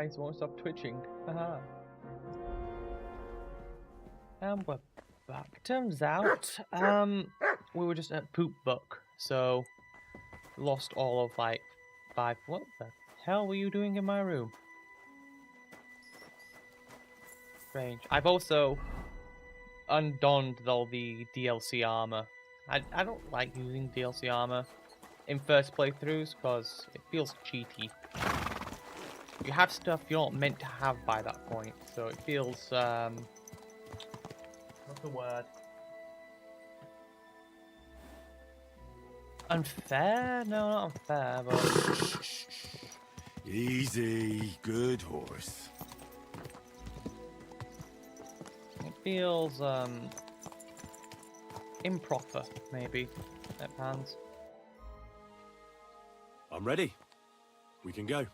eyes won't stop twitching. Haha. And we're back. Turns out, we were just at Poop Book, so lost all of like 5. What the hell were you doing in my room? Strange. I've also undonned all the DLC armor. I don't like using DLC armor in first playthroughs because it feels cheaty. You have stuff you're not meant to have by that point, so it feels what's the word? Unfair? No, not unfair, but Easy, good horse. it feels improper, maybe, at hands. I'm ready. We can go.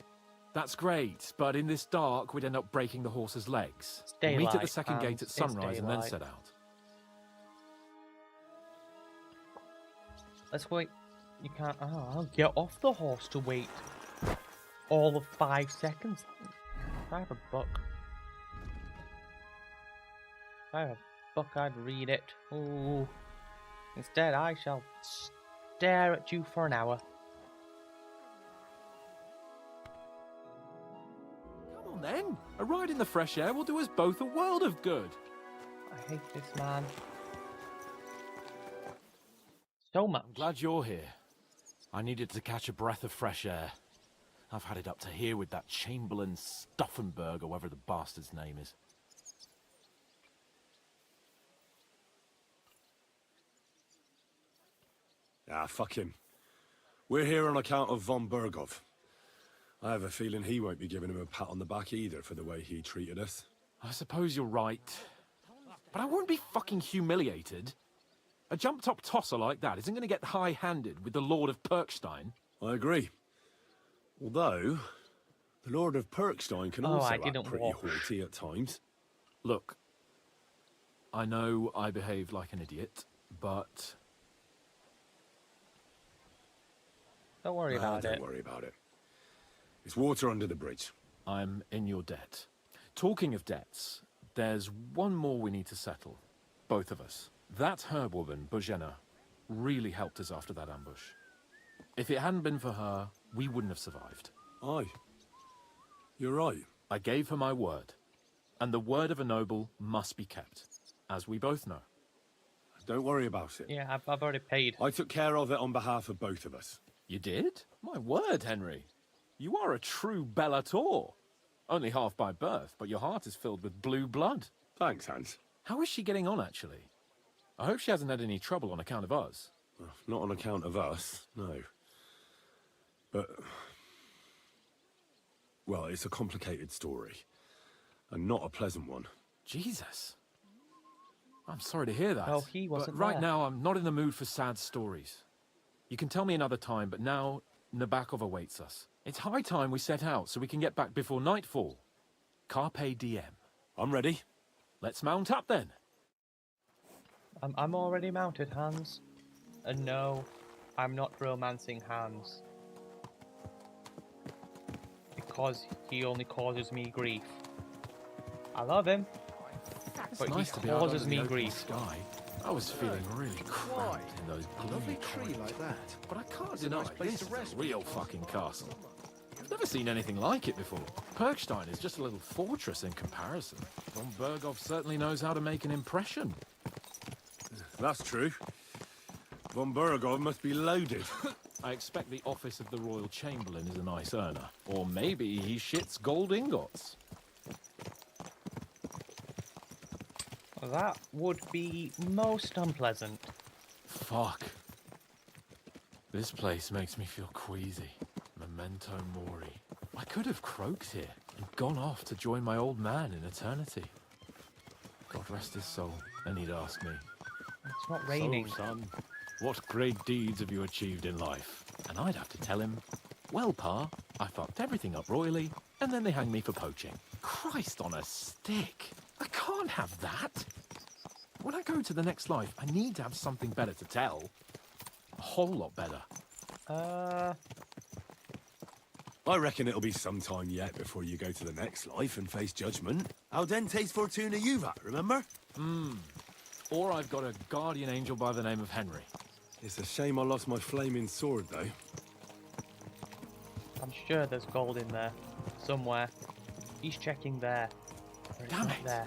That's great, but in this dark, we'd end up breaking the horse's legs. It's We'll meet at the daylight, second gate at it's sunrise and then daylight. set out. Let's wait. You can't. Oh, I'll get off the horse to wait all of 5 seconds. If I have a book. If I have a book, I'd read it. Ooh. Instead, I shall stare at you for an hour. Come on then. A ride in the fresh air will do us both a world of good. I hate this man. So much. I'm glad you're here. I needed to catch a breath of fresh air. I've had it up to here with that Chamberlain Stuffenberg, or whatever the bastard's name is. Ah, fuck him. We're here on account of von Bergov. I have a feeling he won't be giving him a pat on the back either for the way he treated us. I suppose you're right. But I won't be fucking humiliated. A jump-top tosser like that isn't going to get high-handed with the Lord of Perkstein. I agree. Although, the Lord of Perkstein can Oh, also I act didn't pretty watch. haughty at times. Look, I know I behaved like an idiot, but Don't worry about Don't it. worry about it. It's water under the bridge. I'm in your debt. Talking of debts, there's one more we need to settle. Both of us. That herb-woman, Bozhena, really helped us after that ambush. If it hadn't been for her, we wouldn't have survived. Aye. You're right. I gave her my word. And the word of a noble must be kept, as we both know. Don't worry about it. Yeah, I've already paid. I took care of it on behalf of both of us. You did? My word, Henry. You are a true Bellator. Only half by birth, but your heart is filled with blue blood. Thanks, Hans. How is she getting on, actually? I hope she hasn't had any trouble on account of us. Not on account of us, no. But, well, it's a complicated story. And not a pleasant one. Jesus. I'm sorry to hear that. Oh, he wasn't But right there. now, I'm not in the mood for sad stories. You can tell me another time, but now, Nabokov awaits us. It's high time we set out so we can get back before nightfall. Carpe diem. I'm ready. Let's mount up then. I'm already mounted, Hans. And no, I'm not romancing Hans. Because he only causes me grief. I love him, It's but nice he to be out causes under the me open grief. sky. I was feeling really cramped in those gloomy Lovely tree corridors. like that. But I can't It's a deny nice place this to is rest. a real fucking castle. I've never seen anything like it before. Perkstein is just a little fortress in comparison. Von Bergov certainly knows how to make an impression. That's true. Von Bergov must be loaded. I expect the office of the Royal Chamberlain is a nice earner. Or maybe he shits gold ingots. That would be most unpleasant. Fuck. This place makes me feel queasy. Memento mori. I could have croaked here and gone off to join my old man in eternity. God rest his soul, and he'd ask me, It's not raining. "So, son, what great deeds have you achieved in life?" And I'd have to tell him, "Well, Pa, I fucked everything up royally, and then they hanged me for poaching." Christ on a stick! I can't have that! When I go to the next life, I need to have something better to tell. A whole lot better. I reckon it'll be some time yet before you go to the next life and face judgment. Al dente's fortuna juvat, remember? Or I've got a guardian angel by the name of Henry. It's a shame I lost my flaming sword, though. I'm sure there's gold in there. Somewhere. He's checking there. But it's Damn not it. there.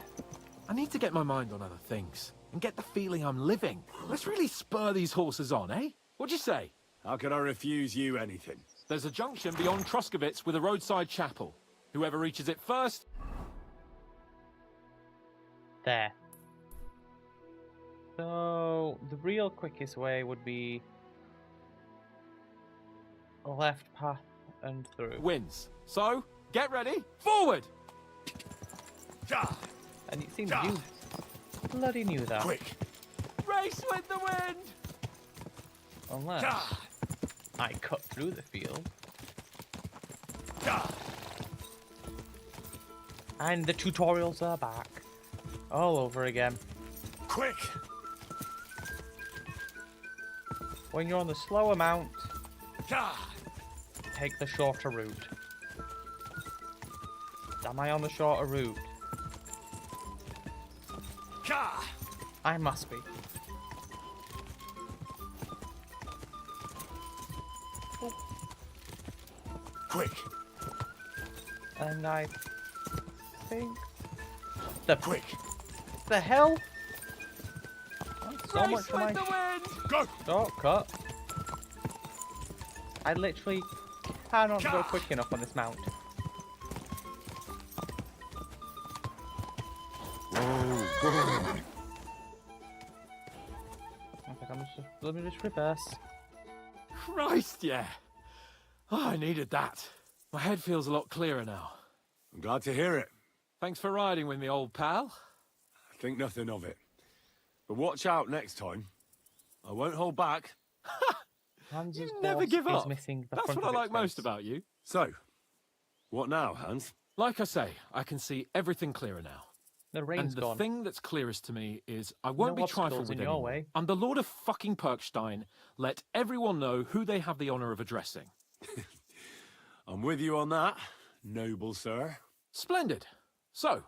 I need to get my mind on other things and get the feeling I'm living. Let's really spur these horses on, eh? What'd you say? How could I refuse you anything? There's a junction beyond Truscovitz with a roadside chapel. Whoever reaches it first... There. So, the real quickest way would be a left path and through. wins. So, get ready, forward! And it seems you bloody knew that. Quick! Race with the wind! Unless I cut through the field. And the tutorials are back. All over again. Quick! When you're on the slower mount, take the shorter route. Am I on the shorter route? I must be. Quick! And I think the Quick! the hell? So Race much for with my the wind! Go! shortcut. I literally cannot go quick enough on this mount. I think let me just reverse. Christ, yeah. Oh, I needed that. My head feels a lot clearer now. I'm glad to hear it. Thanks for riding with me, old pal. I think nothing of it. But watch out next time. I won't hold back. Hans's You never horse give is up. missing the That's front what I of its like most face. about you. So, what now, Hans? Like I say, I can see everything clearer now. The And rain's the gone. thing that's clearest to me is I won't be obstacles trifled with in your anyone. way. I'm the Lord of fucking Perkstein. Let everyone know who they have the honor of addressing. I'm with you on that, noble sir. Splendid. So,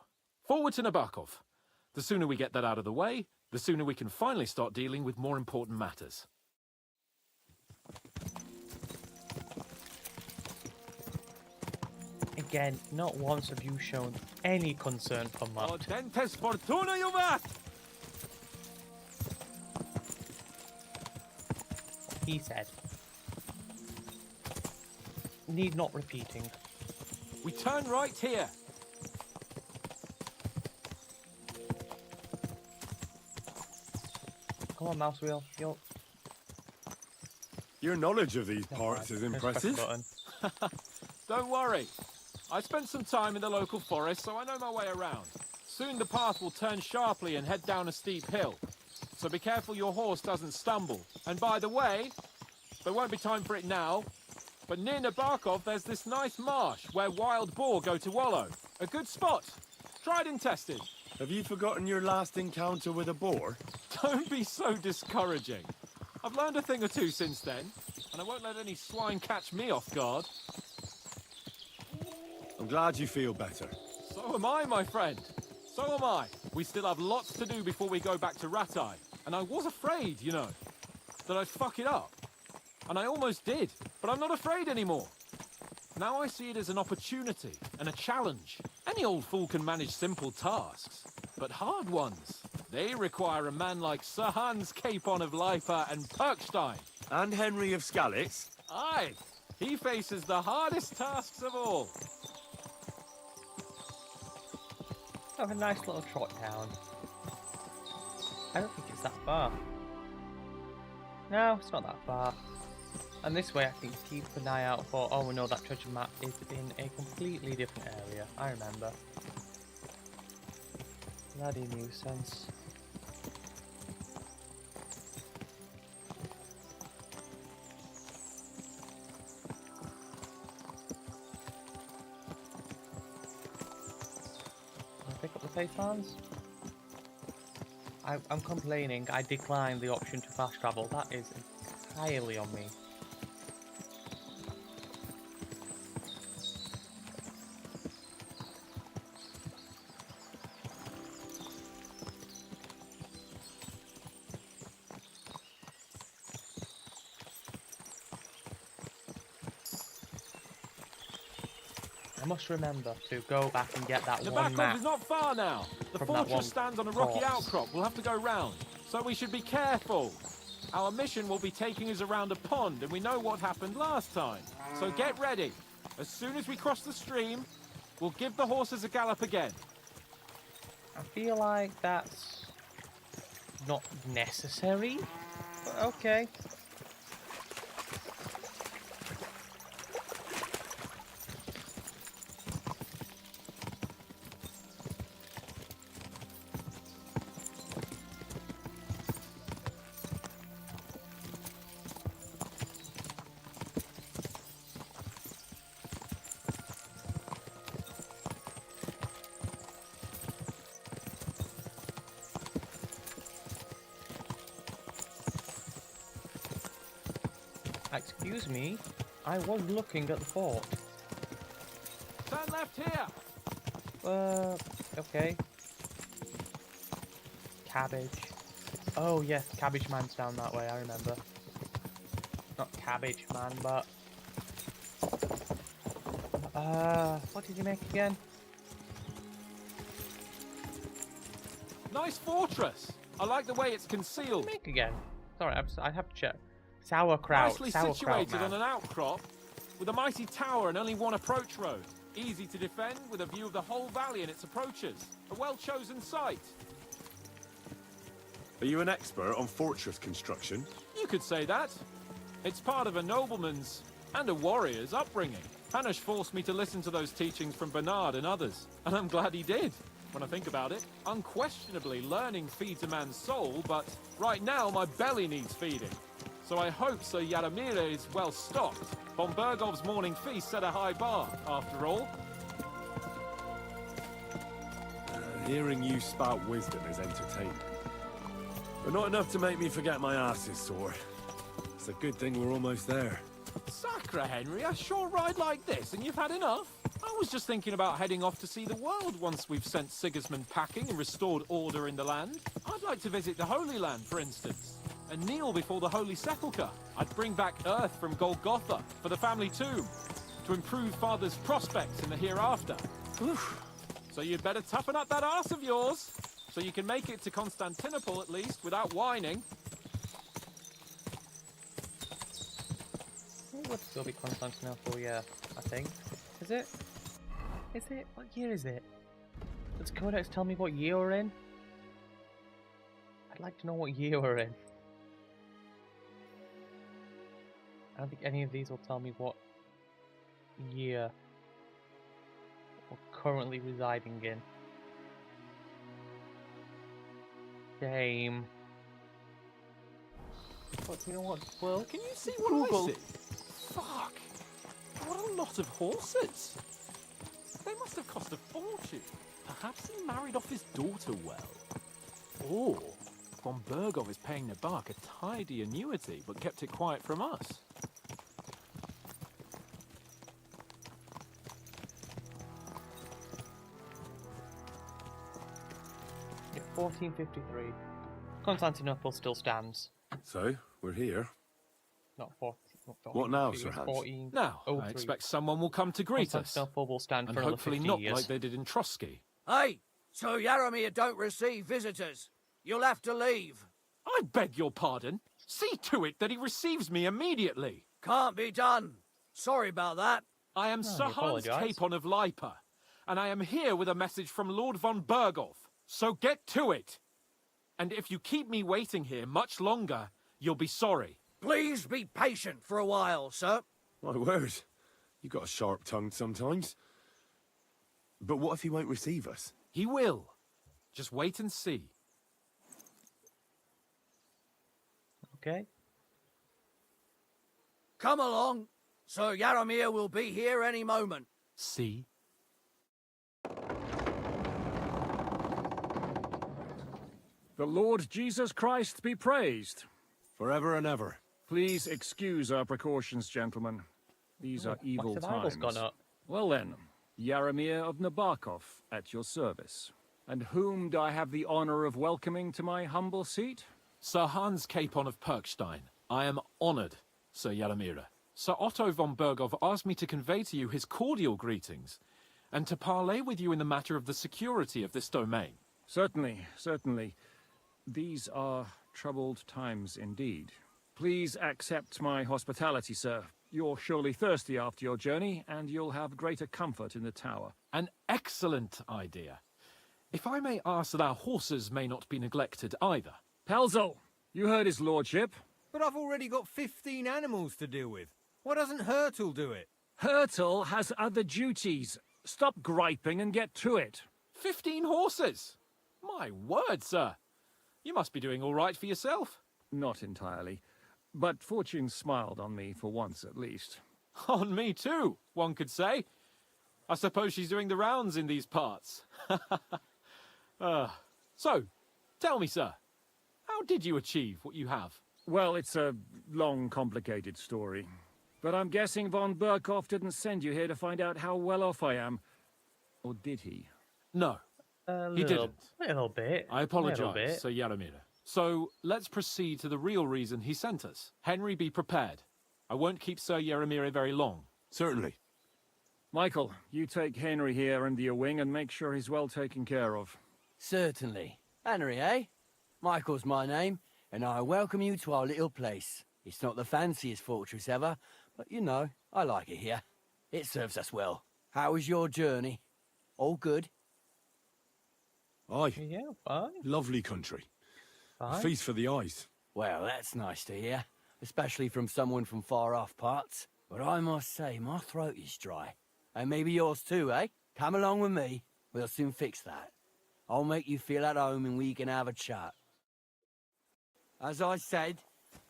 forward to Nabokov. The sooner we get that out of the way, the sooner we can finally start dealing with more important matters. Again, not once have you shown any concern for Matt. Dentes fortuna juvat! He said. Need not repeating. We turn right here. Come on, mouse wheel. You'll Your knowledge of these parts is Just press the impressive. button. Don't worry. I spent some time in the local forest, so I know my way around. Soon the path will turn sharply and head down a steep hill. So be careful your horse doesn't stumble. And by the way, there won't be time for it now, but near Nabokov there's this nice marsh where wild boar go to wallow. A good spot. Tried and tested. Have you forgotten your last encounter with a boar? Don't be so discouraging. I've learned a thing or two since then, and I won't let any swine catch me off guard. I'm glad you feel better. So am I, my friend. So am I. We still have lots to do before we go back to Ratai. And I was afraid, you know, that I'd fuck it up. And I almost did, but I'm not afraid anymore. Now I see it as an opportunity and a challenge. Any old fool can manage simple tasks, but hard ones, they require a man like Sir Hans Capon of Leipa and Perkstein. And Henry of Skalitz? Aye, he faces the hardest tasks of all. Have a nice little trot down. I don't think it's that far. No, it's not that far. And this way I can keep an eye out for, oh no, that treasure map is in a completely different area. I remember. Bloody nuisance. Can I pick up the payphones? I'm complaining. I declined the option to fast travel. That is entirely on me. must remember to go back and get that The one Nabakov map. is not far now. The from that one fortress stands on a rocky corpse. outcrop. We'll have to go round, so we should be careful. Our mission will be taking us around a pond, and we know what happened last time. So get ready. As soon as we cross the stream, we'll give the horses a gallop again. I feel like that's not necessary, but okay. Excuse me, I was looking at the fort. Turn left here. Okay. Cabbage. Oh yes, Cabbage Man's down that way, I remember. Not Cabbage Man, but... what did he make again? Nice fortress. I like the way it's concealed. Make again? Sorry, I'd have to check. Sauerkraut. Nicely Sauerkraut situated Man. on an outcrop, with a mighty tower and only one approach road. Easy to defend, with a view of the whole valley and its approaches. A well-chosen site. Are you an expert on fortress construction? You could say that. It's part of a nobleman's and a warrior's upbringing. Hanush forced me to listen to those teachings from Bernard and others, and I'm glad he did. When I think about it, unquestionably learning feeds a man's soul, but right now my belly needs feeding. So I hope Sir Yaramir is well stocked. Von Bergov's morning feast set a high bar, after all. Hearing you spout wisdom is entertaining. But not enough to make me forget my ass is sore. It's a good thing we're almost there. Sacre, Henry, a short ride like this and you've had enough? I was just thinking about heading off to see the world once we've sent Sigismund packing and restored order in the land. I'd like to visit the Holy Land, for instance, and kneel before the Holy Sepulchre. I'd bring back earth from Golgotha for the family tomb, to improve Father's prospects in the hereafter. Oof. So you'd better toughen up that arse of yours, so you can make it to Constantinople at least, without whining. It would still be Constantinople, yeah, I think. Is it? Is it? What year is it? Does Codex tell me what year we're in? I'd like to know what year we're in. I don't think any of these will tell me what year we're currently residing in. Game. But you know what, Will? Can you see what I see? Fuck! What a lot of horses! They must have cost a fortune. Perhaps he married off his daughter well. Or Von Bergov is paying Nabak a tidy annuity, but kept it quiet from us. Yeah, 1453. Constantinople still stands. So, we're here. Not 14. What now, Sir Hans? 14. Now, I expect someone will come to greet us. Constantinople will stand And for another hopefully 50 not years. like they did in Trotsky. Hey, so Yaramir don't receive visitors. You'll have to leave. I beg your pardon. See to it that he receives me immediately. Can't be done. Sorry about that. I am No, Sir you Hans apologise. Capon of Lipa, and I am here with a message from Lord von Bergov. So get to it. And if you keep me waiting here much longer, you'll be sorry. Please be patient for a while, sir. My word. You got a sharp tongue sometimes. But what if he won't receive us? He will. Just wait and see. Okay. Come along. Sir Yaramir will be here any moment. See? The Lord Jesus Christ be praised. Forever and ever. Please excuse our precautions, gentlemen. These are evil My survival's times. gone up. Well then, Yaramir of Nabakov, at your service. And whom do I have the honor of welcoming to my humble seat? Sir Hans Capon of Perkstein. I am honored, Sir Yaramira. Sir Otto von Bergov asked me to convey to you his cordial greetings. and to parley with you in the matter of the security of this domain. Certainly, certainly. These are troubled times indeed. Please accept my hospitality, sir. You're surely thirsty after your journey, and you'll have greater comfort in the tower. An excellent idea. If I may ask that our horses may not be neglected either. Pelzel, you heard his lordship. But I've already got 15 animals to deal with. Why doesn't Hurtle do it? Hurtle has other duties. Stop griping and get to it. 15 horses! My word, sir. You must be doing all right for yourself. Not entirely. But fortune smiled on me for once at least. On me too, one could say. I suppose she's doing the rounds in these parts. So, tell me, sir, how did you achieve what you have? Well, it's a long, complicated story. But I'm guessing von Burkhoff didn't send you here to find out how well off I am. Or did he? No, he didn't. Little bit. I Little apologize, bit. Sir Yaramir. So, let's proceed to the real reason he sent us. Henry, be prepared. I won't keep Sir Yaramir very long. Certainly. Michael, you take Henry here under your wing and make sure he's well taken care of. Certainly. Henry, eh? Michael's my name, and I welcome you to our little place. It's not the fanciest fortress ever, but you know, I like it here. It serves us well. How was your journey? All good? Aye. Yeah, fine. Lovely country. A Fine. feast for the eyes. Well, that's nice to hear, especially from someone from far-off parts. But I must say, my throat is dry. And maybe yours too, eh? Come along with me. We'll soon fix that. I'll make you feel at home and we can have a chat. As I said,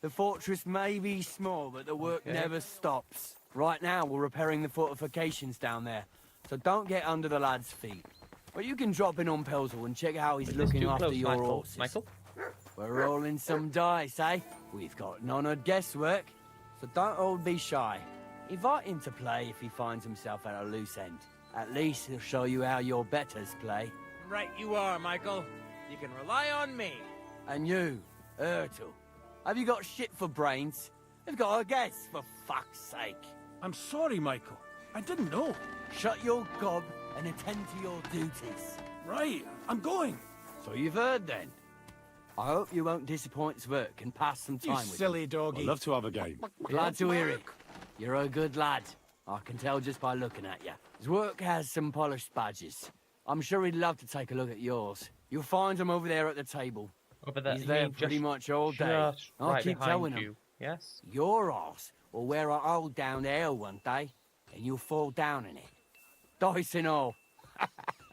the fortress may be small, but the work Okay. never stops. Right now, we're repairing the fortifications down there, so don't get under the lad's feet. But you can drop in on Pelzel and check how he's It's looking too after close, your Michael. horses. Michael? We're rolling some dice, eh? We've got none of guesswork, so don't all be shy. Invite him to play if he finds himself at a loose end. At least he'll show you how your betters play. Right you are, Michael. You can rely on me. And you, Ertul, have you got shit for brains? You've got a guess, for fuck's sake. I'm sorry, Michael. I didn't know. Shut your gob and attend to your duties. Right, I'm going. So you've heard then. I hope you won't disappoint Sverk and pass some You time with silly doggy. I'd love to have a game. him. Glad to hear it. You're a good lad. I can tell just by looking at you. Sverk has some polished badges. I'm sure he'd love to take a look at yours. You'll find him over there at the table. Over there. He's you there mean pretty just- much all day. Just I'll right keep behind telling him. you. Yes? Your arse will wear a hole down the hill one day, and you'll fall down in it. Dice and all.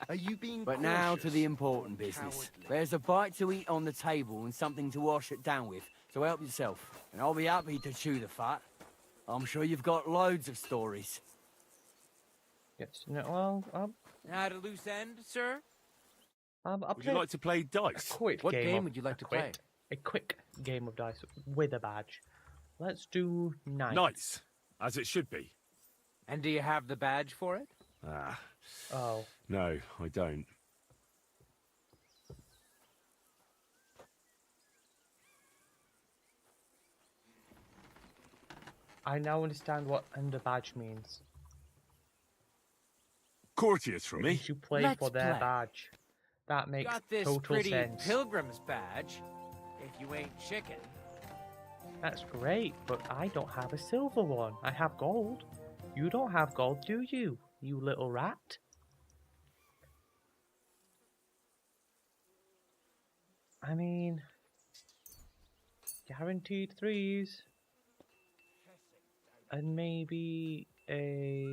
Are you being But now to the important business. There's a bite to eat on the table and something to wash it down with, so help yourself. And I'll be happy to chew the fat. I'm sure you've got loads of stories. Yes. No, well, At a loose end, sir? I'll Would play you like to play a dice? quick What game. game of- would you like a to quick- A quick game of dice with a badge. Let's do knights. Nice. As it should be. And do you have the badge for it? Ah, Oh. no, I don't. I now understand what under badge means. Courteous from me. Because you play Let's for their play. badge. That makes Got this total pretty sense. pilgrim's badge. If you ain't chicken. That's great, but I don't have a silver one. I have gold. You don't have gold, do you? You little rat. I mean, guaranteed threes. And maybe a...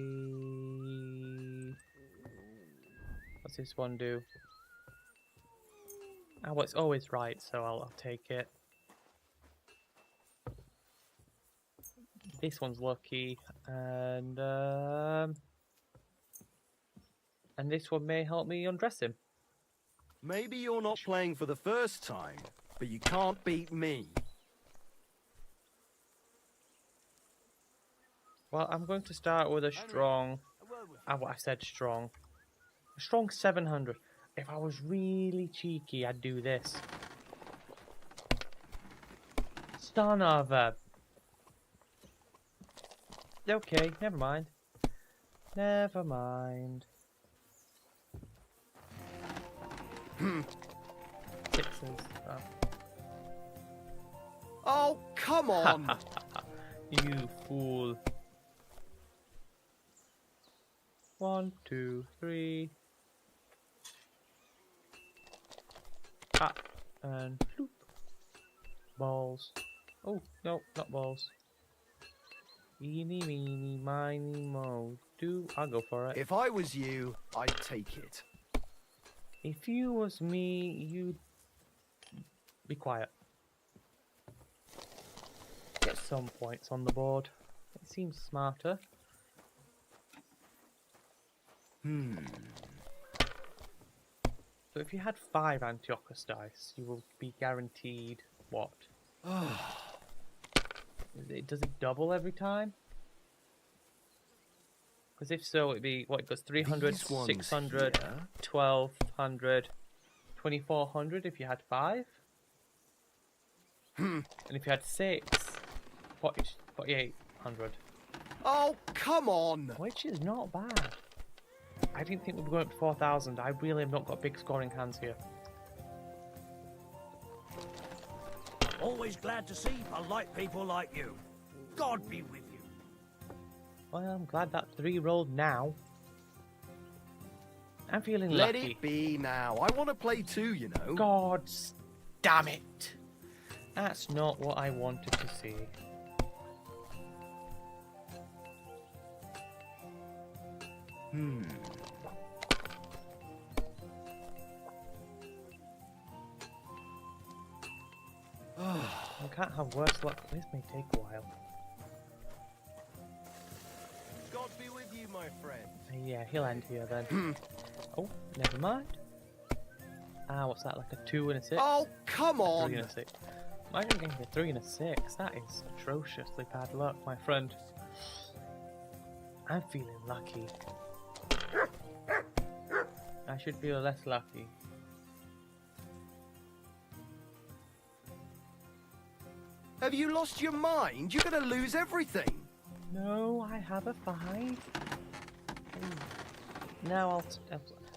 What's this one do? Oh, well, it's always right, so I'll take it. This one's lucky, and this one may help me undress him. Maybe you're not playing for the first time, but you can't beat me. Well, I'm going to start with a strong... I said strong. A strong 700. If I was really cheeky, I'd do this. Son of a... Okay, never mind. Never mind. Sixes. Oh, come on! You fool. 1, 2, 3. Ah, and floop. Balls. Oh, no, not balls. Eeny, meeny, miny, mo. I'll go for it. If I was you, I'd take it. If you was me, you'd be quiet. Get some points on the board. It seems smarter. So if you had 5 Antiochus dice, you will be guaranteed what? Does it double every time? Because if so, it'd be, what, it goes 300, These ones 600, here. 1200, 2400 if you had 5. And if you had 6, 4800. Oh, come on! Which is not bad. I didn't think we'd be going up to 4000. I really have not got big scoring hands here. Always glad to see polite people like you. God be with you. Well, I'm glad that 3 rolled now. I'm feeling Let lucky. it be now. I want to play too, you know. God damn it! That's not what I wanted to see. I can't have worse luck. This may take a while. God be with you, my friend. Yeah, he'll end here then. Oh, never mind. Ah, what's that? Like a 2 and a 6? Oh, come 3 on! and a 6. Imagine getting a 3 and a 6. That is atrociously bad luck, my friend. I'm feeling lucky. I should feel less lucky. Have you lost your mind? You're going to lose everything. No, I have a 5. Now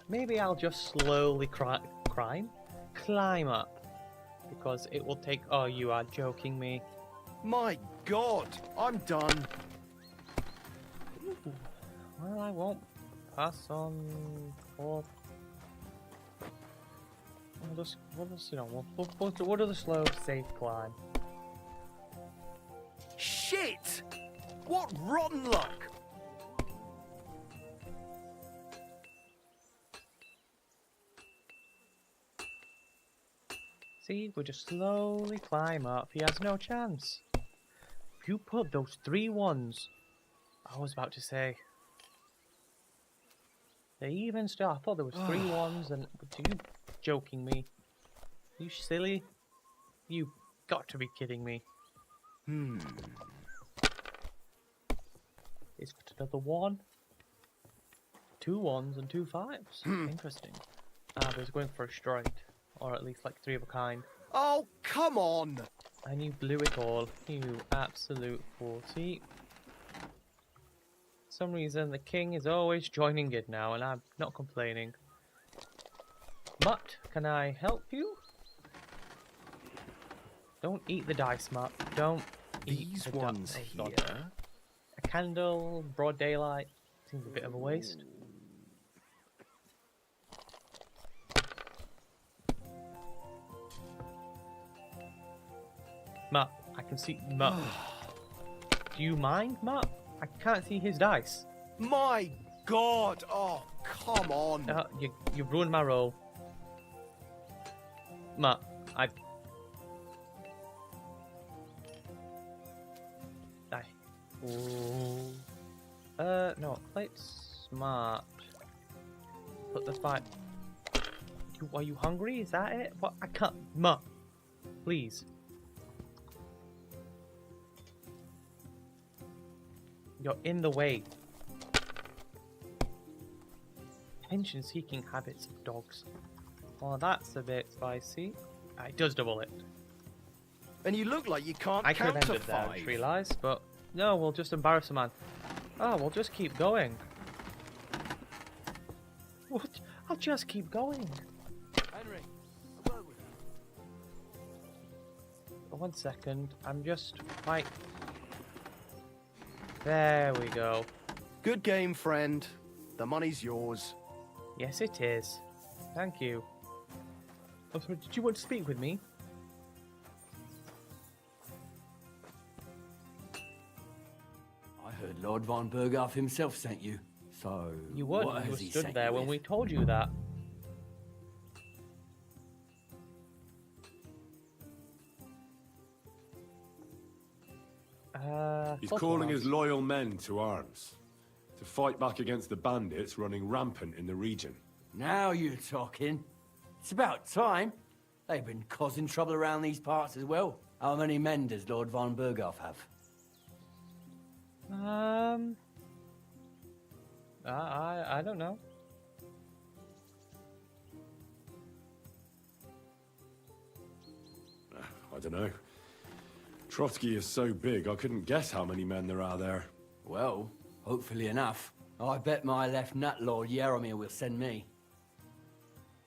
maybe I'll just slowly climb up, because it will take. Oh, you are joking me. My God, I'm done. Ooh, well, I won't pass on. Or we'll just you know, we'll do the slow, safe climb. Shit! What rotten luck! See, we just slowly climb up. He has no chance. If you put those 3 ones, I was about to say. They even still. I thought there was 3 ones, and you joking me? You silly? You got to be kidding me. It's got another 1, 2 1s and 2 5s. Interesting. Ah, but he's going for a straight, or at least like 3 of a kind. Oh, come on! And you blew it all, you absolute fool. See, for some reason the king is always joining in now, and I'm not complaining. Mutt, can I help you? Don't eat the dice, Mutt. Don't eat These the ones oh, God. here. A candle, broad daylight, seems a bit of a waste. Mutt, I can see Mutt. Do you mind, Mutt? I can't see his dice. My God! Oh, come on! You ruined my roll. Mutt, Ooh. No, play it smart. Put the 5. Are you hungry? Is that it? What? I can't. Mutt, please. You're in the way. Attention-seeking habits of dogs. Well, that's a bit spicy. It does double it. And you look like you can't I could have count to ended there, I 5. just realised, but no, we'll just embarrass a man. Oh, we'll just keep going. What? I'll just keep going. Henry, 1 second. I'm just like... There we go. Good game, friend. The money's yours. Yes, it is. Thank you. Oh, sorry, did you want to speak with me? I heard Lord von Berghoff himself sent you. So, You would. what You has he stood sent there you when we with? told you that. He's fuck calling off. his loyal men to arms. To fight back against the bandits running rampant in the region. Now you're talking. It's about time. They've been causing trouble around these parts as well. How many men does Lord von Berghoff have? I don't know. I don't know. Trotsky is so big, I couldn't guess how many men there are there. Well, hopefully enough. I bet my left nut Lord Yaromir will send me.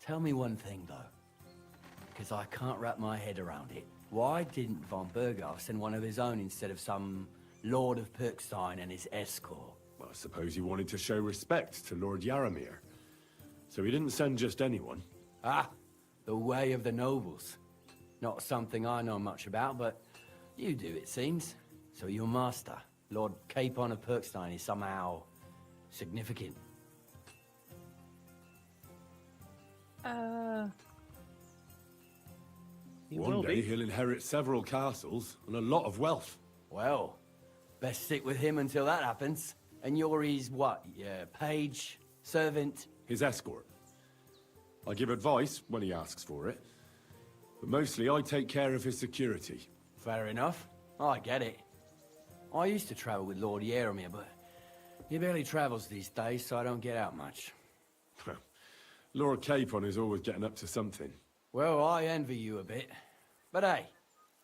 Tell me one thing, though. Because I can't wrap my head around it. Why didn't von Berghoff send one of his own instead of some Lord of Pirkstein and his escort? Well, I suppose he wanted to show respect to Lord Yaromir. So he didn't send just anyone. Ah, the way of the nobles. Not something I know much about, but you do, it seems. So your master, Lord Capon of Pirkstein, is somehow significant. He One will day be. he'll inherit several castles and a lot of wealth. Well, best stick with him until that happens. And you're his what? Yeah, page, servant? His escort. I give advice when he asks for it. But mostly I take care of his security. Fair enough. I get it. I used to travel with Lord Yaromir, but he barely travels these days, so I don't get out much. Lord Capon is always getting up to something. Well, I envy you a bit. But hey,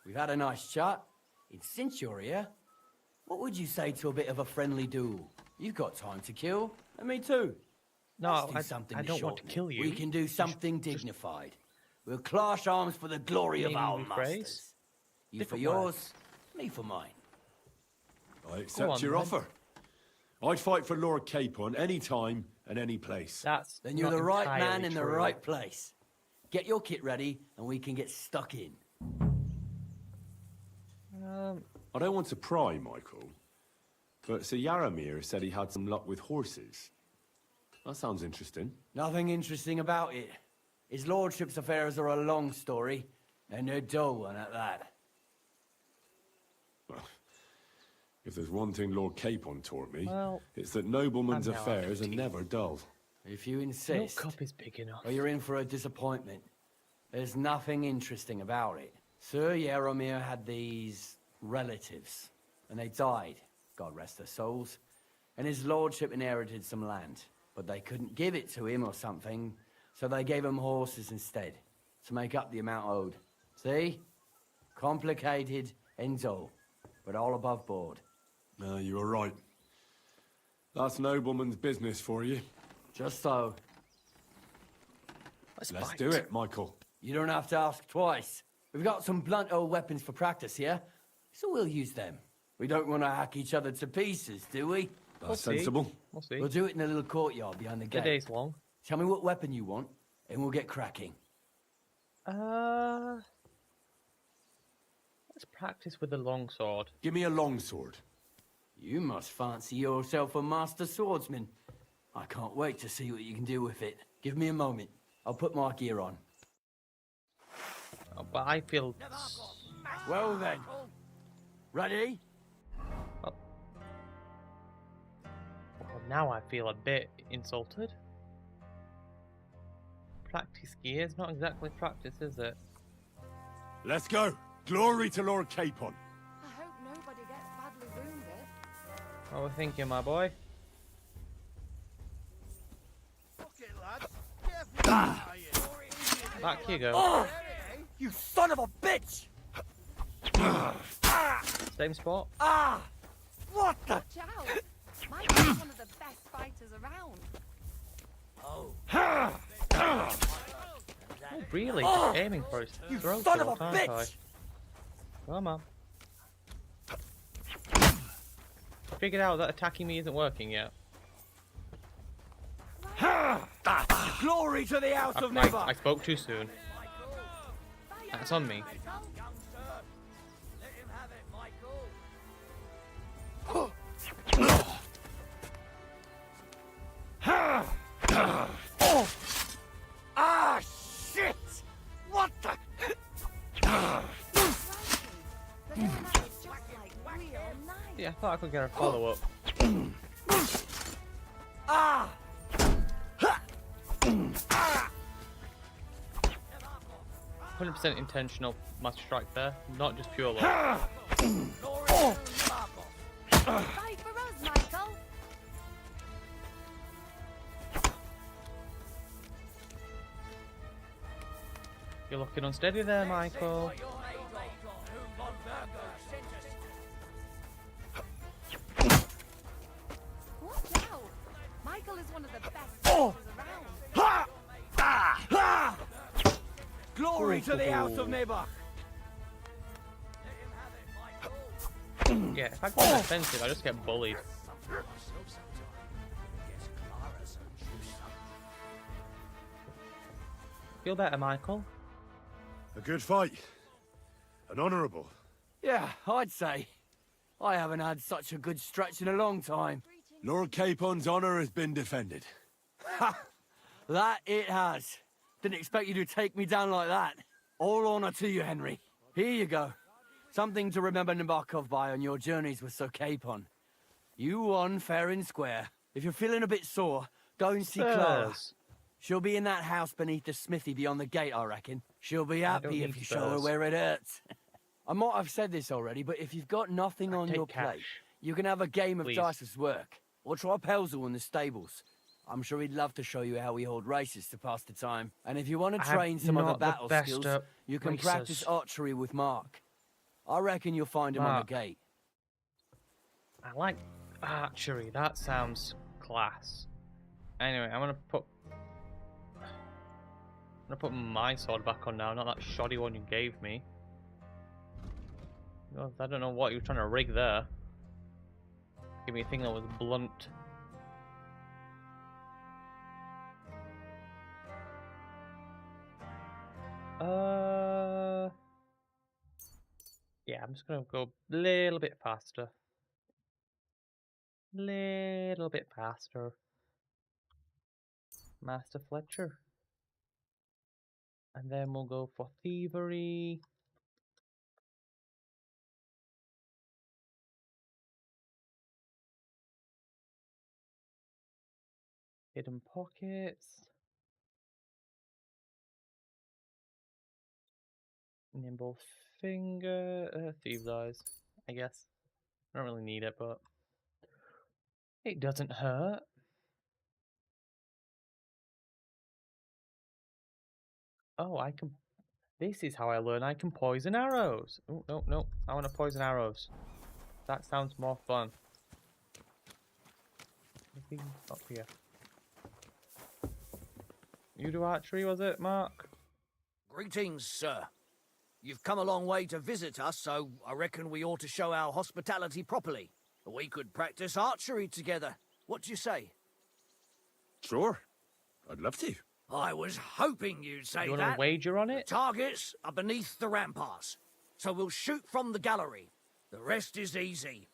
we've had a nice chat. And since you're here, what would you say to a bit of a friendly duel? You've got time to kill, and me too. No, Let's do something I don't want to shorten it. kill you. We can do something dignified. We'll clash arms for the glory of Maybe our rephrase? masters. You for Different yours, me for mine. I accept on, your then. offer. I'd fight for Lord Capon any time and any place. That's Then you're not the right man entirely in the true. right place. Get your kit ready, and we can get stuck in. I don't want to pry, Michael, but Sir Yaromir said he had some luck with horses. That sounds interesting. Nothing interesting about it. His lordship's affairs are a long story, and a dull one at that. Well, if there's one thing Lord Capon taught me, Well, it's that noblemen's I'm now affairs are 15. never dull. If you No insist, cup is big enough. or you're in for a disappointment. There's nothing interesting about it. Sir Yaromir had these relatives, and they died, God rest their souls, and his lordship inherited some land, but they couldn't give it to him or something, so they gave him horses instead, to make up the amount owed. See? Complicated and dull, but all above board. You were right. That's nobleman's business for you. Just so. Let's fight. do it, Michael. You don't have to ask twice. We've got some blunt old weapons for practice here, so we'll use them. We don't want to hack each other to pieces, do we? That's We'll see. sensible. We'll see. We'll do it in the little courtyard behind the The gate. day's long. Tell me what weapon you want, and we'll get cracking. Let's practice with the longsword. Give me a longsword. You must fancy yourself a master swordsman. I can't wait to see what you can do with it. Give me a moment. I'll put my gear on. Oh, but I feel... Well then. Ready? Well, now I feel a bit insulted. Practice gear is not exactly practice, is it? Let's go. Glory to Lord Capon. I hope nobody gets badly wounded. What we're thinking, my boy? Back you go. Oh! You son of a bitch! Same spot. Ah! What the? Watch out! Mike's one of the best fighters around. Oh, really? Oh! Just aiming for his You throat, son of a aren't I? bitch! Come on. Figured out that attacking me isn't working yet. Glory to the House of I Never! spoke too soon. That's on me. Ah, shit! What the? Yeah, I thought I could get a follow-up. Ah! 100% intentional master strike there, not just pure luck. Fight for us, Michael. You're looking unsteady there, Michael. Watch out. Michael is one of the best fighters around. Glory to the House of Never! Yeah, if I go defensive, I just get bullied. Feel better, Michael? A good fight. An honourable. Yeah, I'd say. I haven't had such a good stretch in a long time. Lord Capon's honour has been defended. Ha! That it has. Didn't expect you to take me down like that. All honour to you, Henry. Here you go. Something to remember Nabokov by on your journeys with Sir Capon. You won fair and square. If you're feeling a bit sore, go and see Clara. Spurs. She'll be in that house beneath the smithy beyond the gate, I reckon. She'll be don't happy if need you show her Spurs. where it hurts. I might have said this already, but if you've got nothing on take your cash. plate, you can have a game of Please. dice's work. Or try Pelzel in the stables. I'm sure he'd love to show you how we hold races to pass the time. And if you want to I'm train some other not the battle best skills, at you can races. practice archery with Mark. I reckon you'll find him on Mark. the gate. I like archery. That sounds class. Anyway, I'm gonna put my sword back on now, not that shoddy one you gave me. Oh, I don't know what you were trying to rig there. Give me a thing that was blunt. Yeah, I'm just gonna go a little bit faster. Little bit faster. Master Fletcher. And then we'll go for thievery. Hidden pockets. Nimble finger. Thieves' eyes, I guess. I don't really need it, but it doesn't hurt. Oh, I can. This is how I learn I can poison arrows. Oh, no, no. I want to poison arrows. That sounds more fun. Anything up here? You do archery, was it, Mark? Greetings, sir. You've come a long way to visit us, so I reckon we ought to show our hospitality properly. We could practice archery together. What do you say? Sure. I'd love to. I was hoping you'd say You want that. to wager on The it? targets are beneath the ramparts, so we'll shoot from the gallery. The rest is easy.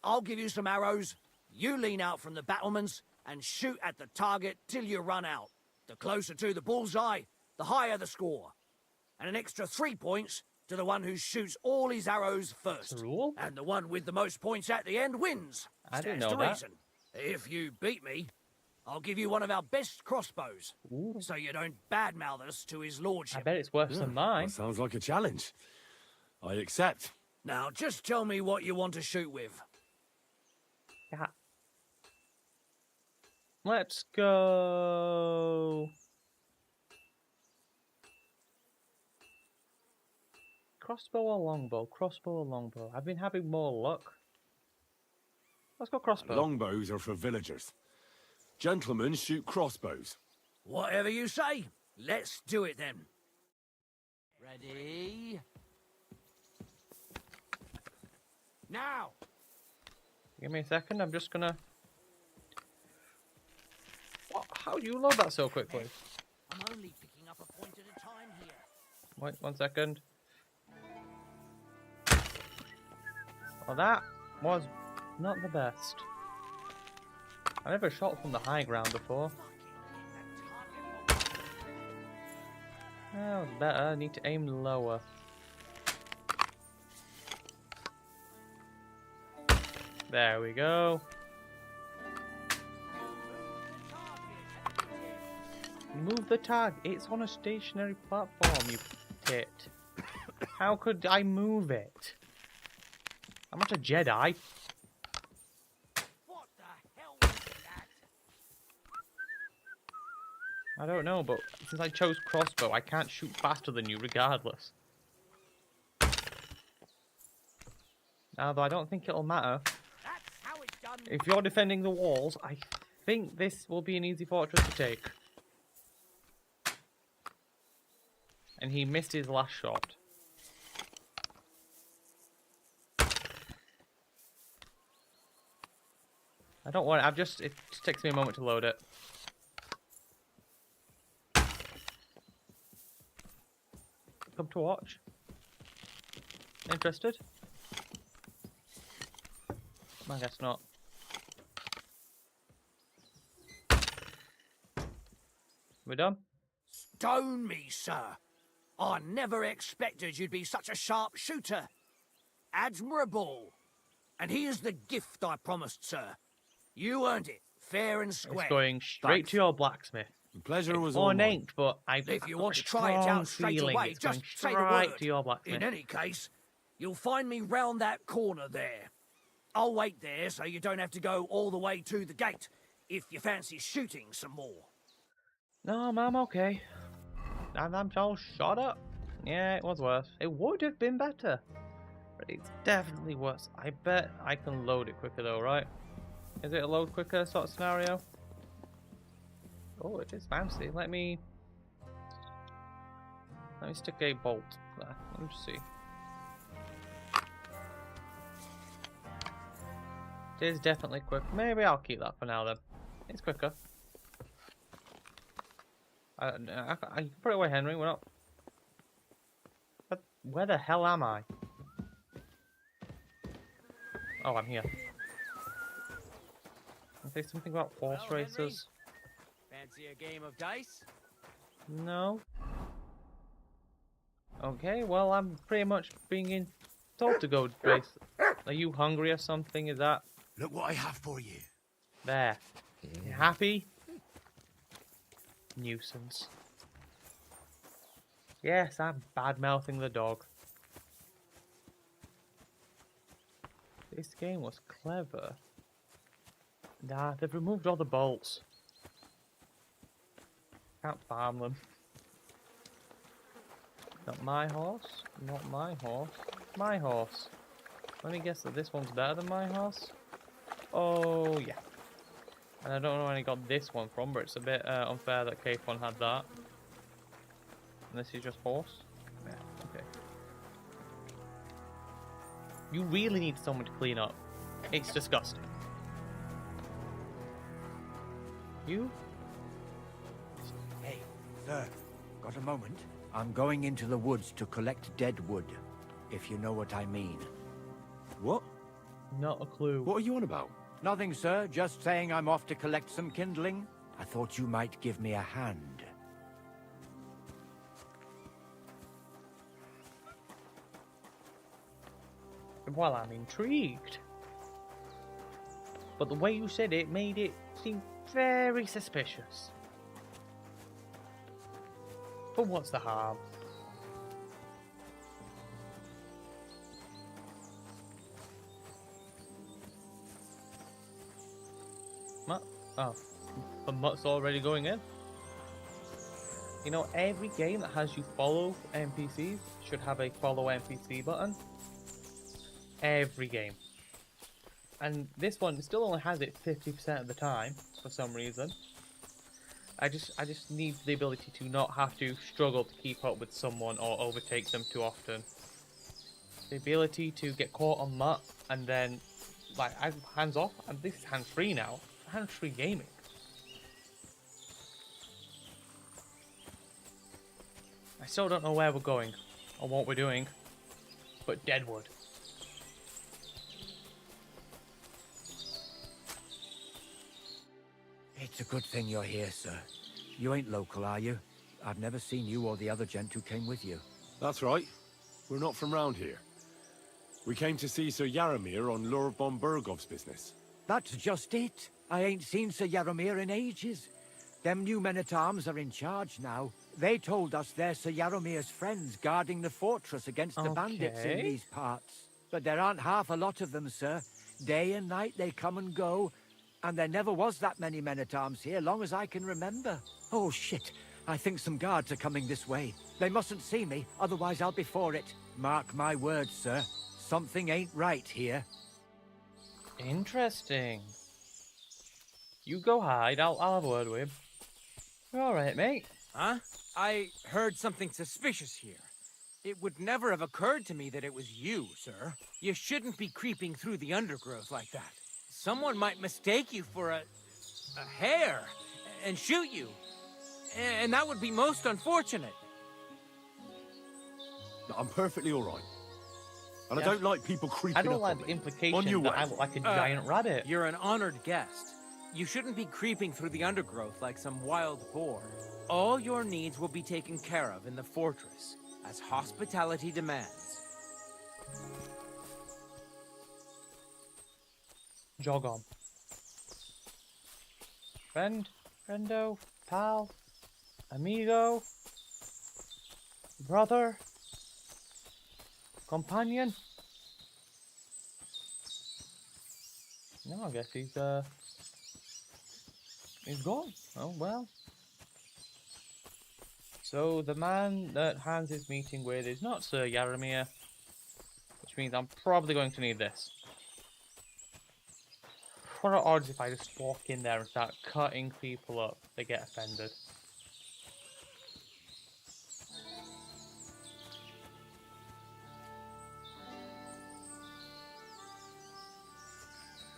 I'll give you some arrows, you lean out from the battlements, and shoot at the target till you run out. The closer to the bullseye, the higher the score. And an extra 3 points to the one who shoots all his arrows first. Rule? And the one with the most points at the end wins. I didn't Stands know to that. reason. If you beat me, I'll give you one of our best crossbows. Ooh. So you don't badmouth us to his lordship. I bet it's worse than mine. That sounds like a challenge. I accept. Now, just tell me what you want to shoot with. Yeah. Let's go. Crossbow or longbow? Crossbow or longbow? I've been having more luck. Let's go crossbow. Longbows are for villagers. Gentlemen shoot crossbows. Whatever you say. Let's do it then. Ready? Now! Give me a second, I'm just gonna... What? How do you load that so quickly? I'm only picking up a point at a time here. Wait, 1 second. Well, that was not the best. I never shot from the high ground before. That was better. I need to aim lower. There we go. Move the tag. It's on a stationary platform, you tit. How could I move it? I'm not a Jedi. What the hell was that? I don't know, but since I chose crossbow, I can't shoot faster than you regardless. Although I don't think it'll matter. That's how it's done. If you're defending the walls, I think this will be an easy fortress to take. And he missed his last shot. I don't want it. It just takes me a moment to load it. Come to watch. Interested? I guess not. We done? Stone me, sir. I never expected you'd be such a sharp shooter. Admirable. And here's the gift I promised, sir. You earned it, fair and square. It's going straight Thanks. to your blacksmith. The pleasure was It's all mine. ornate, but If you I've want got to try it strong out straight feeling away, it's going just say the straight word. to your blacksmith. In any case, you'll find me round that corner there. I'll wait there so you don't have to go all the way to the gate if you fancy shooting some more. No, I'm okay. I'm all shot up. Yeah, it was worse. It would have been better. But it's definitely worse. I bet I can load it quicker though, right? Is it a load quicker sort of scenario? Oh, it is fancy. Let me stick a bolt there. Let me just see. It is definitely quick. Maybe I'll keep that for now then. It's quicker. I can put it away, Henry. We're not. But where the hell am I? Oh, I'm here. I say something about horse Well, Henry? races. Fancy a game of dice? No. Okay, well, I'm pretty much being told to go race. Are you hungry or something? Is that Look what I have for you. there? You happy? Nuisance. Yes, I'm bad-mouthing the dog. This game was clever. Nah, they've removed all the bolts. Can't farm them. Not my horse. Not my horse. My horse. Let me guess that this one's better than my horse. Oh, yeah. And I don't know where I got this one from, but it's a bit unfair that K1 had that. And this is just horse? Yeah, okay. You really need someone to clean up. It's disgusting. You? Hey, sir, got a moment? I'm going into the woods to collect dead wood, if you know what I mean. What? Not a clue. What are you on about? Nothing, sir, just saying I'm off to collect some kindling. I thought you might give me a hand. Well, I'm intrigued. But the way you said it made it seem very suspicious. But what's the harm? What? Oh, the mutt's already going in. You know, every game that has you follow NPCs should have a follow NPC button. Every game. And this one still only has it 50% of the time, for some reason. I just need the ability to not have to struggle to keep up with someone or overtake them too often. The ability to get caught on mutt and then like I hands off, and this is hands-free now. Hands-free gaming. I still don't know where we're going or what we're doing, but Deadwood. It's a good thing you're here, sir. You ain't local, are you? I've never seen you or the other gent who came with you. That's right. We're not from round here. We came to see Sir Yaramir on Lord von Bergov's business. That's just it. I ain't seen Sir Yaramir in ages. Them new men-at-arms are in charge now. They told us they're Sir Yaramir's friends guarding the fortress against the bandits in these parts. But there aren't half a lot of them, sir. Day and night they come and go, and there never was that many men-at-arms here, long as I can remember. Oh, shit. I think some guards are coming this way. They mustn't see me, otherwise I'll be for it. Mark my words, sir. Something ain't right here. Interesting. You go hide, I'll have a word with him. You're alright, mate. Huh? I heard something suspicious here. It would never have occurred to me that it was you, sir. You shouldn't be creeping through the undergrowth like that. Someone might mistake you for a hare and shoot you. And that would be most unfortunate. I'm perfectly all right. And I don't like people creeping up on me. I don't like the implication that I look like a giant rabbit. You're an honored guest. You shouldn't be creeping through the undergrowth like some wild boar. All your needs will be taken care of in the fortress, as hospitality demands. Jog on. Friend, friendo, pal, amigo, brother, companion. No, I guess he's gone. Oh well. So the man that Hans is meeting with is not Sir Yaramir, which means I'm probably going to need this. What are odds if I just walk in there and start cutting people up? They get offended.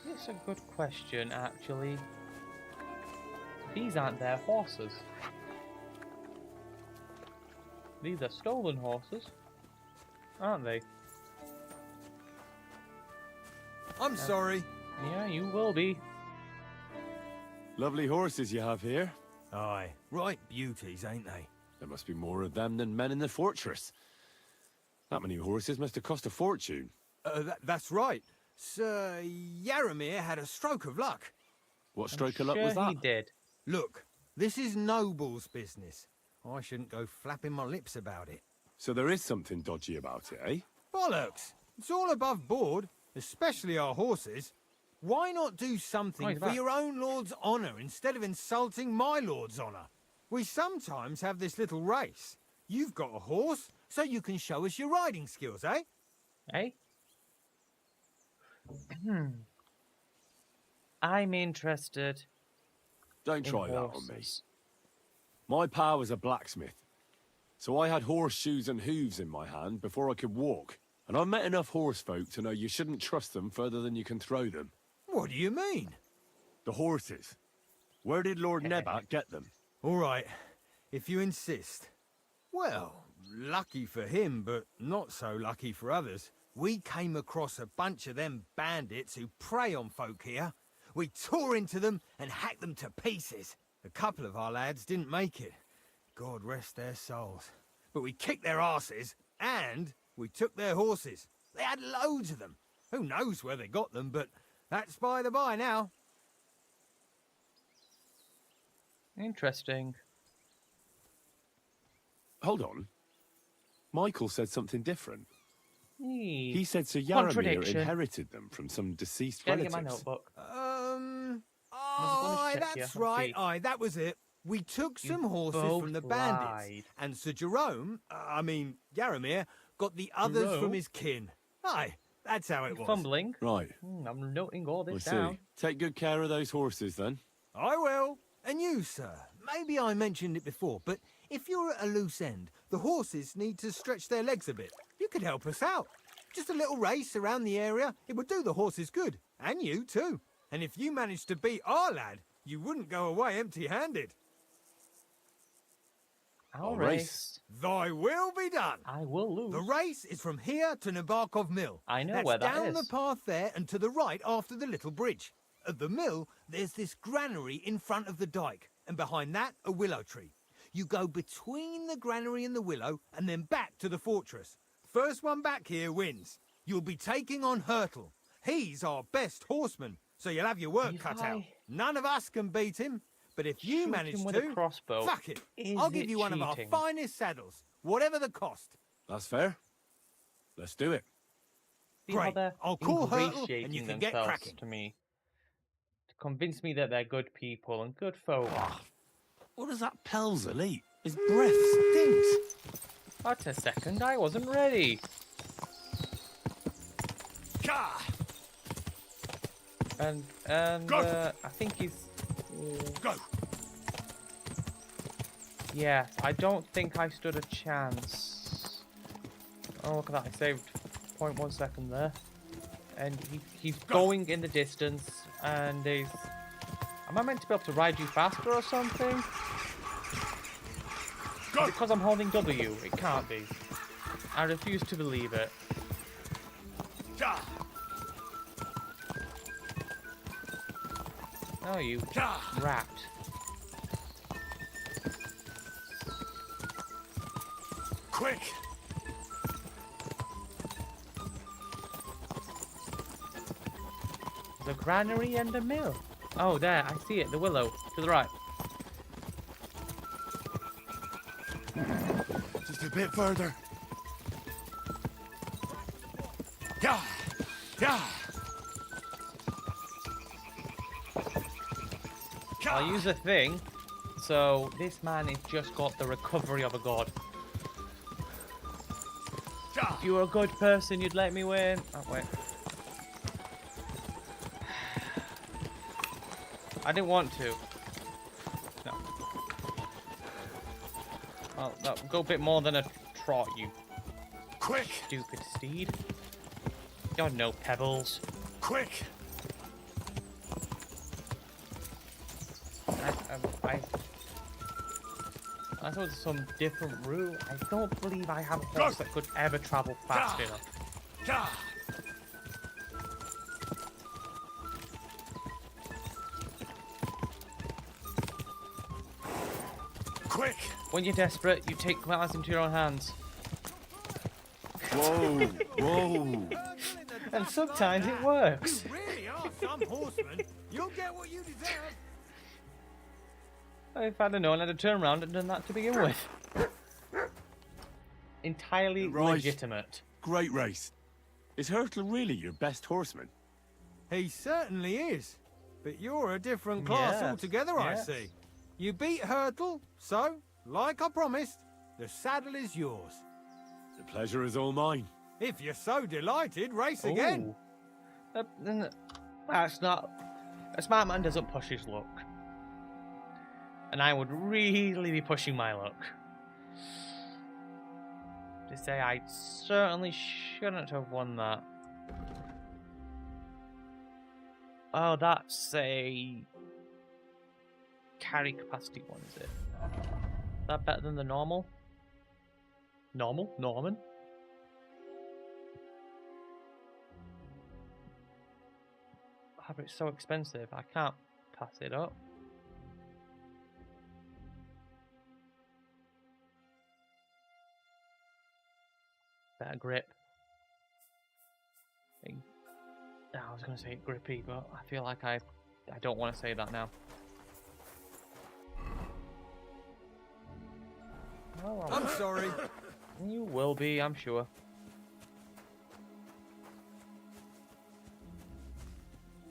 It's a good question, actually. These aren't their horses. These are stolen horses, aren't they? I'm sorry. Yeah, you will be. Lovely horses you have here. Aye, right beauties, ain't they? There must be more of them than men in the fortress. That many horses must have cost a fortune. That's right. Sir Yaramir had a stroke of luck. What stroke of luck was that? He did. Look, this is Noble's business. I shouldn't go flapping my lips about it. So there is something dodgy about it, eh? Bollocks! It's all above board, especially our horses. Why not do something for your own lord's honour instead of insulting my lord's honour? We sometimes have this little race. You've got a horse, so you can show us your riding skills, eh? Eh? I'm interested. Don't try that on me. My pa was a blacksmith, so I had horseshoes and hooves in my hand before I could walk. And I've met enough horse folk to know you shouldn't trust them further than you can throw them. What do you mean? The horses. Where did Lord Nebat get them? All right, if you insist. Well, lucky for him, but not so lucky for others. We came across a bunch of them bandits who prey on folk here. We tore into them and hacked them to pieces. A couple of our lads didn't make it. God rest their souls. But we kicked their asses, and we took their horses. They had loads of them. Who knows where they got them, but that's by the by now. Interesting. Hold on. Michael said something different. He said Sir Yaramir Contradiction. inherited them from some deceased Get my relatives. notebook. Aye, that's right. Aye, that was it. We took some horses from the bandits, and Sir Jerome, Yaramir, got the others from his kin. Aye, that's how it was. Fumbling. Right. I'm noting all this I down. see. Take good care of those horses, then. I will. And you, sir. Maybe I mentioned it before, but if you're at a loose end, the horses need to stretch their legs a bit. You could help us out. Just a little race around the area. It would do the horses good. And you, too. And if you managed to beat our lad, you wouldn't go away empty-handed. I'll race. Thy will be done. I will lose. The race is from here to Nabarkov Mill. I know That's where that down is. the path there and to the right after the little bridge. At the mill, there's this granary in front of the dike, and behind that, a willow tree. You go between the granary and the willow, and then back to the fortress. First one back here wins. You'll be taking on Hurtle. He's our best horseman, so you'll have your work cut out. None of us can beat him, but if you manage him with to, a crossbow. fuck it. Is I'll give it you one of our cheating? finest saddles, whatever the cost. That's fair. Let's do it. See how Great. they're I'll call Hurtle, ingratiating and you can get themselves cracking. to me. To convince me that they're good people and good folk. What does that Pelzel eat? His breath stinks. Wait a second, I wasn't ready. And I think he's... Go. Yeah, I don't think I stood a chance. Oh, look at that, I saved 0.1 second there. And he's going in the distance, and he's... Am I meant to be able to ride you faster or something? Is it because I'm holding W? It can't be. I refuse to believe it. Oh, you rat. Quick. The granary and the mill. Oh, there, I see it. The willow. To the right. Just a bit further. Yeah. Yeah. I'll use a thing. So, this man has just got the recovery of a god. If you were a good person, you'd let me win. Oh, wait. I didn't want to. No. Well, no, go a bit more than a trot, you Quick. stupid steed. You're no pebbles. Quick. I thought it was some different route. I don't believe I have a horse that could ever travel fast enough. Quick. When you're desperate, you take matters into your own hands. Whoa. Whoa. And sometimes it works. You really are some horseman. You'll get what you deserve. If I'd have known, I'd have turned around and done that to begin with. Entirely Right. legitimate. Great race. Is Hurtle really your best horseman? He certainly is. But you're a different class Yes, altogether, yes. I see. You beat Hurtle, so, like I promised, the saddle is yours. The pleasure is all mine. If you're so delighted, race again. Ooh. That's not... A smart man doesn't push his luck. And I would really be pushing my luck. To say I certainly shouldn't have won that. Oh, that's a... carry capacity one, is it? Is that better than the normal? Normal? Norman? Oh, but it's so expensive. I can't pass it up. Better grip. I was going to say grippy, but I feel like I don't want to say that now. Oh, I'm sorry. You will be, I'm sure.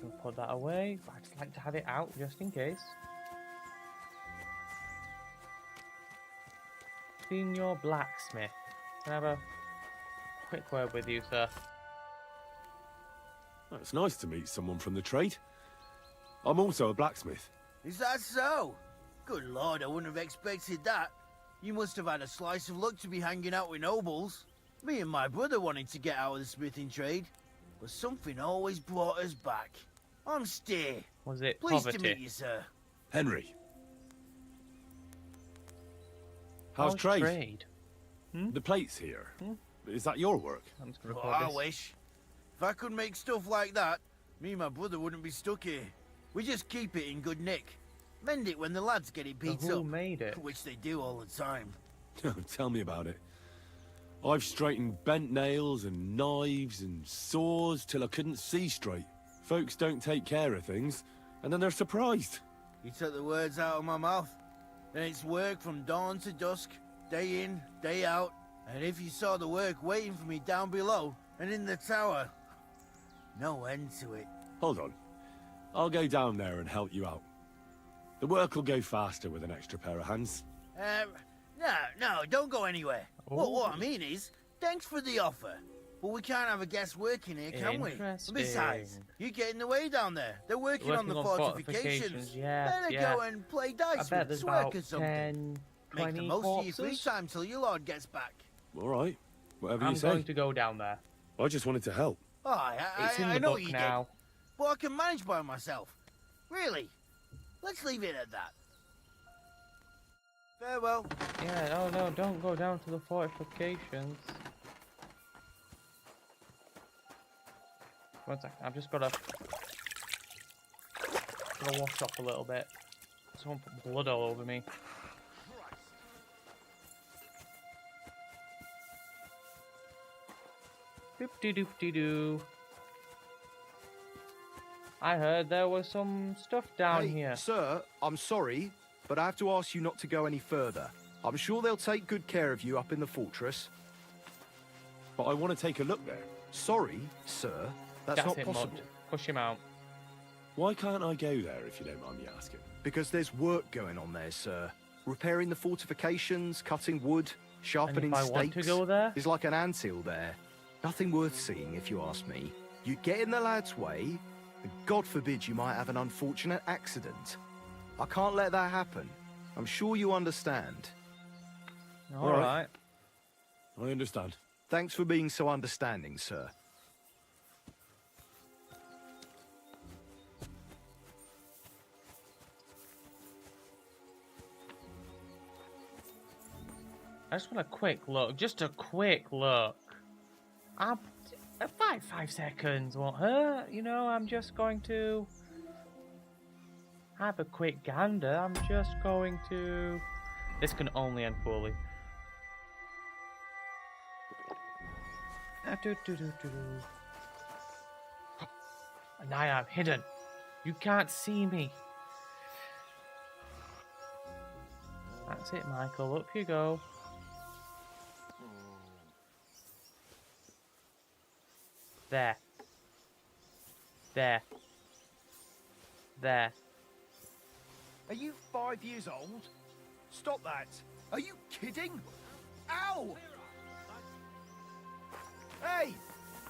We'll put that away. I'd just like to have it out just in case. Senior blacksmith. Can I have a quick word with you, sir? It's nice to meet someone from the trade. I'm also a blacksmith. Is that so? Good lord, I wouldn't have expected that. You must have had a slice of luck to be hanging out with nobles. Me and my brother wanted to get out of the smithing trade, but something always brought us back. I'm Steer. Was it Pleased poverty? to meet you, sir. Henry. How's trade? trade? The plates here. Is that your work? I'm just gonna Oh, put I this. wish. If I could make stuff like that, me and my brother wouldn't be stuck here. We just keep it in good nick. Mend it when the lads get it beat who up. made it? Which they do all the time. Tell me about it. I've straightened bent nails and knives and saws till I couldn't see straight. Folks don't take care of things, and then they're surprised. You took the words out of my mouth. And it's work from dawn to dusk, day in, day out. And if you saw the work waiting for me down below and in the tower, no end to it. Hold on. I'll go down there and help you out. The work will go faster with an extra pair of hands. No, don't go anywhere. What I mean is, thanks for the offer. But we can't have a guest working here, can we? Besides, you get in the way down there. They're working on the fortifications. Better go and play dice with Swerk or something. 10, Make the most of your free time till your lord gets back. All right. Whatever I'm you say. going to go down there. I just wanted to help. Oh, It's in I the know book you now. did. But I can manage by myself. Really. Let's leave it at that. Farewell. Yeah, no, don't go down to the fortifications. One sec, I've just gotta wash off a little bit. Someone put blood all over me. Doop-de-doop-de-doo. I heard there was some stuff down here. Sir, I'm sorry, but I have to ask you not to go any further. I'm sure they'll take good care of you up in the fortress. But I want to take a look there. Sorry, sir. That's not it, possible. Mud. Push him out. Why can't I go there if you don't mind me asking? Because there's work going on there, sir. Repairing the fortifications, cutting wood, sharpening And if I stakes. want to go there? There's like an anthill there. Nothing worth seeing, if you ask me. You get in the lad's way, and God forbid you might have an unfortunate accident. I can't let that happen. I'm sure you understand. All right. I understand. Thanks for being so understanding, sir. I just want a quick look. Just a quick look. 5 seconds won't hurt. You know, I'm just going to have a quick gander. I'm just going to... This can only end poorly. And I am hidden. You can't see me. That's it, Michael. Up you go. There. There. There. Are you 5 years old? Stop that. Are you kidding? Ow! Hey!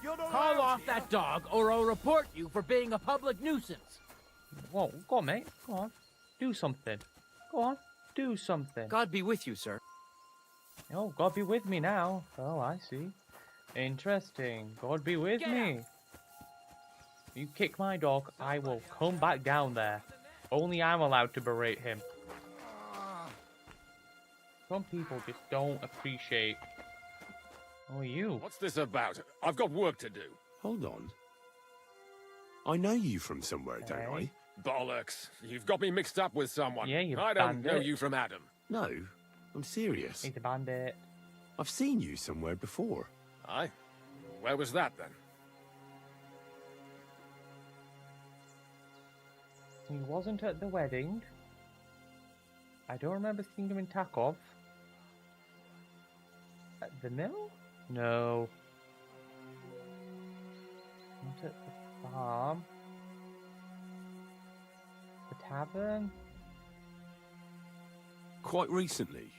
You're not Call allowed off here. that dog, or I'll report you for being a public nuisance. Whoa, go on, mate. Go on. Do something. Go on. Do something. God be with you, sir. Oh, God be with me now. Oh, I see. Interesting. God be with me. You kick my dog, I will come back down there. Only I'm allowed to berate him. Some people just don't appreciate. Oh, you. What's this about? I've got work to do. Hold on. I know you from somewhere, don't I? Bollocks. You've got me mixed up with someone. Yeah, you I don't bandit. know you from Adam. No, I'm serious. He's a bandit. I've seen you somewhere before. Aye? Where was that, then? He wasn't at the wedding. I don't remember seeing him in Tarkov. At the mill? No. Not at the farm. The tavern? Quite recently.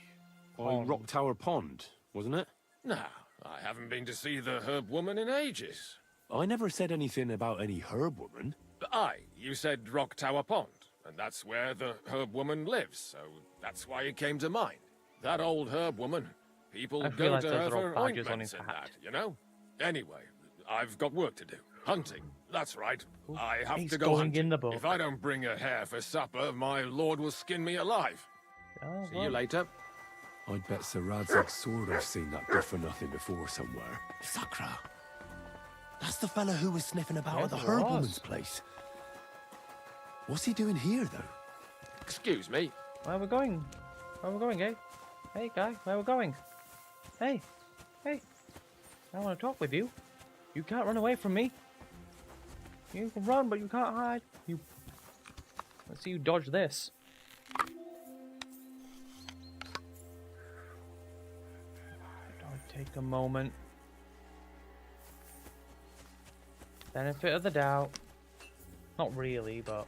By Pond. Rock Tower Pond, wasn't it? No, I haven't been to see the herb woman in ages. I never said anything about any herb woman. Aye, you said Rock Tower Pond, and that's where the herb woman lives, so that's why it came to mind. That old herb woman, People I go realised to those her are all for badges on ointments his and hat. that, you know? Anyway, I've got work to do. Hunting. That's right. Ooh, I have he's to go going hunting. in the book. If I don't bring a hare for supper, my lord will skin me alive. Oh, See you later. I'd bet Sir Radzig's sword I've seen that good-for-nothing before somewhere. Sakra. That's the fella who was sniffing about Yes, at the it herb was. woman's place. What's he doing here, though? Excuse me. Where are we going? Where are we going, eh? Hey, guy, where are we going? Hey, hey. I want to talk with you. You can't run away from me. You can run, but you can't hide. You. Let's see you dodge this. Don't take a moment. Benefit of the doubt. Not really, but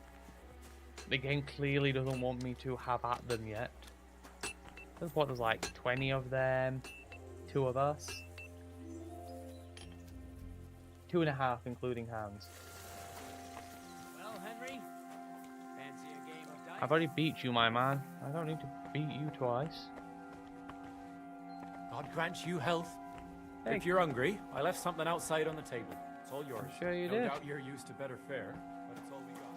the game clearly doesn't want me to have at them yet. There's like 20 of them, 2 of us. 2.5 including hands. Well, Henry, fancy a game of dice? I've already beat you, my man. I don't need to beat you twice. God grant you health. Hey. If you're hungry, I left something outside on the table. It's all yours. I'm sure you no did. doubt you're used to better fare, but it's all we got.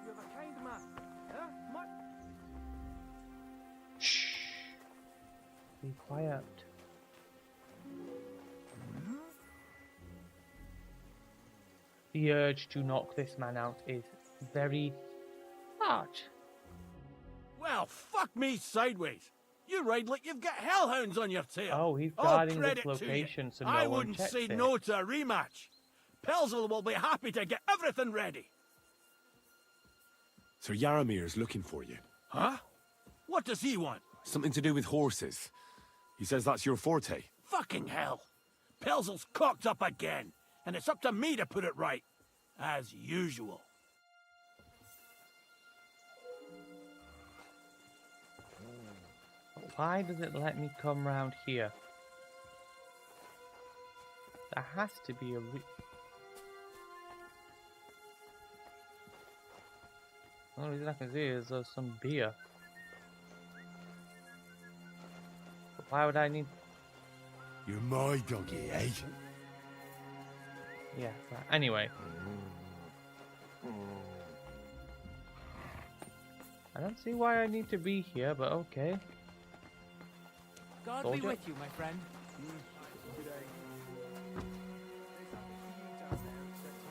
You have a kind man. Huh? Shh. Be quiet. The urge to knock this man out is very large. Well, fuck me sideways. You ride like you've got hellhounds on your tail. Oh, he's All guarding this credit to location you. so no I one wouldn't checks say it. no to a rematch. Pelzel will be happy to get everything ready. Sir Yaramir's looking for you. Huh? What does he want? Something to do with horses. He says that's your forte. Fucking hell. Pelzel's cocked up again, and it's up to me to put it right. As usual. Why does it let me come round here? There has to be a The only reason I can see is there's some beer. But why would I need... You're my doggy, eh? Yeah, right. Anyway. I don't see why I need to be here, but okay. God Soldier. be with you, my friend.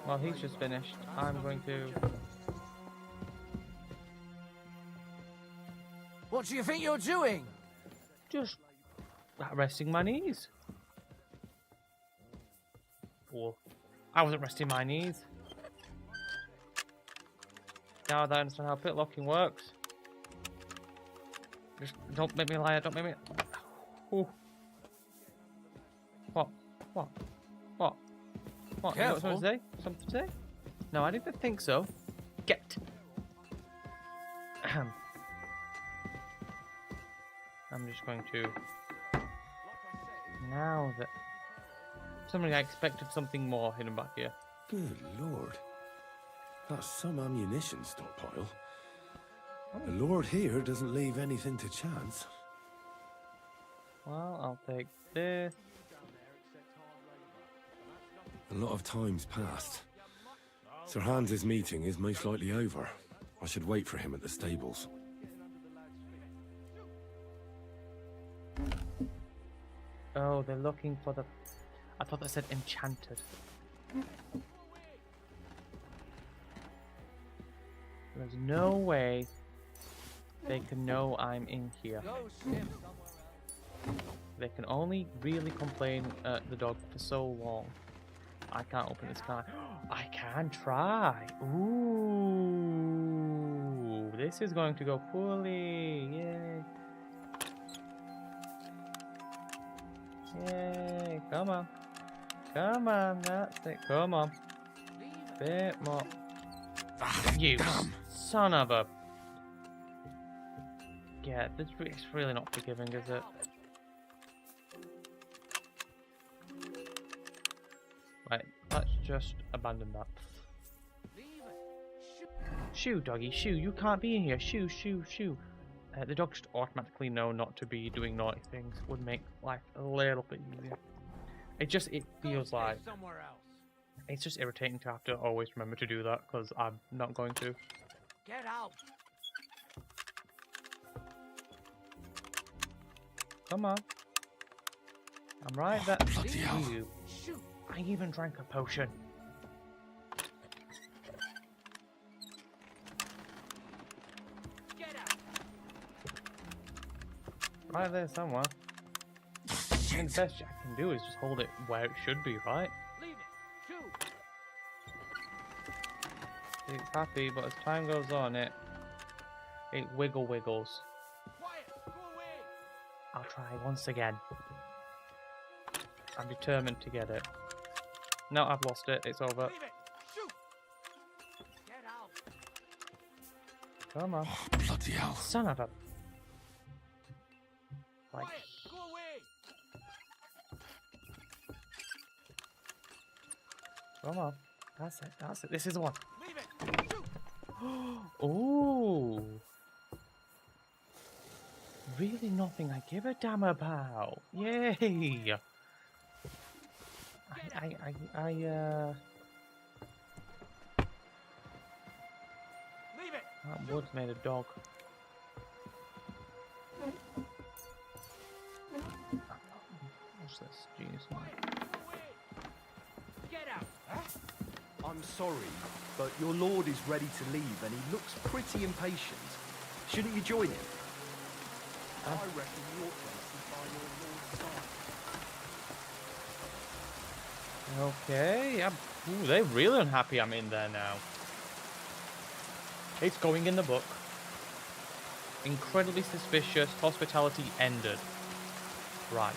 Well, he's just finished. I'm going to... What do you think you're doing? Just resting my knees. Or I wasn't resting my knees. Now that I understand how pit locking works. Just don't make me lie. Don't make me. Ooh. What? What? What? What? You got something to say? Something to say? No, I didn't think so. Get. Ahem. I'm just going to. Now that. Something I expected something more hidden back here. Good lord. That's some ammunition stockpile. The lord here doesn't leave anything to chance. Well, I'll take this. A lot of time's passed. Sir Hans's meeting is most likely over. I should wait for him at the stables. Oh, they're looking for the... I thought they said enchanted. There's no way they can know I'm in here. They can only really complain at the dog for so long. I can't open this car. I can try. Ooh, this is going to go poorly. Yay. Yay, come on. Come on, that's it. Come on. Bit more. You son of a... Yeah, it's really not forgiving, is it? Right, let's just abandon that. Shoo, doggy, shoo. You can't be in here. Shoo, shoo, shoo. The dog should automatically know not to be doing naughty things. Would make life a little bit easier. It feels like somewhere else. it's just irritating to have to always remember to do that because I'm not going to. Get out. Come on. I'm right there. Bloody hell. Shoot. I even drank a potion. Get out. Right there somewhere. And the best I can do is just hold it where it should be, right? Leave it. Shoot. It's happy, but as time goes on, it wiggles. Quiet. Go away. I'll try once again. I'm determined to get it. No, I've lost it. It's over. Leave it. Shoot. Get out. Come on. Bloody hell. Son of a... Like... Quiet. Go away. Come on. That's it. That's it. This is the one. Leave it. Shoot. Ooh. Really nothing I give a damn about. Yay. Leave it. That wood's made a dog. What's this? Jesus. Get out. I'm sorry, but your lord is ready to leave and he looks pretty impatient. Shouldn't you join him? I reckon your place is by your lord's side. Okay. Ooh, they're really unhappy I'm in there now. It's going in the book. Incredibly suspicious. Hospitality ended. Right.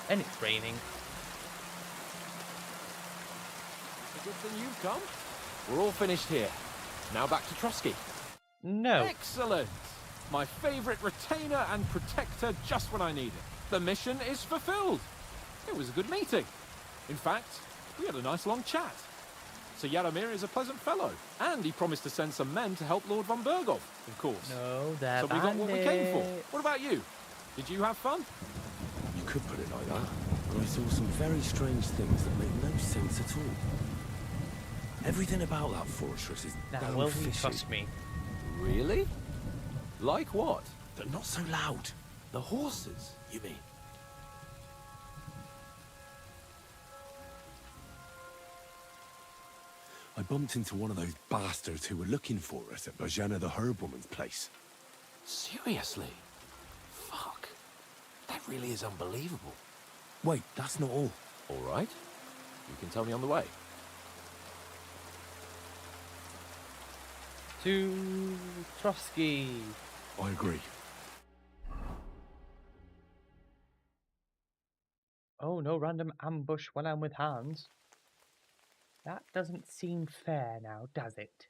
And it's raining. It's a good thing you've come. We're all finished here. Now back to Trusky. No. Excellent! My favourite retainer and protector just when I need it. The mission is fulfilled. It was a good meeting. In fact, we had a nice long chat. Sir Yaromir is a pleasant fellow, and he promised to send some men to help Lord von Bergov, of course. No, they're So we got what we came for. bandits. What about you? Did you have fun? You could put it like that. But I saw some very strange things that make no sense at all. Everything about that fortress is Now, damn will he fishy. trust me? Really? Like what? But not so loud. The horses? You mean? I bumped into one of those bastards who were looking for us at Bajana the Herb Woman's place. Seriously? Fuck. That really is unbelievable. Wait, that's not all. All right. You can tell me on the way. To Trusky. I agree. Oh, no random ambush when I'm with Hans. That doesn't seem fair now, does it?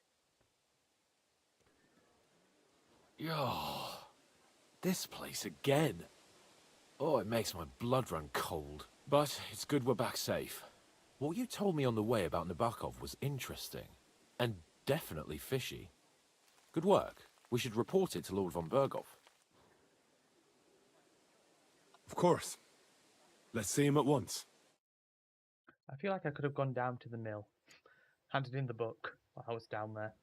Yo, this place again. Oh, it makes my blood run cold. But it's good we're back safe. What you told me on the way about Nabokov was interesting. And definitely fishy. Good work. We should report it to Lord von Bergov. Of course. Let's see him at once. I feel like I could have gone down to the mill, handed in the book while I was down there.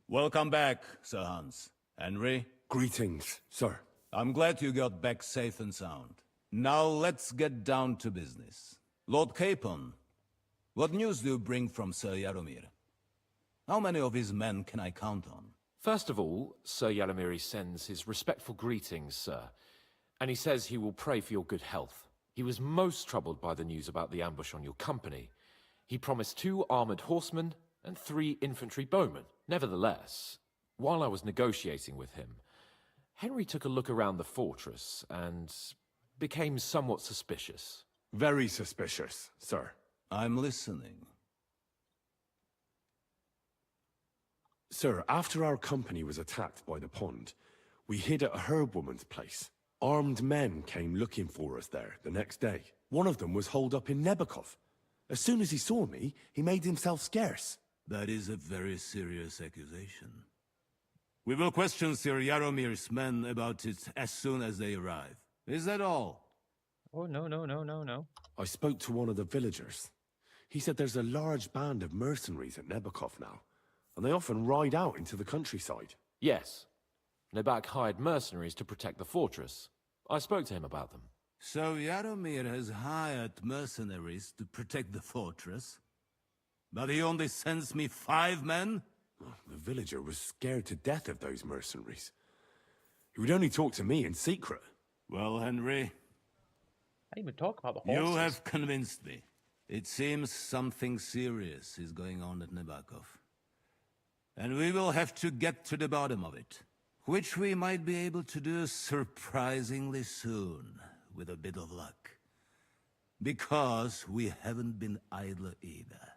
Welcome back, Sir Hans. Henry? Greetings, sir. I'm glad you got back safe and sound. Now let's get down to business. Lord Capon, what news do you bring from Sir Yaromir? How many of his men can I count on? First of all, Sir Yaromir sends his respectful greetings, sir. And he says he will pray for your good health. He was most troubled by the news about the ambush on your company. He promised 2 armored horsemen and 3 infantry bowmen. Nevertheless, while I was negotiating with him, Henry took a look around the fortress and became somewhat suspicious. Very suspicious, sir. I'm listening. Sir, after our company was attacked by the pond, we hid at a herb woman's place. Armed men came looking for us there the next day. One of them was holed up in Nebokov. As soon as he saw me, he made himself scarce. That is a very serious accusation. We will question Sir Yaromir's men about it as soon as they arrive. Is that all? Oh, no. I spoke to one of the villagers. He said there's a large band of mercenaries at Nebakov now, and they often ride out into the countryside. Yes. Nebak hired mercenaries to protect the fortress. I spoke to him about them. So Yaromir has hired mercenaries to protect the fortress? But he only sends me 5 men? The villager was scared to death of those mercenaries. He would only talk to me in secret. Well, Henry, I didn't even talk about the horses. you have convinced me. It seems something serious is going on at Nebakov. And we will have to get to the bottom of it. Which we might be able to do surprisingly soon, with a bit of luck. Because we haven't been idle either.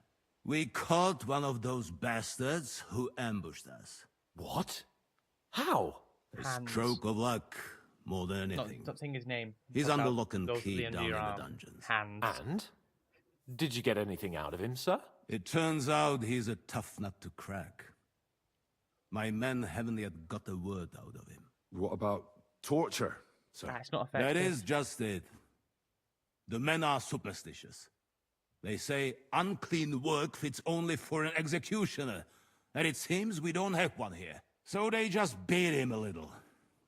We caught one of those bastards who ambushed us. What? How? A stroke of luck, more than anything. Not saying his name. He's under lock and key down in the dungeons. And? Did you get anything out of him, sir? It turns out he's a tough nut to crack. My men haven't yet got a word out of him. What about torture? That's not effective. That is just it. The men are superstitious. They say unclean work fits only for an executioner, and it seems we don't have one here. So they just beat him a little.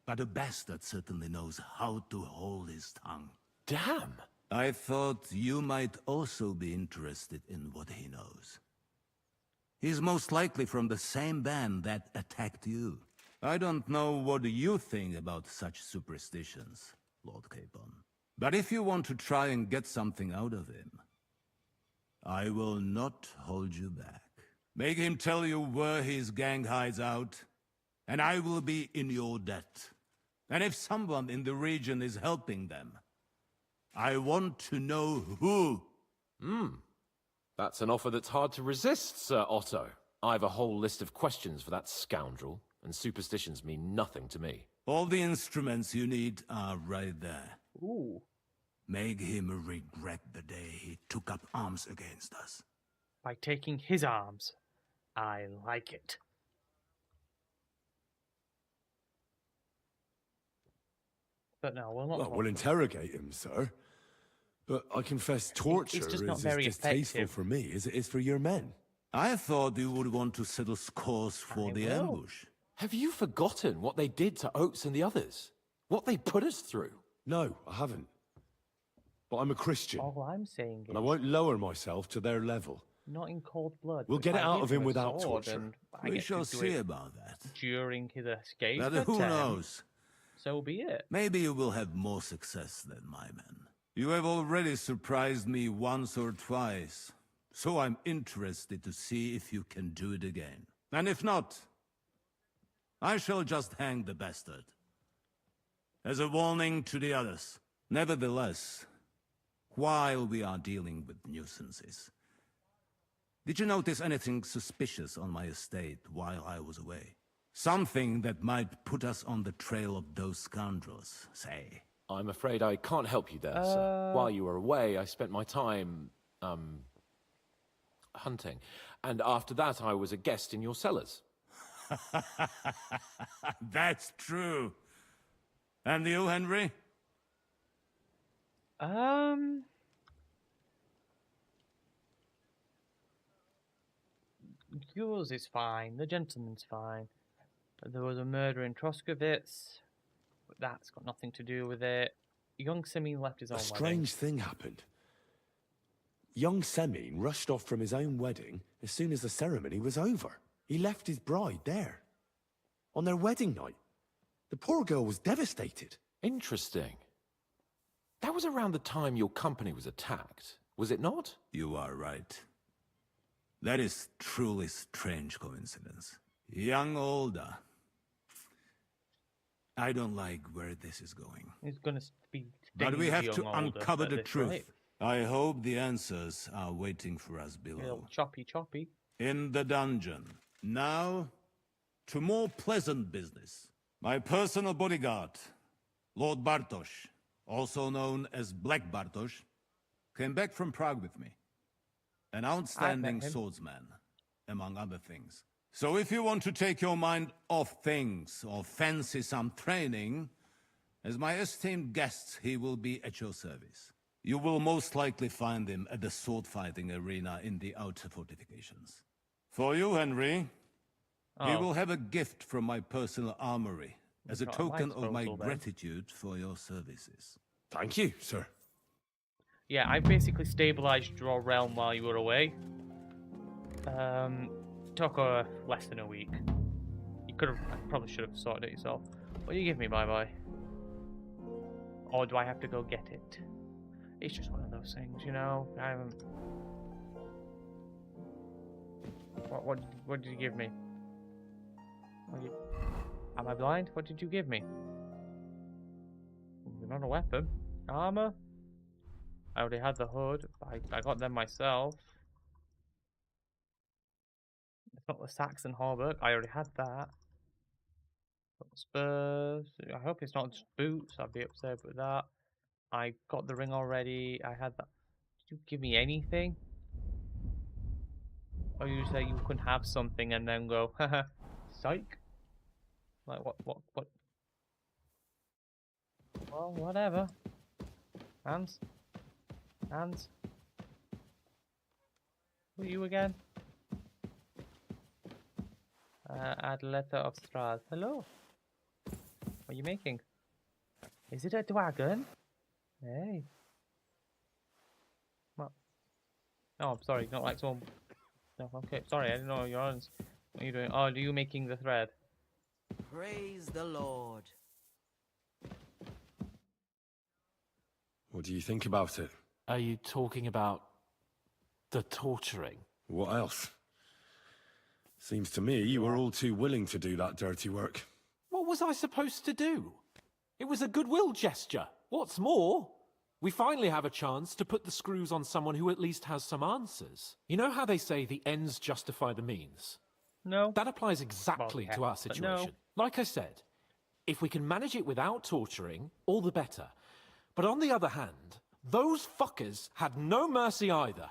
But the bastard certainly knows how to hold his tongue. Damn! I thought you might also be interested in what he knows. He's most likely from the same band that attacked you. I don't know what you think about such superstitions, Lord Capon. But if you want to try and get something out of him, I will not hold you back. Make him tell you where his gang hides out, and I will be in your debt. And if someone in the region is helping them, I want to know who. That's an offer that's hard to resist, Sir Otto. I've a whole list of questions for that scoundrel, and superstitions mean nothing to me. All the instruments you need are right there. Ooh. Make him regret the day he took up arms against us. By taking his arms. I like it. But no, we'll not. Well, we'll interrogate him, sir. But I confess torture it's just is not as very distasteful effective. for me as it is for your men. I thought you would want to settle scores for the ambush. Have you forgotten what they did to Oates and the others? What they put us through? No, I haven't. But I'm a Christian. All I'm saying is, and I won't lower myself to their level. not in cold blood. We'll but get if it I out give of him a without sword torture. and I We get to shall do see it about that. during his escape. But who knows? So be it. Maybe you will have more success than my men. You have already surprised me once or twice, so I'm interested to see if you can do it again. And if not, I shall just hang the bastard. As a warning to the others. Nevertheless, while we are dealing with nuisances, did you notice anything suspicious on my estate while I was away? Something that might put us on the trail of those scoundrels, say. I'm afraid I can't help you there, sir. While you were away, I spent my time, hunting. And after that, I was a guest in your cellars. That's true. And you, Henry? Yours is fine. The gentleman's fine. But there was a murder in Troskowitz. But that's got nothing to do with it. Young Semyon left his own A wedding. strange thing happened. Young Semyon rushed off from his own wedding as soon as the ceremony was over. He left his bride there. On their wedding night. The poor girl was devastated. Interesting. That was around the time your company was attacked, was it not? You are right. That is truly strange coincidence. Young Olda. I don't like where this is going. He's gonna be. But we have to young older uncover at the this truth. rate. I hope the answers are waiting for us below. Little choppy. In the dungeon. Now, to more pleasant business. My personal bodyguard, Lord Bartosz, also known as Black Bartosz, came back from Prague with me. An outstanding him. swordsman, among other things. So if you want to take your mind off things or fancy some training, as my esteemed guest, he will be at your service. You will most likely find him at the sword-fighting arena in the outer fortifications. For you, Henry, he will have a gift from my personal armory as a token of my gratitude for your services. Thank you, sir. Yeah, I basically stabilized your realm while you were away. Took less than a week. You probably should have sorted it yourself. What do you give me, bye-bye? Or do I have to go get it? It's just one of those things, you know? I haven't... What did you give me? Am I blind? What did you give me? Not a weapon. Armor? I already had the hood. I got them myself. It's not the Saxon hauberk. I already had that. Spurs. I hope it's not just boots. I'd be upset with that. I got the ring already. I had that. Did you give me anything? Or you say you couldn't have something and then go, haha, psych? Like, what? Well, whatever. Hands? Who are you again? Add letter of Strahd. Hello. What are you making? Is it a dragon? Hey. What? No, I'm sorry. Not like someone. No, okay. Sorry, I didn't know your hands. What are you doing? Oh, are you making the thread? Praise the Lord. What do you think about it? Are you talking about the torturing? What else? Seems to me you were all too willing to do that dirty work. What was I supposed to do? It was a goodwill gesture. What's more, we finally have a chance to put the screws on someone who at least has some answers. You know how they say the ends justify the means? No. That applies exactly to our situation. No. Like I said, if we can manage it without torturing, all the better. But on the other hand, those fuckers had no mercy either.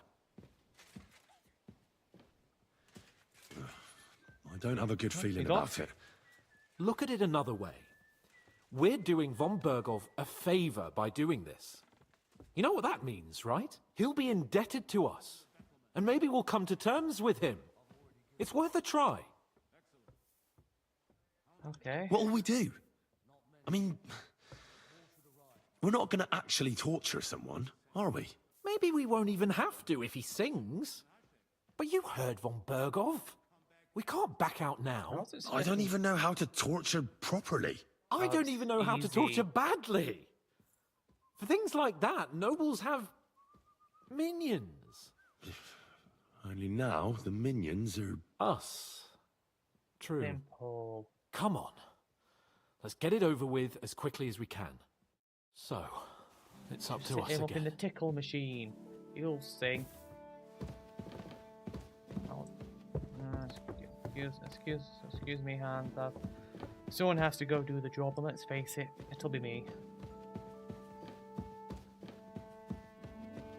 I don't have a good feeling about it. Look at it another way. We're doing von Berghoff a favor by doing this. You know what that means, right? He'll be indebted to us. And maybe we'll come to terms with him. It's worth a try. Okay. What'll we do? I mean, we're not going to actually torture someone, are we? Maybe we won't even have to if he sings. But you heard von Berghoff. We can't back out now. I don't even know how to torture properly. I don't even know how to torture badly. For things like that, nobles have minions. Only now the minions are us. True. Simple. Come on. Let's get it over with as quickly as we can. So, it's up to us again. Up in the again. tickle machine. You'll sing. Oh. Excuse me, hands up. Someone has to go do the job, and let's face it, it'll be me.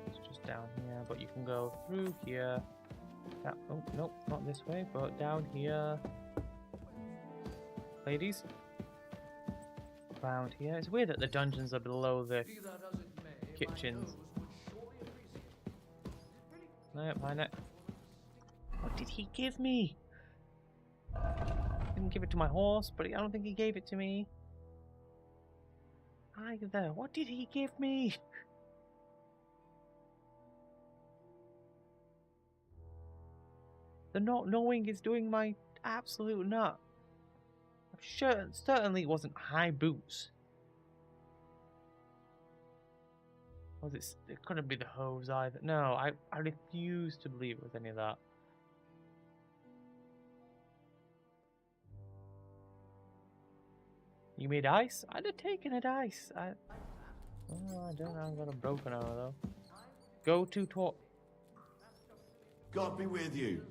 It's just down here, but you can go through here. Oh, nope, not this way, but down here. Ladies? Around here. It's weird that the dungeons are below the kitchens. No, mine it. What did he give me? Didn't give it to my horse, but I don't think he gave it to me. Either. What did he give me? The not knowing is doing my absolute nut. I'm sure, certainly it wasn't high boots. Was it? It couldn't be the hose either. No, I refuse to believe it was any of that. You made ice? I'd have taken it ice. I don't know. I've got a broken arrow though. Go to talk. God be with you.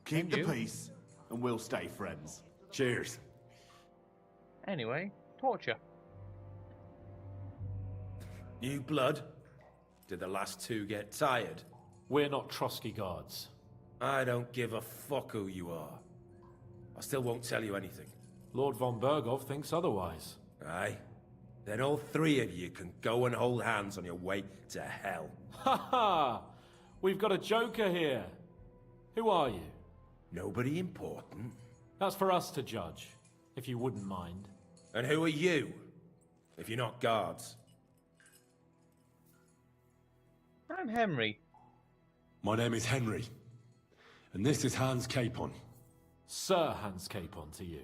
Keep the peace, and we'll stay friends. Cheers. Anyway, torture. New blood? Did the last two get tired? We're not Trotsky guards. I don't give a fuck who you are. I still won't tell you anything. Lord von Berghoff thinks otherwise. Aye? Then all three of you can go and hold hands on your way to hell. Ha ha! We've got a joker here. Who are you? Nobody important. That's for us to judge, if you wouldn't mind. And who are you, if you're not guards? I'm Henry. My name is Henry. And this is Hans Capon. Sir Hans Capon to you.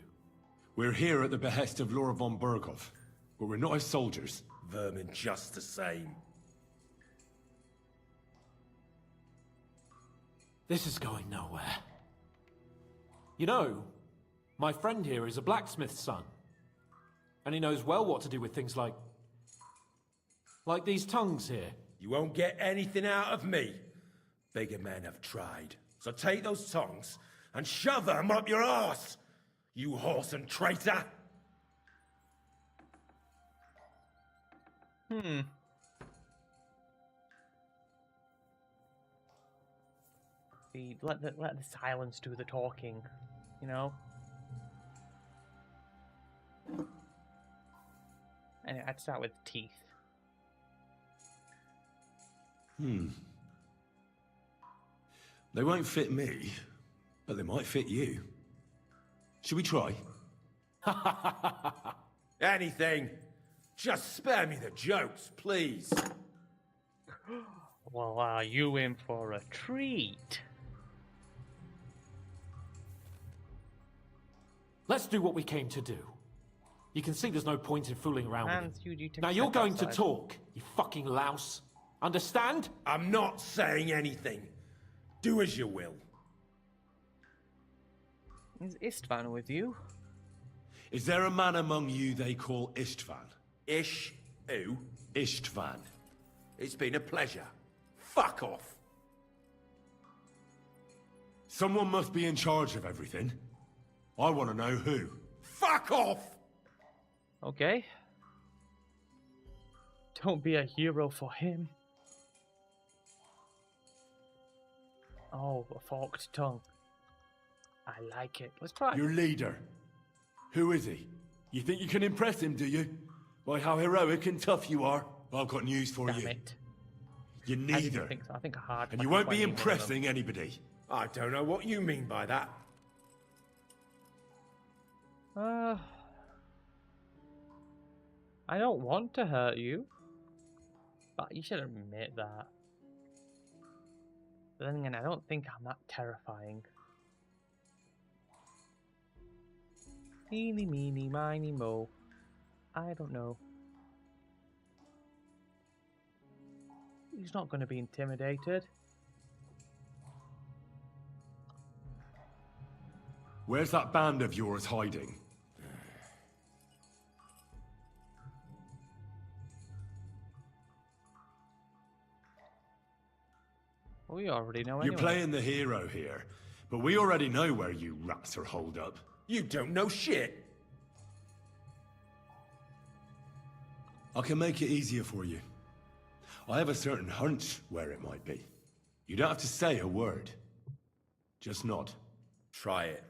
We're here at the behest of Lord von Berghoff, but we're not his soldiers. Vermin just the same. This is going nowhere. You know, my friend here is a blacksmith's son. And he knows well what to do with things like these tongues here. You won't get anything out of me. Bigger men have tried. So take those tongs and shove them up your arse, you horse and traitor! Let the silence do the talking, you know? And I'd start with teeth. They won't fit me, but they might fit you. Should we try? Anything. Just spare me the jokes, please. Well, are you in for a treat? Let's do what we came to do. You can see there's no point in fooling around Hans, with you it. Now you're going to talk, you fucking louse. Understand? I'm not saying anything. Do as you will. Is Istvan with you? Is there a man among you they call Istvan? Ish who? Istvan. It's been a pleasure. Fuck off. Someone must be in charge of everything. I want to know who. Fuck off! Okay. Don't be a hero for him. Oh, a forked tongue. I like it. Let's try. Your leader. Who is he? You think you can impress him, do you? By how heroic and tough you are? I've got news for Damn you. it. You're neither. I think so. I think hard. And you won't be impressing anybody. I don't know what you mean by that. I don't want to hurt you, but you should admit that. But then again, I don't think I'm that terrifying. Eeny, meeny, miny, mo. I don't know. He's not going to be intimidated. Where's that band of yours hiding? We already know anyway. You're playing the hero here, but we already know where you rats are holed up. You don't know shit. I can make it easier for you. I have a certain hunch where it might be. You don't have to say a word. Just nod. Try it.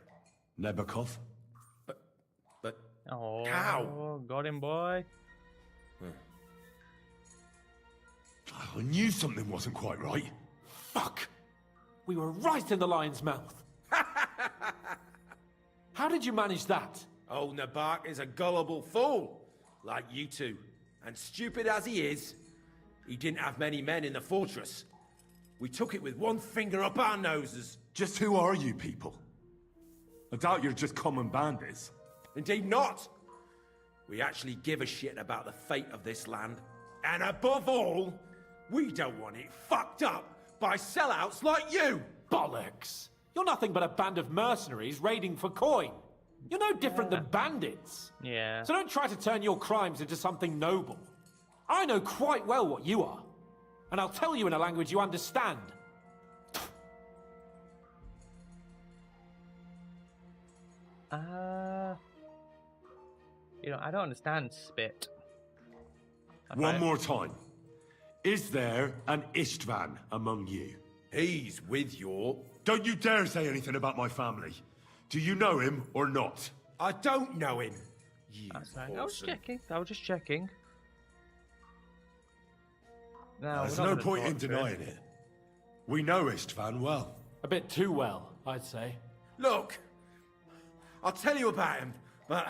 Nebakov? But... Oh, how? Got him, boy. I knew something wasn't quite right. Fuck! We were right in the lion's mouth. How did you manage that? Old Nabak is a gullible fool, like you two. And stupid as he is, he didn't have many men in the fortress. We took it with one finger up our noses. Just who are you people? I doubt you're just common bandits. Indeed not. We actually give a shit about the fate of this land. And above all, we don't want it fucked up by sellouts like you! Bollocks! You're nothing but a band of mercenaries raiding for coin. You're no different than bandits. Yeah. So don't try to turn your crimes into something noble. I know quite well what you are. And I'll tell you in a language you understand. You know, I don't understand spit. One more time. Is there an Istvan among you? He's with your... Don't you dare say anything about my family. Do you know him or not? I don't know him. That's right. I was checking. I was just checking. No, There's no point in denying it. We know Istvan well. A bit too well, I'd say. Look, I'll tell you about him, but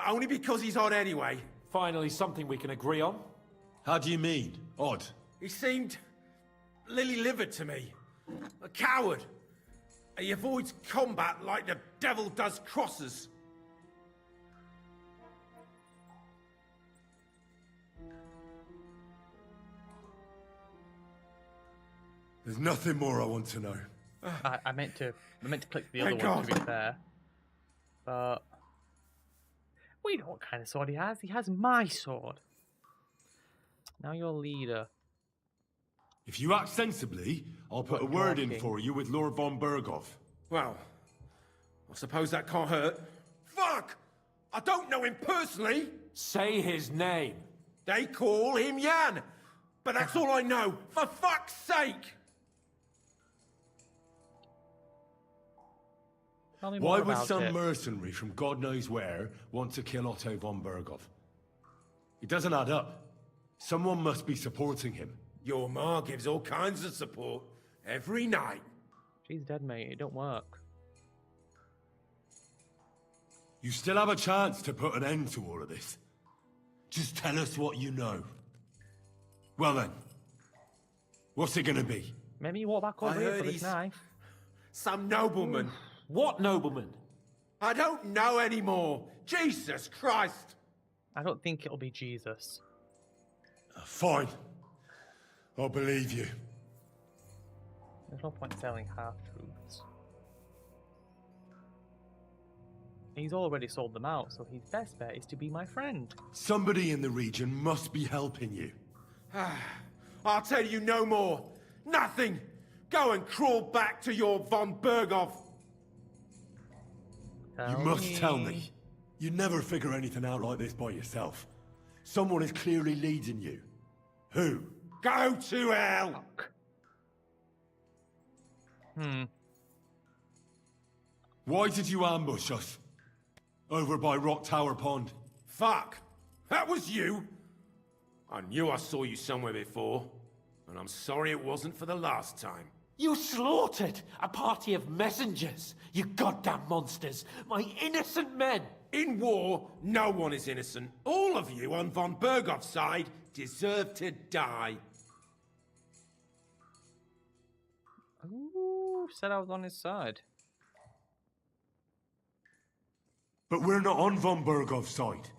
only because he's odd anyway. Finally, something we can agree on. How do you mean, odd? He seemed lily-livered to me. A coward. He avoids combat like the devil does crosses. There's nothing more I want to know. I meant to click the other one, to be fair. But we know what kind of sword he has. He has my sword. Now you're leader. If you act sensibly, I'll put a word in for you with Lord von Berghoff. Well, I suppose that can't hurt. Fuck! I don't know him personally. Say his name. They call him Jan. But that's all I know. For fuck's sake! Why would some mercenary from God knows where want to kill Otto von Berghoff? It doesn't add up. Someone must be supporting him. Your ma gives all kinds of support every night. She's dead, mate. It don't work. You still have a chance to put an end to all of this. Just tell us what you know. Well then, what's it gonna be? Maybe you walk back over here for this knife. Some nobleman. What nobleman? I don't know anymore. Jesus Christ. I don't think it'll be Jesus. Fine. I'll believe you. There's no point selling half-truths. He's already sold them out, so his best bet is to be my friend. Somebody in the region must be helping you. I'll tell you no more. Nothing. Go and crawl back to your von Berghoff. You must tell me. You never figure anything out like this by yourself. Someone is clearly leading you. Who? Go to hell! Why did you ambush us? Over by Rock Tower Pond. Fuck! That was you! I knew I saw you somewhere before, and I'm sorry it wasn't for the last time. You slaughtered a party of messengers, you goddamn monsters! My innocent men! In war, no one is innocent. All of you on von Berghoff's side deserve to die. Ooh, said I was on his side. But we're not on von Berghoff's side.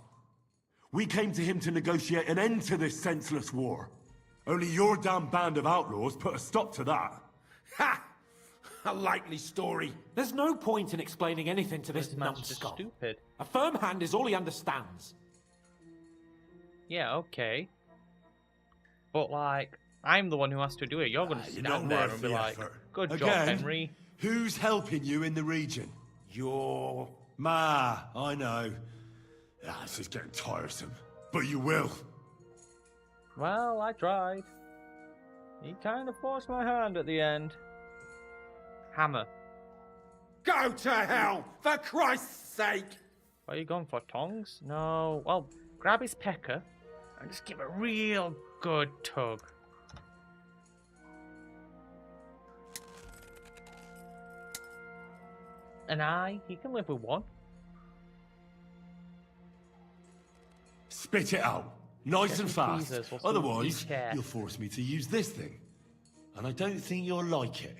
We came to him to negotiate an end to this senseless war. Only your damn band of outlaws put a stop to that. Ha! A likely story. There's no point in explaining anything to this numbskull. Stupid. A firm hand is all he understands. Yeah, okay. But, like, I'm the one who has to do it. You're going to stand there and be like, good job, Henry. Who's helping you in the region? Your... Ma, I know. This is getting tiresome. But you will. Well, I tried. He kind of forced my hand at the end. Hammer. Go to hell, for Christ's sake! Are you going for tongs? No. Well, grab his pecker and just give a real good tug. An eye, he can live with one. Spit it out. Nice and fast. Jesus, Otherwise, you'll force me to use this thing. And I don't think you'll like it.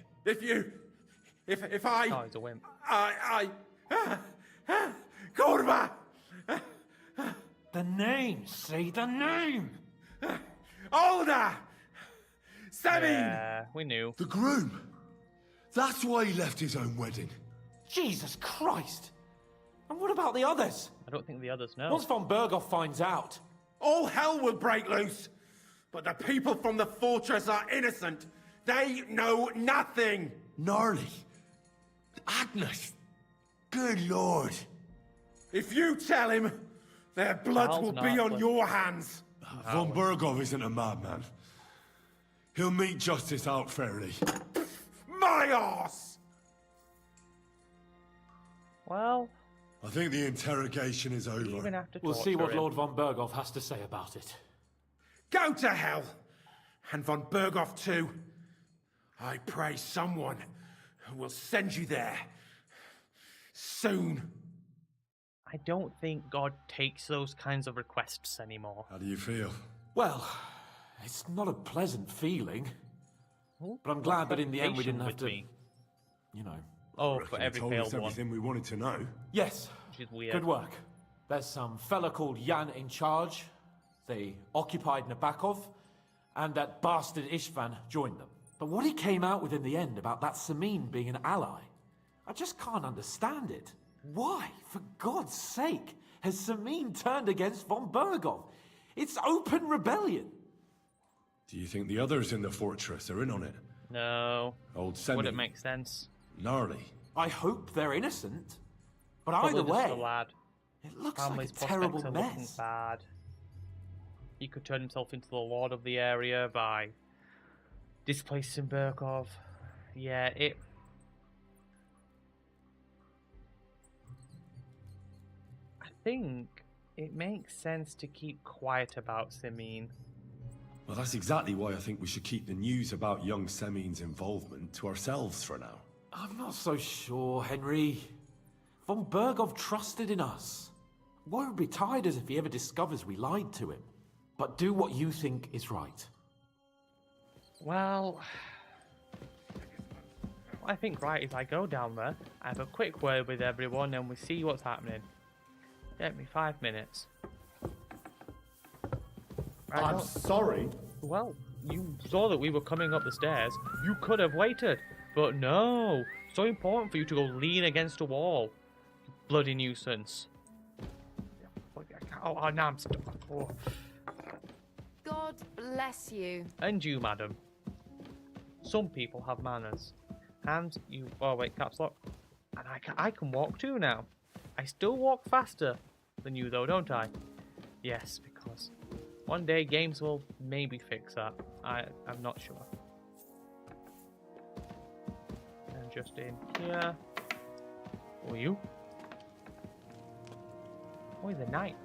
If I... Oh, he's a wimp. Korva! The name, say the name! Older! Sabine! Yeah, we knew. The groom! That's why he left his own wedding. Jesus Christ! And what about the others? I don't think the others know. Once von Berghoff finds out... All hell will break loose! But the people from the fortress are innocent! They know nothing! Gnarly. Agnes. Good lord. If you tell him, their blood will be on your hands. Von Berghoff isn't a madman. He'll meet justice out fairly. My arse! Well, I think the interrogation is over. even after We'll see what torturing- Lord von Berghoff has to say about it. Go to hell! And von Berghoff too. I pray someone will send you there. Soon. I don't think God takes those kinds of requests anymore. How do you feel? Well, it's not a pleasant feeling. But I'm glad that in the end we didn't have to, you know... Oh, for every told us failed one. everything we wanted to know. Yes. Which is weird. Good work. There's some fella called Jan in charge. They occupied Nabokov, and that bastard Istvan joined them. But what he came out with in the end about that Samin being an ally, I just can't understand it. Why, for God's sake, has Samin turned against von Berghoff? It's open rebellion. Do you think the others in the fortress are in on it? No. Old Semi. Wouldn't make sense. Gnarly. I hope they're innocent. But Probably either just way, a lad. it looks Family's like a terrible prospects are looking mess. bad. He could turn himself into the lord of the area by displacing Berkov. Yeah, I think it makes sense to keep quiet about Samin. Well, that's exactly why I think we should keep the news about young Semin's involvement to ourselves for now. I'm not so sure, Henry. Von Berghoff trusted in us. Won't be tired as if he ever discovers we lied to him. But do what you think is right. Well, I think right is I go down there, I have a quick word with everyone, and we see what's happening. Get me 5 minutes. I'm sorry. Well, you saw that we were coming up the stairs. You could have waited, but no. So important for you to go lean against a wall. You bloody nuisance. Oh, now I'm stuck. Oh. God bless you. And you, madam. Some people have manners. And you... Oh, wait, caps lock. And I can walk too now. I still walk faster than you, though, don't I? Yes, because one day games will maybe fix that. I'm not sure. And just in here. Who are you? Oh, he's a knight.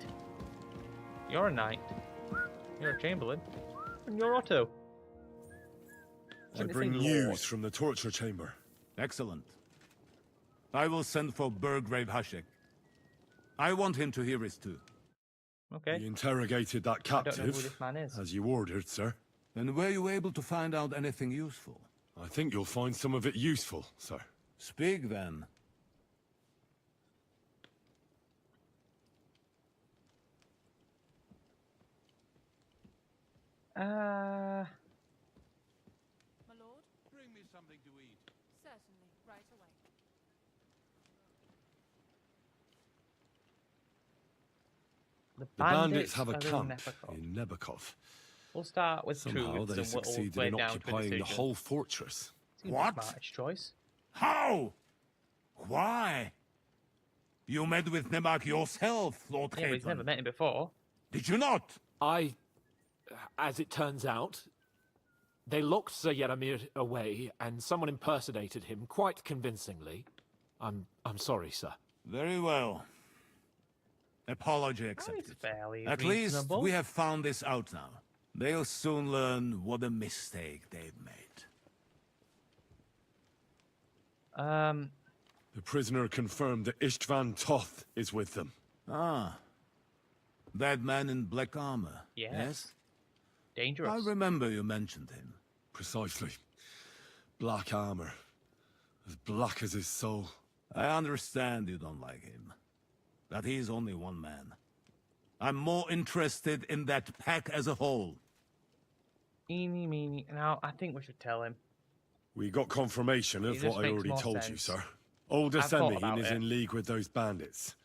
You're a knight. You're a chamberlain. And you're Otto. I bring news from the torture chamber. Excellent. I will send for Burgrave Hashek. I want him to hear it too. Okay. We interrogated that I don't know who captive, this man is. as you ordered, sir. And were you able to find out anything useful? I think you'll find some of it useful, sir. Speak then. My lord? Bring me something to eat. Certainly, right away. The bandits have a are in camp Nepakov. in Nebakov. We'll start with Somehow Truth, they and we'll succeeded play in down to a occupying the decision. whole fortress. Seems the smartest choice. How? Why? You met with Nemak yourself, Lord Yeah, but he's Capon. never met him before. Did you not? As it turns out, they locked Sir Yaramir away, and someone impersonated him quite convincingly. I'm sorry, sir. Very well. Apology accepted. Fairly At least we have found this out now. They'll soon learn what a mistake they've made. The prisoner confirmed that Istvan Toth is with them. Ah. That man in black armor. Yes. Dangerous. I remember you mentioned him. Precisely. Black armor. As black as his soul. I understand you don't like him. But he's only one man. I'm more interested in that pack as a whole. Eeny, meeny. Now, I think we should tell him. We got confirmation of It just what I makes already more told you, sense. sir. Old I've thought Asemin about is it. in league with those bandits.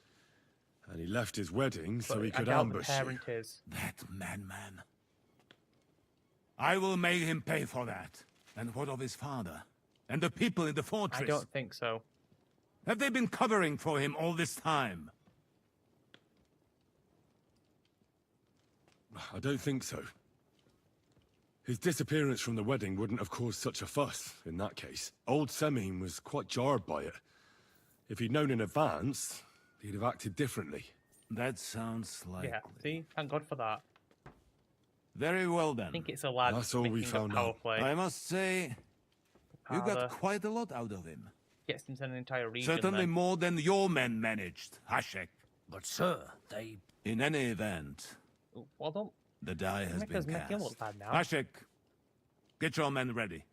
And he left his wedding so But he I could doubt ambush the you. parent is. That man. I will make him pay for that. And what of his father? And the people in the fortress? I don't think so. Have they been covering for him all this time? I don't think so. His disappearance from the wedding wouldn't have caused such a fuss, in that case. Old Semin was quite jarred by it. If he'd known in advance, he'd have acted differently. That sounds like... Yeah, see? Thank God for that. Very well then. I think it's a lad That's all we making found a power out. play. I must say, you got quite a lot out of him. Gets into an entire region. Certainly then. more than your men managed, Hashek. But sir, they... In any event, Well, don't the die has make us been make him cast. look bad now. Hashek, get your men ready.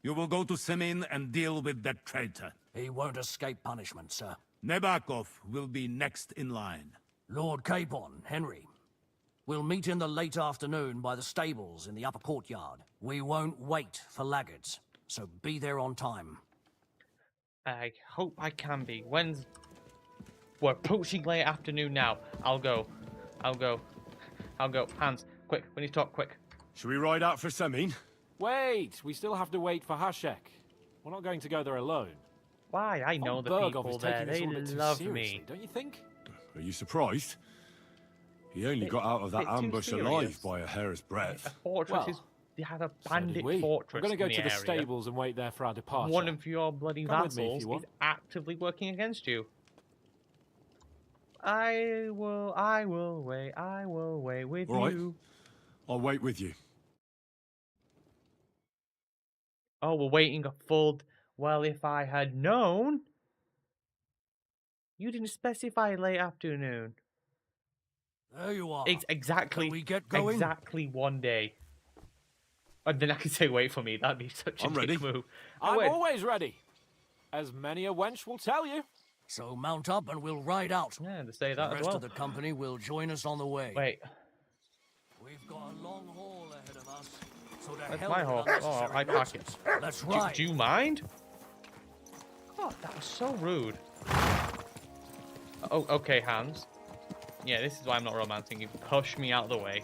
You will go to Semin and deal with that traitor. He won't escape punishment, sir. Nebakov will be next in line. Lord Capon, Henry. We'll meet in the late afternoon by the stables in the upper courtyard. We won't wait for laggards, so be there on time. I hope I can be. We're approaching late afternoon now. I'll go. Hans, quick, we need to talk quick. Should we ride out for Semin? Wait, we still have to wait for Hashek. We're not going to go there alone. Why? I know the Bergov people is there. taking this They all a bit too love seriously, me. don't you think? Are you surprised? He only got out of that bit too ambush serious. alive by a hair's breadth. A fortress Well, is... They had a So did bandit we. fortress We're going to go in to the area. stables and wait there for our departure. One of your bloody Come with me if vassals you want. is actively working against you. I will wait with All right. you. I'll wait with you. Oh, we're waiting a full... Well, if I had known... You didn't specify late afternoon. There you are. Exactly. Can we get going? Exactly 1 day. And then I can say, wait for me. That'd be such a I'm dick ready. move. I'm wait. always ready. As many a wench will tell you. So mount up and we'll ride out. Yeah, to say The that as rest well. of the company will join us on the way. Wait, We've got a long haul ahead of us. So to that's hell my with horse. Oh, unnecessary I park it. nonsense. Let's ride. Do you mind? God, that was so rude. Oh, okay, Hans. Yeah, this is why I'm not romancing. You push me out of the way.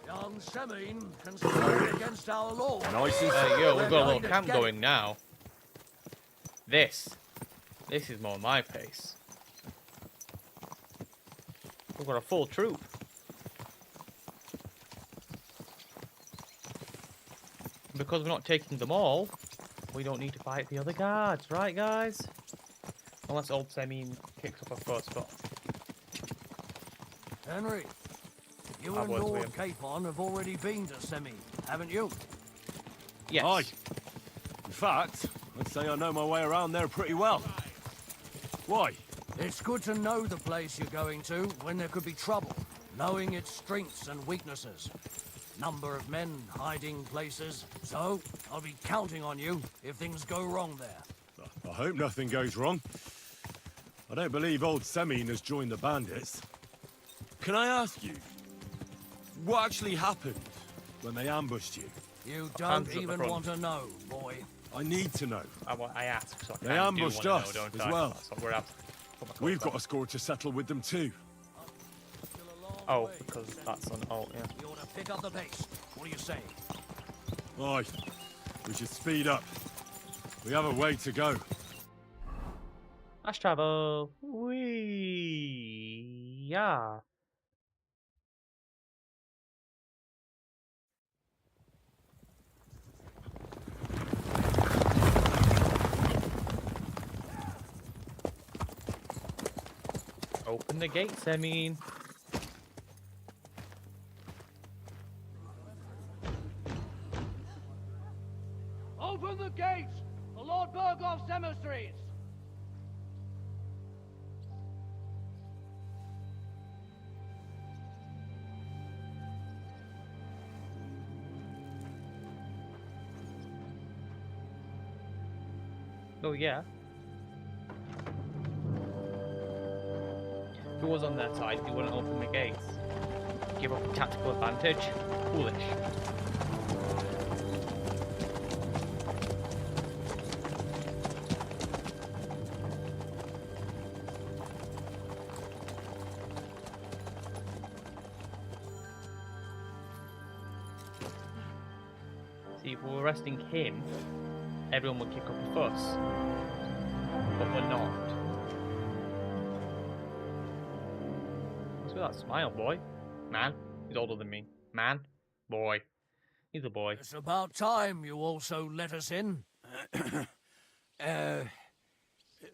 Young Semin can stand against our Lord. Nice and There you go. We've got a going little to camp get going now. This is more my pace. We've got a full troop. Because we're not taking them all, we don't need to fight the other guards, right, guys? Unless old Semin kicks up a fuss, but Henry, you I've and worked with Lord him. Capon have already been to Semin, haven't you? yes. Aye. In fact, I'd say I know my way around there pretty well. Why? It's good to know the place you're going to when there could be trouble, knowing its strengths and weaknesses. Number of men, hiding places. So, I'll be counting on you if things go wrong there. I hope nothing goes wrong. I don't believe old Semin has joined the bandits. Can I ask you, what actually happened when they ambushed you? You Hands don't at the even front. want to know, boy. I need to know. I ask, so I They kinda do ambushed wanna us know, don't as I? well. That's what we're after. Put my coat We've on. got a score to settle with them too. Oh, because that's an alt, yeah. You ought to pick up the pace. What do you say? Aye, we should speed up. We have a way to go. Let's travel. Wee. Yeah. Open the gates, I mean. Open the gates for Lord Bergov's emissaries! Oh, yeah. If it was on their side, they wouldn't open the gates. Give up a tactical advantage. Foolish. See, if we were arresting him, everyone would kick up a fuss. But we're not. What's with that smile, boy? Man? He's older than me. Man? Boy. He's a boy. It's about time you also let us in.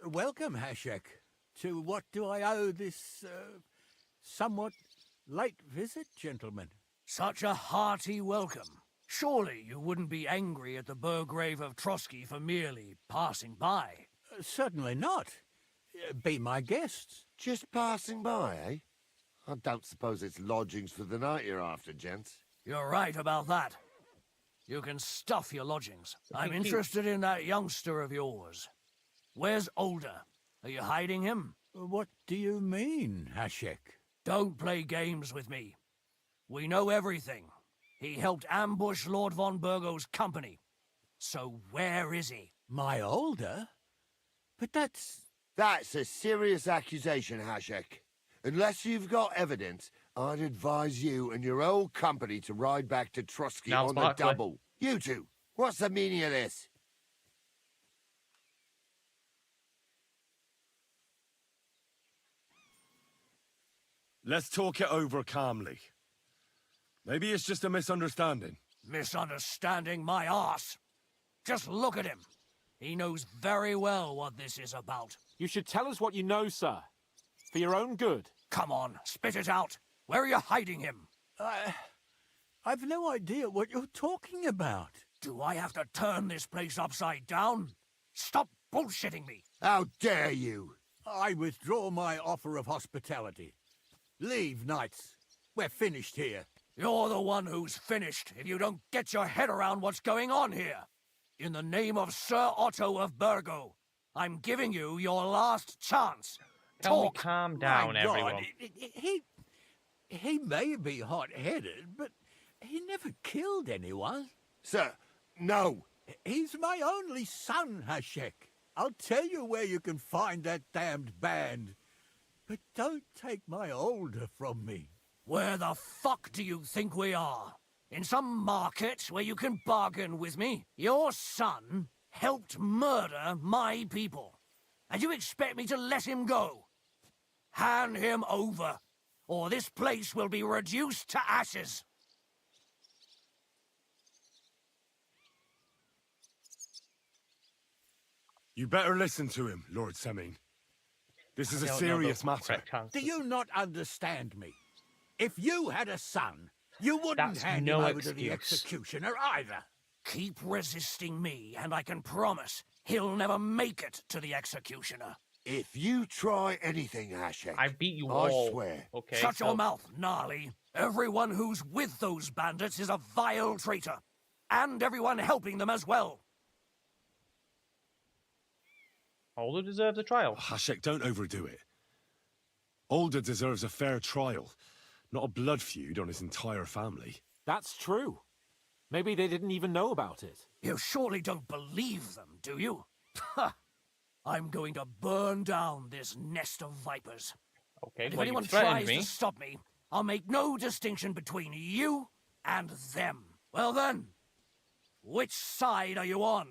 Welcome, Hashek. To what do I owe this, somewhat late visit, gentlemen? Such a hearty welcome. Surely you wouldn't be angry at the Burgrave of Trotsky for merely passing by? Certainly not. Be my guests. Just passing by, eh? I don't suppose it's lodgings for the night you're after, gents. You're right about that. You can stuff your lodgings. I'm interested in that youngster of yours. Where's Older? Are you hiding him? What do you mean, Hashek? Don't play games with me. We know everything. He helped ambush Lord von Burgo's company. So where is he? My Older? But that's... That's a serious accusation, Hashek. Unless you've got evidence, I'd advise you and your old company to ride back to Trotsky on the double. You two, what's the meaning of this? Let's talk it over calmly. Maybe it's just a misunderstanding. Misunderstanding my arse. Just look at him. He knows very well what this is about. You should tell us what you know, sir. For your own good. Come on, spit it out. Where are you hiding him? I've no idea what you're talking about. Do I have to turn this place upside down? Stop bullshitting me. How dare you? I withdraw my offer of hospitality. Leave, knights. We're finished here. You're the one who's finished if you don't get your head around what's going on here. In the name of Sir Otto of Burgo, I'm giving you your last chance. Can we calm down, everyone? He may be hot-headed, but he never killed anyone. Sir, no. He's my only son, Hashek. I'll tell you where you can find that damned band. But don't take my Older from me. Where the fuck do you think we are? In some market where you can bargain with me? Your son helped murder my people. And you expect me to let him go? Hand him over, or this place will be reduced to ashes. You better listen to him, Lord Seming. This is a serious matter. Do you not understand me? If you had a son, you wouldn't hand him over to the executioner either. Keep resisting me, and I can promise he'll never make it to the executioner. If you try anything, Hashek, I beat you all. I swear. Okay. Shut your mouth, Gnarly. Everyone who's with those bandits is a vile traitor. And everyone helping them as well. Older deserves a trial. Hashek, don't overdo it. Older deserves a fair trial, not a blood feud on his entire family. That's true. Maybe they didn't even know about it. You surely don't believe them, do you? Ha! I'm going to burn down this nest of vipers. Okay, And if well, anyone you threatened tries me. to stop me, I'll make no distinction between you and them. Well then, which side are you on?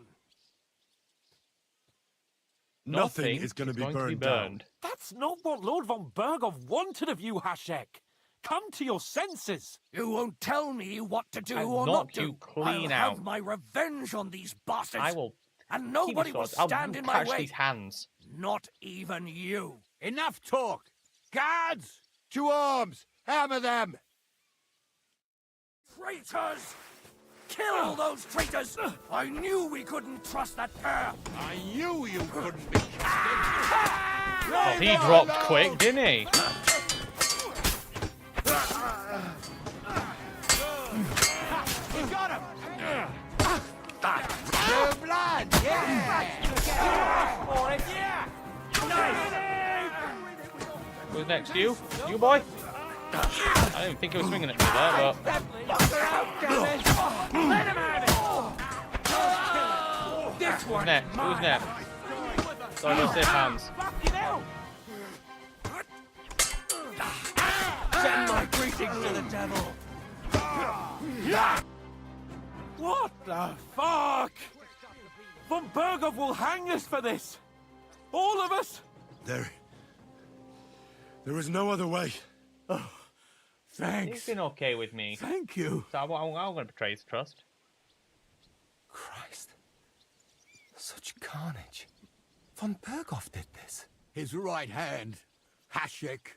Nothing is going to be burned down. That's not what Lord von Burgov wanted of you, Hashek. Come to your senses. You won't tell me what to do I'll or knock not do. you clean I'll out. have my revenge on these bastards. I will. And nobody will stand in my catch way. these hands. Not even you. Enough talk. Guards! To arms! Hammer them! Traitors! Kill those traitors! I knew we couldn't trust that pair. I knew you couldn't be. Well, he dropped quick, didn't he? You got him! Your blood! Yeah! Who's next? You? You, boy? I didn't think he was swinging at me there, but... Let him have it! This Who's next? Who's next? Sorry, don't say hands. Send my greetings to the devil. What the fuck? Von Burgov will hang us for this. All of us. There is no other way. Oh, Thanks. He's been okay with me. Thank you. So I'm going to betray his trust. Christ. Such carnage. Von Berghoff did this. His right hand, Hashek.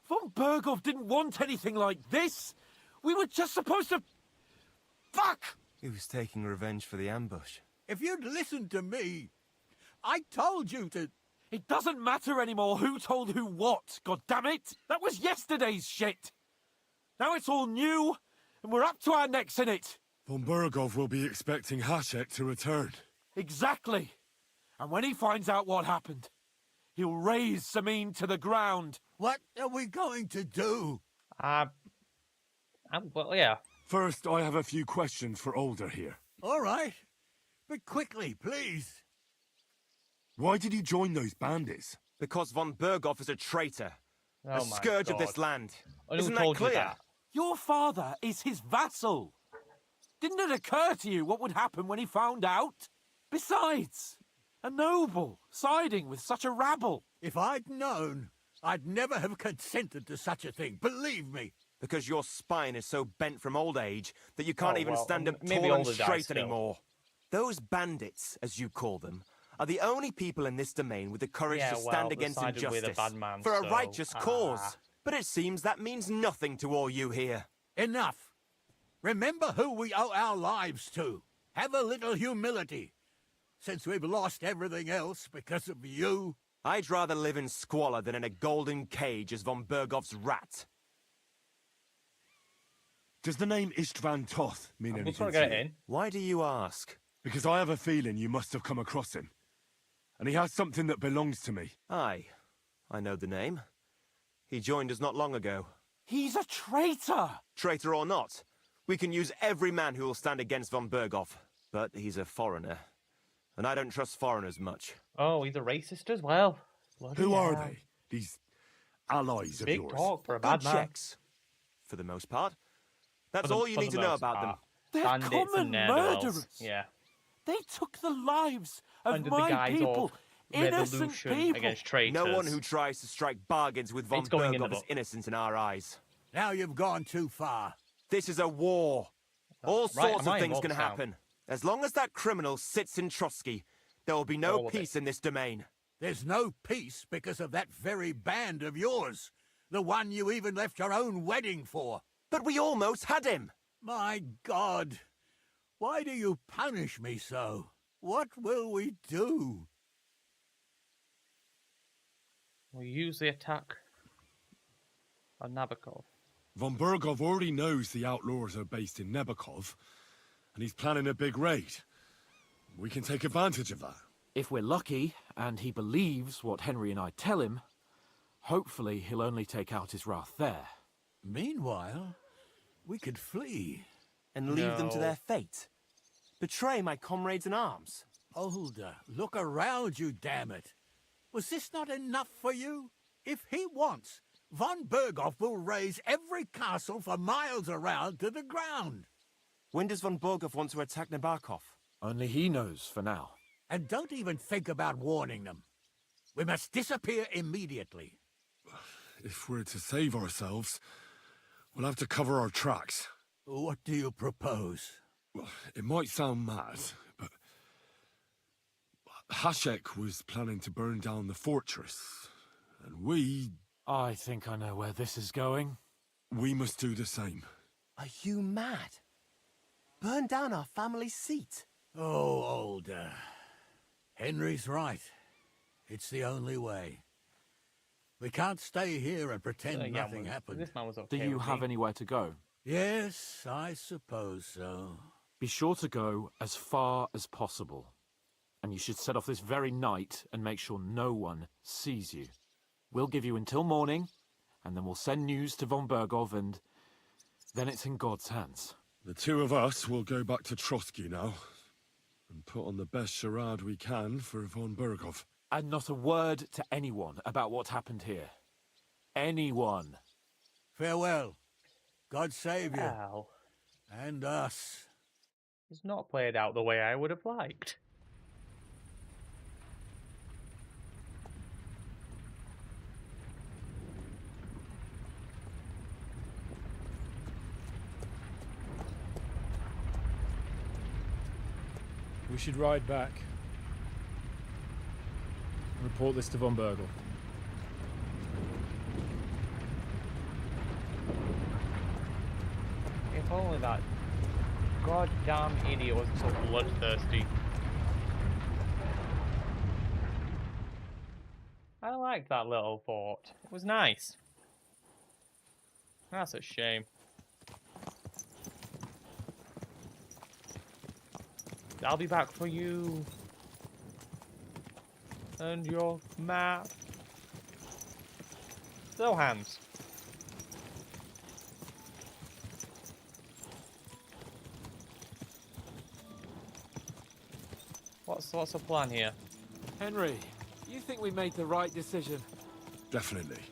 Von Berghoff didn't want anything like this. We were just supposed to... Fuck! He was taking revenge for the ambush. If you'd listened to me, I told you to... It doesn't matter anymore who told who what, goddammit! That was yesterday's shit! Now it's all new, and we're up to our necks in it! Von Berghoff will be expecting Hashek to return. Exactly! And when he finds out what happened, he'll raise Samin to the ground. What are we going to do? Well, yeah. First, I have a few questions for Older here. All right. But quickly, please. Why did you join those bandits? Because von Berghoff is a traitor. Oh a scourge of this land. Isn't that told you clear? that? Your father is his vassal. Didn't it occur to you what would happen when he found out? Besides, a noble siding with such a rabble. If I'd known, I'd never have consented to such a thing, believe me. Because your spine is so bent from old age that you can't even stand up maybe tall and older guys straight still. anymore. Those bandits, as you call them, are the only people in this domain with the courage to stand against injustice for a righteous cause. But it seems that means nothing to all you here. Enough. Remember who we owe our lives to. Have a little humility. Since we've lost everything else because of you. I'd rather live in squalor than in a golden cage as von Berghoff's rat. Does the name Istvan Toth mean anything get to you? in. Why do you ask? Because I have a feeling you must have come across him. And he has something that belongs to me. Aye, I know the name. He joined us not long ago. He's a traitor! Traitor or not, we can use every man who will stand against von Berghoff. But he's a foreigner. And I don't trust foreigners much. Oh, he's a racist as well. Bloody Who are hell. they? These allies of Big yours? talk for a Good bad man. checks, for the most part. That's all you need to know about them. They're Bandits and common ne'er-do-wells. murderers. Yeah. They took the lives of Under the my guise people. of Innocent revolution people. against traitors. No one who tries to strike bargains with von It's going in the Berghoff is book. innocent in our eyes. Now you've gone too far. This is a war. All right, sorts am of I things can involved now? happen. As long as that criminal sits in Trotsky, there will be no All of it. peace in this domain. There's no peace because of that very band of yours. The one you even left your own wedding for. But we almost had him. My God. Why do you punish me so? What will we do? We use the attack on Nabokov. Von Berghoff already knows the outlaws are based in Nebakov, and he's planning a big raid. We can take advantage of that. If we're lucky, and he believes what Henry and I tell him, hopefully he'll only take out his wrath there. Meanwhile, we could flee. And leave them to No. their fate. Betray my comrades in arms. Older, look around you, damn it. Was this not enough for you? If he wants, von Berghoff will raise every castle for miles around to the ground. When does von Berghoff want to attack Nabokov? Only he knows for now. And don't even think about warning them. We must disappear immediately. If we're to save ourselves, we'll have to cover our tracks. What do you propose? Well, it might sound mad, but Hashek was planning to burn down the fortress, and we I think I know where this is going. must do the same. Are you mad? Burn down our family seat. Oh, Older. Henry's right. It's the only way. We can't stay here and pretend nothing happened. This man was Do okay you with have me. anywhere to go? Yes, I suppose so. Be sure to go as far as possible. And you should set off this very night and make sure no one sees you. We'll give you until morning, and then we'll send news to von Berghoff, and then it's in God's hands. The two of us will go back to Trotsky now, and put on the best charade we can for von Berghoff. And not a word to anyone about what happened here. Anyone. Farewell. God save you. Well, And us. it's not played out the way I would have liked. We should ride back. Report this to von Bergel. If only that goddamn idiot wasn't so bloodthirsty. I liked that little fort. It was nice. That's a shame. I'll be back for you. And your map. So, Hans. What's the plan here? Henry, you think we made the right decision? Definitely.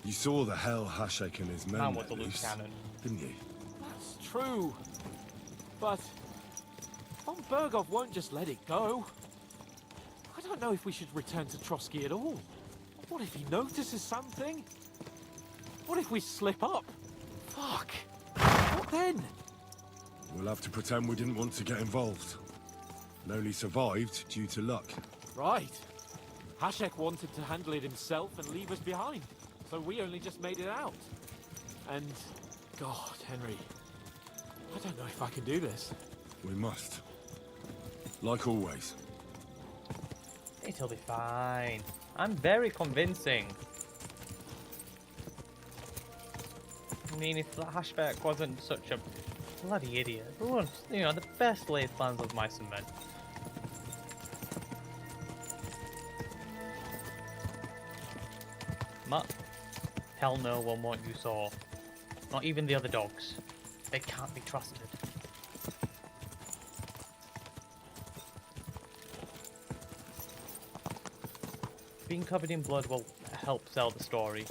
You saw the hell Hashek and his men Man was a let loose loose, cannon. didn't you? That's true. But von Bergov won't just let it go. I don't know if we should return to Trotsky at all. What if he notices something? What if we slip up? Fuck. What then? We'll have to pretend we didn't want to get involved. And only survived due to luck. Right. Hashek wanted to handle it himself and leave us behind. So we only just made it out. And, God, Henry, I don't know if I can do this. We must. Like always. It'll be fine. I'm very convincing. I mean, if Hashback wasn't such a bloody idiot, who wants, you know, the best laid plans of mice and men. Tell no one what you saw. Not even the other dogs. They can't be trusted. Being covered in blood will help sell the story.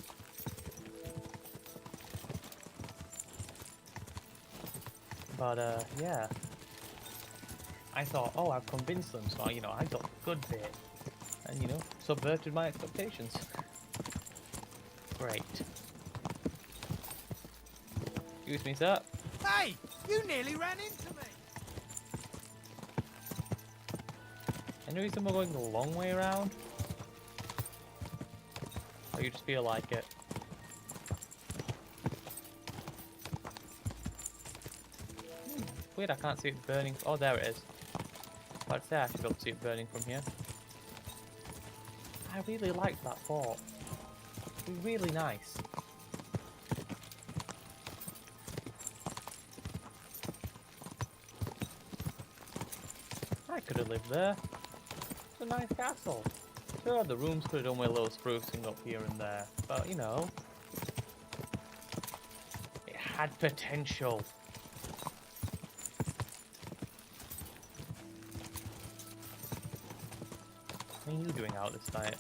But, yeah. I thought, oh, I've convinced them, so, you know, I got the good bit. And, you know, subverted my expectations. Great. Excuse me, sir. Hey! You nearly ran into me! Any reason we're going the long way around? Or you just feel like it? Weird, I can't see it burning. Oh, there it is. I'd say I should be able to see it burning from here. I really liked that fort. It was really nice. I could have lived there. It's a nice castle. Sure, the rooms could have done with a little sprucing up here and there, but you know, it had potential. What are you doing out this night?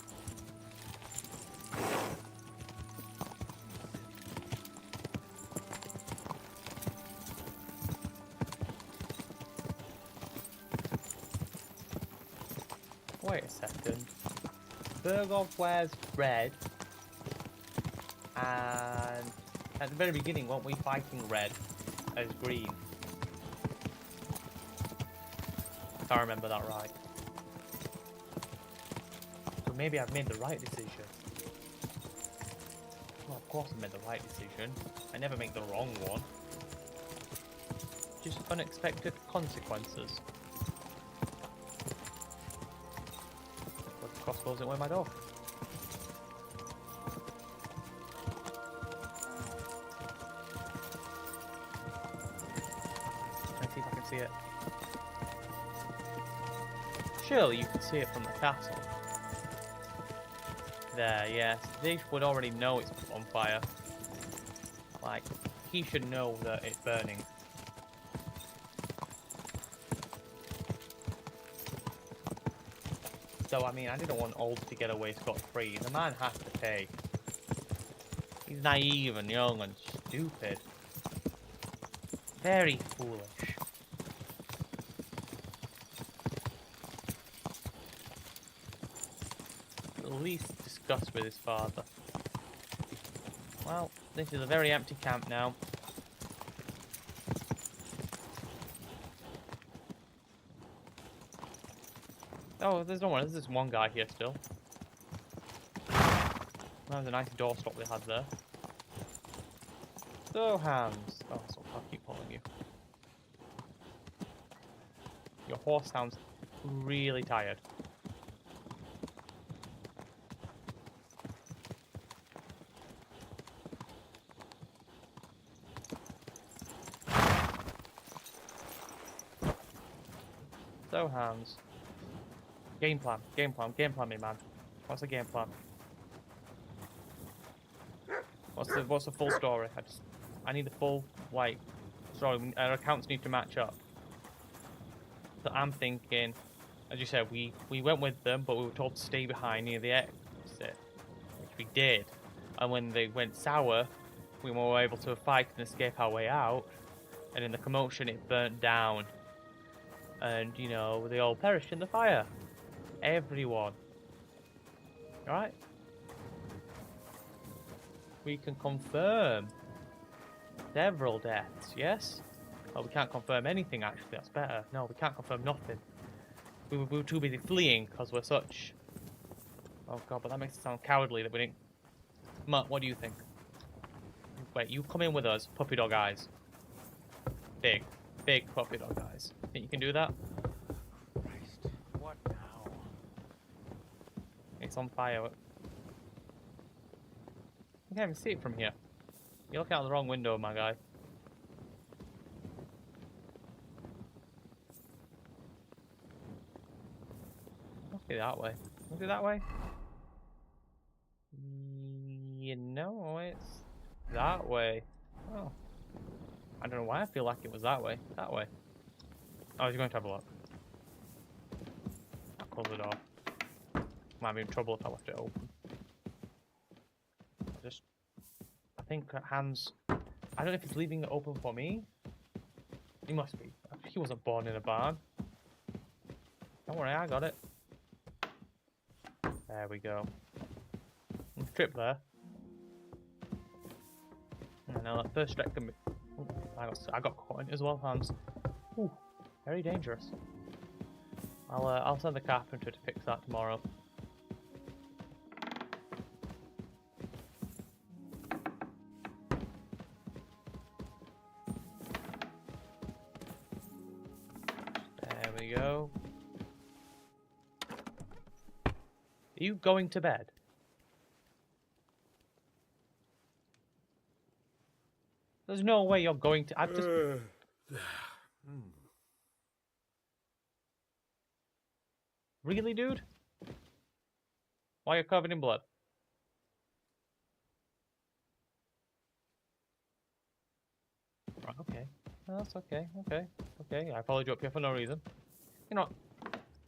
Wait a second. Bergov wears red, and at the very beginning, weren't we fighting red as green? If I remember that right. So maybe I've made the right decision. Well, of course I made the right decision. I never make the wrong one. Just unexpected consequences. But the crossbows didn't wear my door. Let's see if I can see it. Surely you can see it from the castle. There, yes. Dish would already know it's on fire. Like, he should know that it's burning. So, I mean, I didn't want Old to get away scot-free. The man has to pay. He's naive and young and stupid. Very foolish. At least discuss with his father. Well, this is a very empty camp now. Oh, there's no one. There's this one guy here still. That was a nice doorstop they had there. So, Hans. Oh, so I'll keep following you. Your horse sounds really tired. So, Hans. Game plan, me man. What's the game plan? What's the full story? I need the full, like, story. Our accounts need to match up. So I'm thinking, as you said, we went with them, but we were told to stay behind near the exit, which we did. And when they went sour, we were able to fight and escape our way out. And in the commotion, it burnt down. And, you know, they all perished in the fire. Everyone. Alright? We can confirm several deaths, yes? Oh, we can't confirm anything, actually. That's better. No, we can't confirm nothing. We were too busy fleeing because we're such... Oh, God, but that makes it sound cowardly that we didn't... Mutt, what do you think? Wait, you come in with us, puppy dog eyes. Big puppy dog eyes. Think you can do that? Christ, what now? It's on fire. You can't even see it from here. You're looking out the wrong window, my guy. Must be that way. Is it that way? You know, it's that way. Oh. I don't know why I feel like it was that way. That way. Oh, you're going to have a look. I'll close the door. Might be in trouble if I left it open. I think Hans... I don't know if he's leaving it open for me. He must be. He wasn't born in a barn. Don't worry, I got it. There we go. Trip there. I know that first step can be... Ooh, I got caught in it as well, Hans. Ooh, very dangerous. I'll send the carpenter to fix that tomorrow. There we go. Are you going to bed? There's no way you're going to... I've just... Really, dude? Why are you covered in blood? Right, okay. No, that's okay. Okay. I followed you up here for no reason. You know what?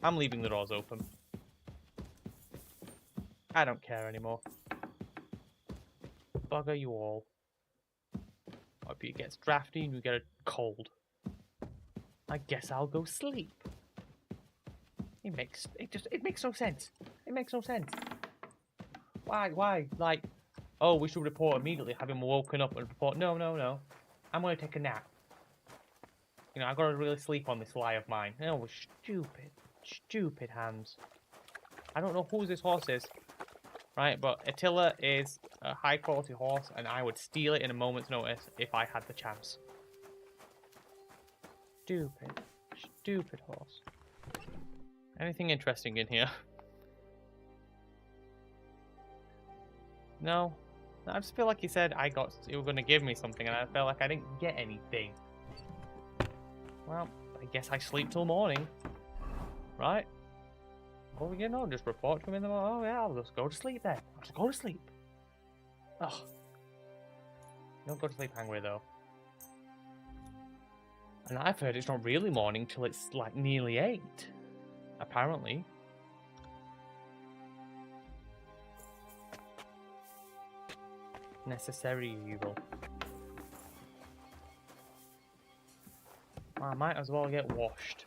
I'm leaving the doors open. I don't care anymore. Bugger you all. Hope it gets drafty and you get a cold. I guess I'll go sleep. It makes no sense. It makes no sense. Why? Like, oh, we should report immediately, have him woken up and report. No. I'm gonna take a nap. You know, I gotta really sleep on this lie of mine. Oh, stupid Hans. I don't know who this horse is, right? But Attila is a high quality horse, and I would steal it in a moment's notice if I had the chance. Stupid horse. Anything interesting in here? No? I just feel like you said you were going to give me something, and I felt like I didn't get anything. Well, I guess I sleep till morning. Right? Oh, you know, just report to him in the morning. Oh, yeah, I'll just go to sleep then. I'll just go to sleep. Ugh. Don't go to sleep hungry, though. And I've heard it's not really morning till it's, like, nearly 8. Apparently. Necessary evil. I might as well get washed.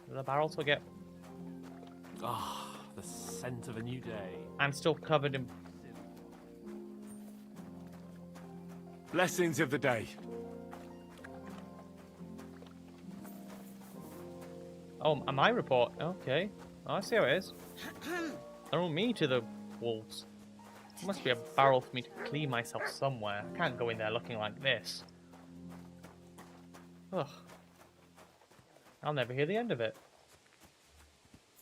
The barrels will get... Ah, the scent of a new day. I'm still covered in... Blessings of the day. Oh, my report. Okay. I see how it is. Throw me to the wolves. There must be a barrel for me to clean myself somewhere. I can't go in there looking like this. Ugh. I'll never hear the end of it.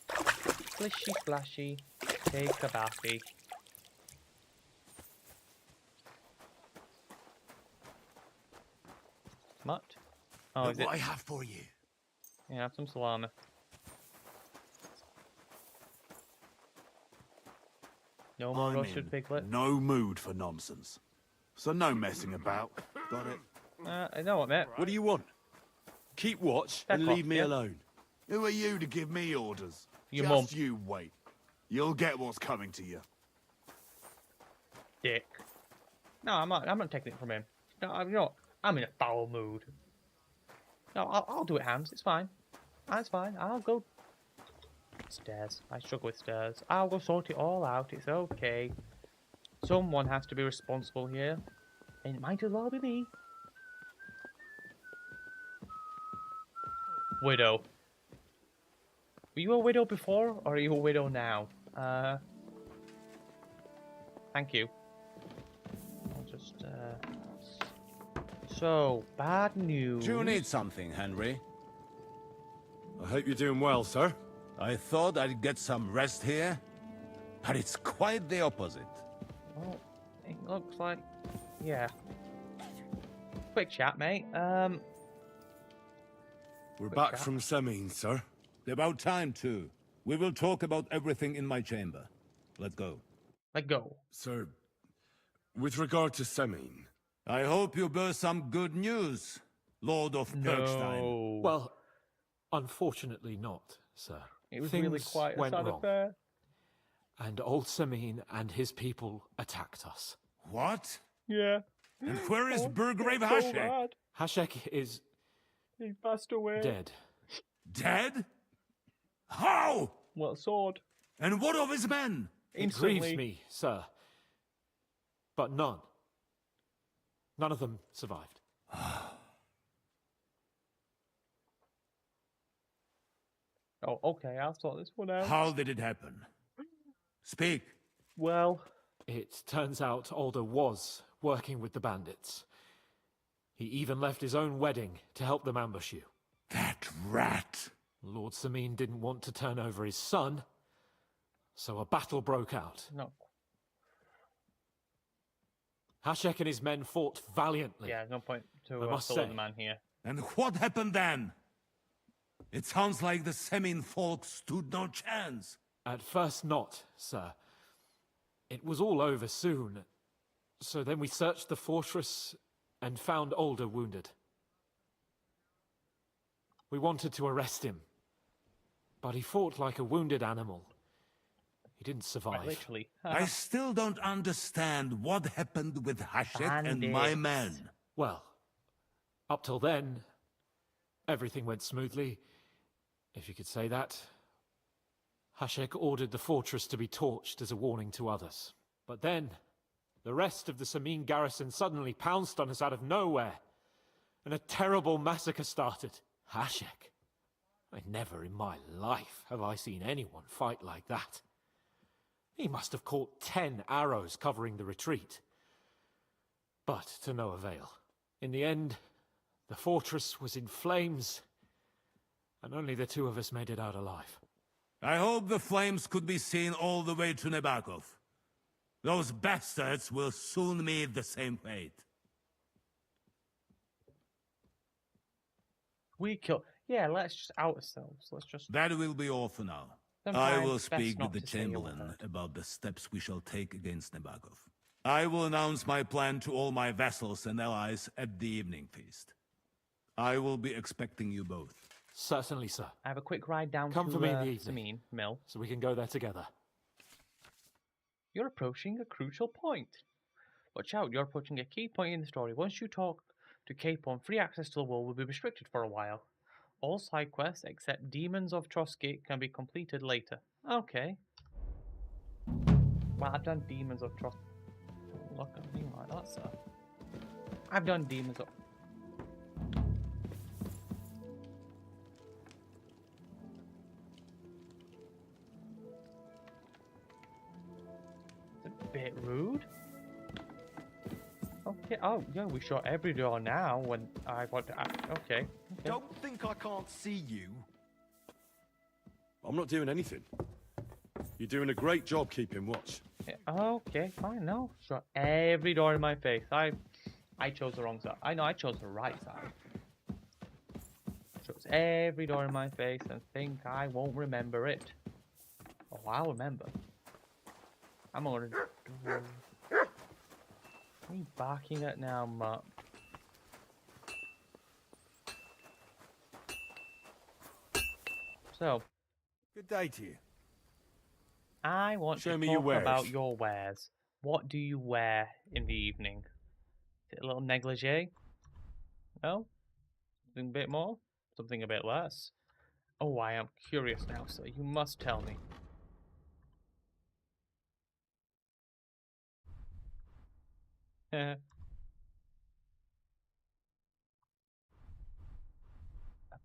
Splishy splashy. Take a bathy. Smut? Oh, is it? What I have for you. Yeah, have some salami. No more roasted piglet. No mood for nonsense. So no messing about. Got it? I know what, mate. What do you want? Keep watch and leave me alone. Who are you to give me orders? Your Just mum. you wait. You'll get what's coming to you. Dick. No, I'm not taking it from him. No, I'm in a foul mood. No, I'll do it, Hans. It's fine. That's fine. I'll go stairs. I struggle with stairs. I'll go sort it all out. It's okay. Someone has to be responsible here. And it might as well be me. Widow. Were you a widow before, or are you a widow now? Thank you. I'll just, So, bad news. Do you need something, Henry? I hope you're doing well, sir. I thought I'd get some rest here, but it's quite the opposite. Well, it looks like... Yeah. Quick chat, mate. We're back from Semin, sir. About time, too. We will talk about everything in my chamber. Let's go. Let's go. Sir, with regard to Semin... I hope you bear some good news, Lord of Bergstein. Well, unfortunately not, sir. It was Things really quite a went sad wrong. affair. And old Semin and his people attacked us. What? Yeah. And where is Burgrave so Hashek? bad. Hashek is... He passed away. dead. Dead? How? What sword? And what of his men? It grieves me, sir. But none. None of them survived. Oh, okay, I'll sort this one out. How did it happen? Speak. Well... It turns out Alder was working with the bandits. He even left his own wedding to help them ambush you. That rat! Lord Semin didn't want to turn over his son, so a battle broke out. No. Hashek and his men fought valiantly. Yeah, no point to I must the say. man here. And what happened then? It sounds like the Semin folk stood no chance. At first not, sir. It was all over soon. So then we searched the fortress and found Alder wounded. We wanted to arrest him, but he fought like a wounded animal. He didn't survive. Quite literally. I still don't understand what happened with Hashek and my men. Well, up till then, everything went smoothly, if you could say that. Hashek ordered the fortress to be torched as a warning to others. But then, the rest of the Semin garrison suddenly pounced on us out of nowhere, and a terrible massacre started. Hashek. Never in my life have I seen anyone fight like that. He must have caught 10 arrows covering the retreat. But to no avail. In the end, the fortress was in flames, and only the two of us made it out alive. I hope the flames could be seen all the way to Nebakov. Those bastards will soon meet the same fate. We kill... Yeah, let's just out ourselves. Let's just... That will be all for now. I will speak with the Chamberlain about the steps we shall take against Nebakov. I will announce my plan to all my vassals and allies at the evening feast. I will be expecting you both. Certainly, sir. I have a quick ride down Come to for me in the evening, Semin Mill. so we can go there together. You're approaching a crucial point. Watch out, you're approaching a key point in the story. Once you talk to Capon, free access to the wall will be restricted for a while. All side quests except Demons of Troskit can be completed later. Okay. Well, I've done Demons of Troskit. Look at me like that, sir. I've done Demons of... bit rude. Okay. Oh, yeah, we shut every door now when I want to. Okay. Don't think I can't see you. I'm not doing anything. You're doing a great job keeping watch. Yeah, okay, fine. No, shut every door in my face. I chose the wrong side. I know I chose the right side. Shuts every door in my face and think I won't remember it. Oh, I'll remember. I'm gonna. What are you barking at now, Mutt? So. Good day to you. I want to talk about your wares. What do you wear in the evening? Is it a little negligee? No? Something a bit more? Something a bit less? Oh, I am curious now, sir. You must tell me. A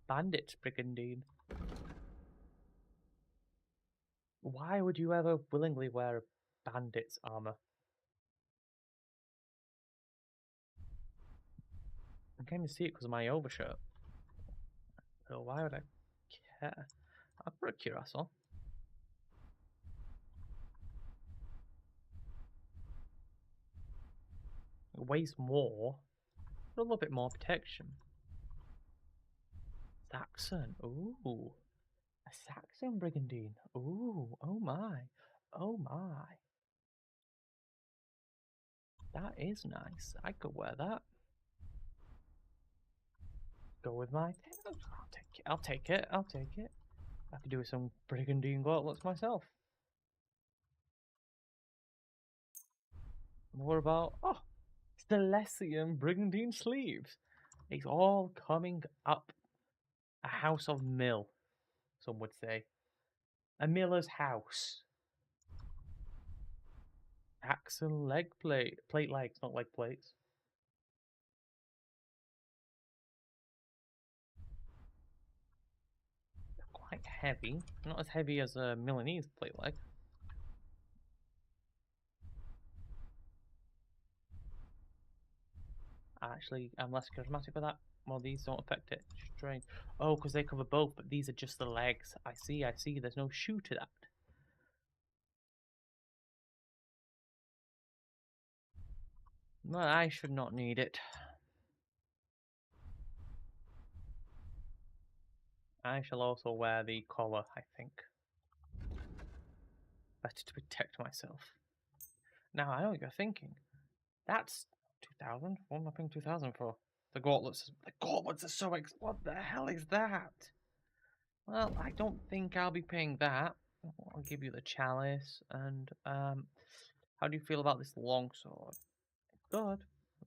bandit's brigandine. Why would you ever willingly wear a bandit's armor? I can't even see it because of my overshirt. So why would I care? I'll put a cuirass on. It weighs more. A little bit more protection. Saxon. Ooh. A Saxon brigandine. Ooh. Oh my. Oh my. That is nice. I could wear that. Go with my... I'll take it. I'll take it. I could do with some brigandine gauntlets myself. What about... Oh! Celestian brigandine sleeves. It's all coming up. A house of mill, some would say. A miller's house. Axon leg plate. Plate legs, not leg plates. They're quite heavy. Not as heavy as a Milanese plate leg. Actually, I'm less charismatic for that. Well, these don't affect it. Strange. Oh, because they cover both, but these are just the legs. I see, I see. There's no shoe to that. Well, I should not need it. I shall also wear the collar, I think. Better to protect myself. Now, I know what you're thinking. That's 2,000? What am I paying 2,000 for? The gauntlets are so what the hell is that? Well, I don't think I'll be paying that. I'll give you the chalice, and, how do you feel about this longsword? Good.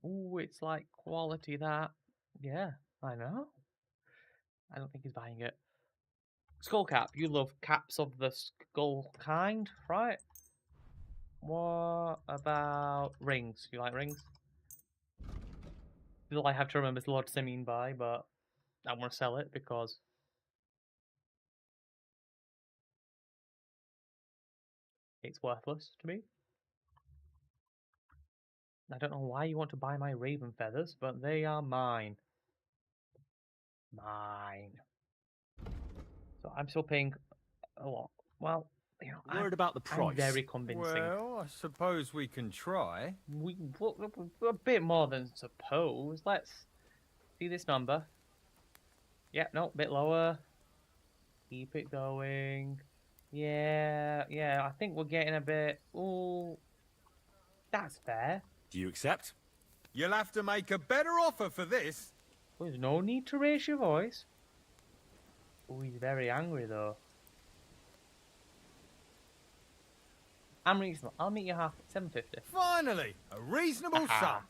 Ooh, it's like quality that. Yeah, I know. I don't think he's buying it. Skull cap. You love caps of the skull kind, right? What about rings? You like rings? All I have to remember is Lord Simeon buy, but I want to sell it because it's worthless to me. I don't know why you want to buy my raven feathers, but they are mine. Mine. So I'm still paying a lot. Well, you know, Word about the price. I'm very convincing. Well, I suppose we can try. We a bit more than suppose. Let's see this number. Yeah, no, a bit lower. Keep it going. Yeah, I think we're getting a bit... Ooh, that's fair. Do you accept? You'll have to make a better offer for this. There's no need to raise your voice. Oh, he's very angry, though. I'm reasonable. I'll meet you half at 750. Finally, a reasonable sum.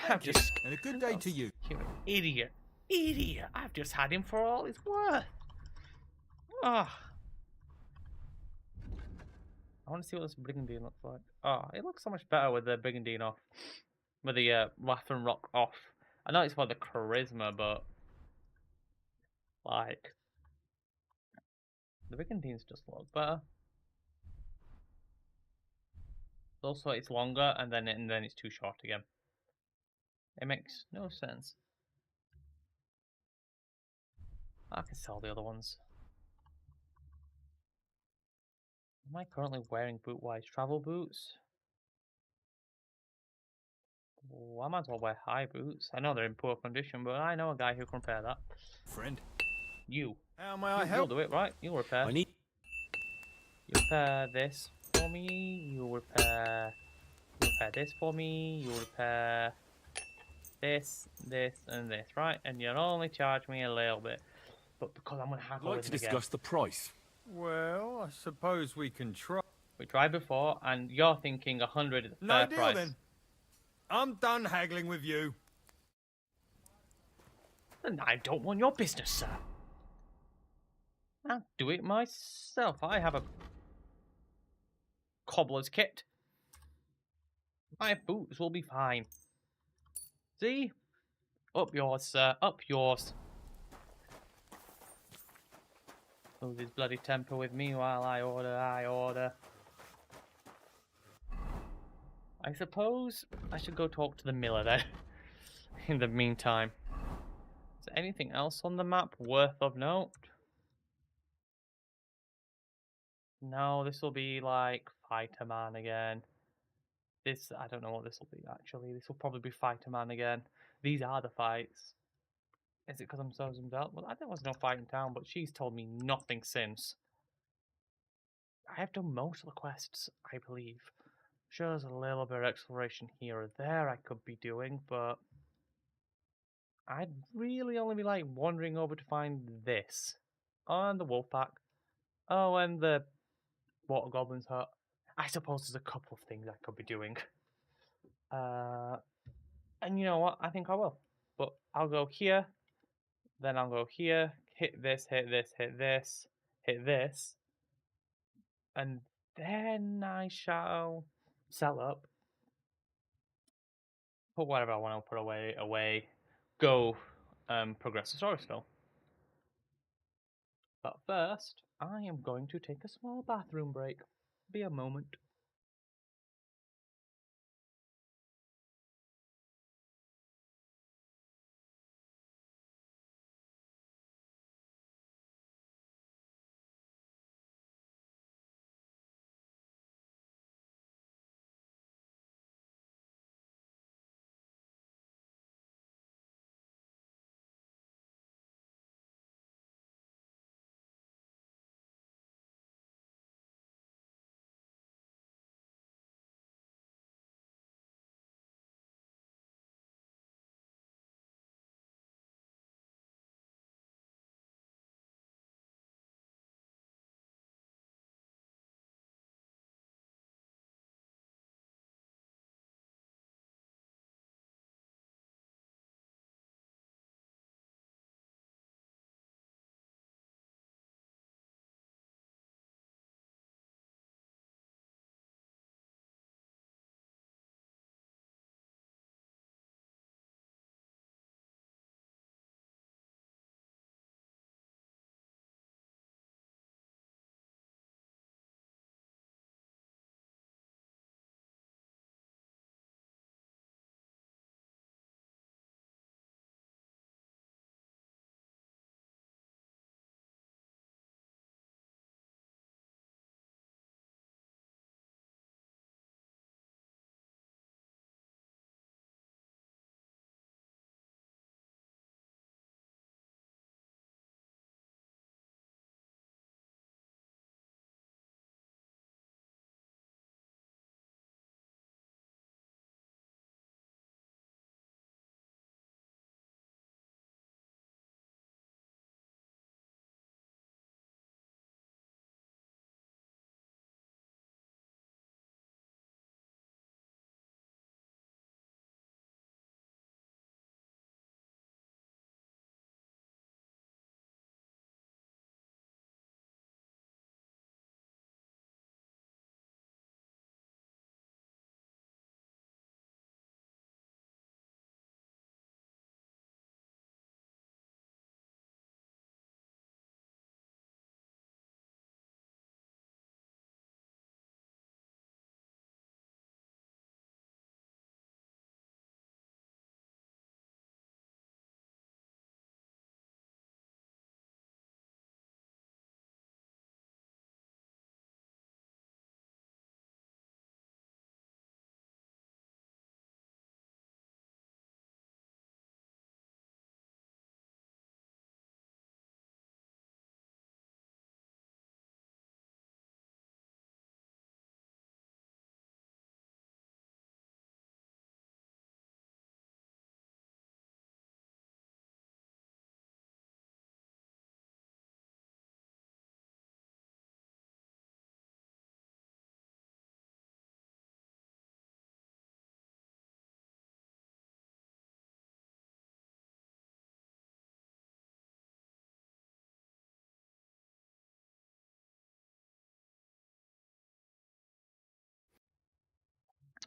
I've just... And a good day to you. You're an idiot. Idiot. I've just had him for all he's worth. Oh. I want to see what this brigandine looks like. Oh, it looks so much better with the brigandine off. With the Wrath and Rock off. I know it's for the charisma, but... Like... The brigandines just look better. Also, it's longer, and then it's too short again. It makes no sense. I can sell the other ones. Am I currently wearing boot-wise travel boots? Oh, I might as well wear high boots. I know they're in poor condition, but I know a guy who can repair that. Friend. You. How may I You'll help? do it, right? You'll repair. I need... You repair this for me. You repair this for me. You repair this, and this, right? And you'll only charge me a little bit. But because I'm going to have I'd like to discuss the price. Well, I suppose we can try. We tried before, and you're thinking 100 is a No fair deal price. then. I'm done haggling with you. And I don't want your business, sir. I'll do it myself. I have a cobbler's kit. My boots will be fine. See? Up yours, sir. Up yours. Lose his bloody temper with me while I order. I suppose I should go talk to the miller then. In the meantime. Is there anything else on the map worth of note? No, this will be like Fighter Man again. This, I don't know what this will be actually. This will probably be Fighter Man again. These are the fights. Is it because I'm so zoomed out? Well, there was no fight in town, but she's told me nothing since. I have done most of the quests, I believe. Sure, there's a little bit of exploration here or there I could be doing, but I'd really only be like wandering over to find this. Oh, and the wolf pack. Oh, and the water goblin's hut. I suppose there's a couple of things I could be doing. And you know what? I think I will. But I'll go here, then I'll go here, hit this, hit this, hit this, hit this, and then I shall sell up. Put whatever I want to put away, go progress the story still. But first, I am going to take a small bathroom break. Be a moment.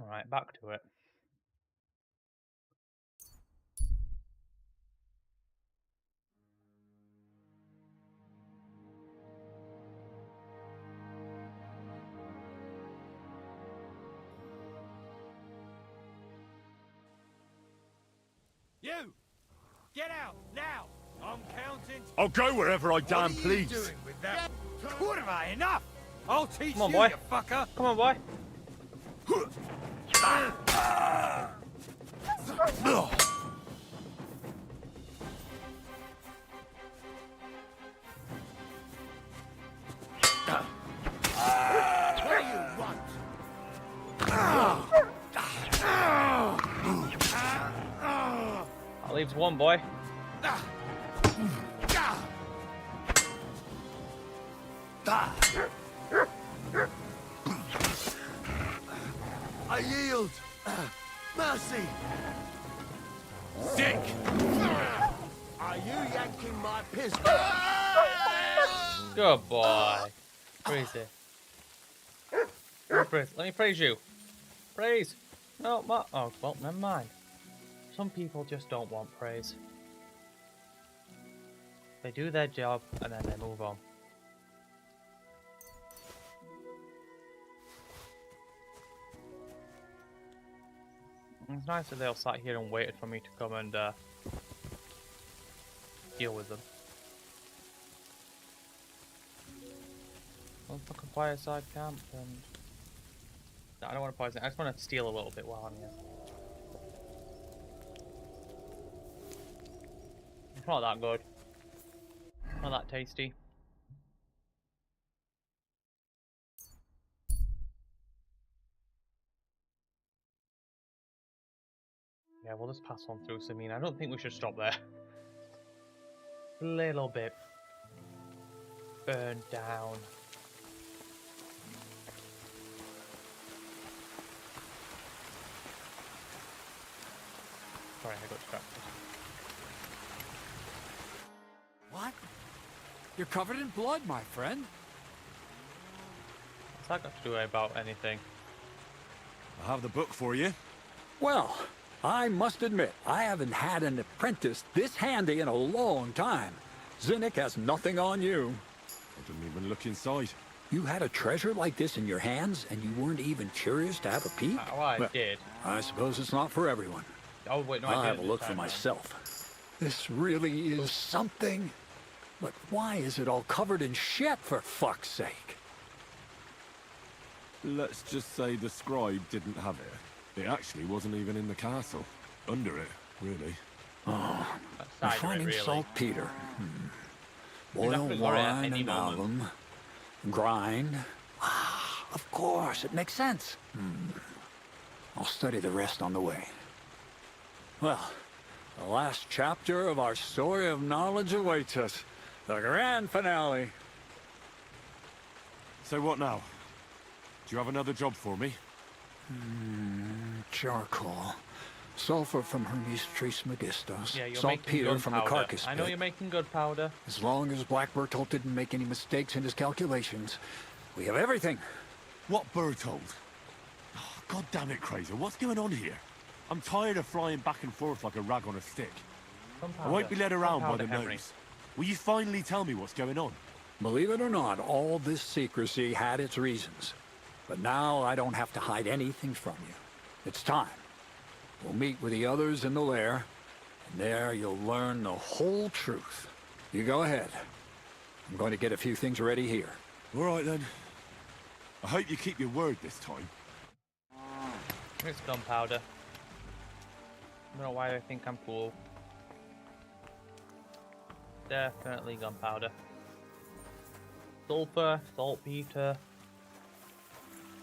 Alright, back to it. You! Get out, now! I'm counting... I'll go wherever I damn What are please. you doing with that? Kurva, enough! I'll teach Come on, you, boy. you fucker! Come on, boy. What do you want? That leaves one, boy. I yield. Mercy. Dick! Are you yanking my pistol? Good boy. Praise it. Let me praise you. Praise. No, oh, well, never mind. Some people just don't want praise. They do their job and then they move on. It's nice that they all sat here and waited for me to come and deal with them. One fucking fireside camp and... No, I don't want to poison it. I just want to steal a little bit while I'm here. It's not that good. Not that tasty. Yeah, we'll just pass on through Samina. I don't think we should stop there. A little bit burned down. Sorry, I got distracted. What? You're covered in blood, my friend. What's that got to do about anything? I have the book for you. Well, I must admit, I haven't had an apprentice this handy in a long time. Zinnik has nothing on you. I didn't even look inside. You had a treasure like this in your hands, and you weren't even curious to have a peek? Oh, I Well, did. I suppose it's not for everyone. Oh, wait, no, I'll I have didn't a look this for time, myself. This really is something. But why is it all covered in shit, for fuck's sake? Let's just say the scribe didn't have it. It actually wasn't even in the castle. Under it, really. Oh, That's refining really. saltpeter. You'd have Boil to go at wine any and moment. alum. Grind. Ah, of course, it makes sense. I'll study the rest on the way. Well, the last chapter of our story of knowledge awaits us. The grand finale. So what now? Do you have another job for me? Charcoal. Sulfur from Hermes Trismegistos. Yeah, you're making Saltpeter from the gunpowder. carcass I know pit. you're making gunpowder. As long as Black Bertolt didn't make any mistakes in his calculations, we have everything. What Bertold? Oh, God damn it, Kraser, what's going on here? I'm tired of flying back and forth like a rag on a stick. I won't be led around by the Henry. nose. Will you finally tell me what's going on? Believe it or not, all this secrecy had its reasons. But now I don't have to hide anything from you. It's time. We'll meet with the others in the lair, and there you'll learn the whole truth. You go ahead. I'm going to get a few things ready here. All right, then. I hope you keep your word this time. It's gunpowder. I don't know why they think I'm cool. Definitely gunpowder. Sulfur, saltpeter,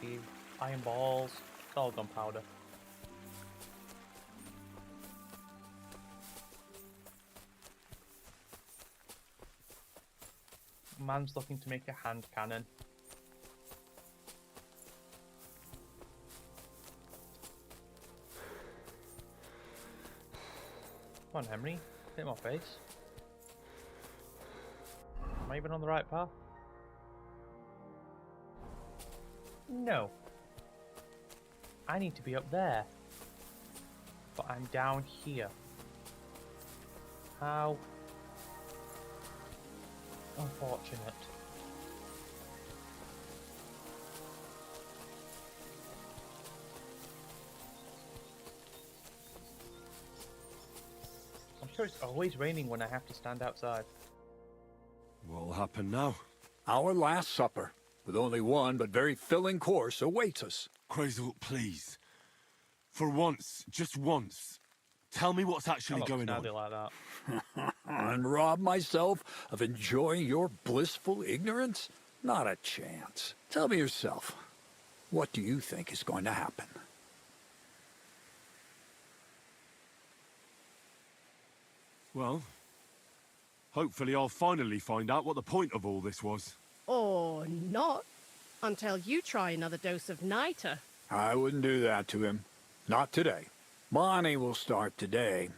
the iron balls, it's all gunpowder. Man's looking to make a hand cannon. Come on, Henry. Hit my face. Am I even on the right path? No. I need to be up there. But I'm down here. How unfortunate. I'm sure it's always raining when I have to stand outside. What'll happen now? Our last supper, with only one but very filling course, awaits us. Crazel, please. For once, just once, tell me what's actually going on. Like that. And rob myself of enjoying your blissful ignorance? Not a chance. Tell me yourself, what do you think is going to happen? Well, hopefully I'll finally find out what the point of all this was. Or not, until you try another dose of niter. I wouldn't do that to him. Not today. Bonnie will start today.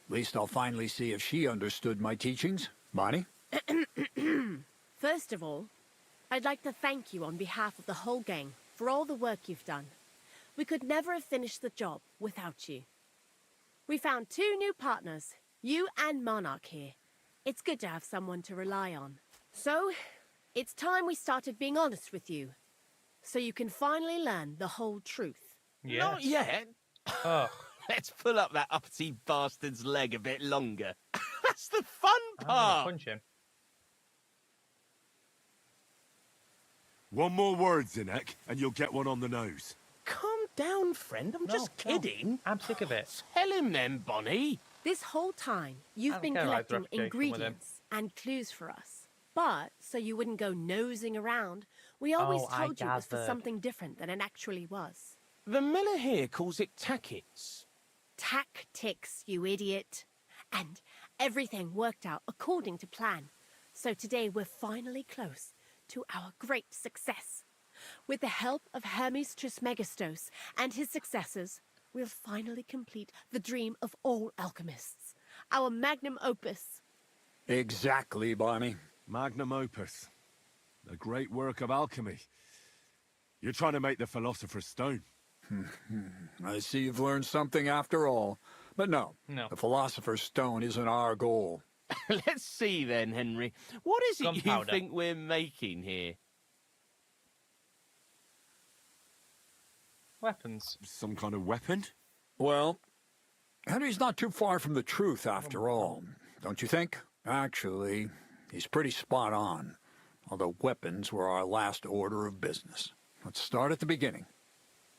At least I'll finally see if she understood my teachings. Bonnie? First of all, I'd like to thank you on behalf of the whole gang for all the work you've done. We could never have finished the job without you. We found 2 new partners, you and Monarch here. It's good to have someone to rely on. So, it's time we started being honest with you, so you can finally learn the whole truth. Yes. Not yet. Oh. Let's pull up that uppity bastard's leg a bit longer. That's the fun I'm part. gonna punch him. One more word, Zinek, and you'll get one on the nose. Calm down, friend. I'm just kidding. I'm sick of it. Tell him then, Bonnie. This whole time, you've been care about collecting reputation with him. ingredients and clues for us. But, so you wouldn't go nosing around, we always Oh, I told you it was for gathered. something different than it actually was. The miller here calls it tackets. Tactics, you idiot. And everything worked out according to plan. So today we're finally close to our great success. With the help of Hermes Trismegistos and his successors, we'll finally complete the dream of all alchemists. Our magnum opus. Exactly, Bonnie. Magnum opus. A great work of alchemy. You're trying to make the Philosopher's Stone. I see you've learned something after all. But no, the Philosopher's Stone isn't our goal. Let's see then, Henry. What is it you Gunpowder. think we're making here? Weapons. Some kind of weapon? Well, Henry's not too far from the truth after all, don't you think? Actually, he's pretty spot on. Although weapons were our last order of business. Let's start at the beginning.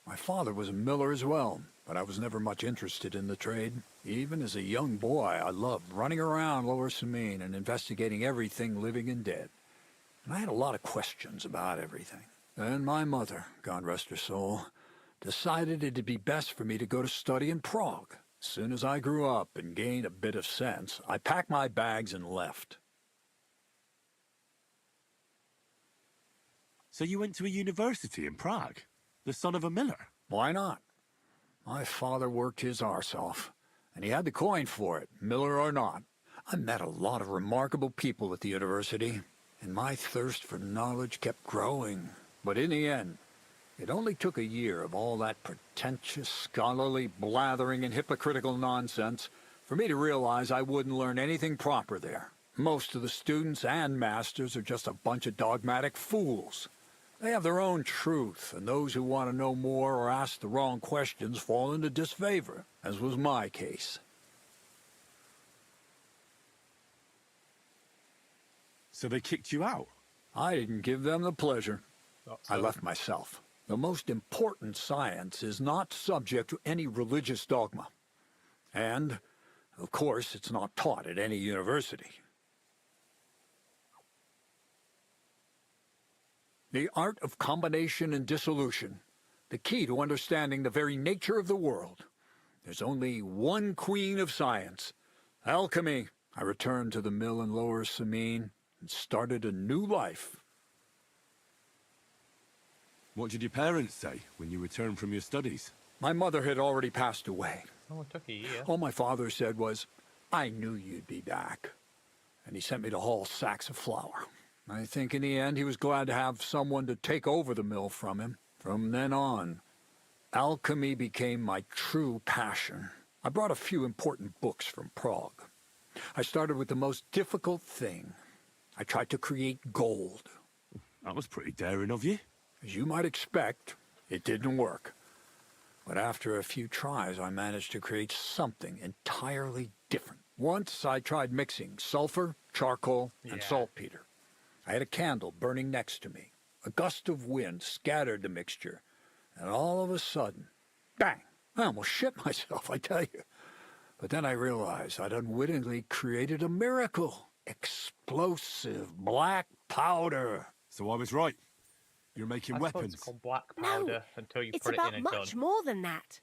My father was a miller as well, but I was never much interested in the trade. Even as a young boy, I loved running around Lower Samine and investigating everything living and dead. And I had a lot of questions about everything. Then my mother, God rest her soul, decided it'd be best for me to go to study in Prague. As soon as I grew up and gained a bit of sense, I packed my bags and left. So you went to a university in Prague? The son of a miller? Why not? My father worked his arse off, and he had the coin for it, miller or not. I met a lot of remarkable people at the university, and my thirst for knowledge kept growing. But in the end, it only took a year of all that pretentious, scholarly blathering and hypocritical nonsense for me to realize I wouldn't learn anything proper there. Most of the students and masters are just a bunch of dogmatic fools. They have their own truth, and those who want to know more or ask the wrong questions fall into disfavor, as was my case. So they kicked you out? I didn't give them the pleasure. I left myself. The most important science is not subject to any religious dogma. And, of course, it's not taught at any university. The art of combination and dissolution, the key to understanding the very nature of the world. There's only one queen of science, alchemy. I returned to the mill in Lower Samine and started a new life. What did your parents say when you returned from your studies? My mother had already passed away. Oh, it took a year. All my father said was, "I knew you'd be back." And he sent me to haul sacks of flour. I think in the end he was glad to have someone to take over the mill from him. From then on, Alchemy became my true passion. I brought a few important books from Prague. I started with the most difficult thing. I tried to create gold. That was pretty daring of you. As you might expect, it didn't work. But after a few tries, I managed to create something entirely different. Once I tried mixing sulfur, charcoal, and saltpeter. I had a candle burning next to me. A gust of wind scattered the mixture, and all of a sudden, bang! I almost shit myself, I tell you. But then I realized I'd unwittingly created a miracle. Explosive black powder. So I was right. You're making weapons. It's called black powder until you put it in a gun. It's about much more than that.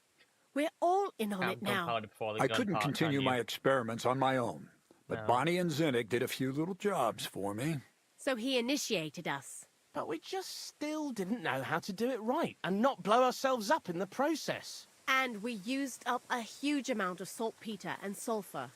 We're all in on it now. I couldn't continue my experiments on my own, but Bonnie and Zinnig did a few little jobs for me. So he initiated us. But we just still didn't know how to do it right and not blow ourselves up in the process. And we used up a huge amount of saltpeter and sulfur.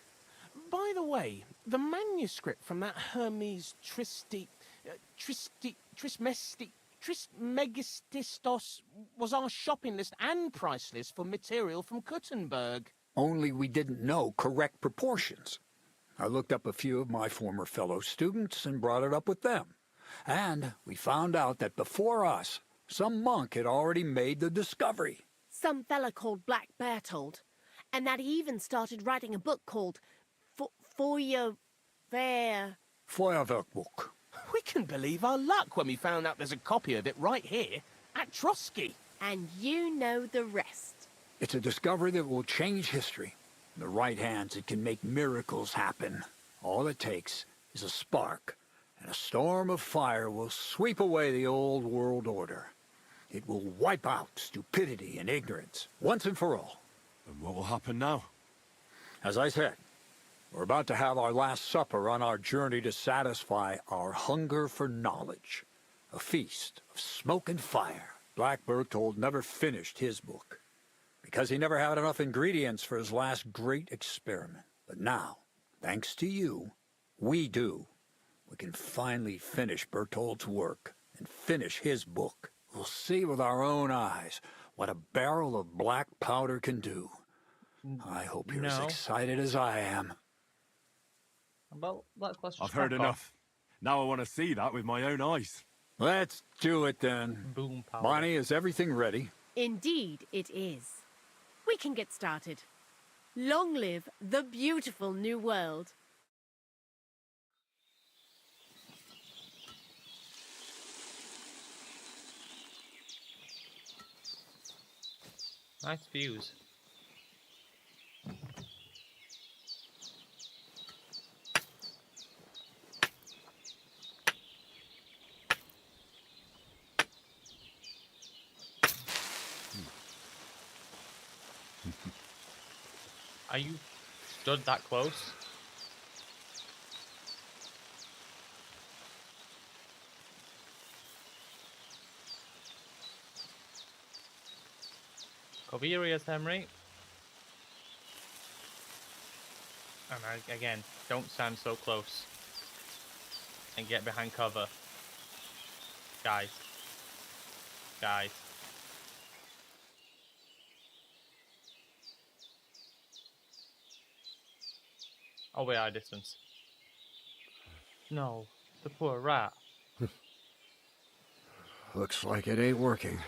By the way, the manuscript from that Hermes Trismegistos was our shopping list and price list for material from Kuttenberg. Only we didn't know correct proportions. I looked up a few of my former fellow students and brought it up with them. And we found out that before us, some monk had already made the discovery. Some fella called Black Bertold, and that he even started writing a book called Feuerwerkbuch. We can believe our luck when we found out there's a copy of it right here at Trotsky. And you know the rest. It's a discovery that will change history. In the right hands, it can make miracles happen. All it takes is a spark, and a storm of fire will sweep away the old world order. It will wipe out stupidity and ignorance, once and for all. And what will happen now? As I said, we're about to have our last supper on our journey to satisfy our hunger for knowledge. A feast of smoke and fire. Black Bertold never finished his book, because he never had enough ingredients for his last great experiment. But now, thanks to you, we do. We can finally finish Bertold's work and finish his book. We'll see with our own eyes what a barrel of black powder can do. I hope you're as excited as I am. Well, let's just I've heard enough. Now I want to see that with my own eyes. Let's do it then. Boom powder. Bonnie, is everything ready? Indeed it is. We can get started. Long live the beautiful new world. Nice views. Are you stood that close? Cover your ears, Henry. And again, don't stand so close. And get behind cover. Guys. Guys. Oh, we are distance. No, the poor rat. Looks like it ain't working.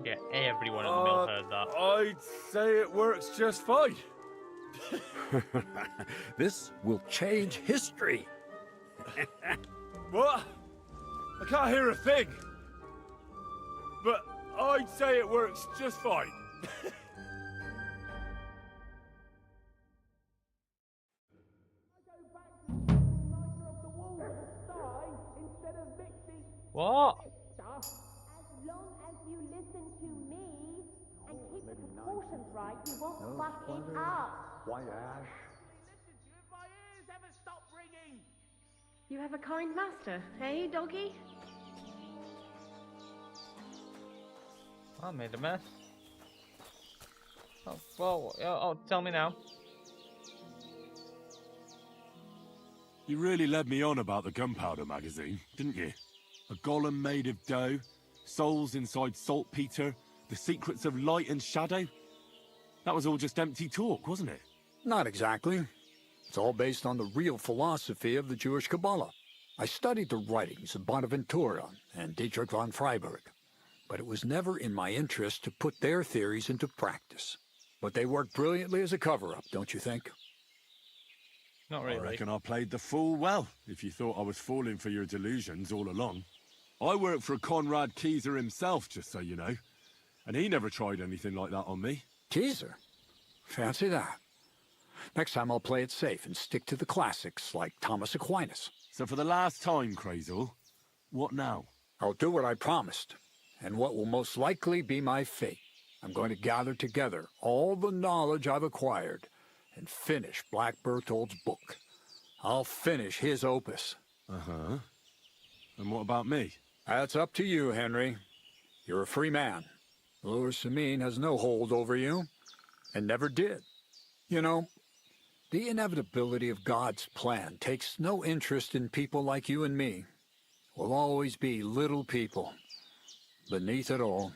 Yeah, everyone in the mill heard that. I'd say it works just fine. This will change history. What? I can't hear a thing. But I'd say it works just fine. What? As long as you listen to me and keep the proportions right, you won't fuck it up. White ash. You have a kind master, eh, doggy? I made a mess. Oh, well, tell me now. You really led me on about the gunpowder magazine, didn't you? A golem made of dough, souls inside saltpeter, the secrets of light and shadow. That was all just empty talk, wasn't it? Not exactly. It's all based on the real philosophy of the Jewish Kabbalah. I studied the writings of Bonaventura and Dietrich von Freiberg, but it was never in my interest to put their theories into practice. But they worked brilliantly as a cover-up, don't you think? Not really. I reckon I played the fool well, if you thought I was falling for your delusions all along. I worked for Conrad Keyser himself, just so you know. And he never tried anything like that on me. Keyser? Fancy that. Next time I'll play it safe and stick to the classics like Thomas Aquinas. So for the last time, Crazel, what now? I'll do what I promised, and what will most likely be my fate. I'm going to gather together all the knowledge I've acquired and finish Black Berthold's book. I'll finish his opus. Uh-huh. And what about me? That's up to you, Henry. You're a free man. Lord Samine has no hold over you, and never did. You know, the inevitability of God's plan takes no interest in people like you and me. We'll always be little people, beneath it all.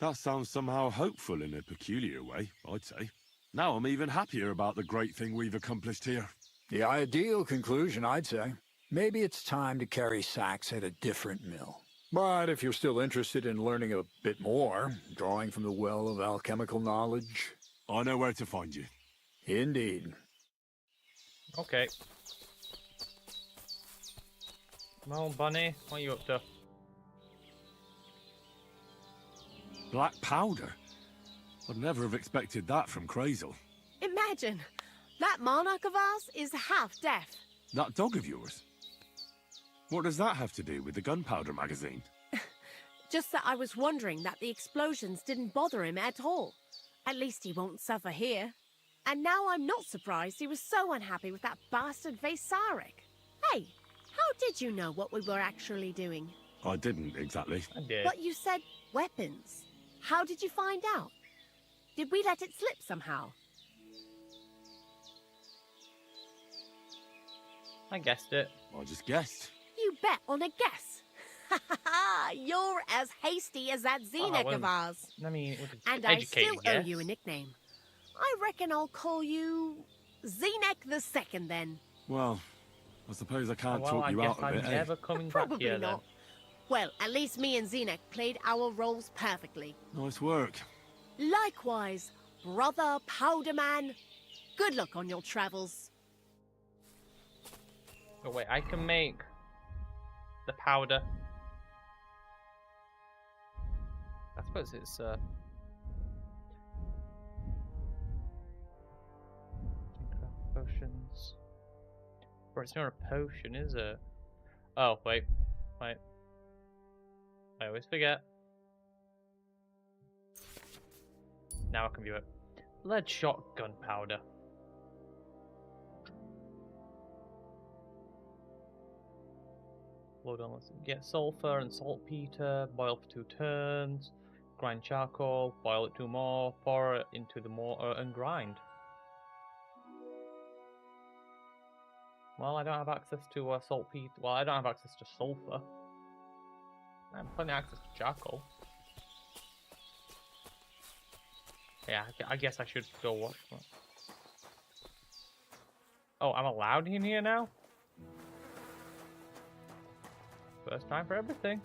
That sounds somehow hopeful in a peculiar way, I'd say. Now I'm even happier about the great thing we've accomplished here. The ideal conclusion, I'd say. Maybe it's time to carry sacks at a different mill. But if you're still interested in learning a bit more, drawing from the well of alchemical knowledge... I know where to find you. Indeed. Okay. Come on, Bunny. What are you up to? Black powder? I'd never have expected that from Crazel. Imagine, that monarch of ours is half deaf. That dog of yours? What does that have to do with the gunpowder magazine? Just that I was wondering that the explosions didn't bother him at all. At least he won't suffer here. And now I'm not surprised he was so unhappy with that bastard Vasarik. Hey, how did you know what we were actually doing? I didn't exactly. I did. But you said weapons. How did you find out? Did we let it slip somehow? I guessed it. I just guessed. You bet on a guess. Ha ha ha! You're as hasty as that Xenek of ours. I mean, and I still owe you a nickname. I reckon I'll call you Xenek the Second then. Well, I suppose I can't talk you out of it, I'm never coming back Probably here not. then. Well, at least me and Xenek played our roles perfectly. Nice work. Likewise, brother Powderman. Good luck on your travels. Oh wait, I can make the powder. I suppose it's potions. Or it's not a potion, is it? Oh wait. I always forget. Now I can view it. Lead shot gunpowder. Load on, let's get sulfur and saltpeter, boil for 2 turns, grind charcoal, boil it 2 more, pour it into the mortar and grind. Well, I don't have access to saltpeter. Well, I don't have access to sulfur. I have plenty of access to charcoal. Yeah, I guess I should go watch that. Oh, I'm allowed in here now? First time for everything.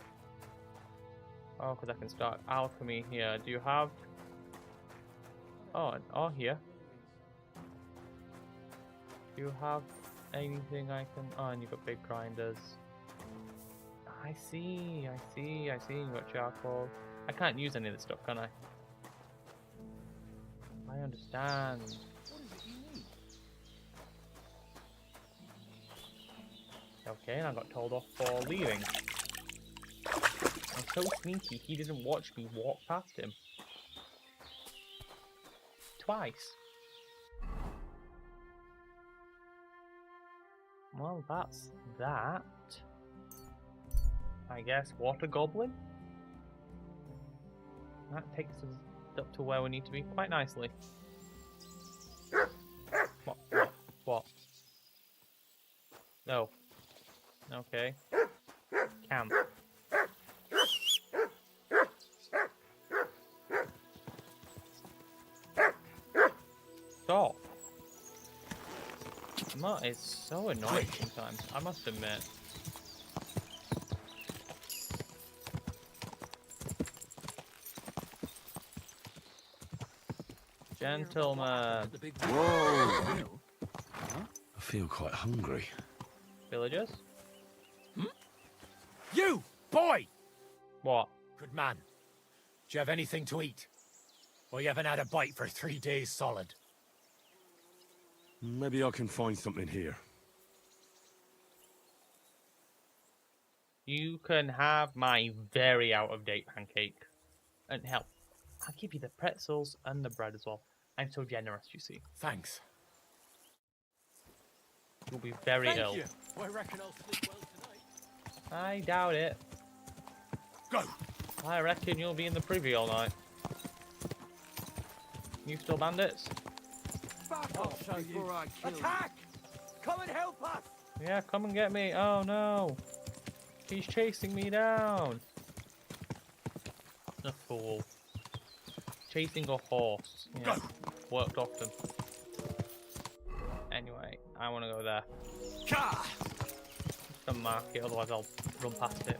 Oh, because I can start alchemy here. Do you have... Oh, here. Do you have anything I can... Oh, and you've got big grinders. I see. You got charcoal. I can't use any of this stuff, can I? I understand. Okay, and I got told off for leaving. I'm so sneaky, he didn't watch me walk past him. Twice. Well, that's that. I guess water goblin? That takes us up to where we need to be quite nicely. What? No. Okay. Camp. Stop. Mutt is so annoying sometimes, I must admit. Gentlemen. Whoa! I feel quite hungry. Villagers? You, boy! What? Good man. Do you have anything to eat? Or you haven't had a bite for 3 days solid? Maybe I can find something here. You can have my very out-of-date pancake. And hell, I'll give you the pretzels and the bread as well. I'm so generous, you see. Thanks. You'll be very ill. Thank you. I reckon I'll sleep well tonight. I doubt it. Go! I reckon you'll be in the privy all night. You still bandits? I'll show you. Attack! Come and help us! Yeah, come and get me. Oh no. He's chasing me down. A fool. Chasing a horse. Yeah. Worked off them. Anyway, I want to go there. The market, otherwise I'll run past it.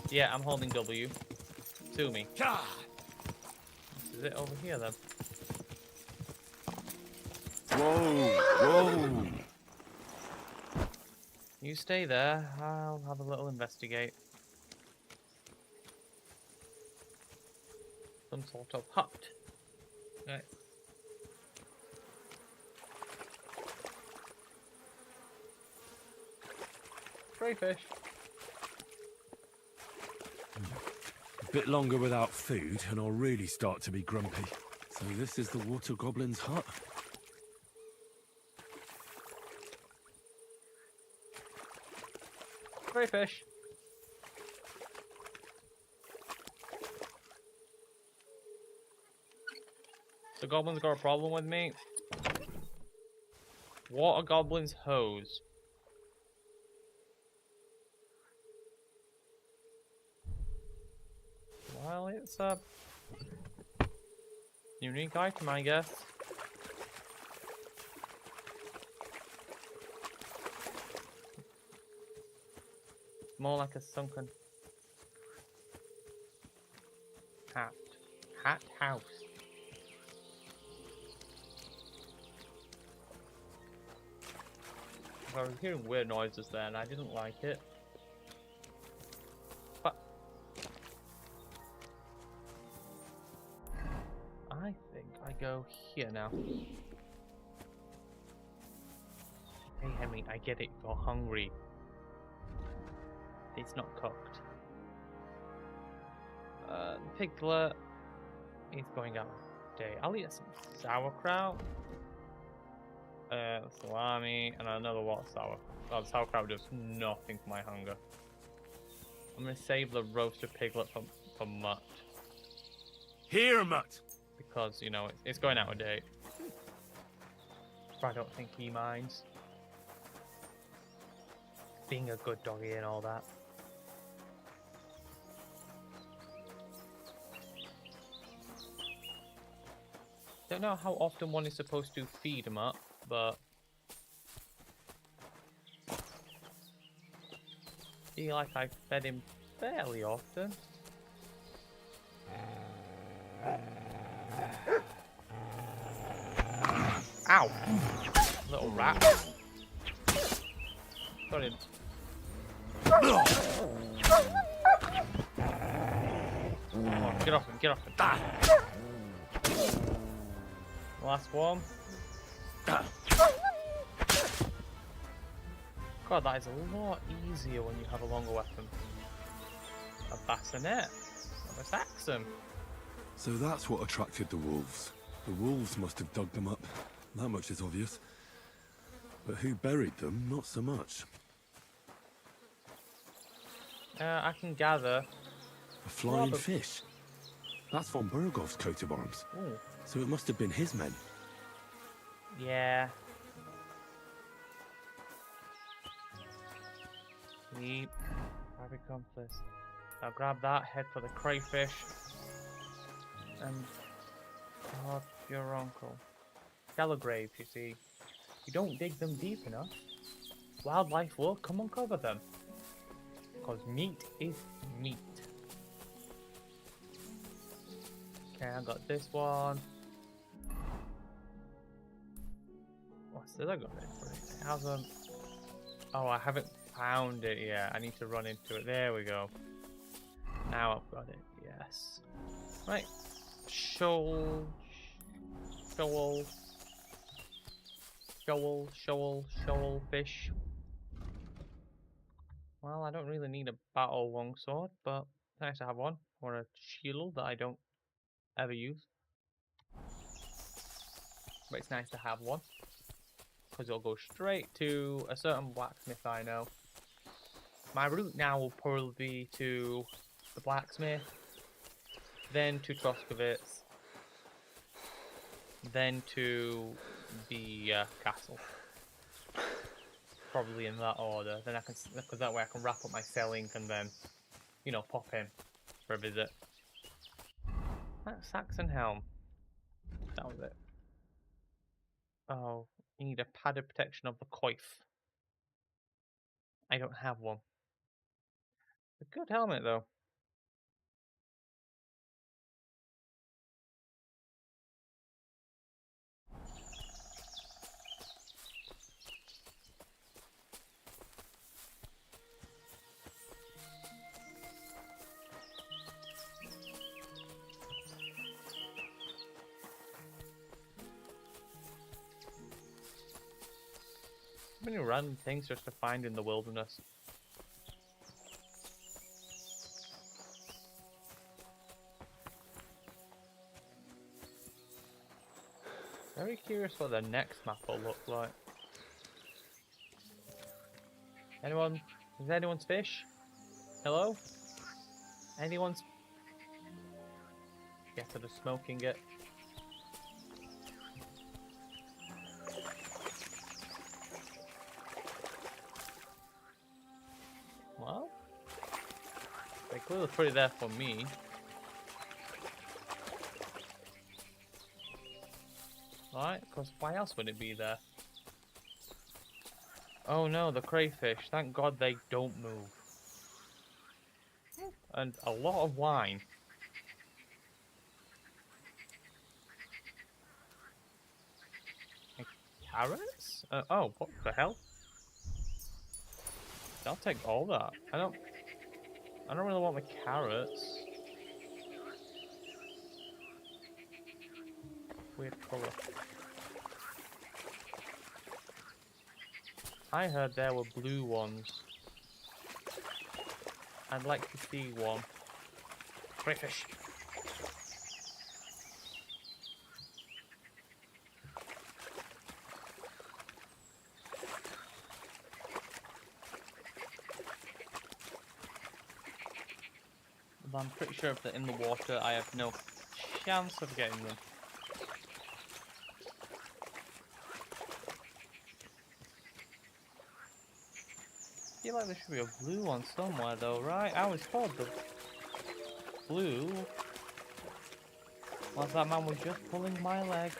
Yeah, I'm holding W. To me. Is it over here then? Whoa! You stay there. I'll have a little investigate. Some sort of hut. Right. Crayfish. A bit longer without food, and I'll really start to be grumpy. So this is the water goblin's hut? Crayfish. The goblins got a problem with me. Water goblin's hose. Well, it's a unique item, I guess. More like a sunken hat house. I was hearing weird noises there and I didn't like it. But I think I go here now. Hey Henry, I get it, you're hungry. It's not cooked. Piglet is going out today. I'll eat some sauerkraut. Salami and another what sour. Oh, sauerkraut does nothing for my hunger. I'm gonna save the roasted piglet for Mutt. Here, Mutt! Because, you know, it's going out of date. But I don't think he minds. Being a good doggy and all that. Don't know how often one is supposed to feed him up, but I feel like I fed him fairly often. Ow! Little rat. Got him. Oh, get off him, get off him. Last one. God, that is a lot easier when you have a longer weapon. A bassinet. A saxon. So that's what attracted the wolves. The wolves must have dug them up. That much is obvious. But who buried them, not so much. I can gather. A flying fish? That's von Bergov's coat of arms. Ooh. So it must have been his men. Yeah. Sleep. Grab accomplice. I'll grab that, head for the crayfish. And guard your uncle. Shallow graves, you see. You don't dig them deep enough, wildlife will come uncover them. Because meat is meat. Okay, I got this one. What still I got it for it? It hasn't. Oh, I haven't found it yet. I need to run into it. There we go. Now I've got it. Yes. Right. Shoal fish. Well, I don't really need a battle longsword, but it's nice to have one. Or a shield that I don't ever use. But it's nice to have one. Because it'll go straight to a certain blacksmith I know. My route now will probably be to the blacksmith, then to Troskovitz, then to the castle. Probably in that order. Then I can, because that way I can wrap up my selling and then, you know, pop in for a visit. That's Saxon Helm. That was it. Oh, you need a padded protection of the coif. I don't have one. A good helmet though. So many random things just to find in the wilderness. Very curious what the next map will look like. Anyone? Is anyone's fish? Hello? Anyone's... Get to the smoking it. Well, they clearly put it there for me. Right, because why else would it be there? Oh no, the crayfish. Thank God they don't move. And a lot of wine. And carrots? Oh, what the hell? I'll take all that. I don't really want the carrots. Weird colour. I heard there were blue ones. I'd like to see one. Crayfish. But I'm pretty sure if they're in the water, I have no chance of getting them. I feel like there should be a blue one somewhere though, right? I was told the blue was that man was just pulling my leg.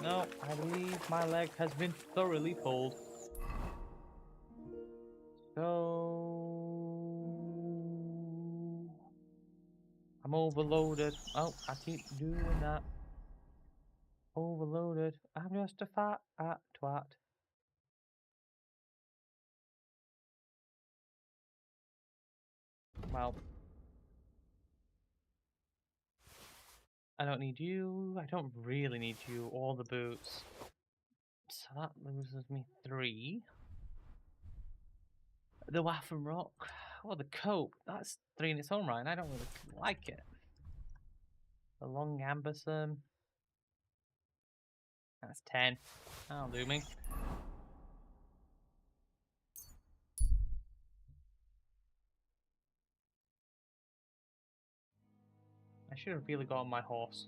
No, I believe my leg has been thoroughly pulled. So... I'm overloaded. Oh, I keep doing that. Overloaded. I'm just a fat twat. Well, I don't need you. I don't really need you or the boots. So that loses me 3. The Waffen Rock. Well, the coat. That's 3 in its own right, and I don't really like it. The Long Amberson. That's 10. That'll do me. I should have really got on my horse.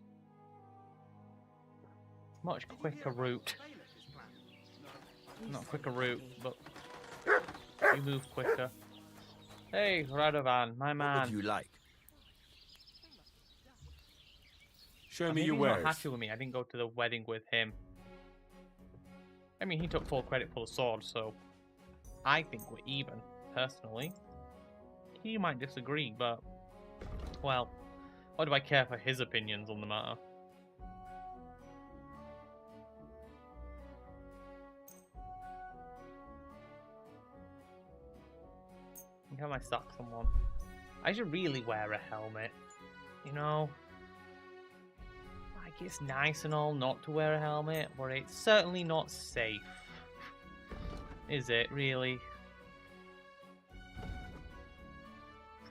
Much quicker route. Not quicker route, but you move quicker. Hey, Radovan, my man. What would you like? Show me your He's not wares. happy with me. I didn't go to the wedding with him. I mean, he took full credit for the sword, so I think we're even, personally. He might disagree, but, well, what do I care for his opinions on the matter? I think I might suck someone. I should really wear a helmet, you know? Like, it's nice and all not to wear a helmet, but it's certainly not safe. Is it, really?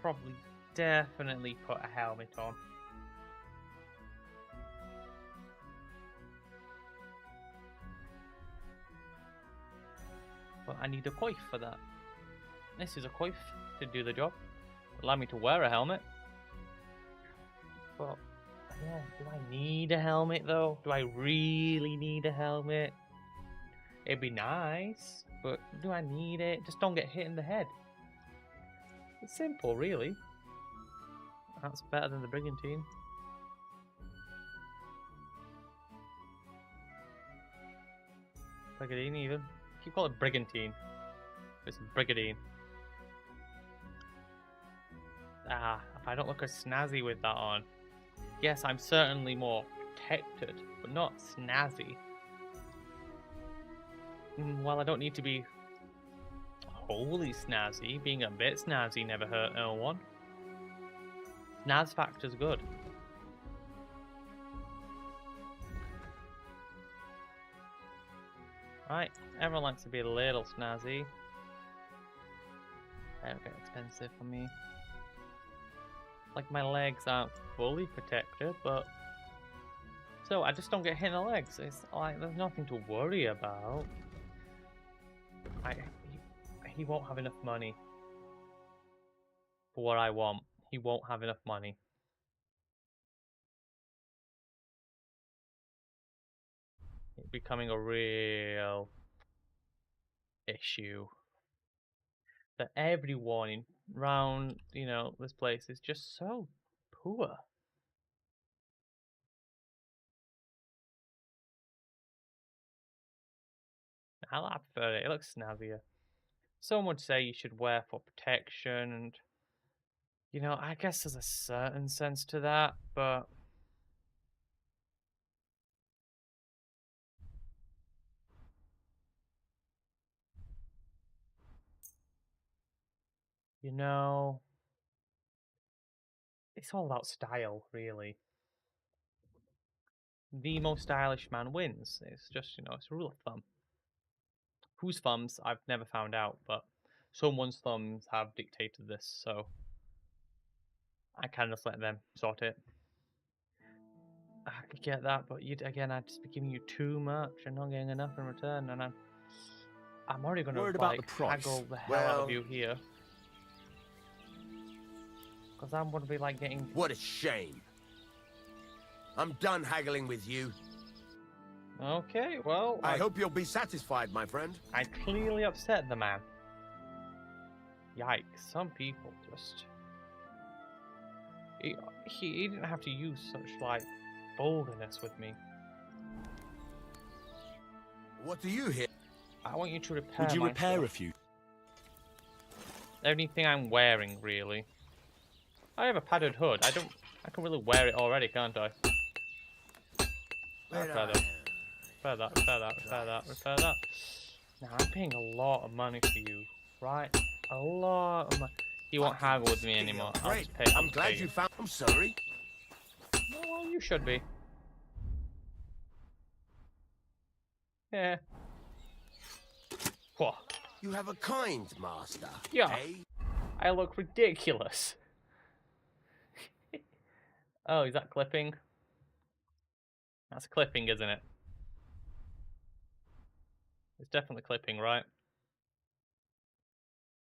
Probably, definitely put a helmet on. But I need a coif for that. This is a coif to do the job. Allow me to wear a helmet. But, yeah, do I need a helmet though? Do I really need a helmet? It'd be nice, but do I need it? Just don't get hit in the head. It's simple, really. That's better than the brigantine. Brigantine, even. Keep calling it brigantine. It's brigantine. Ah, if I don't look as snazzy with that on. Yes, I'm certainly more protected, but not snazzy. Well, I don't need to be wholly snazzy. Being a bit snazzy never hurt no one. Snaz factor's good. Right, everyone likes to be a little snazzy. That'll get expensive for me. Like, my legs aren't fully protected, but... So, I just don't get hit in the legs. It's like, there's nothing to worry about. He won't have enough money for what I want. He won't have enough money. It's becoming a real issue that everyone around, you know, this place is just so poor. I prefer it. It looks snazzier. Some would say you should wear for protection, and you know, I guess there's a certain sense to that, but you know, it's all about style, really. The most stylish man wins. It's just, you know, it's a rule of thumb. Whose thumbs, I've never found out, but someone's thumbs have dictated this, so I kind of just let them sort it. I could get that, but I'd just be giving you too much and not getting enough in return, and I'm already gonna like haggle the hell out of you here. Because I'm gonna be like getting... What a shame. I'm done haggling with you. Okay, well... I hope you'll be satisfied, my friend. I clearly upset the man. Yikes, some people just... He didn't have to use such, like, vulgarness with me. What do you hear? I want you to repair Would you repair stuff. a few? Anything I'm wearing, really. I have a padded hood. I can really wear it already, can't I? Repair that. Repair that, repair that, repair that, repair that. Now, I'm paying a lot of money for you, right? A lot of money. You won't haggle with me anymore. I'll just pay. I'm glad you found... I'm sorry. No, well, you should be. Yeah. What? You have a kind master. Yeah. Eh? I look ridiculous. Oh, is that clipping? That's clipping, isn't it? It's definitely clipping, right?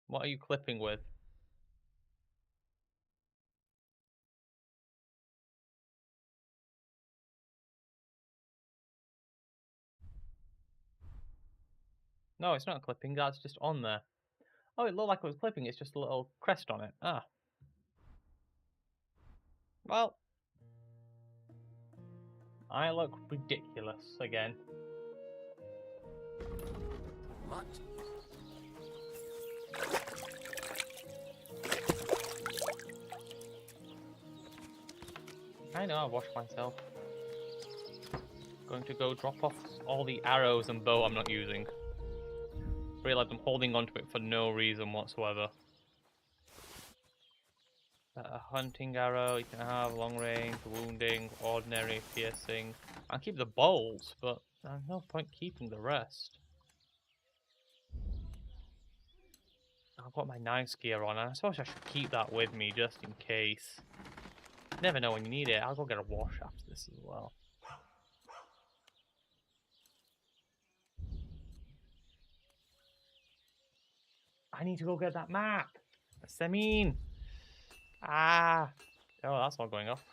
What are you clipping with? No, it's not clipping. That's just on there. Oh, it looked like it was clipping. It's just a little crest on it. Ah. Well. I look ridiculous again. What? I know, I washed myself. Going to go drop off all the arrows and bow I'm not using. Realize I'm holding onto it for no reason whatsoever. A hunting arrow, you can have long range, wounding, ordinary, piercing. I'll keep the bolts, but there's no point keeping the rest. I've got my knives gear on, and I suppose I should keep that with me just in case. Never know when you need it. I'll go get a wash after this as well. I need to go get that map. That's what I mean. Ah. Oh, that's all going off.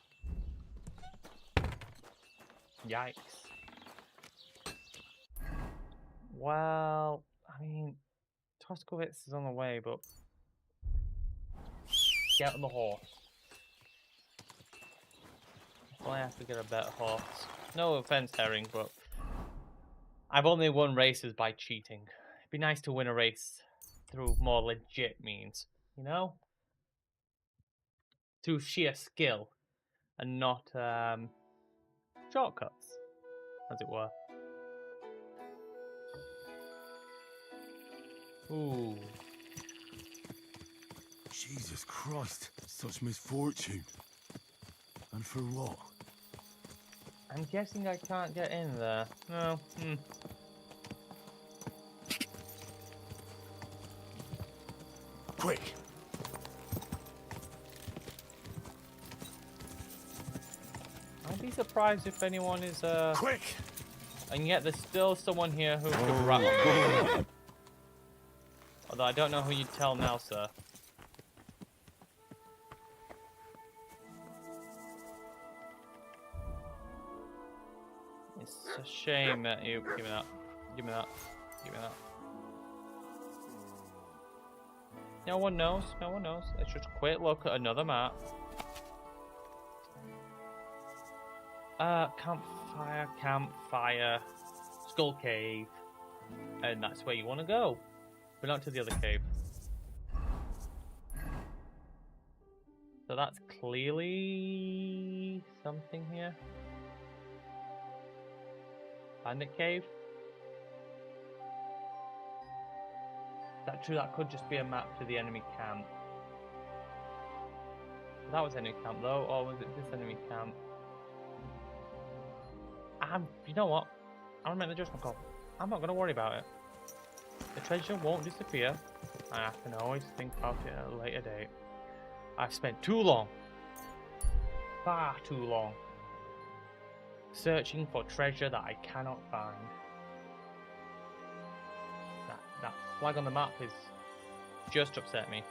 Yikes. Well, I mean, Toskowitz is on the way, but get on the horse. I have to get a better horse. No offense, Herring, but I've only won races by cheating. It'd be nice to win a race through more legit means, you know? Through sheer skill and not shortcuts, as it were. Ooh. Jesus Christ, such misfortune. And for what? I'm guessing I can't get in there. No. Quick! I'd be surprised if anyone is quick! And yet there's still someone here who could rattle me. Although I don't know who you'd tell now, sir. It's a shame that you... Give me that. Give me that. Give me that. No one knows. No one knows. Let's just quick look at another map. Campfire, campfire, Skull Cave. And that's where you want to go. But not to the other cave. So that's clearly something here. Bandit Cave. That's true, that could just be a map to the enemy camp. That was enemy camp though, or was it this enemy camp? You know what? I'm gonna make the judgment call. I'm not gonna worry about it. The treasure won't disappear. I can always think about it at a later date. I've spent too long, far too long, searching for treasure that I cannot find. That flag on the map is just upset me.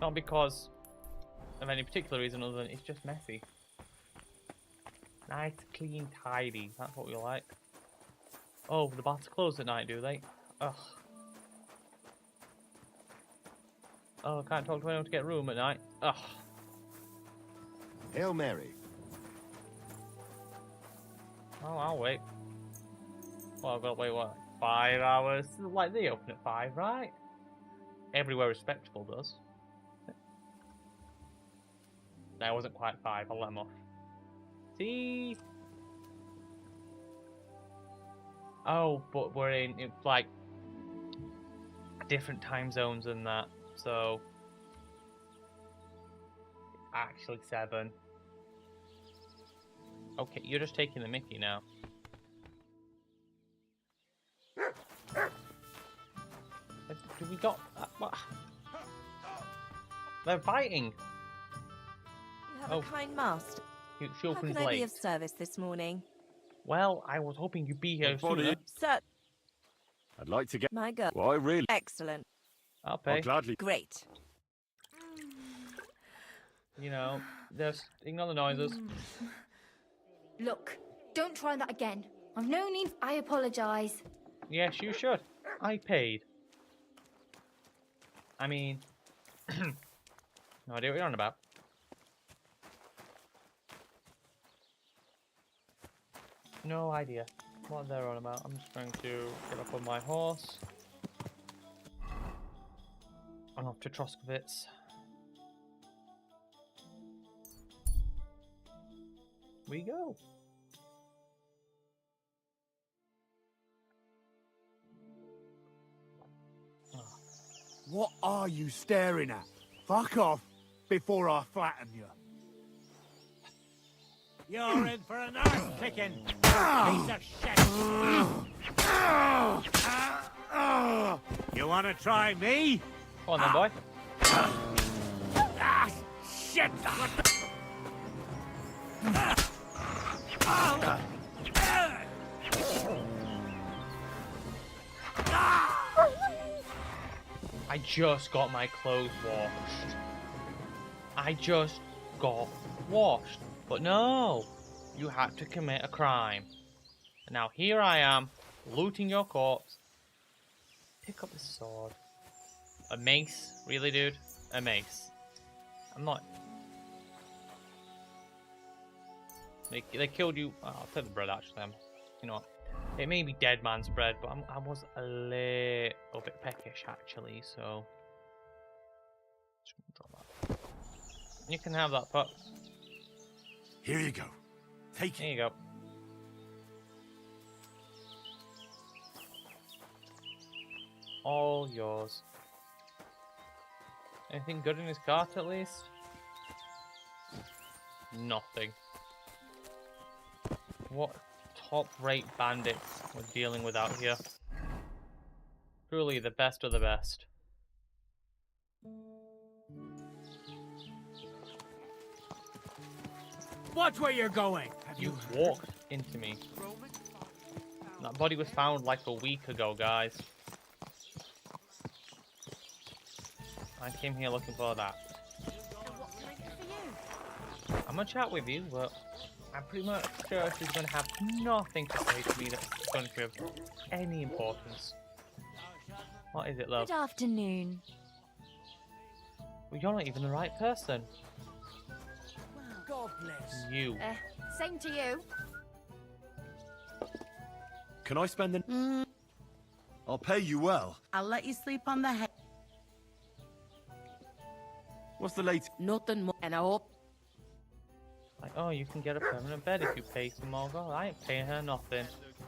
Not because of any particular reason other than it's just messy. Nice, clean, tidy. That's what we like. Oh, the baths close at night, do they? Ugh. Oh, I can't talk to anyone to get a room at night. Ugh. Hail Mary. Oh, I'll wait. Well, I've got to wait, what, 5 hours? Like, they open at 5, right? Everywhere respectable does. No, it wasn't quite 5. I'll let them off. See? Oh, but we're in, like, different time zones and that, so... Actually 7. Okay, you're just taking the mickey now. Do we got... what? They're fighting! You have a kind master. She opens How can I be late. of service this morning? Well, I was hoping you'd be here sooner. Sir. I'd like to get... My girl. Well, I really... Excellent. I'll pay. I'll gladly... Great. You know, just ignore the noises. Look, don't try that again. I've no need. I apologise. Yes, you should. I paid. I mean, no idea what you're on about. No idea what they're on about. I'm just going to get up on my horse. I'm off to Troskovitz. We go. What are you staring at? Fuck off before I flatten you. You're in for an ass kicking, piece of shit. You want to try me? Come on then, boy. Ah, shit! What the... I just got my clothes washed. I just got washed. But no, you had to commit a crime. And now here I am, looting your corpse. Pick up the sword. A mace? Really, dude? A mace. I'm not... They killed you... Oh, I'll take the bread, actually. You know what? It may be dead man's bread, but I was a little bit peckish, actually, so... Just gonna drop that. You can have that, pup. Here you go. Take it. There you go. All yours. Anything good in his cart, at least? Nothing. What top-rate bandits we're dealing with out here. Truly the best of the best. Watch where you're going. You walked into me. That body was found like a week ago, guys. I came here looking for that. I'm gonna chat with you, but I'm pretty much sure she's gonna have nothing to say to me that's going to be of any importance. What is it, love? Good afternoon. Well, you're not even the right person. God bless. You. Same to you. Can I spend the... I'll pay you well. I'll let you sleep on the head. What's the latest? Nothing more, and I hope. Like, oh, you can get a permanent bed if you pay some more gold. I ain't paying her nothing.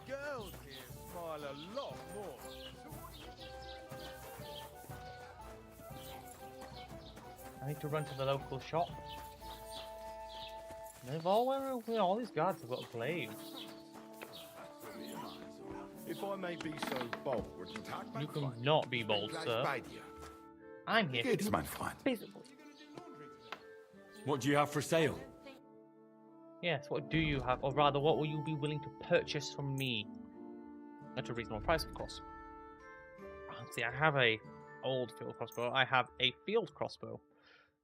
The girls here smile a lot more. I need to run to the local shop. They've all these guards have got blades. If I may be so bold, would you take You can not be bold, sir. I'm here It's to my fine. Basically. What do you have for sale? Yes, what do you have? Or rather, what will you be willing to purchase from me? At a reasonable price, of course. See, I have a old field crossbow. I have a field crossbow.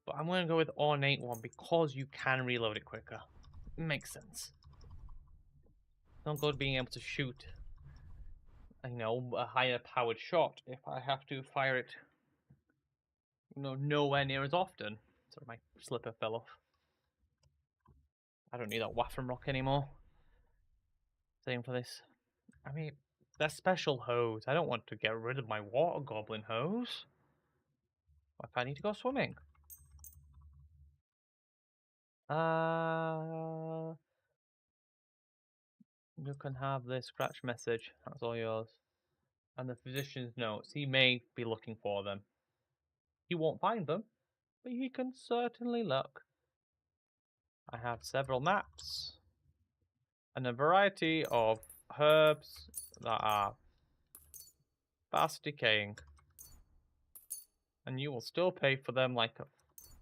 But I'm going to go with ornate one because you can reload it quicker. It makes sense. Not good being able to shoot, you know, a higher powered shot if I have to fire it, you know, nowhere near as often. Sorry, my slipper fell off. I don't need that Waffen rock anymore. Same for this. I mean, they're special hose. I don't want to get rid of my water goblin hose. What if I need to go swimming? You can have the scratch message. That's all yours. And the physician's notes. He may be looking for them. He won't find them, but he can certainly look. I have several maps and a variety of herbs that are fast decaying. And you will still pay for them like a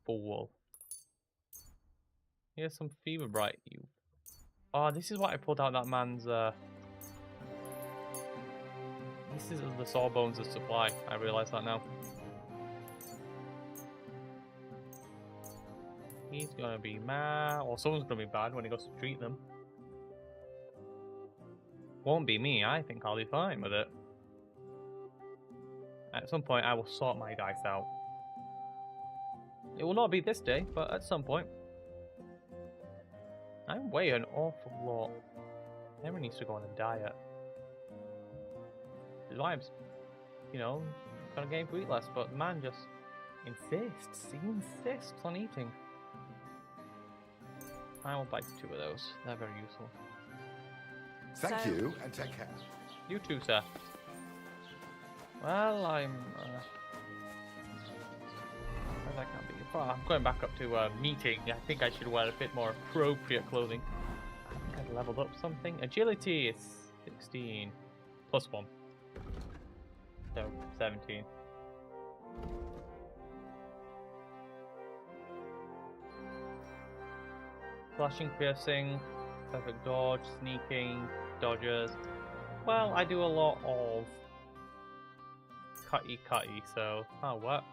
fool. Here's some fever bright, you Oh, this is what I pulled out that man's, This is the sawbones of supply. I realise that now. He's gonna be mad, or someone's gonna be bad when he goes to treat them. Won't be me. I think I'll be fine with it. At some point, I will sort my dice out. It will not be this day, but at some point. I weigh an awful lot. Henry needs to go on a diet. His wife's, you know, gonna gain to eat less, but the man just insists. He insists on eating. I will buy 2 of those. They're very useful. Thank you, and take care. You too, sir. Well, I'm I can't be. Oh, I'm going back up to a meeting. I think I should wear a bit more appropriate clothing. I think I've leveled up something. Agility is 16 plus 1, so 17. Flashing, piercing, perfect dodge, sneaking, dodgers. Well, I do a lot of cutty, so that'll work.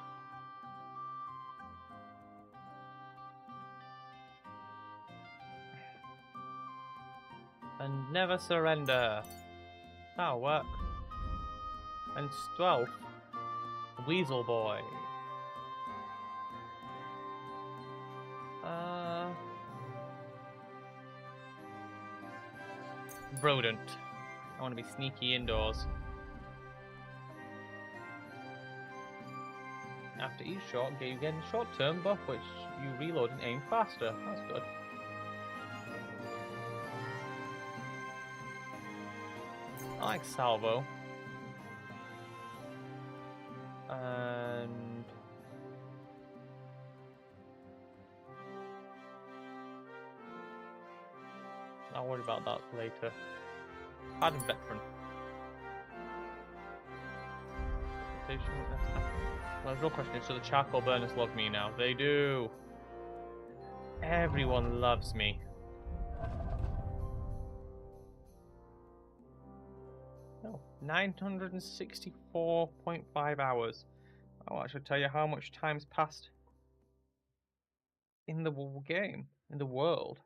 And never surrender. That'll work. And stealth. Weasel boy. Rodent. I want to be sneaky indoors. After each shot, you get a short-term buff, which you reload and aim faster. That's good. I like salvo. And I'll worry about that later. Add a veteran. Well, the real question is, do the charcoal burners love me now? They do. Everyone loves me. No, 964.5 hours. Oh, I should tell you how much time's passed in the game, in the world.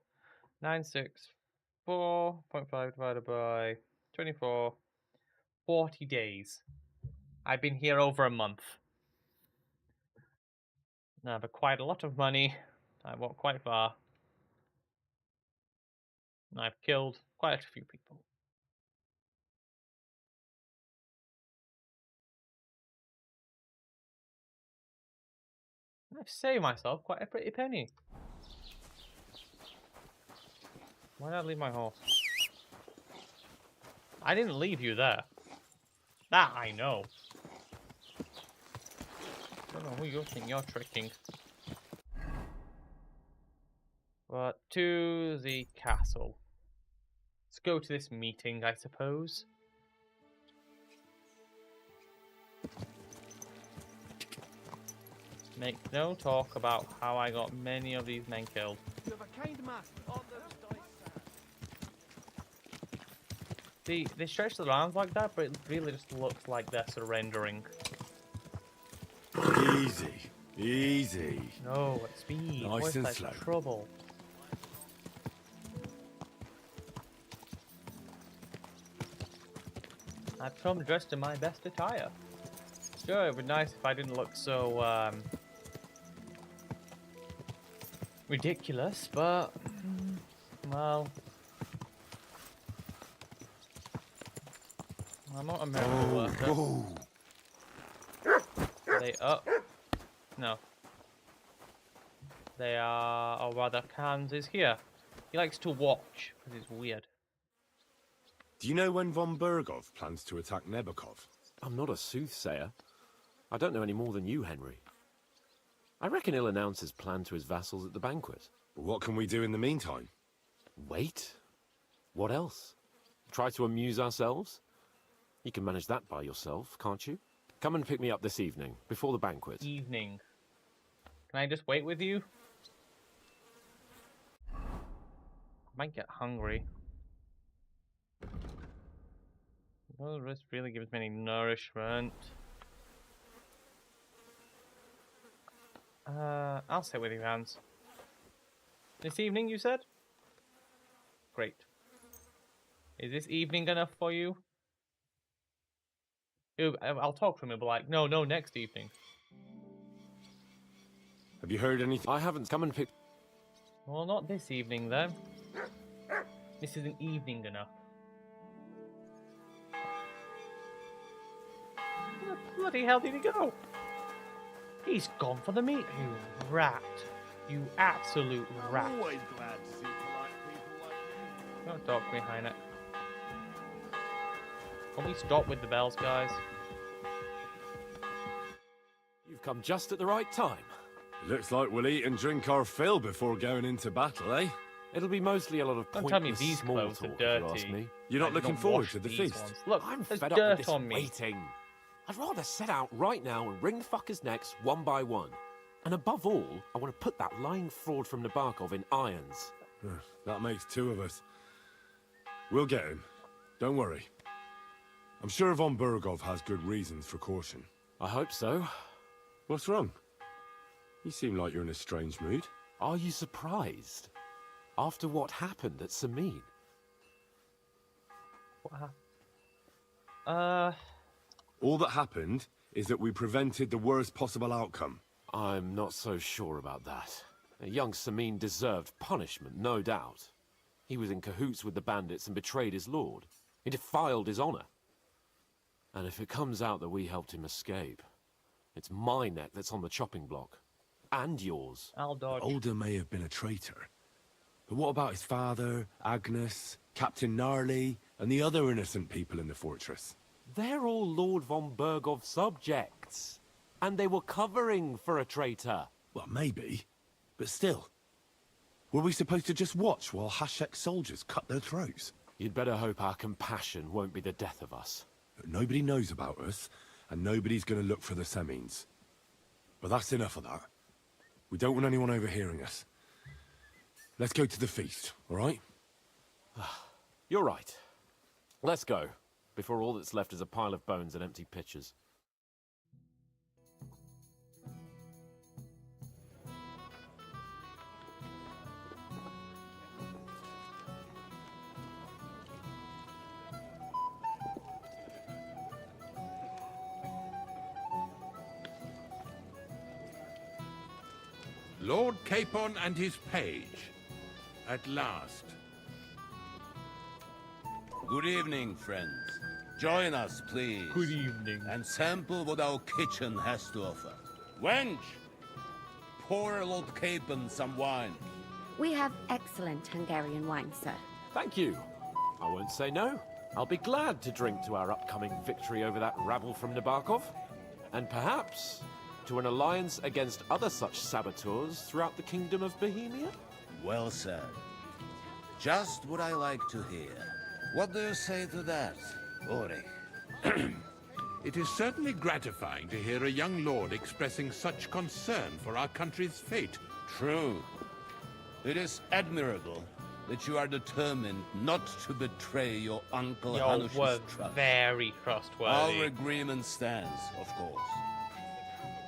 964.5 divided by 24. 40 days. I've been here over a month. I've acquired a lot of money. I've walked quite far. And I've killed quite a few people. I've saved myself quite a pretty penny. Why did I leave my horse? I didn't leave you there. That I know. I don't know who you think you're tricking. But to the castle. Let's go to this meeting, I suppose. Make no talk about how I got many of these men killed. You have a kind master on those dice. They stretch their arms like that, but it really just looks like they're surrendering. Easy, easy. No, at speed. Nice and slow. Trouble. I've come dressed in my best attire. Sure, it would be nice if I didn't look so ridiculous, but well, I'm not a miracle worker. They up? No. They are, or rather, Kans is here. He likes to watch because it's weird. Do you know when von Bergov plans to attack Nebukov? I'm not a soothsayer. I don't know any more than you, Henry. I reckon he'll announce his plan to his vassals at the banquet. What can we do in the meantime? Wait? What else? Try to amuse ourselves? You can manage that by yourself, can't you? Come and pick me up this evening, before the banquet. Evening. Can I just wait with you? Might get hungry. Well, this really gives me any nourishment. I'll sit with you, Hans. This evening, you said? Great. Is this evening enough for you? I'll talk to him and be like, no, next evening. Have you heard anything? I haven't come and picked... Well, not this evening, then. This isn't evening enough. Where the bloody hell did he go? He's gone for the meat, you rat. You absolute rat. I'm always glad to see polite people like you. Don't talk to me, Heineck. Can we stop with the bells, guys? You've come just at the right time. Looks like we'll eat and drink our fill before going into battle, eh? It'll be mostly a lot of Don't tell me pointless these small clothes are talk, if you ask dirty. me. You're not looking forward to the feast? Ones. Look, I'm there's fed up dirt with this on me. waiting. I'd rather set out right now and wring the fuckers' necks one by one. And above all, I want to put that lying fraud from Nabokov in irons. That makes two of us. We'll get him. Don't worry. I'm sure von Burgov has good reasons for caution. I hope so. What's wrong? You seem like you're in a strange mood. Are you surprised? After what happened at Samin? What happened? All that happened is that we prevented the worst possible outcome. I'm not so sure about that. Young Samin deserved punishment, no doubt. He was in cahoots with the bandits and betrayed his lord. He defiled his honor. And if it comes out that we helped him escape, it's my neck that's on the chopping block. And yours. I'll dodge. Older may have been a traitor. But what about his father, Agnes, Captain Gnarly, and the other innocent people in the fortress? They're all Lord von Burgov's subjects. And they were covering for a traitor. Well, maybe. But still. Were we supposed to just watch while Hashek's soldiers cut their throats? You'd better hope our compassion won't be the death of us. Nobody knows about us, and nobody's going to look for the Semines. But that's enough of that. We don't want anyone overhearing us. Let's go to the feast, all right? You're right. Let's go, before all that's left is a pile of bones and empty pitchers. Lord Capon and his page. At last. Good evening, friends. Join us, please. Good evening. And sample what our kitchen has to offer. Wench! Pour Lord Capon some wine. We have excellent Hungarian wine, sir. Thank you. I won't say no. I'll be glad to drink to our upcoming victory over that rabble from Nabokov. And perhaps to an alliance against other such saboteurs throughout the Kingdom of Bohemia? Well said. Just what I like to hear. What do you say to that, Ulrich? It is certainly gratifying to hear a young lord expressing such concern for our country's fate. True. It is admirable that you are determined not to betray your uncle Hanush's trust. Very trustworthy. Our agreement stands, of course.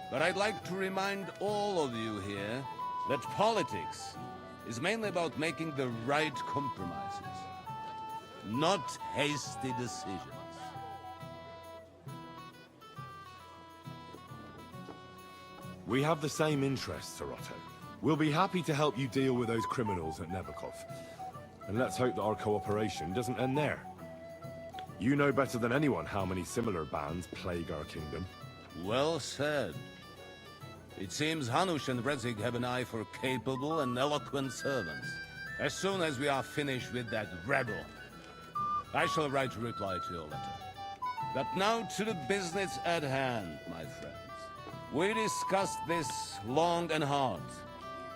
But I'd like to remind all of you here that politics is mainly about making the right compromises, not hasty decisions. We have the same interests, Sir Otto. We'll be happy to help you deal with those criminals at Nebokov. And let's hope that our cooperation doesn't end there. You know better than anyone how many similar bands plague our kingdom. Well said. It seems Hanush and Rezig have an eye for capable and eloquent servants. As soon as we are finished with that rebel, I shall write a reply to your letter. But now to the business at hand, my friends. We discussed this long and hard,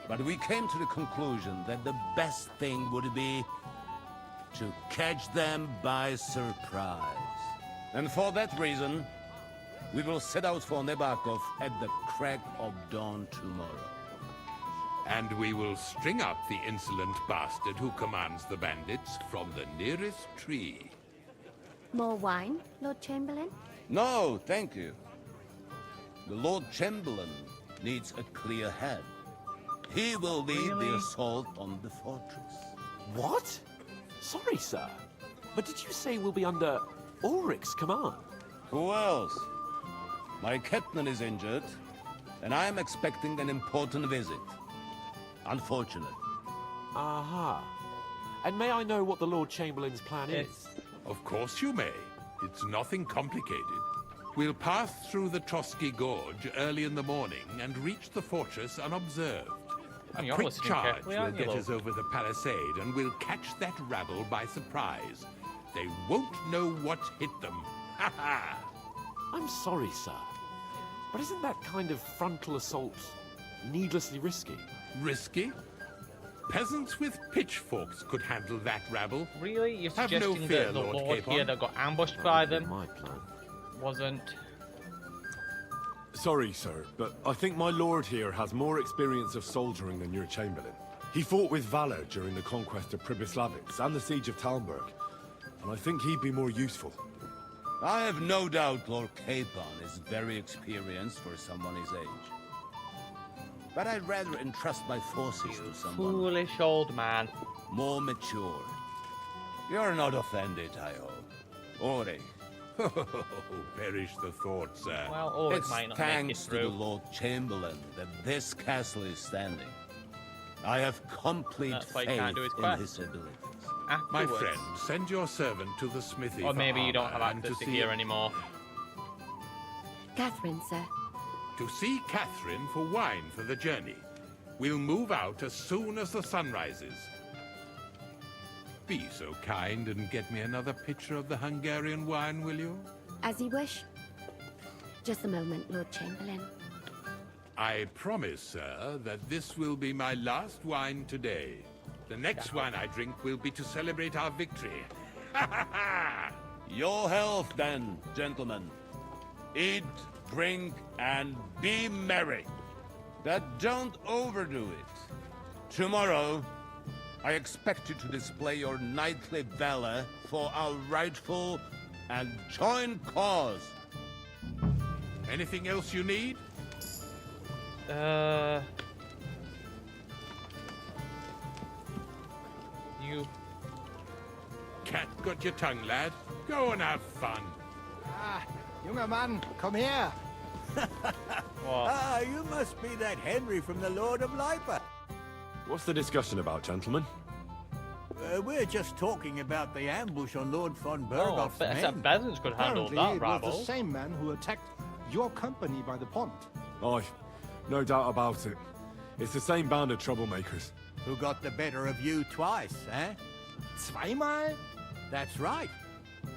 but we came to the conclusion that the best thing would be to catch them by surprise. And for that reason, we will set out for Nebokov at the crack of dawn tomorrow. And we will string up the insolent bastard who commands the bandits from the nearest tree. More wine, Lord Chamberlain? No, thank you. The Lord Chamberlain needs a clear head. He will lead the assault on the fortress. What? Sorry, sir. But did you say we'll be under Ulrich's command? Who else? My captain is injured, and I am expecting an important visit. Unfortunate. Aha. And may I know what the Lord Chamberlain's plan is? Of course you may. It's nothing complicated. We'll pass through the Trotsky Gorge early in the morning and reach the fortress unobserved. A quick charge will get us over the palisade, and we'll catch that rabble by surprise. They won't know what hit them. Ha ha! I'm sorry, sir. But isn't that kind of frontal assault needlessly risky? Risky? Peasants with pitchforks could handle that rabble. Really? You're Have no suggesting fear, that the Lord Lord Capon. here that got ambushed by them My plan. wasn't... Sorry, sir, but I think my lord here has more experience of soldiering than your Chamberlain. He fought with valor during the conquest of Pribyslavitz and the siege of Talmberg, and I think he'd be more useful. I have no doubt Lord Capon is very experienced for someone his age. But I'd rather entrust my forces to someone Foolish old man. more mature. You're not offended, I hope. Ori. Perish the thought, sir. Well, Ulrich It's might not make it thanks to the through. Lord Chamberlain that this castle is standing. I have complete That's why he faith can't do his in quest. his abilities. My Afterwards. friend, send your servant to the smithy Or for maybe you don't armor have and access to see here anymore. Catherine, sir. To see Catherine for wine for the journey. We'll move out as soon as the sun rises. Be so kind and get me another pitcher of the Hungarian wine, will you? As you wish. Just a moment, Lord Chamberlain. I promise, sir, that this will be my last wine today. The next wine I drink will be to celebrate our victory. Ha ha ha! Your health, then, gentlemen. Eat, drink, and be merry. But don't overdo it. Tomorrow, I expect you to display your knightly valor for our rightful and joint cause. Anything else you need? You... Cat got your tongue, lad. Go and have fun. Ah, junger Mann, komm her. What? You must be that Henry from the Lord of Lipa. What's the discussion about, gentlemen? We're just talking about the ambush on Lord von Oh, Bergoff's but men. peasants could handle Apparently, that it rabble. was the same man who attacked your company by the pond. Aye, no doubt about it. It's the same band of troublemakers. Who got the better of you twice, eh? Zweimal? That's right.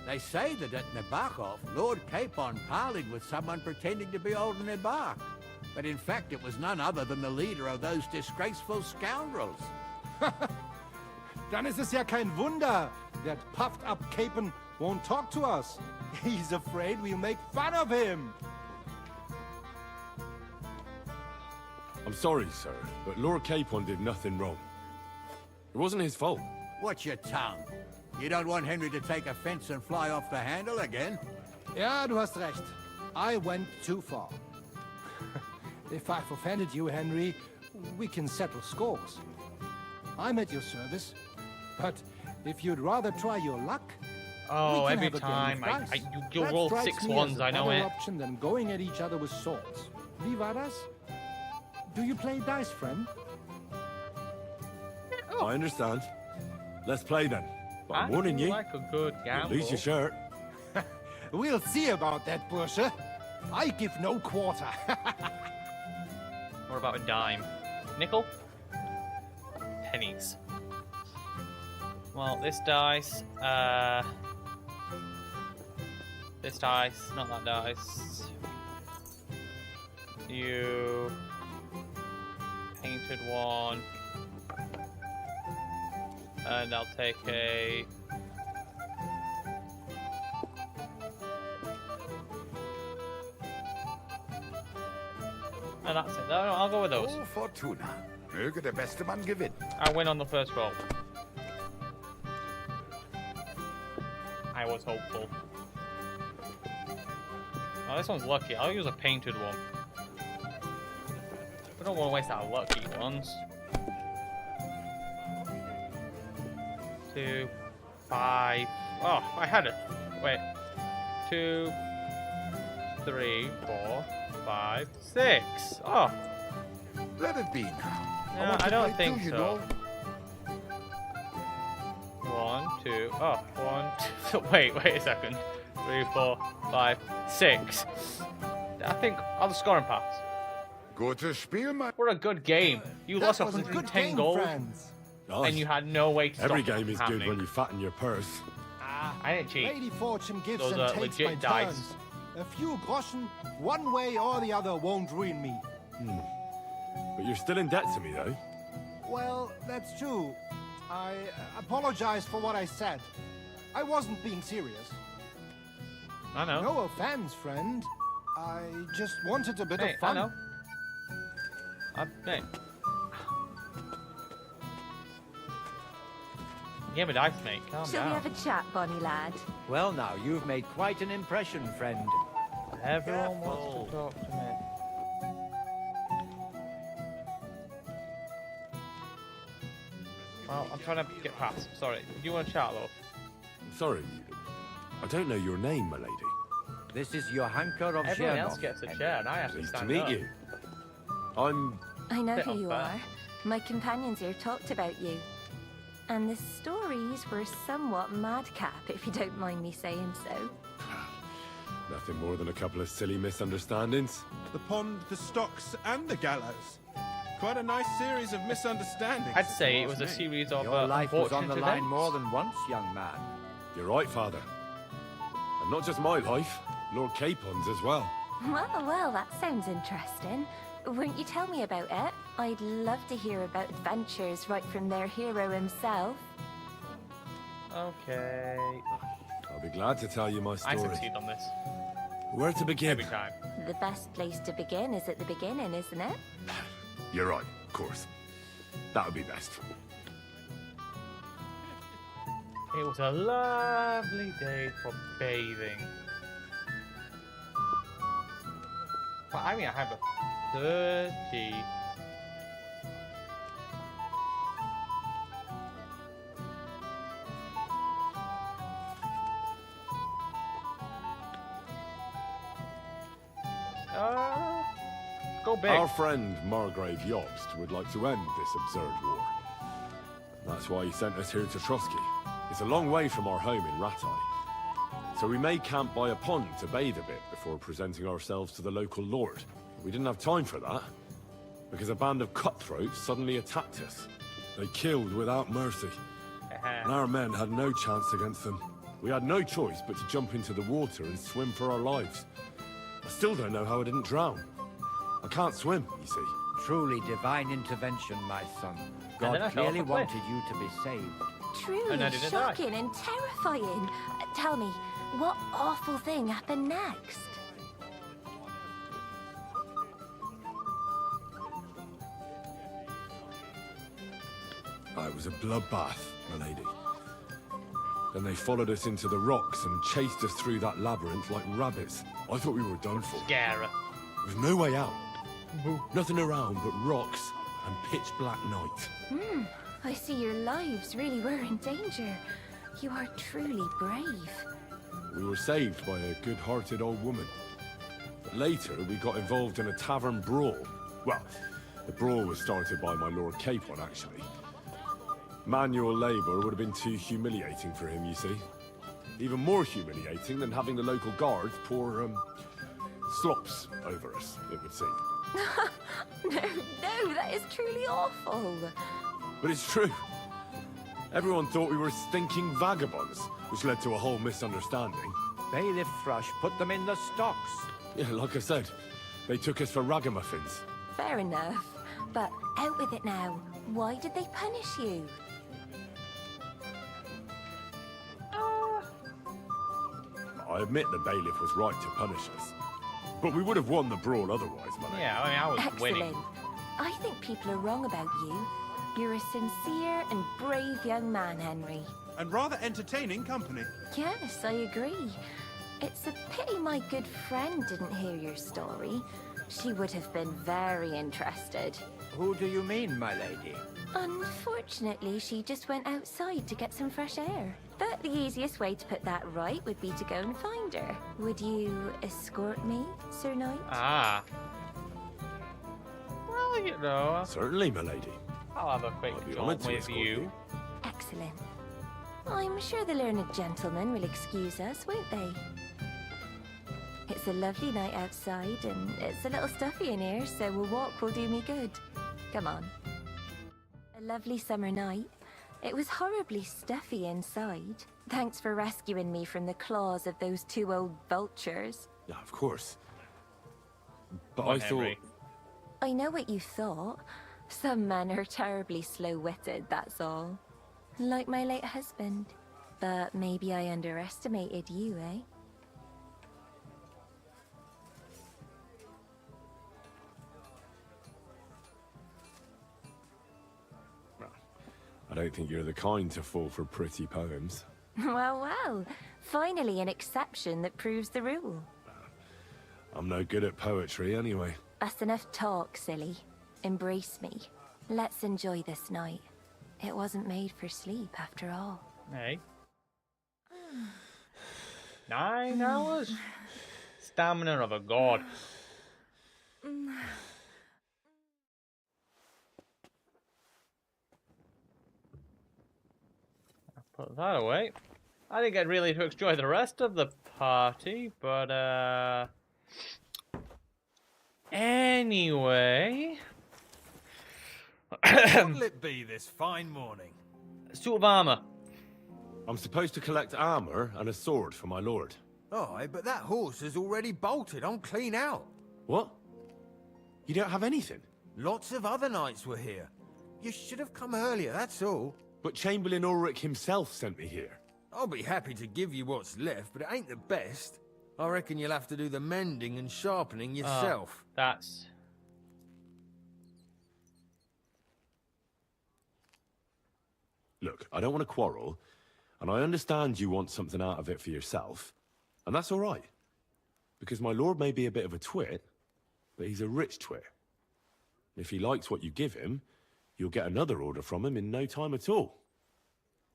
They say that at Nabokov, Lord Capon parleyed with someone pretending to be old Nabok. But in fact, it was none other than the leader of those disgraceful scoundrels. Dann ist es ja kein Wunder. That puffed-up Capon won't talk to us. He's afraid we'll make fun of him. I'm sorry, sir, but Lord Capon did nothing wrong. It wasn't his fault. Watch your tongue. You don't want Henry to take offense and fly off the handle again? Ja, du hast recht. I went too far. If I've offended you, Henry, we can settle scores. I'm at your service. But if you'd rather try your luck, Oh, we can every have a game time of dice. you'll That roll strikes 6 me as ones, a I know better it. option than going at each other with swords. Wie war das? Do you play dice, friend? I understand. Let's play then. But I'm warning feel you, like a good you'll gamble. lose your shirt. We'll see about that, Bursche. I give no quarter. What about a dime? Nickel? Pennies. Well, this dice, this dice, not that dice. You painted one. And I'll take a... And that's it. No, I'll go with those. Oh, Fortuna. Möge der beste Mann gewinnen. I win on the first roll. I was hopeful. Oh, this one's lucky. I'll use a painted one. We don't want to waste our lucky ones. 2, 5. Oh, I had it. Wait. 2, 3, 4, 5, 6. Oh. Let it be now. No, I don't think so. 1, 2. Oh, 1, 2. Wait a second. 3, 4, 5, 6. I think I'll score and pass. Gutes Spiel, man. What a good game. You lost 110 gold, and you had no way to stop Every it game from is happening. good when you fatten your purse. I didn't cheat. Lady Fortune gives Those and are takes legit my dice. turns. A few groschen, one way or the other, won't ruin me. But you're still in debt to me, though. Well, that's true. I apologize for what I said. I wasn't being serious. I know. No offense, friend. I just wanted a bit Hey, of fun. I know. Hey. Game of dice, mate. Calm Shall down. we have a chat, Bonnie lad? Well now, you've made quite an impression, friend. Everyone wants to talk to me. Well, I'm trying to get past. Sorry. Do you want to chat, love? Sorry, I don't know your name, my lady. This is Johanka of Everyone else gets a chair, and I have to Pleased to stand meet up. you. I'm... I know Bit who you unfair. are. My companions here talked about you. And the stories were somewhat madcap, if you don't mind me saying so. Nothing more than a couple of silly misunderstandings. The pond, the stocks, and the gallows. Quite a nice series of misunderstandings. I'd say it was a series of Your life was on the unfortunate line events. more than once, young man. You're right, Father. And not just my life, Lord Capon's as well. Well, that sounds interesting. Won't you tell me about it? I'd love to hear about adventures right from their hero himself. Okay. I'll be glad to tell you my I story. succeed on this. Where to begin? Every time. The best place to begin is at the beginning, isn't it? You're right, of course. That would be best. It was a lovely day for bathing. Well, I mean, I have a 30. Go big. Our friend Margrave Jobst would like to end this absurd war. That's why he sent us here to Trotsky. It's a long way from our home in Ratai. So we made camp by a pond to bathe a bit before presenting ourselves to the local lord. We didn't have time for that, because a band of cutthroats suddenly attacked us. They killed without mercy, and our men had no chance against them. We had no choice but to jump into the water and swim for our lives. I still don't know how I didn't drown. I can't swim, you see. Truly divine intervention, my son. And then I God fell off clearly a cliff. wanted you to be saved. Truly And I didn't die. shocking and terrifying. Tell me, what awful thing happened next? It was a bloodbath, my lady. Then they followed us into the rocks and chased us through that labyrinth like rabbits. I thought we were done for. Scare. With no way out. Nothing around but rocks and pitch black night. I see your lives really were in danger. You are truly brave. We were saved by a good-hearted old woman. But later, we got involved in a tavern brawl. Well, the brawl was started by my Lord Capon, actually. Manual labor would have been too humiliating for him, you see. Even more humiliating than having the local guards pour, slops over us, it would seem. No, that is truly awful. But it's true. Everyone thought we were stinking vagabonds, which led to a whole misunderstanding. Bailiff Thrush put them in the stocks. Yeah, like I said, they took us for ragamuffins. Fair enough. But out with it now. Why did they punish you? I admit the bailiff was right to punish us. But we would have won the brawl otherwise, my lady. Yeah, I mean, I was winning. Excellent. I think people are wrong about you. You're a sincere and brave young man, Henry. And rather entertaining company. Yes, I agree. It's a pity my good friend didn't hear your story. She would have been very interested. Who do you mean, my lady? Unfortunately, she just went outside to get some fresh air. But the easiest way to put that right would be to go and find her. Would you escort me, Sir Knight? Ah. Well, you know. Certainly, my lady. I'll have a quick jaunt with you. Excellent. I'm sure the learned gentlemen will excuse us, won't they? It's a lovely night outside, and it's a little stuffy in here, so a walk will do me good. Come on. A lovely summer night. It was horribly stuffy inside. Thanks for rescuing me from the claws of those two old vultures. Yeah, of course. But Come on, I thought... Henry. I know what you thought. Some men are terribly slow-witted, that's all. Like my late husband. But maybe I underestimated you, eh? I don't think you're the kind to fall for pretty poems. Well, well. Finally an exception that proves the rule. I'm no good at poetry anyway. That's enough talk, silly. Embrace me. Let's enjoy this night. It wasn't made for sleep, after all. Hey. 9 hours? Stamina of a god. I'll put that away. I didn't get really to enjoy the rest of the party, but anyway. What'll it be this fine morning? Suit of armor. I'm supposed to collect armor and a sword for my lord. Aye, but that horse is already bolted. I'm clean out. What? You don't have anything? Lots of other knights were here. You should have come earlier, that's all. But Chamberlain Ulrich himself sent me here. I'll be happy to give you what's left, but it ain't the best. I reckon you'll have to do the mending and sharpening yourself. That's... Look, I don't want to quarrel, and I understand you want something out of it for yourself, and that's all right. Because my lord may be a bit of a twit, but he's a rich twit. If he likes what you give him, you'll get another order from him in no time at all.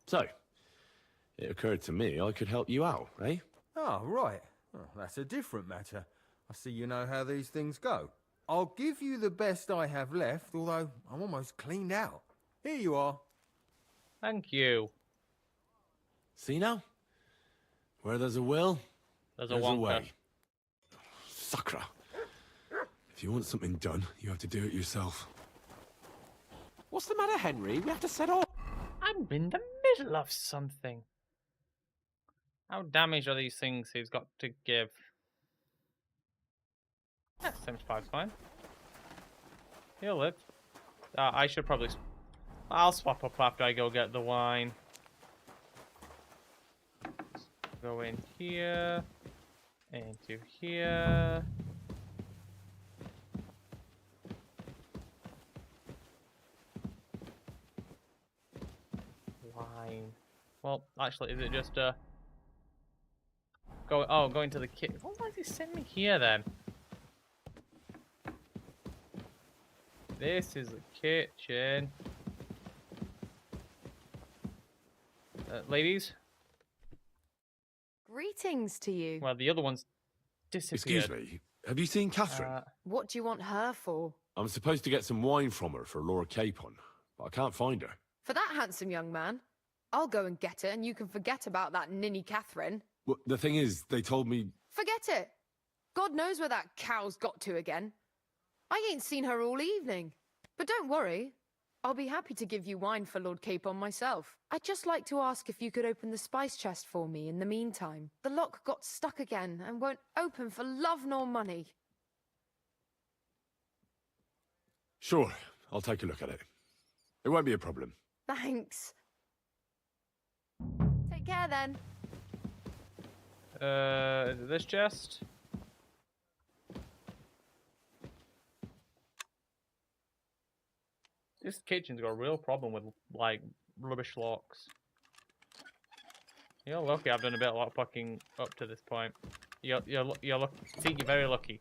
So, it occurred to me I could help you out, eh? Oh, right. Oh, that's a different matter. I see you know how these things go. I'll give you the best I have left, although I'm almost cleaned out. Here you are. Thank you. See now? Where there's a will, there's a way. Sucker. If you want something done, you have to do it yourself. What's the matter, Henry? We have to set off. I'm in the middle of something. How damaged are these things he's got to give? Yeah, 75's fine. He'll live. I should probably... I'll swap up after I go get the wine. Go in here. Into here. Wine. Well, actually, is it just going to the kitchen? Why does he send me here then? This is the kitchen. Ladies? Greetings to you. Well, the other one's disappeared. Excuse me, have you seen Catherine? What do you want her for? I'm supposed to get some wine from her for Lord Capon, but I can't find her. For that handsome young man? I'll go and get her, and you can forget about that ninny Catherine. Well, the thing is, they told me... Forget it! God knows where that cow's got to again. I ain't seen her all evening. But don't worry. I'll be happy to give you wine for Lord Capon myself. I'd just like to ask if you could open the spice chest for me in the meantime. The lock got stuck again and won't open for love nor money. Sure, I'll take a look at it. It won't be a problem. Thanks. Take care then. Is it this chest? This kitchen's got a real problem with, like, rubbish locks. You're lucky I've done a bit of lock picking up to this point. You're lucky. See, you're very lucky.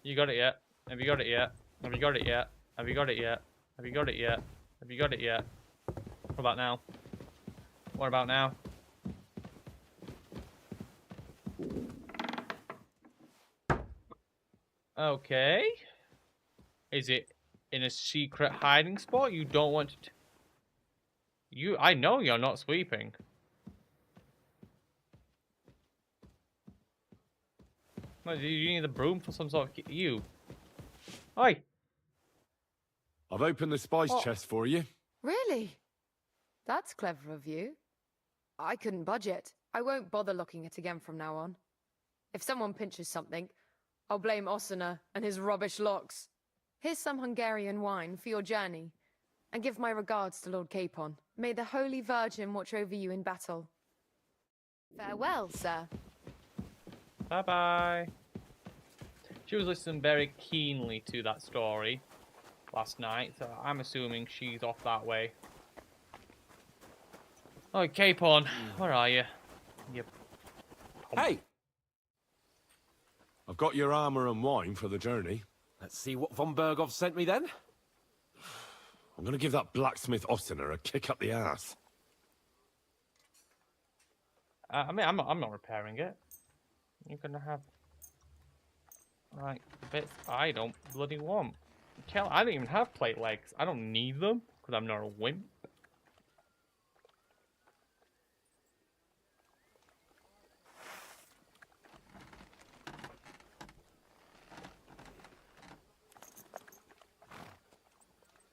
You got it yet? Have you got it yet? Have you got it yet? Have you got it yet? Have you got it yet? Have you got it yet? What about now? What about now? Okay. Is it in a secret hiding spot you don't want to... I know you're not sweeping. No, you need the broom for some sort of... Oi! I've opened the spice chest for you. Really? That's clever of you. I couldn't budget. I won't bother locking it again from now on. If someone pinches something, I'll blame Osuna and his rubbish locks. Here's some Hungarian wine for your journey, and give my regards to Lord Capon. May the Holy Virgin watch over you in battle. Farewell, sir. Bye-bye. She was listening very keenly to that story last night, so I'm assuming she's off that way. Oh, Capon, where are you? Hey! I've got your armor and wine for the journey. Let's see what von Berghoff sent me then. I'm gonna give that blacksmith Ostina a kick up the ass. I mean, I'm not repairing it. You're gonna have like bits I don't bloody want. I don't even have plate legs. I don't need them because I'm not a wimp.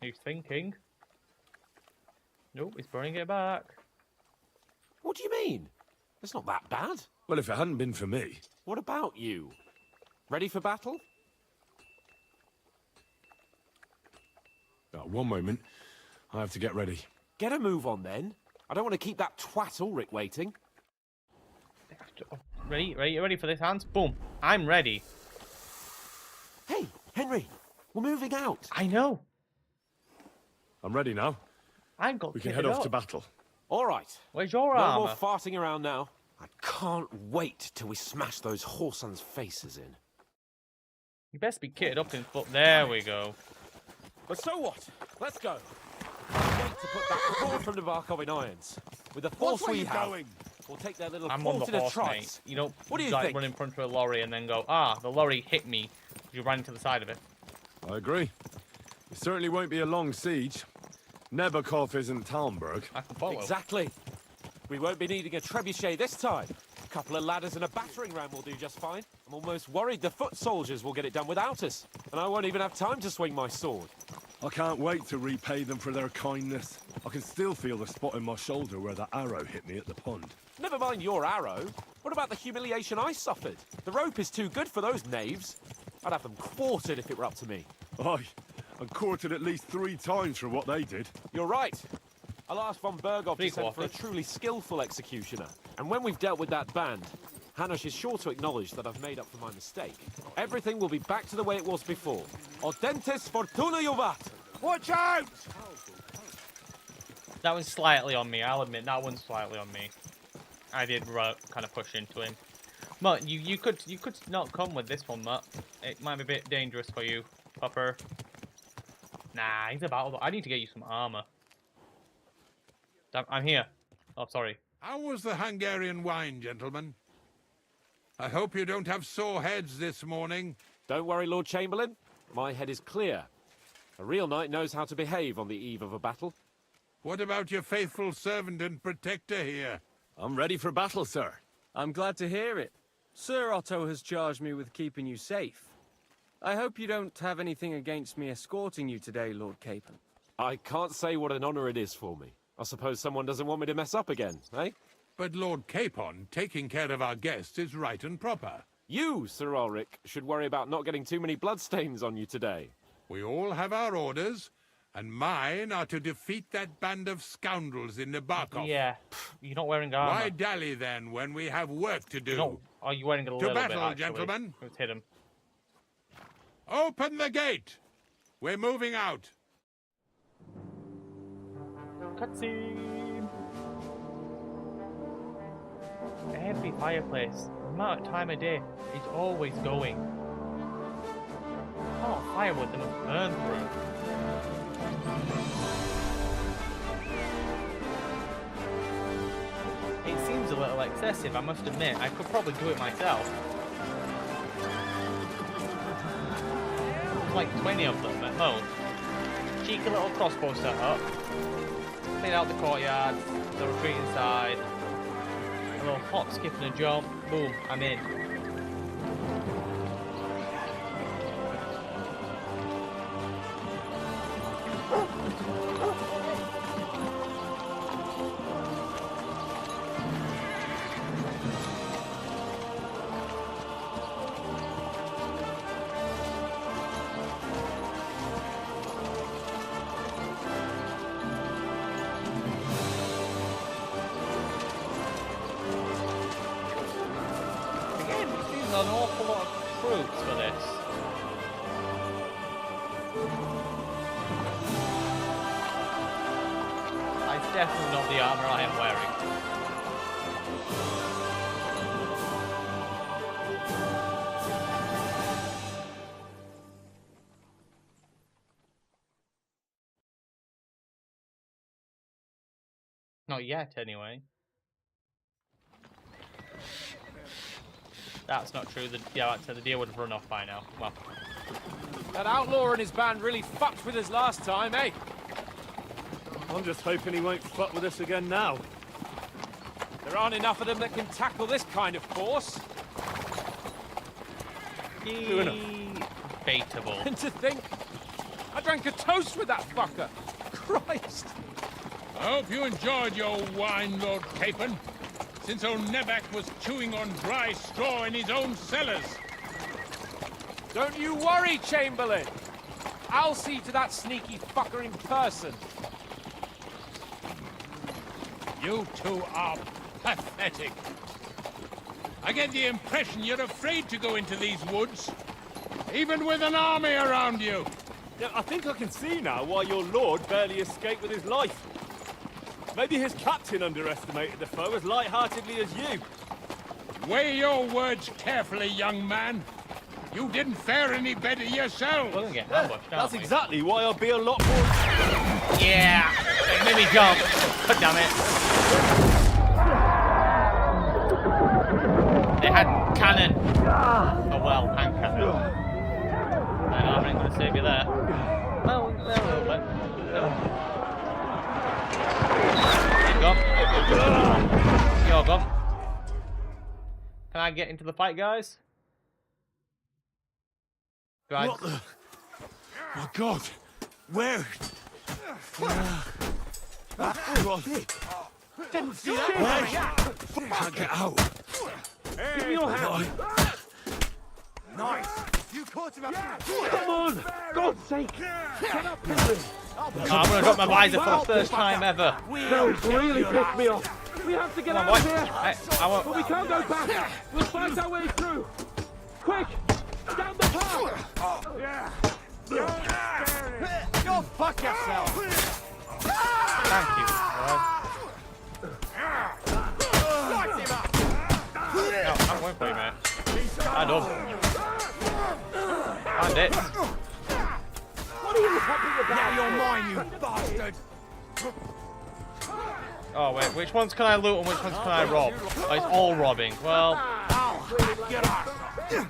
He's thinking. Nope, he's bringing it back. What do you mean? It's not that bad. Well, if it hadn't been for me. What about you? Ready for battle? One moment. I have to get ready. Get a move on then. I don't want to keep that twat Ulrich waiting. Ready? You ready for this, Hans? Boom. I'm ready. Hey, Henry. We're moving out. I know. I'm ready now. We can head off to battle. All right. Where's your no armor? more farting around now. I can't wait till we smash those whoresons' faces in. You best be kitted up in foot. There we go. But so what? Let's go. I'm going to put that core from the Barkov in irons. With the force we have, we'll take their little I'm on the horse, trice. mate. You don't what do you like, think? run in front of a lorry and then go, the lorry hit me. You ran to the side of it. I agree. It certainly won't be a long siege. Nebakov isn't Talmberg. I can follow. Exactly. We won't be needing a trebuchet this time. A couple of ladders and a battering ram will do just fine. I'm almost worried the foot soldiers will get it done without us. And I won't even have time to swing my sword. I can't wait to repay them for their kindness. I can still feel the spot in my shoulder where that arrow hit me at the pond. Never mind your arrow. What about the humiliation I suffered? The rope is too good for those knaves. I'd have them quartered if it were up to me. Aye, and quartered at least 3 times for what they did. You're right. I'll ask von Berghoff to send for a truly skillful executioner. And when we've dealt with that band, Hanush is sure to acknowledge that I've made up for my mistake. Everything will be back to the way it was before. Audentes fortuna juvat! Watch out! That one's slightly on me. I'll admit that one's slightly on me. I did kind of push into him. Mutt, you could not come with this one, Mutt. It might be a bit dangerous for you, Pupper. Nah, he's a battle. I need to get you some armor. I'm here. Oh, sorry. How was the Hungarian wine, gentlemen? I hope you don't have sore heads this morning. Don't worry, Lord Chamberlain. My head is clear. A real knight knows how to behave on the eve of a battle. What about your faithful servant and protector here? I'm ready for battle, sir. I'm glad to hear it. Sir Otto has charged me with keeping you safe. I hope you don't have anything against me escorting you today, Lord Capon. I can't say what an honor it is for me. I suppose someone doesn't want me to mess up again, eh? But Lord Capon, taking care of our guests is right and proper. You, Sir Ulrich, should worry about not getting too many bloodstains on you today. We all have our orders, And mine are to defeat that band of scoundrels in Nabokov. Yeah, you're not wearing armor. Why dally then when we have work to do? Are you wearing a little bit, battle, actually? gentlemen. Let's hit him. Open the gate. We're moving out. Cutscene. Every fireplace, no matter time of day, is always going. Oh, firewood that must burn through. It seems a little excessive, I must admit. I could probably do it myself. There's like 20 of them at most. Cheeky little crossbow setup. Clean out the courtyard, the retreating side. A little hop, skip and a jump. Boom, I'm in. An awful lot of troops for this. It's definitely not the armor I am wearing. Not yet, anyway. That's not true. Yeah, the deer would have run off by now. Well, that outlaw and his band really fucked with us last time, eh? I'm just hoping he won't fuck with us again now. There aren't enough of them that can tackle this kind of force. Debatable. And to think, I drank a toast with that fucker. Christ. I hope you enjoyed your wine, Lord Capon. Since old Neback was chewing on dry straw in his own cellars. Don't you worry, Chamberlain. I'll see to that sneaky fucker in person. You two are pathetic. I get the impression you're afraid to go into these woods, even with an army around you. Yeah, I think I can see now why your lord barely escaped with his life. Maybe his captain underestimated the foe as light-heartedly as you. Weigh your words carefully, young man. You didn't fare any better yourself. We're gonna get ambushed, That's exactly why I'll be a lot more... Yeah! It made me jump. Oh, damn it. They had cannon. Oh well, hand cannon. And armor ain't gonna save you there. Well, a little bit. You're gone. Can I get into the fight, guys? What the? My God! Where? Didn't see that. Can't get out. Give me your hand. Nice. You caught him up. Come on! God's sake! Get up, Henry! I'm gonna drop my visor for the first time ever. Those really pissed me off. We have to get out of here. But we can't go back. We'll fight our way through. Quick! Down the path! Go fuck yourself. Thank you. No, I won't play, mate. I don't. And it. What are you hopping about? Now you're mine, you bastard. Oh wait, which ones can I loot and which ones can I rob? Oh, it's all robbing. Well, Get up. You're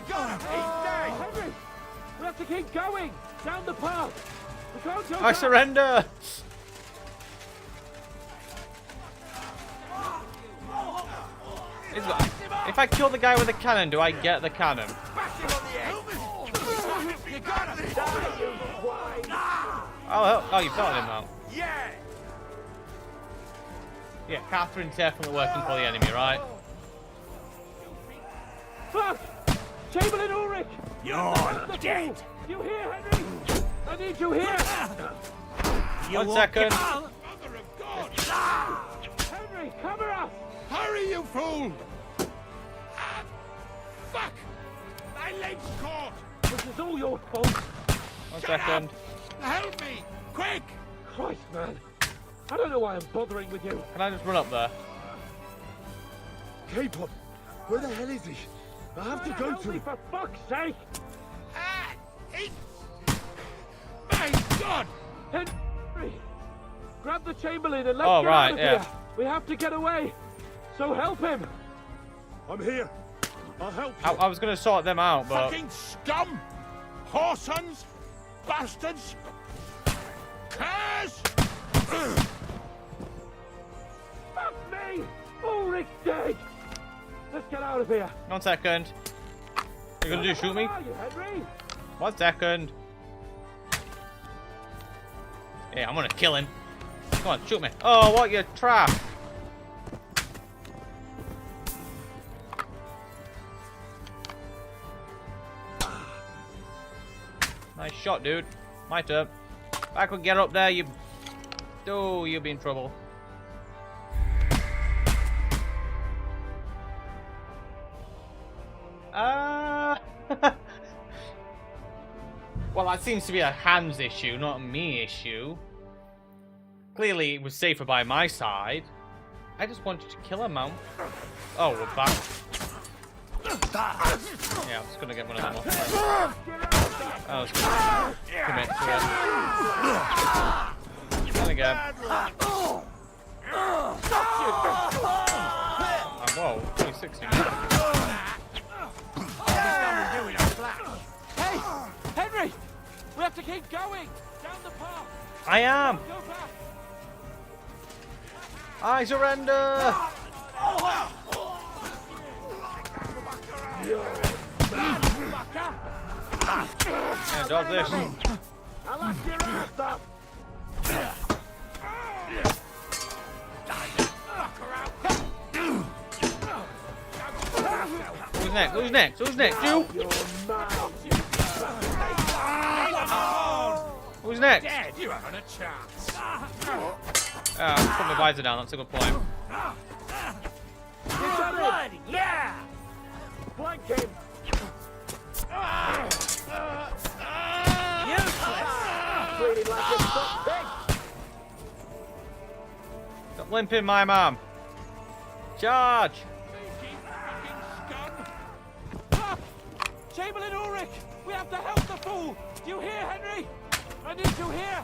gonna be dead. Henry! We have to keep going! Down the path! We can't go I back. surrender. If I kill the guy with the cannon, do I get the cannon? Oh, you felt him now. Yeah. Yeah, Catherine's definitely working for the enemy, right? Fuck! Chamberlain Ulrich! You're dead. You hear, Henry? I need you here! 1 second. Mother of God! Henry, cover us! Hurry, you fool! Ah, fuck! My leg's caught! This is all your fault. 1 second. Help me! Quick! Christ, man. I don't know why I'm bothering with you. Can I just run up there? Capon, where the hell is he? I have to go to me, him. for fuck's sake! My God! Henry! Grab the Chamberlain and let's Oh, get right, out of yeah. here. We have to get away. So help him. I'm here. I'll help you. I was going to sort them out, but... Fucking scum! Whoresons! Bastards! Curs! Fuck me! Ulrich's dead! Let's get out of here. 1 second. You're going to do shoot me? Where are you, Henry? 1 second. Yeah, I'm going to kill him. Come on, shoot me. Oh, what, you trap! Nice shot, dude. My turn. If I could get up there, you... Oh, you'll be in trouble. Well, that seems to be a Hans issue, not a me issue. Clearly, it was safer by my side. I just wanted to kill him, man. Oh, we're back. Yeah, I'm just gonna get one of them off. I was gonna commit to it. And again. Whoa, 360. Hey! Henry! We have to keep going! Down the path! I am! Go back! I surrender! Yeah, dodge this. I'll have your ass up! Who's next? Who's next? Who's next? You? Who's next? You haven't a chance. Put my visor down, that's a good point. Blood! Yeah! Flank him! Bleeding like a stuck pig! Stop limping, my mom. Charge! Chamberlain Ulrich! We have to help the fool! Do you hear, Henry? I need you here!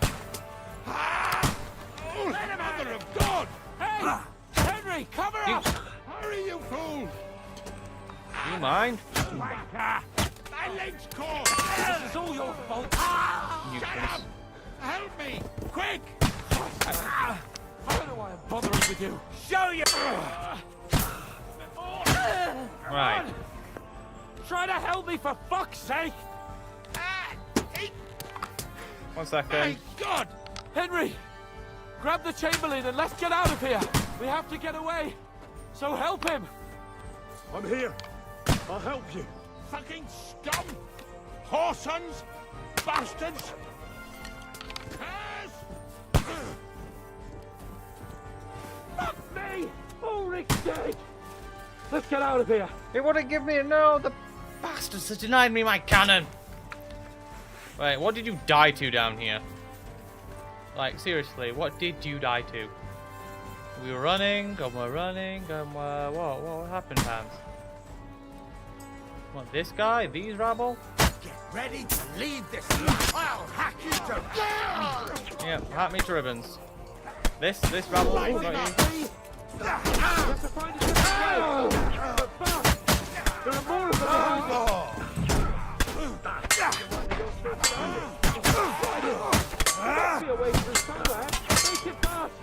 Let him out! Mother of God! Hey! Henry, cover us! Hurry, you fool! Do you mind? My leg's caught! This is all your fault! Useless. Help me! Quick! I don't know why I'm bothering with you. Show you! Right. Try to help me for fuck's sake! 1 second. My God! Henry! Grab the Chamberlain and let's get out of here! We have to get away! So help him! I'm here. I'll help you. Fucking scum! Whoresons! Bastards! Curs! Fuck me! Ulrich's dead! Let's get out of here! They wouldn't give me a no, the bastards that denied me my cannon! Wait, what did you die to down here? Like, seriously, what did you die to? We were running, and we're running, and we're... What happened, Hans? What, this guy? These rabble? Get ready to leave this life. I'll hack you to... Yeah, hack me to ribbons. This rabble? Not you. We have to find a different way! But fast! There are more of them behind us! There must be a way through somewhere! Make it fast!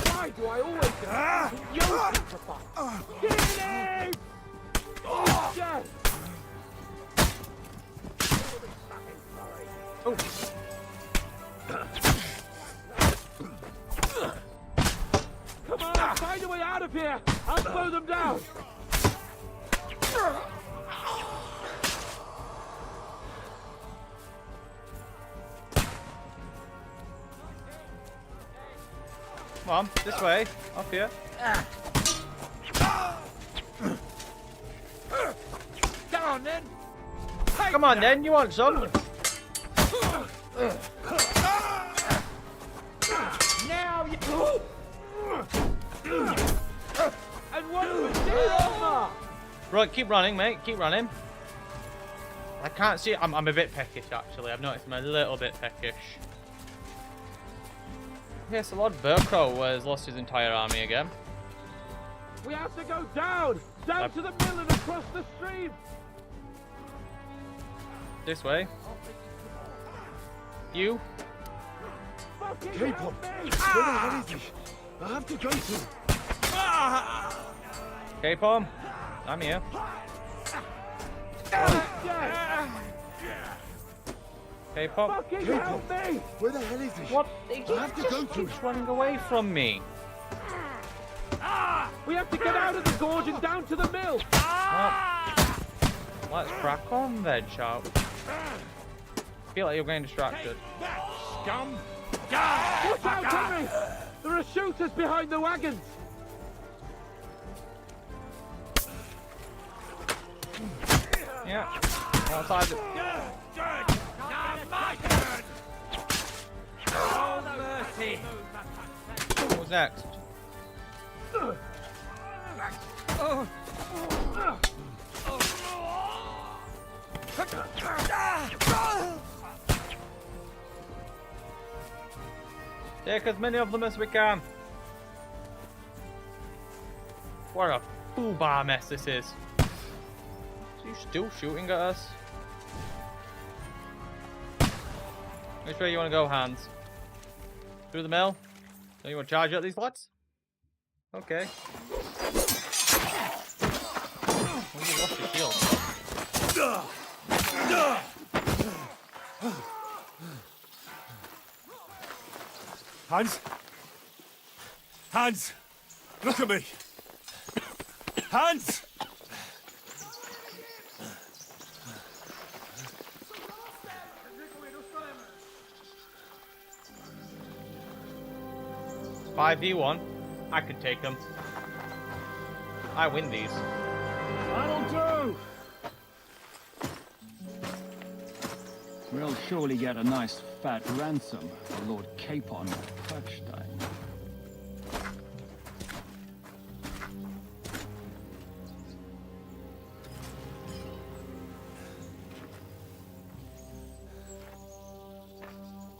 Why do I always get you to fight? Get in! Oh, yes! Oh. Come on, find a way out of here! I'll slow them down! Come on, this way. Up here. Come on, then. Come on, then. You want some? Now you... And what do we do, Omar? Right, keep running, mate. Keep running. I can't see it. I'm a bit peckish, actually. I've noticed I'm a little bit peckish. Yes, Lord Burko has lost his entire army again. We have to go down to the mill and across the stream. This way. You. Keep on. I have to go to. K-Palm, I'm here. K-Pop. Fucking help me! Where the hell is he? What? I have to go to. Keeps running away from me. We have to get out of the gorge and down to the mill. Let's crack on then, shout. Feel like you're getting distracted. Scum! Watch out, Henry! There are shooters behind the wagons. Yeah. Outside. Oh, mercy! What's next? Take as many of them as we can. What a foobar mess this is. Are you still shooting at us? Which way you want to go, Hans? Through the mill? Don't you want to charge at these lads? Okay. Oh, you lost your shield. Hans? Hans! Look at me! Hans! 5v1. I could take them. I win these. That'll do! We'll surely get a nice fat ransom for Lord Capon of Kirkstein.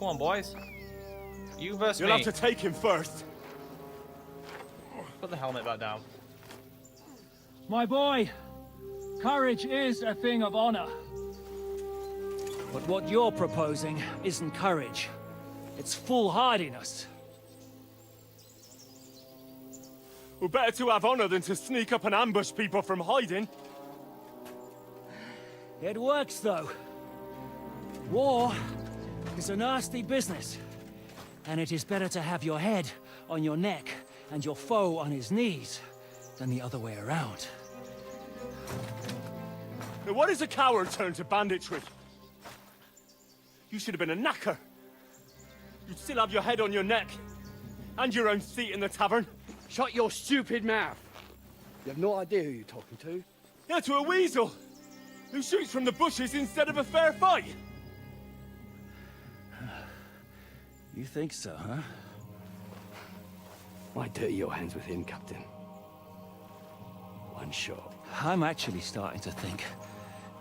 Come on, boys. You versus You'll me. have to take him first. Put the helmet back down. My boy, courage is a thing of honor. But what you're proposing isn't courage. It's foolhardiness. Well, better to have honor than to sneak up and ambush people from hiding. It works, though. War is a nasty business. And it is better to have your head on your neck and your foe on his knees than the other way around. Now, what is a coward turned to banditry? You should have been a knacker. You'd still have your head on your neck. And your own seat in the tavern. Shut your stupid mouth. You have no idea who you're talking to. Yeah, to a weasel. Who shoots from the bushes instead of a fair fight. You think so, huh? Why dirty your hands with him, Captain? One shot. I'm actually starting to think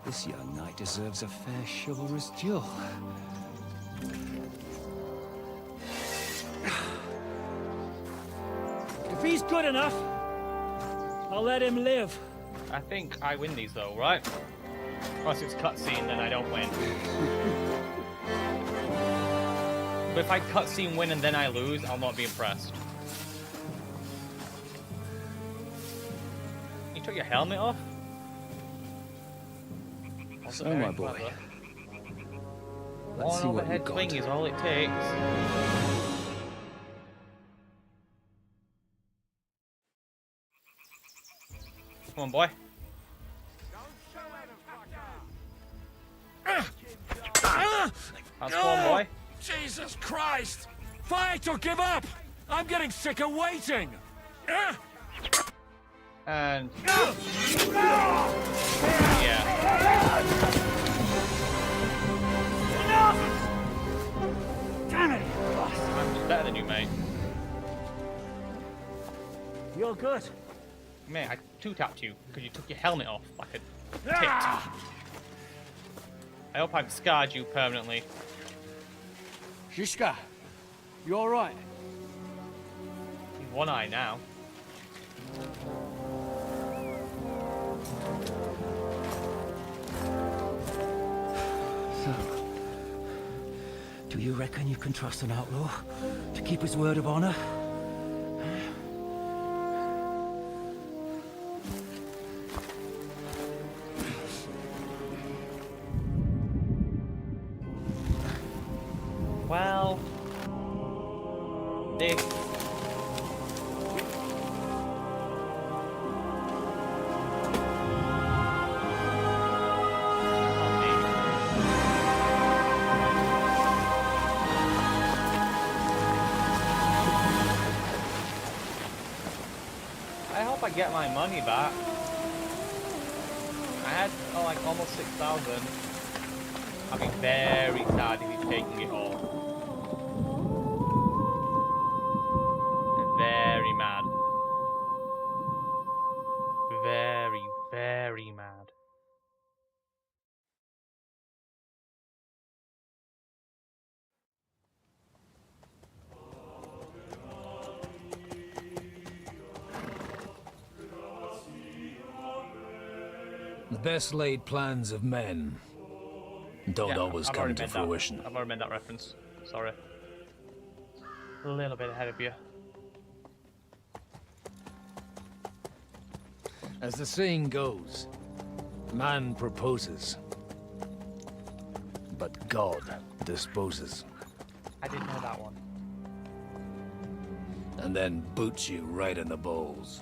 this young knight deserves a fair chivalrous duel. If he's good enough, I'll let him live. I think I win these though, right? Unless it's cutscene, then I don't win. But if I cutscene win and then I lose, I'll not be impressed. You took your helmet off? Also So, my boy, clever. let's One see what overhead you've got. swing is all it takes. Come on, boy. That's one, boy. Jesus Christ! Fight or give up! I'm getting sick of waiting! And... yeah. Damn it! I'm just better than you, mate. You're good. Mate, I two-tapped you because you took your helmet off like a tit. I hope I've scarred you permanently. Shishka, you alright? He's one eye now. So, do you reckon you can trust an outlaw to keep his word of honor? Well, this. I hope I get my money back. I had like almost 6,000. I'd be very sad if he's taking it all. Very mad. Very, very mad. The best laid plans of men don't always come to fruition. I've already made that reference. Sorry. A little bit ahead of you. As the saying goes, man proposes, but God disposes. I didn't know that one. And then boots you right in the balls.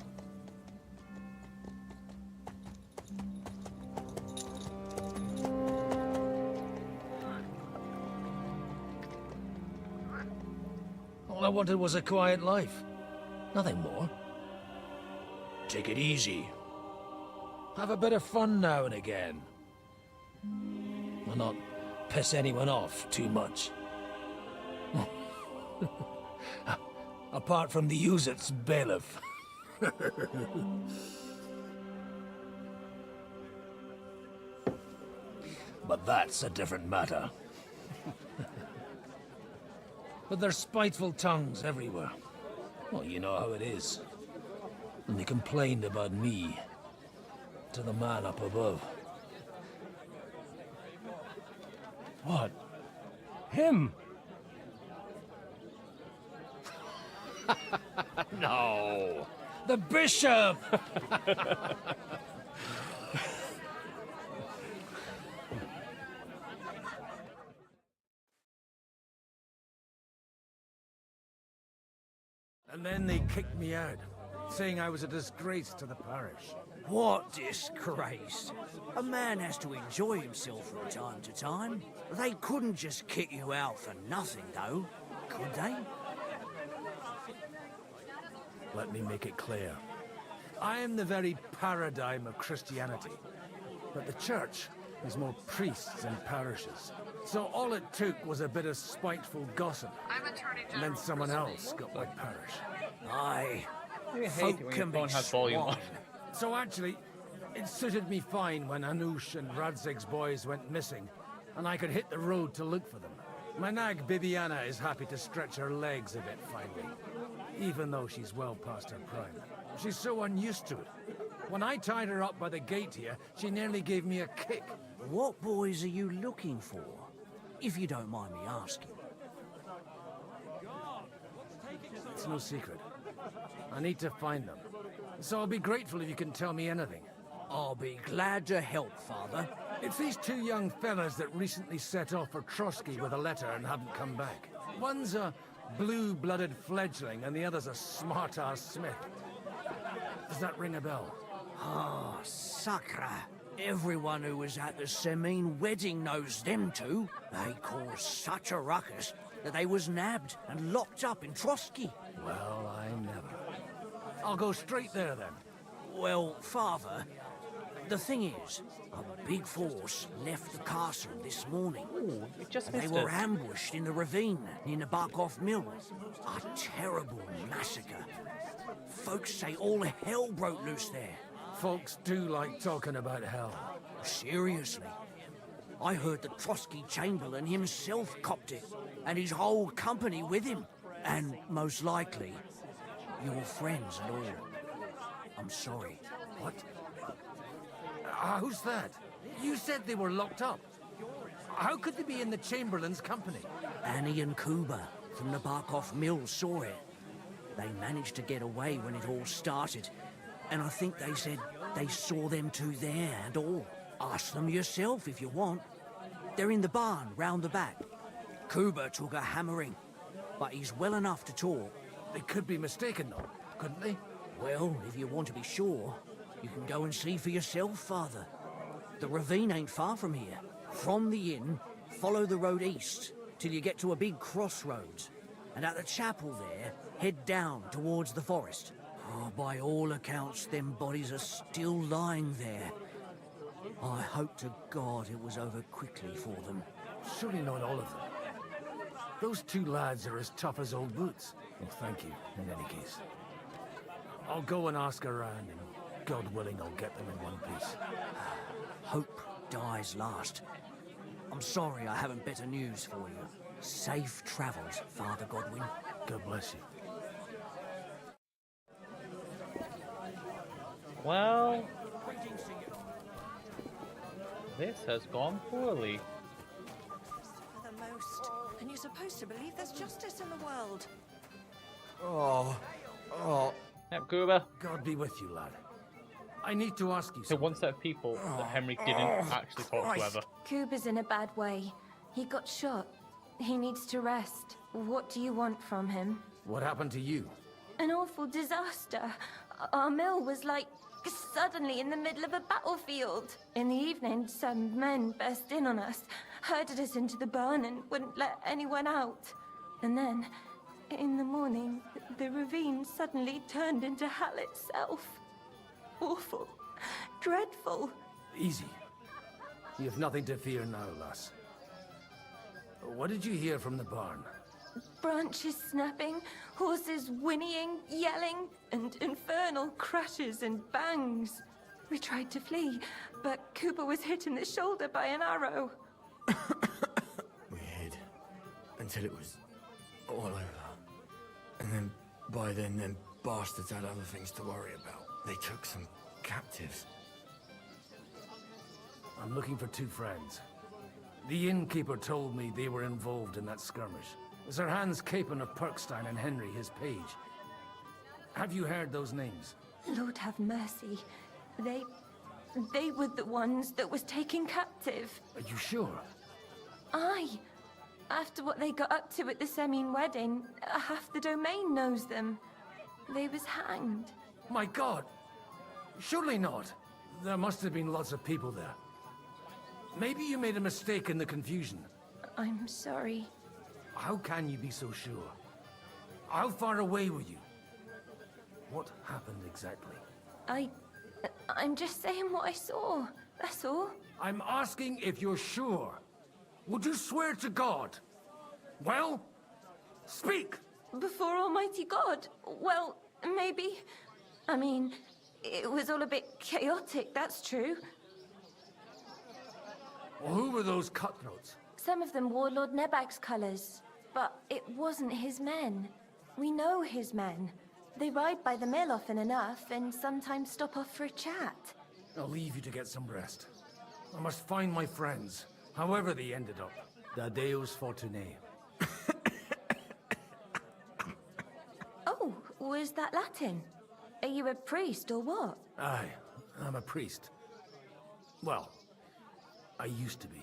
All I wanted was a quiet life. Nothing more. Take it easy. Have a bit of fun now and again. And not piss anyone off too much. Apart from the Uzit's bailiff. But that's a different matter. But there's spiteful tongues everywhere. Well, you know how it is. And they complained about me to the man up above. What? Him? No! The bishop! And then they kicked me out, saying I was a disgrace to the parish. What disgrace? A man has to enjoy himself from time to time. They couldn't just kick you out for nothing, though, could they? Let me make it clear. I am the very paradigm of Christianity. But the church is more priests and parishes. So all it took was a bit of spiteful gossip. And then someone else got my parish. Aye. I hate it when your phone has volume on. So actually, it suited me fine when Anush and Radzig's boys went missing, and I could hit the road to look for them. My nag Bibiana is happy to stretch her legs a bit finally, even though she's well past her prime. She's so unused to it. When I tied her up by the gate here, she nearly gave me a kick. What boys are you looking for, if you don't mind me asking? It's no secret. I need to find them. So I'll be grateful if you can tell me anything. I'll be glad to help, Father. It's these two young fellas that recently set off for Trotsky with a letter and haven't come back. One's a blue-blooded fledgling and the other's a smart-ass smith. Does that ring a bell? Ah, Sakra. Everyone who was at the Semine wedding knows them two. They caused such a ruckus that they was nabbed and locked up in Trotsky. Well, I never. I'll go straight there then. Well, Father, the thing is, a big force left the castle this morning. Ooh, you just they missed were it. ambushed in the ravine near the Barkoff Mill. A terrible massacre. Folks say all hell broke loose there. Folks do like talking about hell. Seriously. I heard the Trotsky Chamberlain himself copped it, and his whole company with him. And most likely, your friends and all. I'm sorry. What? Who's that? You said they were locked up. How could they be in the Chamberlain's company? Annie and Kuba from the Barkoff Mill saw it. They managed to get away when it all started. And I think they said they saw them two there and all. Ask them yourself if you want. They're in the barn round the back. Kuba took a hammering, but he's well enough to talk. They could be mistaken though, couldn't they? Well, if you want to be sure, you can go and see for yourself, Father. The ravine ain't far from here. From the inn, follow the road east till you get to a big crossroads. And at the chapel there, head down towards the forest. Oh, by all accounts, them bodies are still lying there. I hope to God it was over quickly for them. Surely not all of them. Those two lads are as tough as old boots. Well, thank you, in any case. I'll go and ask around, and God willing, I'll get them in one piece. Hope dies last. I'm sorry I haven't better news for you. Safe travels, Father Godwin. God bless you. Well, this has gone poorly. For the most. And you're supposed to believe there's justice in the world. Oh. Yep, Kuba. God be with you, lad. I need to ask you So something. one set of people that Henry didn't actually talk to ever. Kuba's in a bad way. He got shot. He needs to rest. What do you want from him? What happened to you? An awful disaster. Our mill was like suddenly in the middle of a battlefield. In the evening, some men burst in on us, herded us into the barn and wouldn't let anyone out. And then, in the morning, the ravine suddenly turned into hell itself. Awful. Dreadful. Easy. You have nothing to fear now, lass. What did you hear from the barn? Branches snapping, horses whinnying, yelling, and infernal crashes and bangs. We tried to flee, but Cooper was hit in the shoulder by an arrow. We hid until it was all over. And then, by then, them bastards had other things to worry about. They took some captives. I'm looking for two friends. The innkeeper told me they were involved in that skirmish. Sir Hans Capon of Perkstein and Henry, his page. Have you heard those names? Lord have mercy. They were the ones that was taken captive. Are you sure? Aye. After what they got up to at the Semine wedding, half the domain knows them. They was hanged. My God! Surely not. There must have been lots of people there. Maybe you made a mistake in the confusion. I'm sorry. How can you be so sure? How far away were you? What happened exactly? I'm just saying what I saw. That's all. I'm asking if you're sure. Would you swear to God? Well, speak! Before Almighty God? Well, maybe. I mean, it was all a bit chaotic, that's true. Well, who were those cutthroats? Some of them wore Lord Nebag's colours, but it wasn't his men. We know his men. They ride by the mill often enough, and sometimes stop off for a chat. I'll leave you to get some rest. I must find my friends, however they ended up. Da Deus Fortunae. Oh, was that Latin? Are you a priest or what? Aye, I'm a priest. Well, I used to be.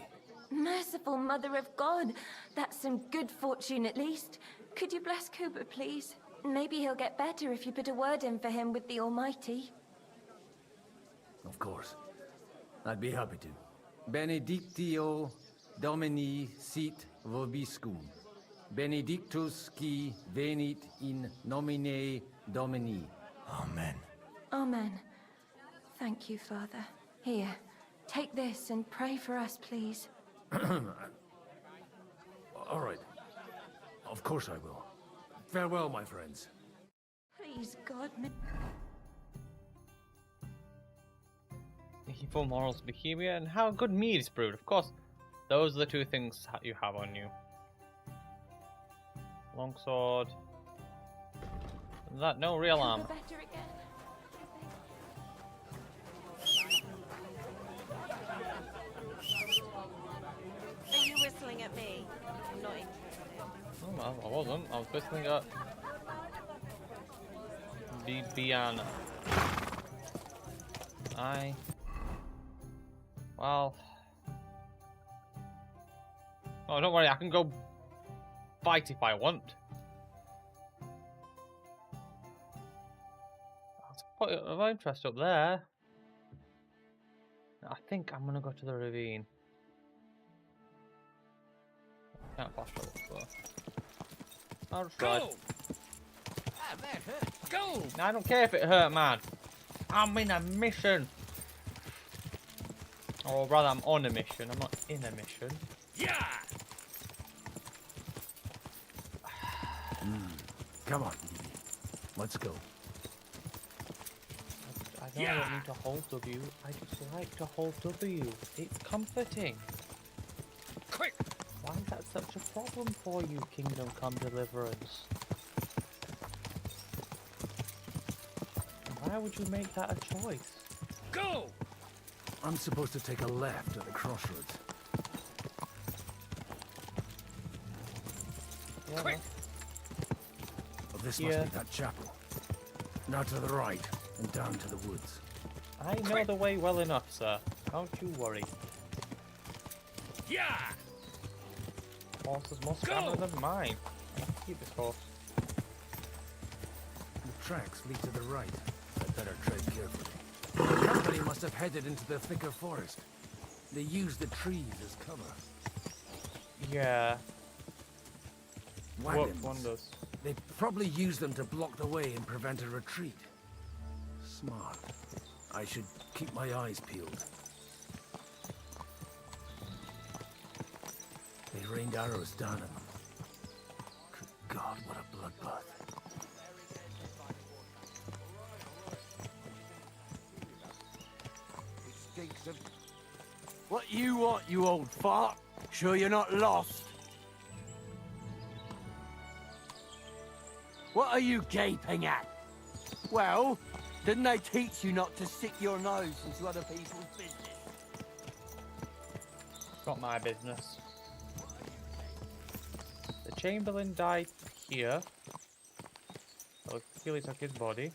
Merciful Mother of God. That's some good fortune at least. Could you bless Cooper, please? Maybe he'll get better if you put a word in for him with the Almighty. Of course. I'd be happy to. Benedictio Domini sit vobiscum. Benedictus qui venit in nomine Domini. Amen. Amen. Thank you, Father. Here, take this and pray for us, please. All right. Of course I will. Farewell, my friends. Please, God. Evil morals, behavior, and how good mead is brewed. Of course, those are the two things you have on you. Longsword. That no real armor. Are you whistling at me? I'm not interested. Oh, well, I wasn't. I was whistling at Bibiana. Well. Oh, don't worry. I can go fight if I want. That's a point of interest up there. I think I'm gonna go to the ravine. Can't flash up, so I'll try. Go! Ah, that hurt. Go! I don't care if it hurt, man. I'm in a mission. Or rather, I'm on a mission. I'm not in a mission. Yeah! Come on. Let's go. I know I don't need to hold W. I just like to hold W. It's comforting. Quick! Why is that such a problem for you, Kingdom Come Deliverance? Why would you make that a choice? Go! I'm supposed to take a left at the crossroads. Yeah. Quick! Oh, this must be that chapel. Now to the right, and down to the woods. I know the way well enough, sir. Don't you worry. Yeah! Horse is more stamina than mine. I have to keep this horse. The tracks lead to the right. I'd better tread carefully. The company must have headed into the thicker forest. They used the trees as cover. Yeah. Wagons. Wonders. They probably used them to block the way and prevent a retreat. Smart. I should keep my eyes peeled. They rained arrows down at them. Good God, what a bloodbath. It stinks of... What you want, you old fart? Sure you're not lost? What are you gaping at? Well, didn't they teach you not to stick your nose into other people's business? It's not my business. The Chamberlain died here. So Achilles took his body.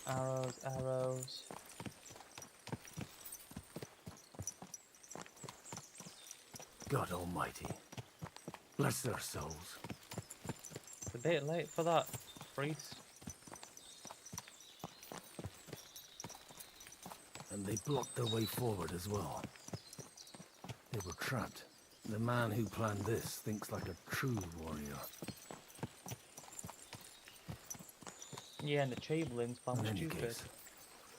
Arrows, arrows. God almighty. Bless their souls. It's a bit late for that, priest. And they blocked their way forward as well. They were trapped. The man who planned this thinks like a true warrior. Yeah, and the Chamberlain's plan was In any stupid. case,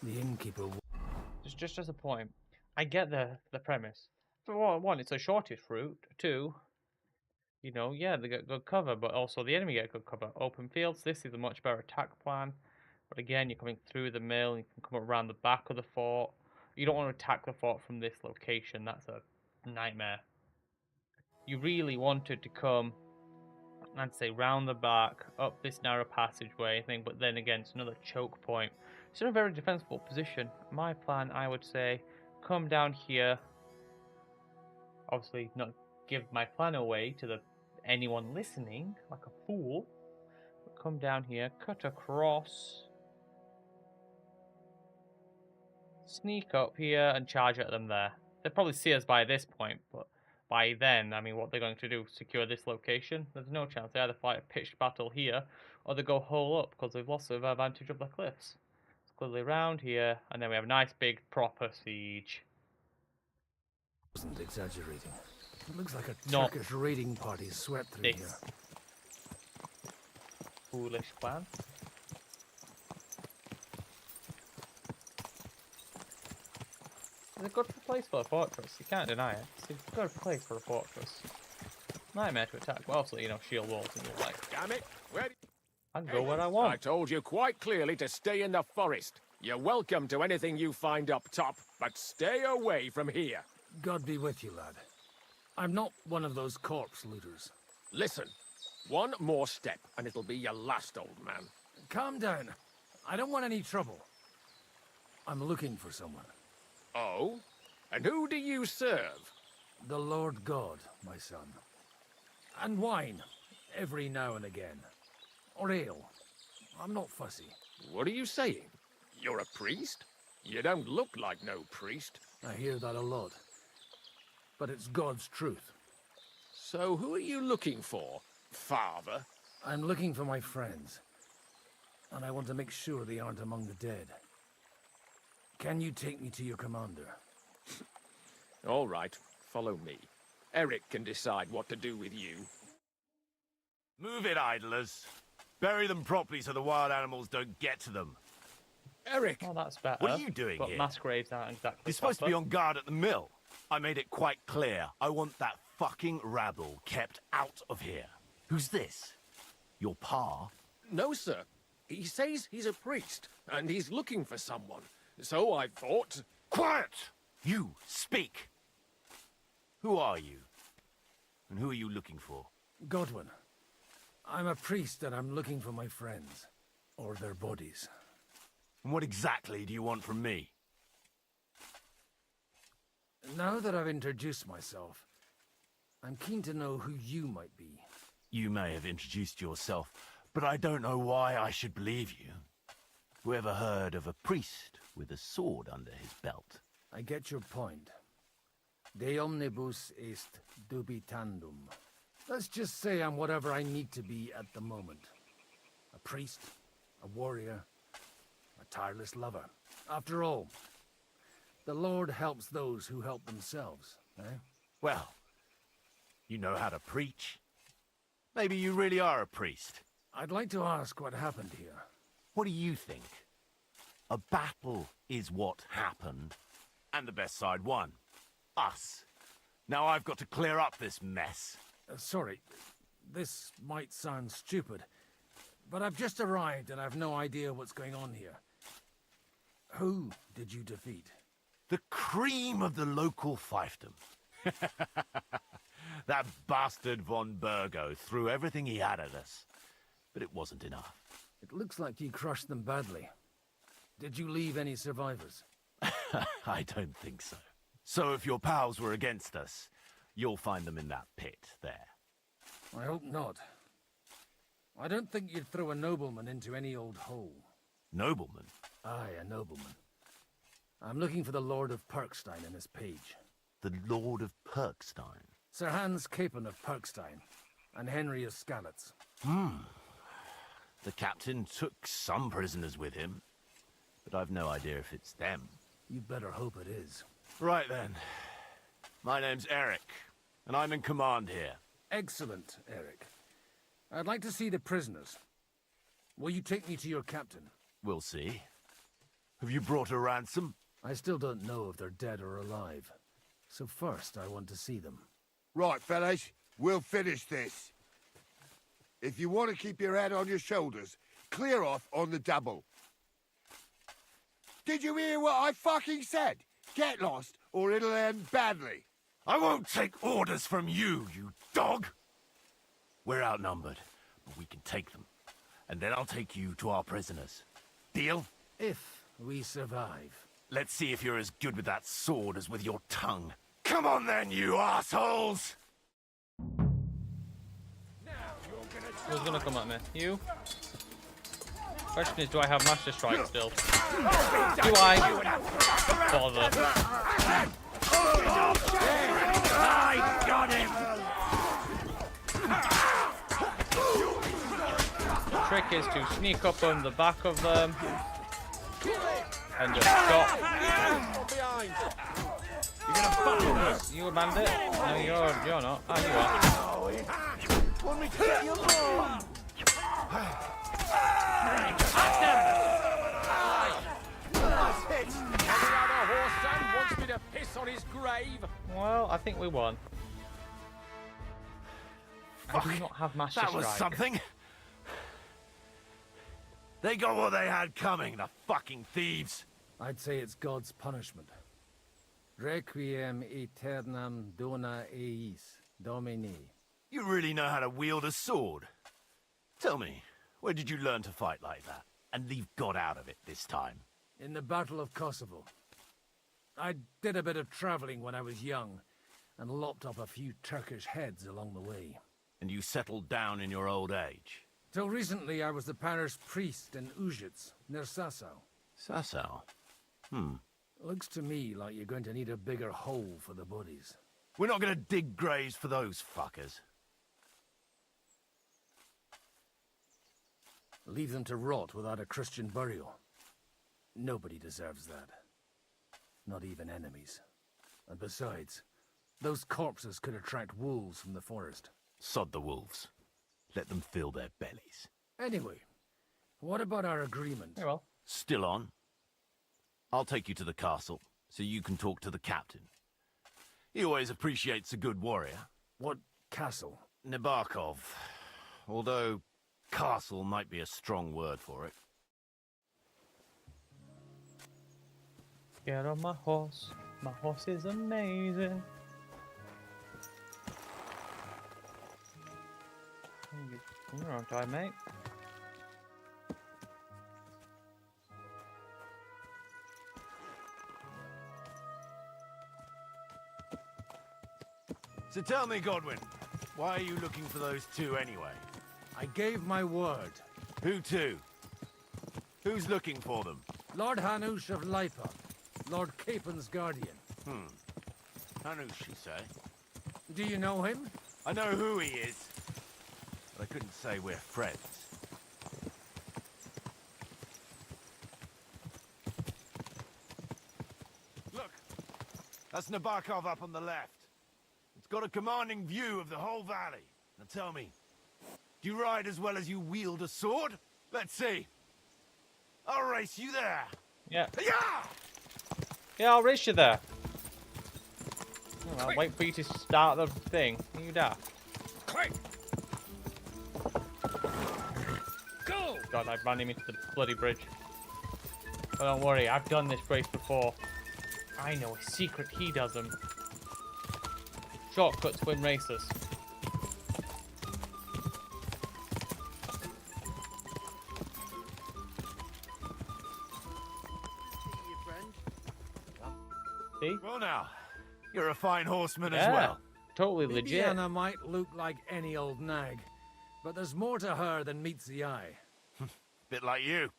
the innkeeper... Just as a point, I get the premise. For one, it's a shortest route. Two, you know, yeah, they get good cover, but also the enemy get good cover. Open fields, this is a much better attack plan. But again, you're coming through the mill, you can come around the back of the fort. You don't want to attack the fort from this location, that's a nightmare. You really wanted to come, I'd say, round the back, up this narrow passageway thing, but then again, it's another choke point. It's in a very defensible position. My plan, I would say, come down here. Obviously, not give my plan away to anyone listening, like a fool. But come down here, cut across, sneak up here, and charge at them there. They'll probably see us by this point, but by then, I mean, what they're going to do, secure this location? There's no chance. They either fight a pitched battle here, or they go hole up, because they've lost the advantage of the cliffs. clearly around here, and then we have a nice big proper siege. Wasn't exaggerating. It looks like a Not Turkish raiding party swept through this here. Foolish plan. It's a good place for a fortress, you can't deny it. It's a good place for a fortress. Nightmare to attack, well, also, you know, shield walls and you're like, Damn it! Where? I can go where I want. I told you quite clearly to stay in the forest. You're welcome to anything you find up top, but stay away from here. God be with you, lad. I'm not one of those corpse looters. Listen, one more step and it'll be your last, old man. Calm down. I don't want any trouble. I'm looking for someone. Oh? And who do you serve? The Lord God, my son. And wine, every now and again. Or ale. I'm not fussy. What are you saying? You're a priest? You don't look like no priest. I hear that a lot. But it's God's truth. So who are you looking for, Father? I'm looking for my friends. And I want to make sure they aren't among the dead. Can you take me to your commander? All right, follow me. Eric can decide what to do with you. Move it, idlers. Bury them properly so the wild animals don't get to them. Eric! Oh, that's better. What are you doing but here? Mass graves aren't exactly You're supposed to be proper. on guard at the mill. I made it quite clear. I want that fucking rabble kept out of here. Who's this? Your pa? No, sir. He says he's a priest, and he's looking for someone. So I thought... Quiet! You, speak! Who are you? And who are you looking for? Godwin. I'm a priest and I'm looking for my friends. Or their bodies. And what exactly do you want from me? Now that I've introduced myself, I'm keen to know who you might be. You may have introduced yourself, but I don't know why I should believe you. Whoever heard of a priest with a sword under his belt? I get your point. De omnibus est dubitandum. Let's just say I'm whatever I need to be at the moment. A priest, a warrior, a tireless lover. After all, the Lord helps those who help themselves, eh? Well, you know how to preach. Maybe you really are a priest. I'd like to ask what happened here. What do you think? A battle is what happened, and the best side won. Us. Now I've got to clear up this mess. Sorry, this might sound stupid, but I've just arrived and I've no idea what's going on here. Who did you defeat? The cream of the local fiefdom. That bastard von Burgo threw everything he had at us, but it wasn't enough. It looks like you crushed them badly. Did you leave any survivors? I don't think so. So if your pals were against us, you'll find them in that pit there. I hope not. I don't think you'd throw a nobleman into any old hole. Nobleman? Aye, a nobleman. I'm looking for the Lord of Perkstein and his page. The Lord of Perkstein? Sir Hans Capon of Perkstein, and Henry of Skalitz. The captain took some prisoners with him, but I've no idea if it's them. You'd better hope it is. Right then. My name's Eric, and I'm in command here. Excellent, Eric. I'd like to see the prisoners. Will you take me to your captain? We'll see. Have you brought a ransom? I still don't know if they're dead or alive. So first, I want to see them. Right, fellas, we'll finish this. If you want to keep your head on your shoulders, clear off on the double. Did you hear what I fucking said? Get lost, or it'll end badly. I won't take orders from you, you dog! We're outnumbered, but we can take them. And then I'll take you to our prisoners. Deal? If we survive. Let's see if you're as good with that sword as with your tongue. Come on then, you assholes! Who's gonna come at me? You? Question is, do I have Master Strike still? Do I? Bother. I got him! The trick is to sneak up on the back of them, And just stop. Behind. You're gonna fuck with us. You a bandit? No, you're not. Oh, you are. Want me to get your mom? Nice hit. Every other horse son wants me to piss on his grave. Well, I think we won. I do not have Master That was Strike. something. They got what they had coming, the fucking thieves. I'd say it's God's punishment. Requiem aeternam dona eis, Domini. You really know how to wield a sword. Tell me, where did you learn to fight like that? And leave God out of it this time? In the Battle of Kosovo. I did a bit of traveling when I was young, and lopped up a few Turkish heads along the way. And you settled down in your old age? Till recently, I was the parish priest in Užice, near Sasau. Sasau? Looks to me like you're going to need a bigger hole for the bodies. We're not gonna dig graves for those fuckers. Leave them to rot without a Christian burial. Nobody deserves that. Not even enemies. And besides, those corpses could attract wolves from the forest. Sod the wolves. Let them fill their bellies. Anyway, what about our agreement? Very well. Still on. I'll take you to the castle, so you can talk to the captain. He always appreciates a good warrior. What castle? Nabokov. Although, castle might be a strong word for it. Get on my horse. My horse is amazing. You're on time, mate. So tell me, Godwin, why are you looking for those two anyway? I gave my word. Who to? Who's looking for them? Lord Hanush of Lipa, Lord Capen's guardian. Hanush, you say? Do you know him? I know who he is, but I couldn't say we're friends. Look, that's Nabokov up on the left. It's got a commanding view of the whole valley. Now tell me, do you ride as well as you wield a sword? Let's see. I'll race you there. Yeah. Yeah! Yeah, I'll race you there. I'll wait for you to start the thing. You daft. Quick! Go! God, I ran him into the bloody bridge. But don't worry, I've done this race before. I know a secret he doesn't. Shortcuts win races. See? Well now, you're a fine horseman as Yeah, well. totally legit. Bibiana might look like any old nag, but there's more to her than meets the eye. Bit like you.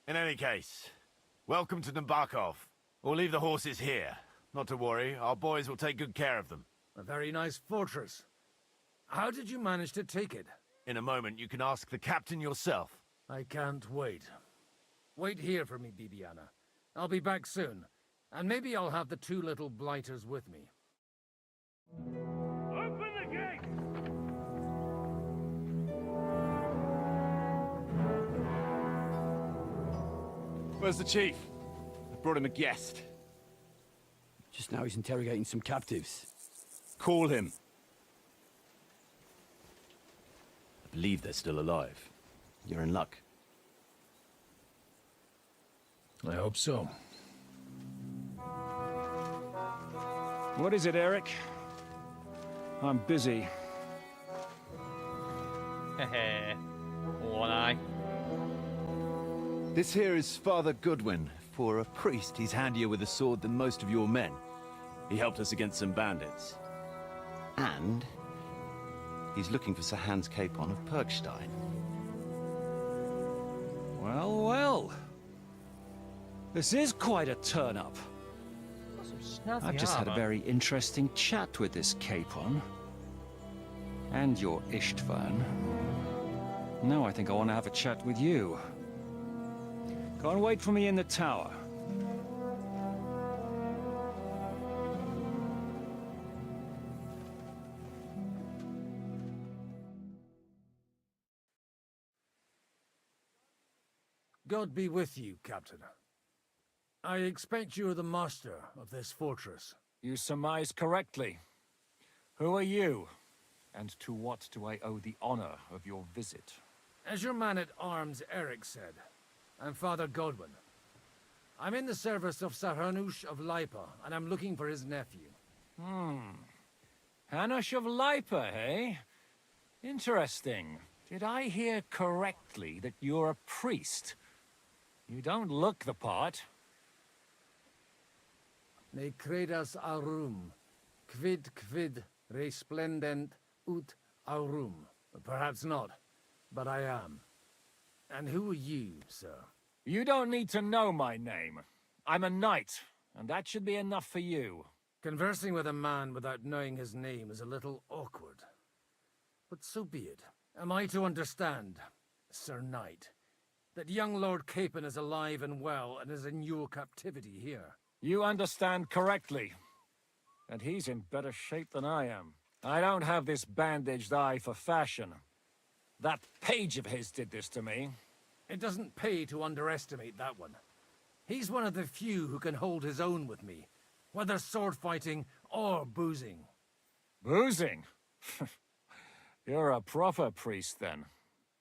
In any case, welcome to Nabokov. We'll leave the horses here. Not to worry, our boys will take good care of them. A very nice fortress. How did you manage to take it? In a moment, you can ask the captain yourself. I can't wait. Wait here for me, Bibiana. I'll be back soon. And maybe I'll have the two little blighters with me. Open the gate! Where's the chief? I brought him a guest. Just now he's interrogating some captives. Call him. I believe they're still alive. You're in luck. I hope so. What is it, Eric? I'm busy. Heh. One eye. This here is Father Goodwin. For a priest, he's handier with a sword than most of your men. He helped us against some bandits. And he's looking for Sir Hans Capon of Perkstein. Well, well. This is quite a turn-up. I've just had a very interesting chat with this Capon. And your Ishtvan. Now I think I want to have a chat with you. Go and wait for me in the tower. God be with you, Captain. I expect you're the master of this fortress. You surmise correctly. Who are you? And to what do I owe the honor of your visit? As your man-at-arms Eric said, I'm Father Godwin. I'm in the service of Sir Hanush of Lipa, and I'm looking for his nephew. Hanush of Lipa, eh? Interesting. Did I hear correctly that you're a priest? You don't look the part. Ne credas aurum, quid resplendent ut aurum. Perhaps not, but I am. And who are you, sir? You don't need to know my name. I'm a knight, and that should be enough for you. Conversing with a man without knowing his name is a little awkward. But so be it. Am I to understand, Sir Knight, that young Lord Capon is alive and well and is in your captivity here? You understand correctly. And he's in better shape than I am. I don't have this bandaged eye for fashion. That page of his did this to me. It doesn't pay to underestimate that one. He's one of the few who can hold his own with me, whether sword fighting or boozing. Boozing? You're a proper priest, then.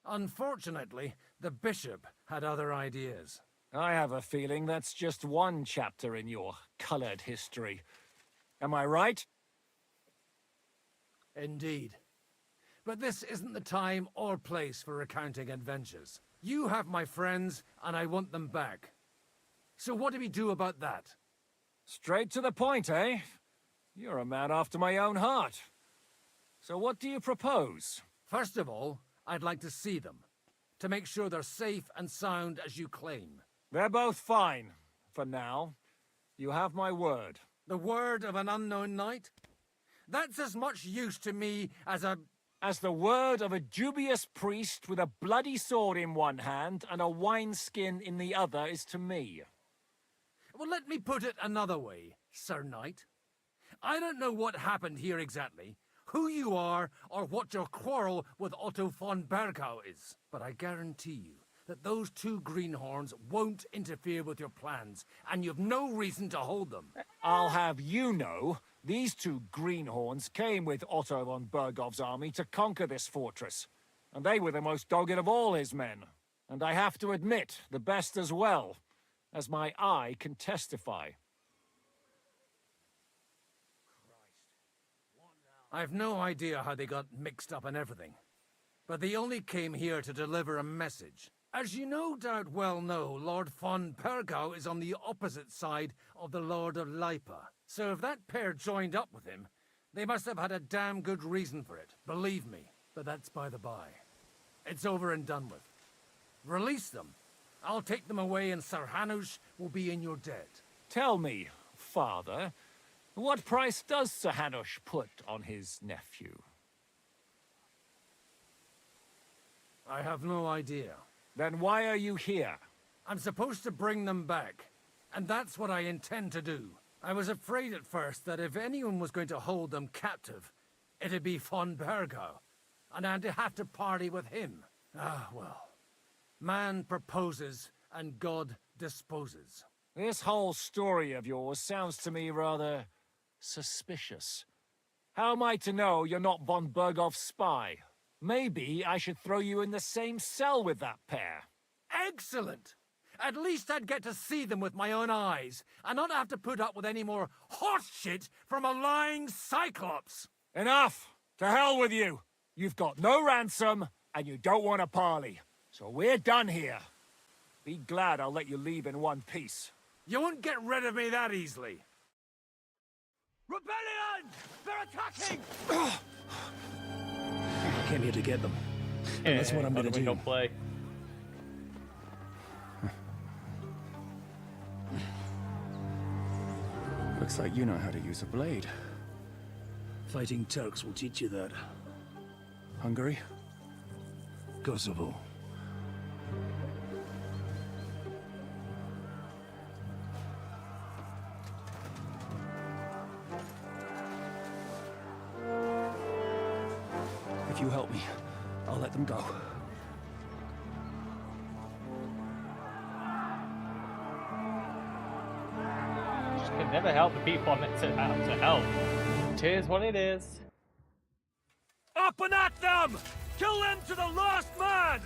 Unfortunately, the bishop had other ideas. I have a feeling that's just one chapter in your colored history. Am I right? Indeed. But this isn't the time or place for recounting adventures. You have my friends, and I want them back. So what do we do about that? Straight to the point, eh? You're a man after my own heart. So what do you propose? First of all, I'd like to see them, to make sure they're safe and sound as you claim. They're both fine, for now. You have my word. The word of an unknown knight? That's as much use to me as the word of a dubious priest with a bloody sword in one hand and a wineskin in the other is to me. Well, let me put it another way, Sir Knight. I don't know what happened here exactly, who you are, or what your quarrel with Otto von Bergau is. But I guarantee you that those two greenhorns won't interfere with your plans, and you've no reason to hold them. I'll have you know, these two greenhorns came with Otto von Bergov's army to conquer this fortress, and they were the most dogged of all his men. And I have to admit, the best as well, as my eye can testify. I've no idea how they got mixed up in everything, but they only came here to deliver a message. As you no doubt well know, Lord von Bergau is on the opposite side of the Lord of Lipa. So if that pair joined up with him, they must have had a damn good reason for it, believe me. But that's by the by. It's over and done with. Release them. I'll take them away and Sir Hanush will be in your debt. Tell me, Father, what price does Sir Hanush put on his nephew? I have no idea. Then why are you here? I'm supposed to bring them back, and that's what I intend to do. I was afraid at first that if anyone was going to hold them captive, it'd be von Bergau, and I'd have to party with him. Ah, well. Man proposes, and God disposes. This whole story of yours sounds to me rather suspicious. How am I to know you're not von Bergov's spy? Maybe I should throw you in the same cell with that pair. Excellent! At least I'd get to see them with my own eyes, and not have to put up with any more horse shit from a lying cyclops! Enough! To hell with you! You've got no ransom, and you don't want a parley. So we're done here. Be glad I'll let you leave in one piece. You won't get rid of me that easily. Rebellion! They're attacking! I came here to get them. And that's what I'm gonna do. Don't play. Looks like you know how to use a blade. Fighting Turks will teach you that. Hungary? Kosovo. you help me, I'll let them go. Just can never help the people I'm meant to help. It is what it is. Up and at them! Kill them to the last man!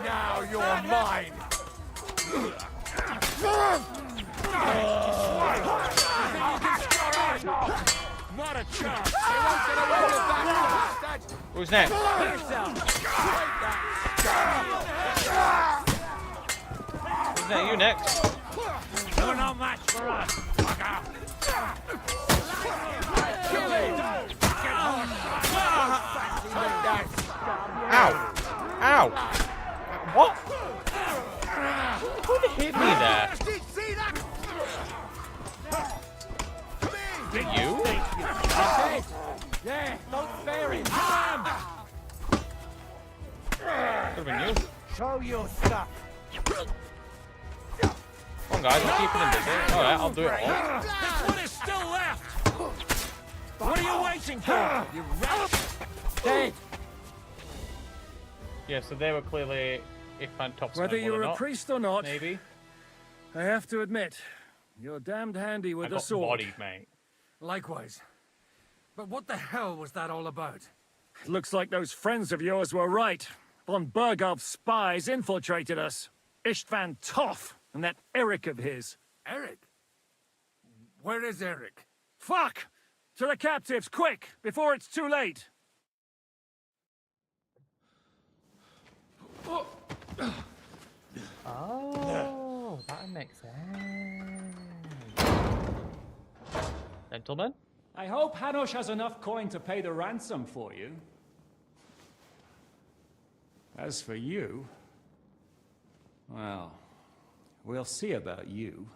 Now you're mine! Not a chance! They won't get away with that! Who's next? Who's next? You next? You're no match for us, fucker! Ow! Ow! What? Who hit me there? Is it you? Yeah, don't spare him! Could've been you. Show your stuff! Come on guys, I'm keeping him busy. Alright, I'll do it all. This one is still left! What are you waiting for? You rat! Dead! Yeah, so they were clearly if Tops. Whether you're a priest or not, maybe. I have to admit, you're damned handy with a sword. Bodied, mate. Likewise. But what the hell was that all about? Looks like those friends of yours were right. Von Bergov's spies infiltrated us. Istvan Toth and that Eric of his. Eric? Where is Eric? Fuck! To the captives, quick, before it's too late! Oh, that makes sense. Gentlemen? I hope Hanush has enough coin to pay the ransom for you. As for you, well, we'll see about you.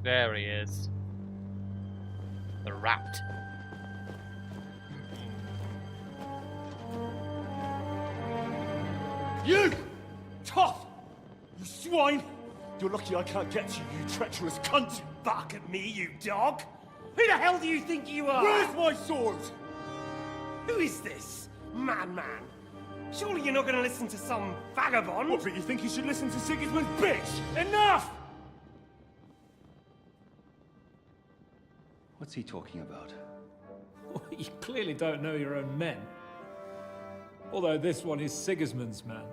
There he is. The rat. You! Tough! You swine! You're lucky I can't get to you, you treacherous cunt! Back at me, you dog! Who the hell do you think you are? Where's my sword? Who is this? Man. Surely you're not gonna listen to some vagabond? What, but you think you should listen to Sigismund's bitch? Enough! What's he talking about? You clearly don't know your own men. Although this one is Sigismund's man.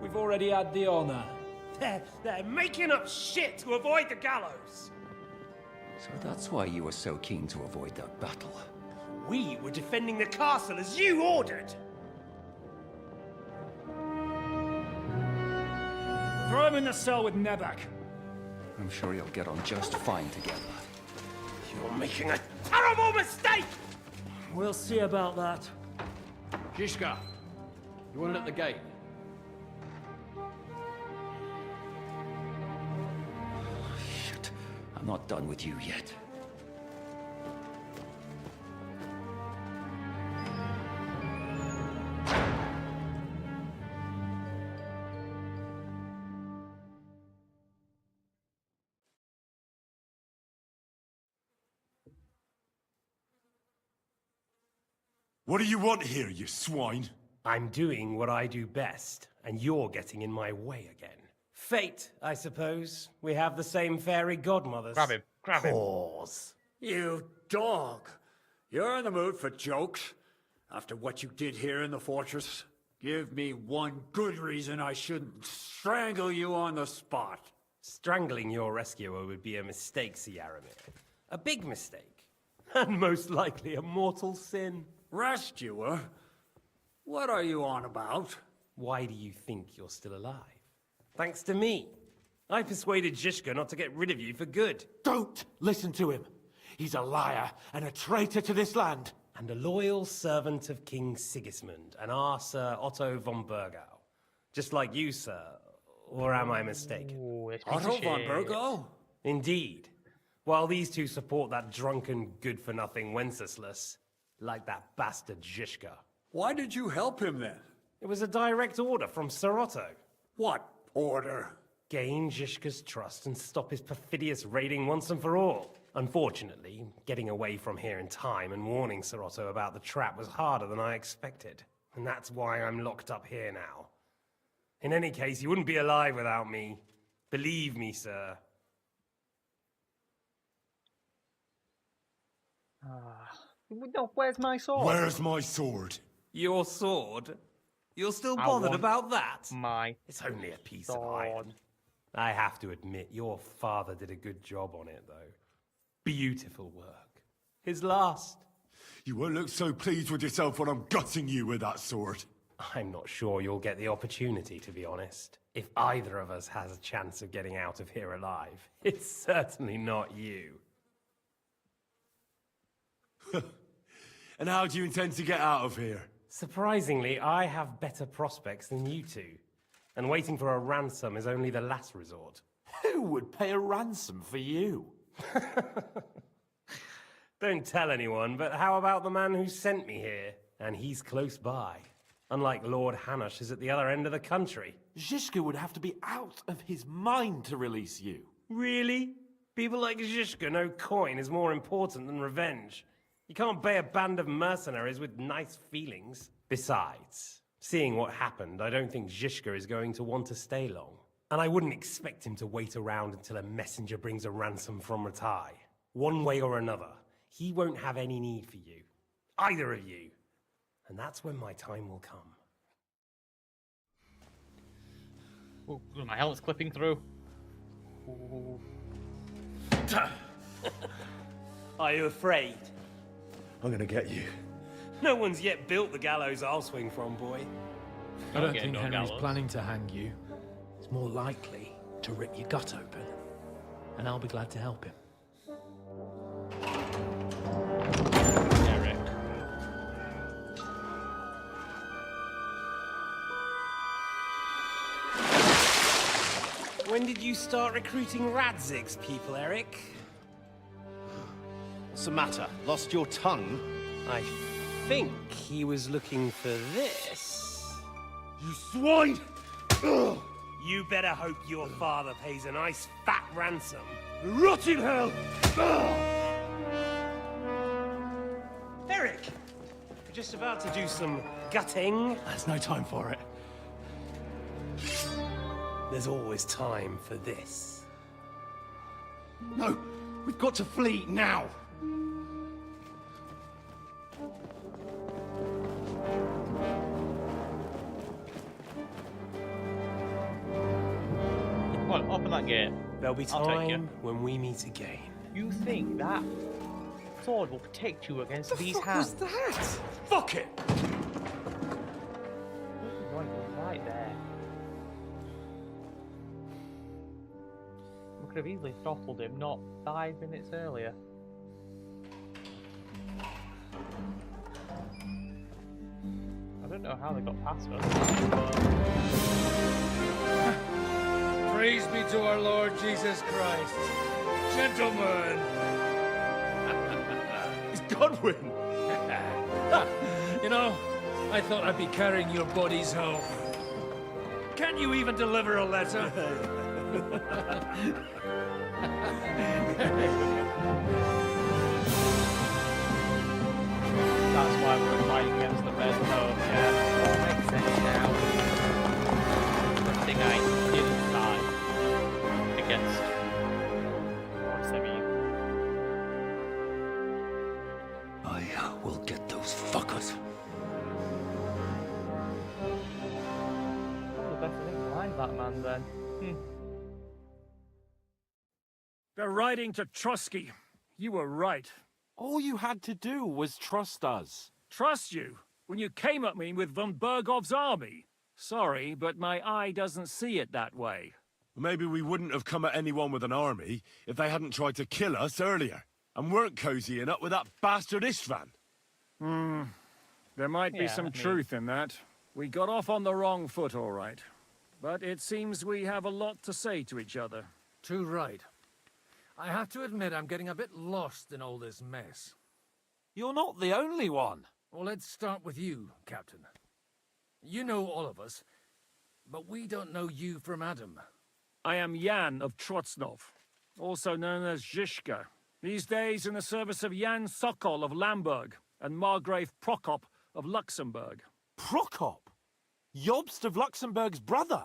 We've already had the honor. They're making up shit to avoid the gallows! So that's why you were so keen to avoid that battle. We were defending the castle as you ordered! Throw him in the cell with Nebak. I'm sure you'll get on just fine together. You're making a terrible mistake! We'll see about that. Zizka, you want it at the gate? Shit, I'm not done with you yet. What do you want here, you swine? I'm doing what I do best, and you're getting in my way again. Fate, I suppose. We have the same fairy godmothers. Grab him. Whores. You dog! You're in the mood for jokes? After what you did here in the fortress? Give me one good reason I shouldn't strangle you on the spot. Strangling your rescuer would be a mistake, Yaramir. A big mistake. And most likely a mortal sin. Rescuer? What are you on about? Why do you think you're still alive? Thanks to me. I persuaded Zizka not to get rid of you for good. Don't listen to him. He's a liar and a traitor to this land. And a loyal servant of King Sigismund and our Sir Otto von Bergau. Just like you, sir. Or am I mistaken? Ooh, Otto von Bergau? Indeed. While these two support that drunken, good-for-nothing Wenceslas, like that bastard Zizka. Why did you help him then? It was a direct order from Sir Otto. What order? gain Zhishka's trust and stop his perfidious raiding once and for all. Unfortunately, getting away from here in time and warning Sir Otto about the trap was harder than I expected. And that's why I'm locked up here now. In any case, you wouldn't be alive without me. Believe me, sir. No, where's my sword? Where's my sword? Your sword? You're still bothered about that? It's only a piece of iron. I have to admit, your father did a good job on it, though. Beautiful work. His last. You won't look so pleased with yourself when I'm gutting you with that sword. I'm not sure you'll get the opportunity, to be honest. If either of us has a chance of getting out of here alive, it's certainly not you. And how do you intend to get out of here? Surprisingly, I have better prospects than you two. And waiting for a ransom is only the last resort. Who would pay a ransom for you? Don't tell anyone, but how about the man who sent me here? And he's close by. Unlike Lord Hanush is at the other end of the country. Zhishka would have to be out of his mind to release you. Really? People like Zhishka know coin is more important than revenge. You can't pay a band of mercenaries with nice feelings. Besides, seeing what happened, I don't think Zhishka is going to want to stay long. And I wouldn't expect him to wait around until a messenger brings a ransom from Ratai. One way or another, he won't have any need for you. Either of you. And that's when my time will come. Oh, my helmet's clipping through. Ooh. Are you afraid? I'm gonna get you. No one's yet built the gallows I'll swing from, boy. I don't think Henry's planning to hang you. It's more likely to rip your gut open. And I'll be glad to help him. Eric. When did you start recruiting Radzig's people, Eric? What's the matter? Lost your tongue? I think he was looking for this. You swine! Ugh. You better hope your father pays a nice fat ransom. Rot in hell! Ugh. Eric! We're just about to do some gutting. There's no time for it. There's always time for this. No, we've got to flee now! Come on, open that gate. There'll be time when we meet again. You think that sword will protect you against these hands? What was that? Fuck it! Right there. We could have easily throttled him not 5 minutes earlier. I don't know how they got past us. Praise be to our Lord Jesus Christ. Gentlemen! It's Godwin! You know, I thought I'd be carrying your bodies home. Can't you even deliver a letter? That's why we're fighting against the red code, yeah. That makes sense now. The thing I didn't die against. What's that mean? I will get those fuckers. Probably better thing behind that man then. They're riding to Trusky. You were right. All you had to do was trust us. Trust you? When you came at me with von Bergov's army? Sorry, but my eye doesn't see it that way. Maybe we wouldn't have come at anyone with an army if they hadn't tried to kill us earlier, and weren't cozying up with that bastard Istvan. There might be some truth in that. We got off on the wrong foot, all right. But it seems we have a lot to say to each other. Too right. I have to admit I'm getting a bit lost in all this mess. You're not the only one. Well, let's start with you, Captain. You know all of us, but we don't know you from Adam. I am Jan of Trotsnov, also known as Zhishka. These days in the service of Jan Sokol of Lamberg and Margrave Prokop of Luxembourg. Prokop? Jobst of Luxembourg's brother?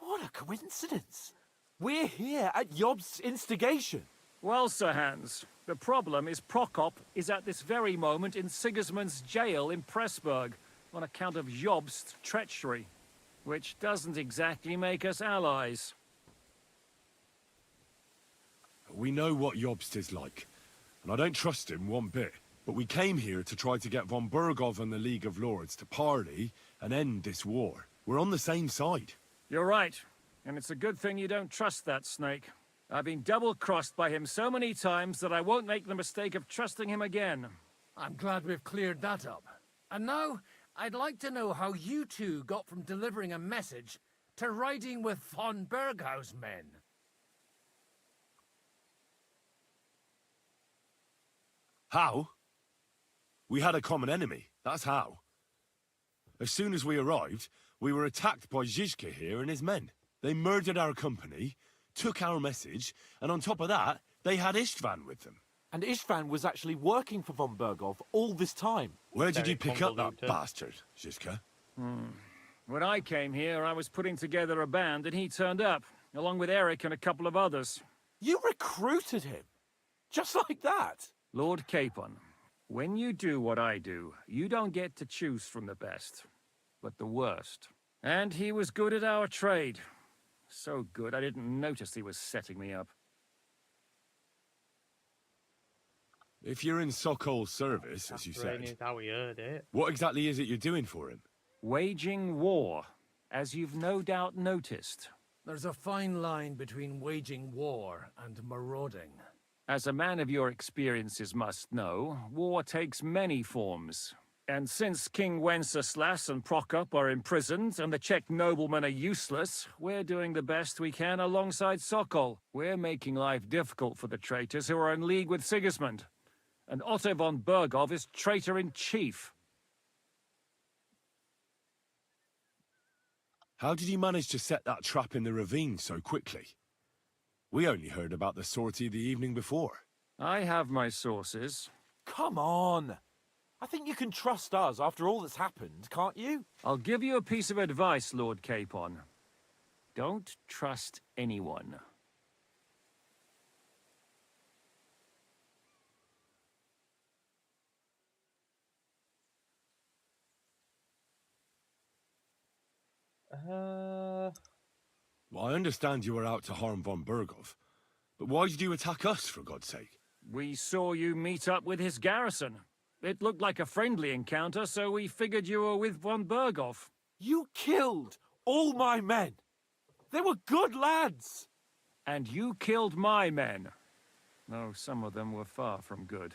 What a coincidence. We're here at Jobst's instigation. Well, Sir Hans, the problem is Prokop is at this very moment in Sigismund's jail in Pressburg on account of Jobst's treachery, which doesn't exactly make us allies. We know what Jobst is like, and I don't trust him one bit. But we came here to try to get von Bergov and the League of Lords to parley and end this war. We're on the same side. You're right, and it's a good thing you don't trust that snake. I've been double-crossed by him so many times that I won't make the mistake of trusting him again. I'm glad we've cleared that up. And now, I'd like to know how you two got from delivering a message to riding with von Berghaus men. How? We had a common enemy, that's how. As soon as we arrived, we were attacked by Zhizka here and his men. They murdered our company, took our message, and on top of that, they had Istvan with them. And Istvan was actually working for von Bergov all this time. Where did you pick up that bastard, Zhizka? When I came here, I was putting together a band and he turned up, along with Eric and a couple of others. You recruited him? Just like that? Lord Capon, when you do what I do, you don't get to choose from the best, but the worst. And he was good at our trade. So good, I didn't notice he was setting me up. If you're in Sokol's service, as you said, is how we heard it. What exactly is it you're doing for him? Waging war, as you've no doubt noticed. There's a fine line between waging war and marauding. As a man of your experiences must know, war takes many forms. And since King Wenceslas and Prokop are imprisoned and the Czech noblemen are useless, we're doing the best we can alongside Sokol. We're making life difficult for the traitors who are in league with Sigismund. And Otto von Bergov is traitor-in-chief. How did you manage to set that trap in the ravine so quickly? We only heard about the sortie the evening before. I have my sources. Come on! I think you can trust us after all that's happened, can't you? I'll give you a piece of advice, Lord Capon. Don't trust anyone. Well, I understand you were out to harm von Bergov, but why did you attack us, for God's sake? We saw you meet up with his garrison. It looked like a friendly encounter, so we figured you were with von Bergov. You killed all my men! They were good lads! And you killed my men. Though some of them were far from good.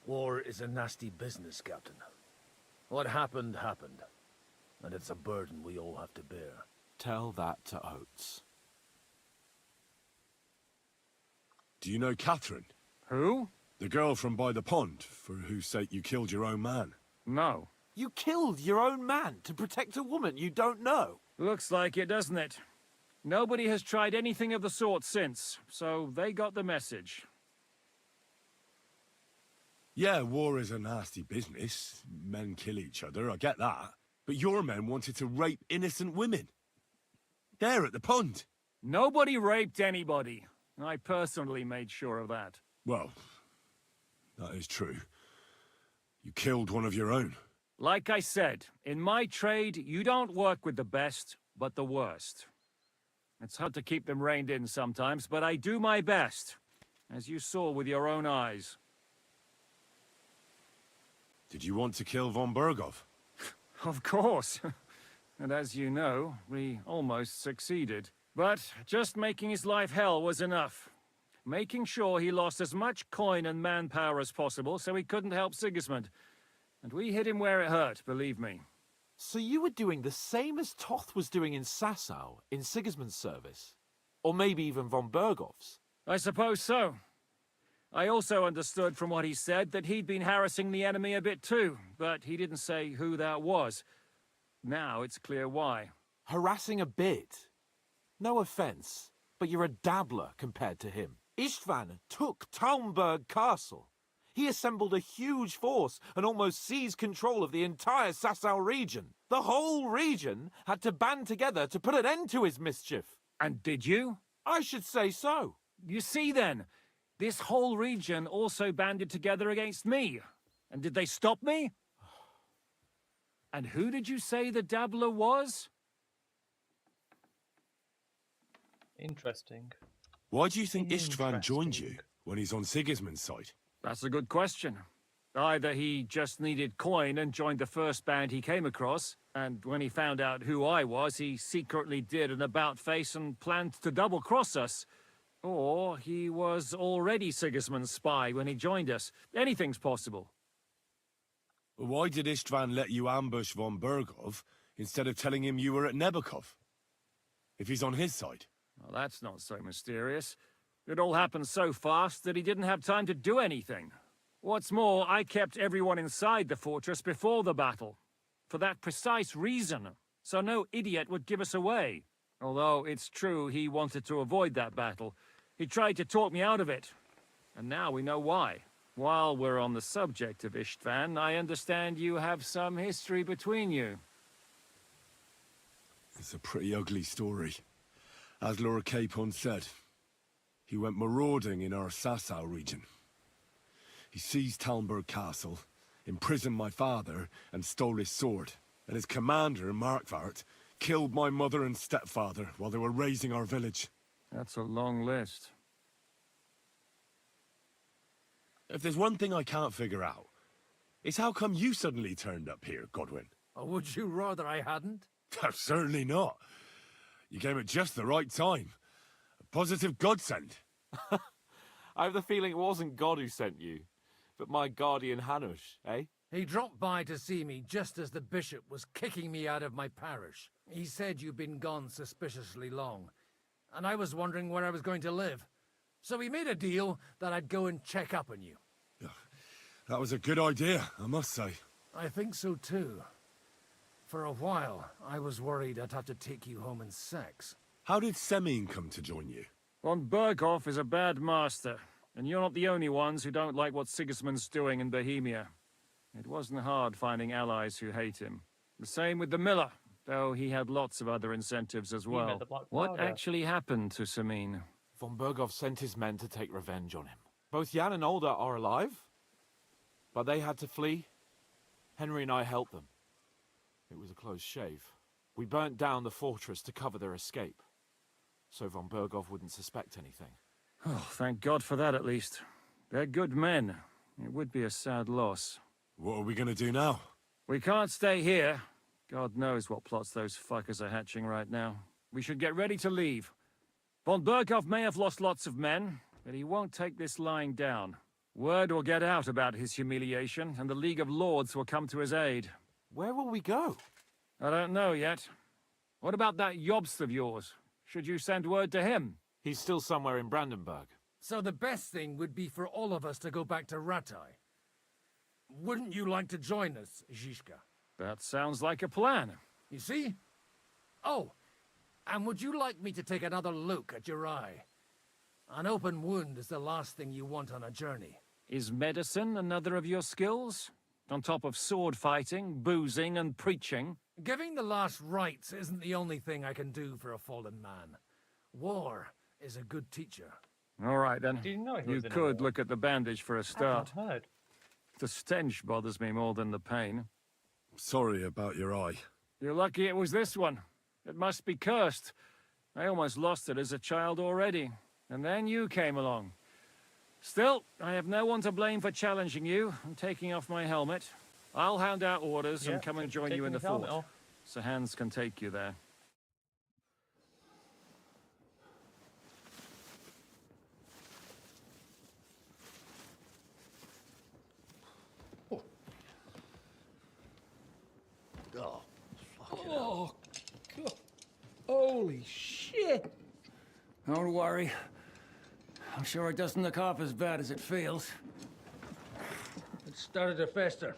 War is a nasty business, Captain. What happened, happened. And it's a burden we all have to bear. Tell that to Oates. Do you know Catherine? Who? The girl from by the pond, for whose sake you killed your own man. No. You killed your own man to protect a woman you don't know. Looks like it, doesn't it? Nobody has tried anything of the sort since, so they got the message. Yeah, war is a nasty business. Men kill each other, I get that. But your men wanted to rape innocent women. There at the pond. Nobody raped anybody. I personally made sure of that. Well, that is true. You killed one of your own. Like I said, in my trade, you don't work with the best, but the worst. It's hard to keep them reined in sometimes, but I do my best, as you saw with your own eyes. Did you want to kill von Bergov? Of course. And as you know, we almost succeeded. But just making his life hell was enough. Making sure he lost as much coin and manpower as possible so he couldn't help Sigismund. And we hit him where it hurt, believe me. So you were doing the same as Toth was doing in Sasau, in Sigismund's service? Or maybe even von Bergov's? I suppose so. I also understood from what he said that he'd been harassing the enemy a bit too, but he didn't say who that was. Now it's clear why. Harassing a bit? No offense, but you're a dabbler compared to him. Istvan took Talmberg Castle. He assembled a huge force and almost seized control of the entire Sasau region. The whole region had to band together to put an end to his mischief. And did you? I should say so. You see then, this whole region also banded together against me. And did they stop me? And who did you say the dabbler was? Interesting. Why do you think Istvan joined you when he's on Sigismund's side? That's a good question. Either he just needed coin and joined the first band he came across, and when he found out who I was, he secretly did an about-face and planned to double-cross us. Or he was already Sigismund's spy when he joined us. Anything's possible. Why did Istvan let you ambush von Bergov instead of telling him you were at Nebukov? If he's on his side. Well, that's not so mysterious. It all happened so fast that he didn't have time to do anything. What's more, I kept everyone inside the fortress before the battle. For that precise reason, so no idiot would give us away. Although it's true he wanted to avoid that battle. He tried to talk me out of it. And now we know why. While we're on the subject of Istvan, I understand you have some history between you. It's a pretty ugly story. As Lord Capon said, he went marauding in our Sasau region. He seized Talmberg Castle, imprisoned my father, and stole his sword. And his commander, Markvart, killed my mother and stepfather while they were raising our village. That's a long list. If there's one thing I can't figure out, it's how come you suddenly turned up here, Godwin? Or would you rather I hadn't? Certainly not. You came at just the right time. A positive godsend. I have the feeling it wasn't God who sent you, but my guardian Hanush, eh? He dropped by to see me just as the bishop was kicking me out of my parish. He said you'd been gone suspiciously long, and I was wondering where I was going to live. So we made a deal that I'd go and check up on you. That was a good idea, I must say. I think so too. For a while, I was worried I'd have to take you home in sex. How did Semyon come to join you? Von Berghoff is a bad master, and you're not the only ones who don't like what Sigismund's doing in Bohemia. It wasn't hard finding allies who hate him. The same with the miller, though he had lots of other incentives as well. What actually happened to Semyon? Von Berghoff sent his men to take revenge on him. Both Jan and Olda are alive, but they had to flee. Henry and I helped them. It was a close shave. We burnt down the fortress to cover their escape, so von Berghoff wouldn't suspect anything. Oh, thank God for that at least. They're good men. It would be a sad loss. What are we gonna do now? We can't stay here. God knows what plots those fuckers are hatching right now. We should get ready to leave. Von Berghoff may have lost lots of men, but he won't take this lying down. Word will get out about his humiliation, and the League of Lords will come to his aid. Where will we go? I don't know yet. What about that Jobst of yours? Should you send word to him? He's still somewhere in Brandenburg. So the best thing would be for all of us to go back to Ratai. Wouldn't you like to join us, Zizka? That sounds like a plan. You see? Oh, and would you like me to take another look at your eye? An open wound is the last thing you want on a journey. Is medicine another of your skills? On top of sword fighting, boozing, and preaching? Giving the last rites isn't the only thing I can do for a fallen man. War is a good teacher. All right, then. Do you know he was in a could war? look at the bandage for a start. I've not heard. The stench bothers me more than the pain. Sorry about your eye. You're lucky it was this one. It must be cursed. I almost lost it as a child already. And then you came along. Still, I have no one to blame for challenging you and taking off my helmet. I'll hand out orders and come and join you in the fort. So Hans can take you there. Oh, God. Holy shit! Don't worry. I'm sure it doesn't look half as bad as it feels. It started to fester.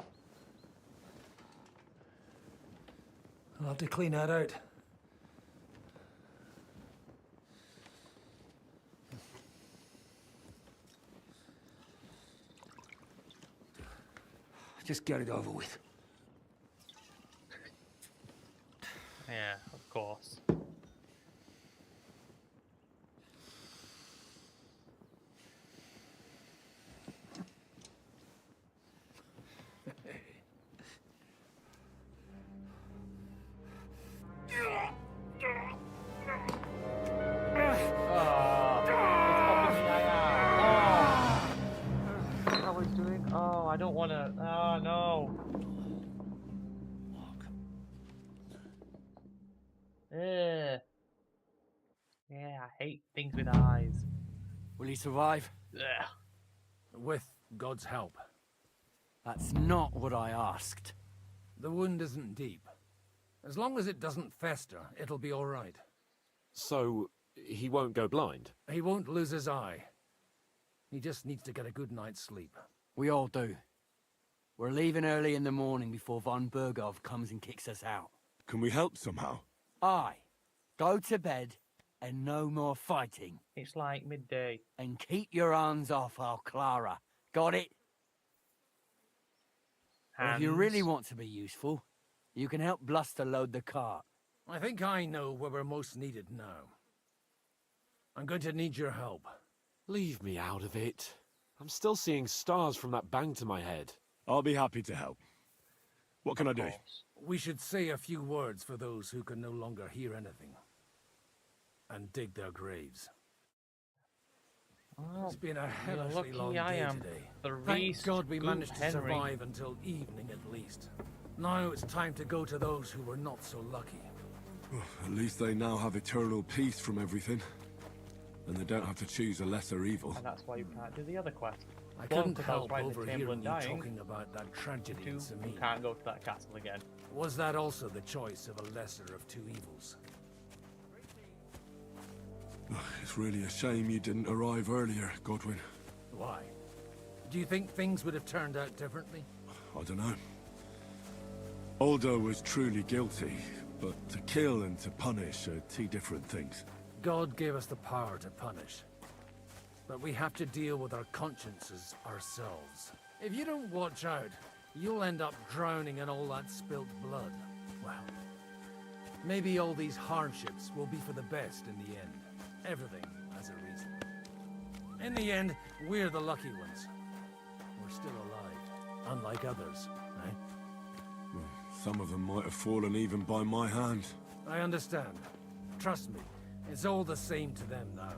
I'll have to clean that out. Just get it over with. Yeah, of course. Oh, I don't want to. Oh, no. Ugh. Yeah, I hate things with eyes. Will he survive? Ugh. With God's help. That's not what I asked. The wound isn't deep. As long as it doesn't fester, it'll be all right. So, he won't go blind? He won't lose his eye. He just needs to get a good night's sleep. We all do. We're leaving early in the morning before von Bergov comes and kicks us out. Can we help somehow? Aye. Go to bed and no more fighting. It's like midday. And keep your hands off our Clara. Got it? If you really want to be useful, you can help Bluster load the cart. I think I know where we're most needed now. I'm going to need your help. Leave me out of it. I'm still seeing stars from that bang to my head. I'll be happy to help. What can I do? We should say a few words for those who can no longer hear anything. And dig their graves. Oh, It's been a hellishly lucky long I day am. today. Thank God we managed to survive until evening at least. Now it's time to go to those who were not so lucky. At least they now have eternal peace from everything. And they don't have to choose a lesser evil. And that's why you can't do the other quest. I One, couldn't 'cause I was help right in the chamber overhearing and you dying. talking about that tragedy in You Samir. can't go to that castle again. Was that also the choice of a lesser of two evils? It's really a shame you didn't arrive earlier, Godwin. Why? Do you think things would have turned out differently? I don't know. Aldo was truly guilty, but to kill and to punish are two different things. God gave us the power to punish. But we have to deal with our consciences ourselves. If you don't watch out, you'll end up drowning in all that spilt blood. Well, maybe all these hardships will be for the best in the end. Everything has a reason. In the end, we're the lucky ones. We're still alive, unlike others, eh? Some of them might have fallen even by my hand. I understand. Trust me, it's all the same to them now.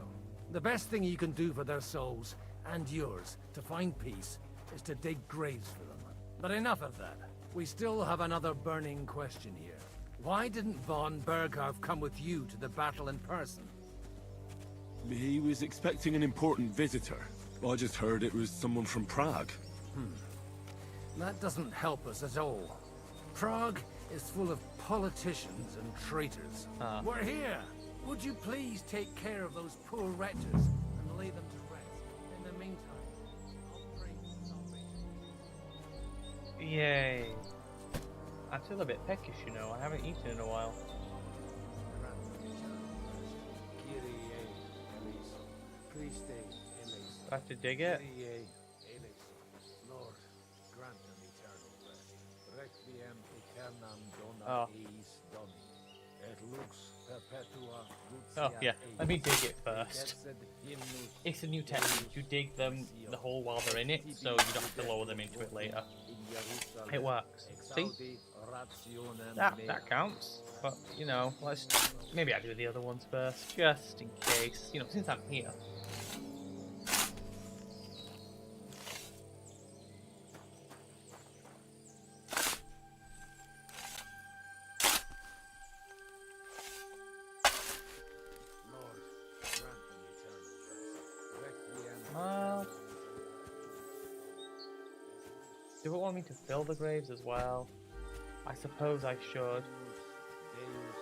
The best thing you can do for their souls, and yours, to find peace, is to dig graves for them. But enough of that. We still have another burning question here. Why didn't von Berghoff come with you to the battle in person? He was expecting an important visitor. I just heard it was someone from Prague. That doesn't help us at all. Prague is full of politicians and traitors. We're here! Would you please take care of those poor wretches and lay them to rest? In the meantime, I'll pray for salvation. Yay. I feel a bit peckish, you know. I haven't eaten in a while. I have to dig it? Lord, grant them eternal rest. Requiem aeternam dona Oh. eis doni. Et lux perpetua Oh, lucia yeah. Let me eis. dig it first. It's a new technique. You dig them the hole while they're in it, so you don't have to lower them into it later. It works. See? That counts. But, you know, maybe I do the other ones first, just in case. You know, since I'm here. Do it want me to fill the graves as well? I suppose I should.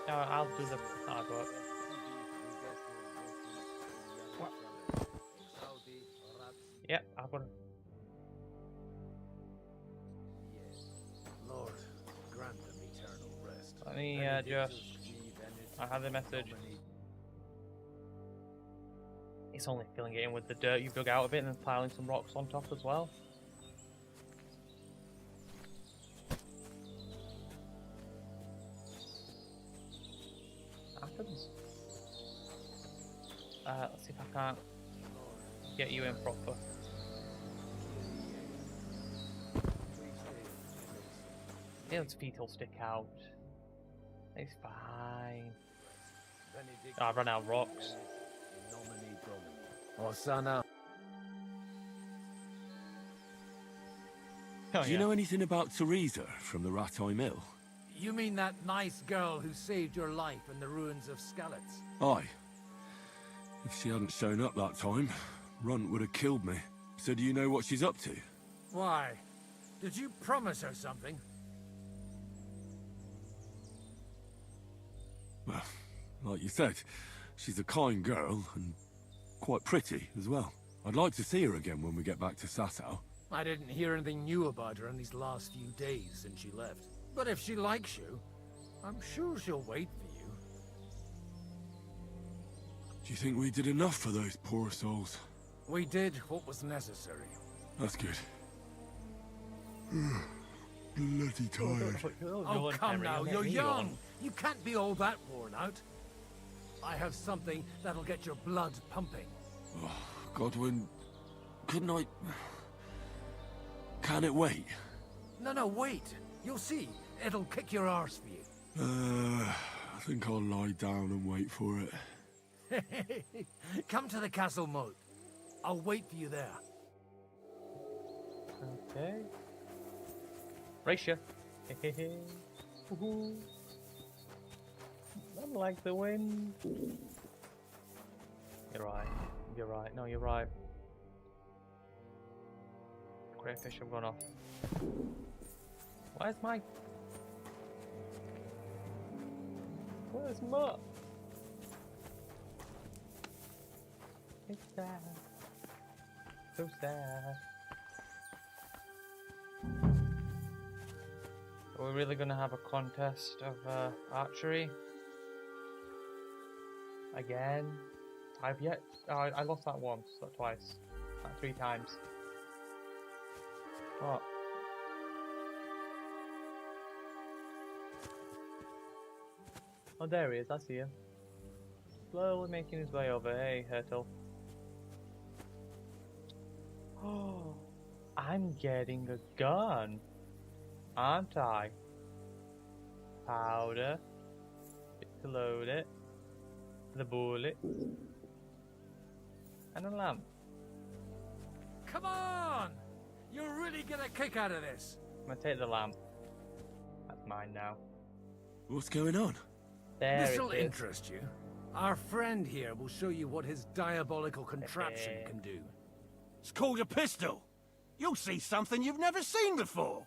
No, I'll do the hard work. What? Yep, I've got. Lord, grant them eternal rest. Let me just. I have the message. It's only filling it in with the dirt you've dug out of it and then piling some rocks on top as well. Let's see if I can't get you in proper. His feet will stick out. It's fine. Oh, I've run out of rocks. Hosanna. Oh, Do you know anything about Teresa from the Rattay Mill? You mean that nice girl who saved your life in the ruins of Skalitz? Aye. If she hadn't shown up that time, Runt would have killed me. So do you know what she's up to? Why? Did you promise her something? Well, like you said, she's a kind girl and quite pretty as well. I'd like to see her again when we get back to Sasau. I didn't hear anything new about her in these last few days since she left. But if she likes you, I'm sure she'll wait for you. Do you think we did enough for those poor souls? We did what was necessary. That's good. Bloody tired. Oh, come now, you're young. You can't be all that worn out. I have something that'll get your blood pumping. Oh, Godwin, couldn't I... Can it wait? No, wait. You'll see. It'll kick your arse for you. I think I'll lie down and wait for it. Come to the castle moat. I'll wait for you there. Okay. Racia. Unlike the wind. You're right. You're right. No, you're right. Crayfish have gone off. Where's my... Where's Mutt? It's sad. So sad. Are we really gonna have a contest of archery? Again? I've yet... I lost that once, not twice. Not 3 times. What? Oh, there he is, I see him. Slowly making his way over. Hey, Hertel. Oh, I'm getting a gun, aren't I? Powder. Bit to load it. The bullets. And a lamp. Come on! You're really get a kick out of this. I'm gonna take the lamp. That's mine now. What's going on? There This'll it is. interest you. Our friend here will show you what his diabolical contraption can do. It's called a pistol. You'll see something you've never seen before.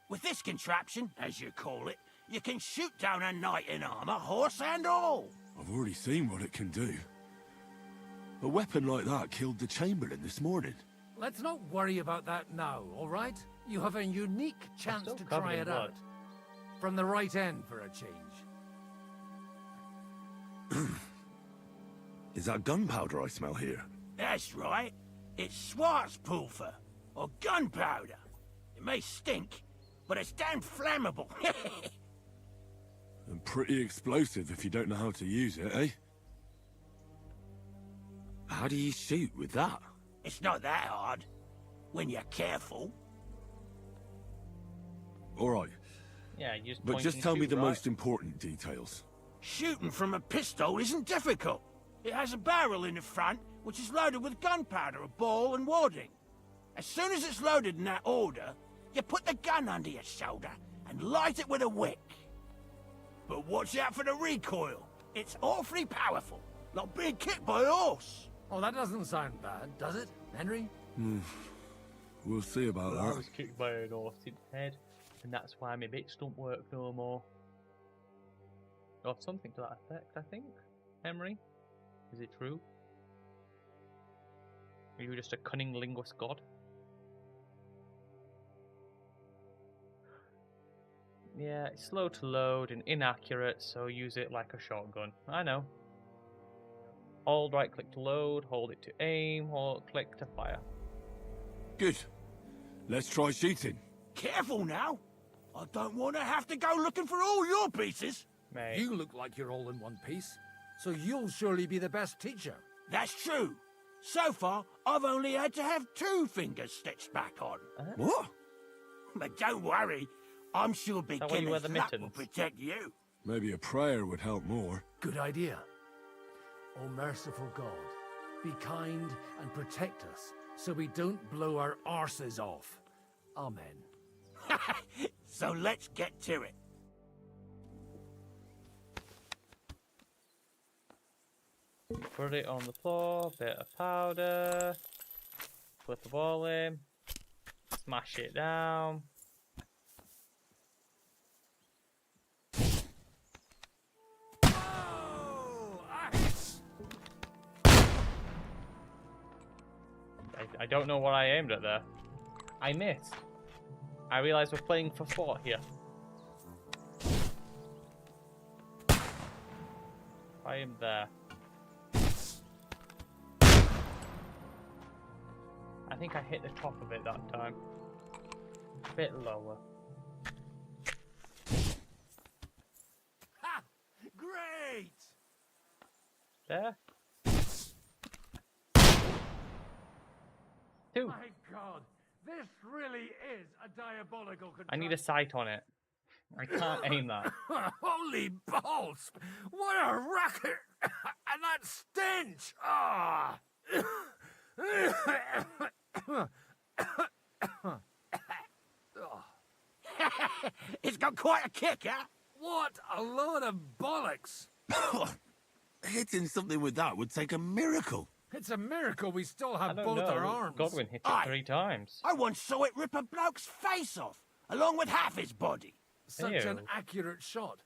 With this contraption, as you call it, you can shoot down a knight in armor, horse and all. I've already seen what it can do. A weapon like that killed the Chamberlain this morning. Let's not worry about that now, all right? You have a unique chance to try it out. From the right end for a change. Is that gunpowder I smell here? That's right. It's Schwarzpulver, or gunpowder. It may stink, but it's damn flammable. And pretty explosive if you don't know how to use it, eh? How do you shoot with that? It's not that hard, when you're careful. Alright. Yeah, you just But point just and tell me shoot, the right? most important details. Shooting from a pistol isn't difficult. It has a barrel in the front, which is loaded with gunpowder, a ball and wadding. As soon as it's loaded in that order, you put the gun under your shoulder and light it with a wick. But watch out for the recoil. It's awfully powerful, like being kicked by a horse. Oh, that doesn't sound bad, does it, Henry? We'll see about I that. was kicked by an horse in the head, and that's why my bits don't work no more. Or something to that effect, I think. Henry? Is it true? Are you just a cunning linguist god? Yeah, it's slow to load and inaccurate, so use it like a shotgun. I know. Hold right click to load, hold it to aim, hold click to fire. Good. Let's try shooting. Careful now. I don't want to have to go looking for all your pieces. Mate. You look like you're all in one piece, so you'll surely be the best teacher. That's true. So far, I've only had to have 2 fingers stitched back on. What? But don't worry. I'm sure beginner's luck will protect you. Maybe a prayer would help more. Good idea. O merciful God, be kind and protect us so we don't blow our arses off. Amen. So let's get to it. Put it on the floor, bit of powder, put the ball in, smash it down. I don't know what I aimed at there. I missed. I realised we're playing for 4 here. I am there. I think I hit the top of it that time. A bit lower. Ha! Great! There. 2. My God, this really is a diabolical control. I need a sight on it. I can't aim that. Holy balls! What a racket! And that stench! Ah! It's got quite a kick, huh? What a load of bollocks! Hitting something with that would take a miracle. It's a miracle we still have I don't both know. our arms. Godwin hit it 3 times. I once saw it rip a bloke's face off, along with half his body. Such an accurate shot.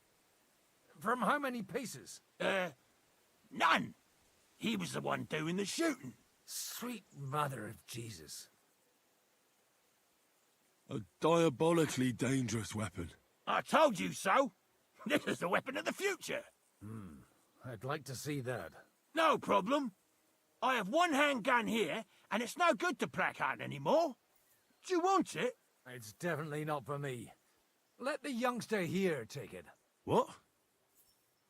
From how many paces? None. He was the one doing the shooting. Sweet mother of Jesus. A diabolically dangerous weapon. I told you so. This is the weapon of the future. I'd like to see that. No problem. I have one handgun here, and it's no good to placard anymore. Do you want it? It's definitely not for me. Let the youngster here take it. What?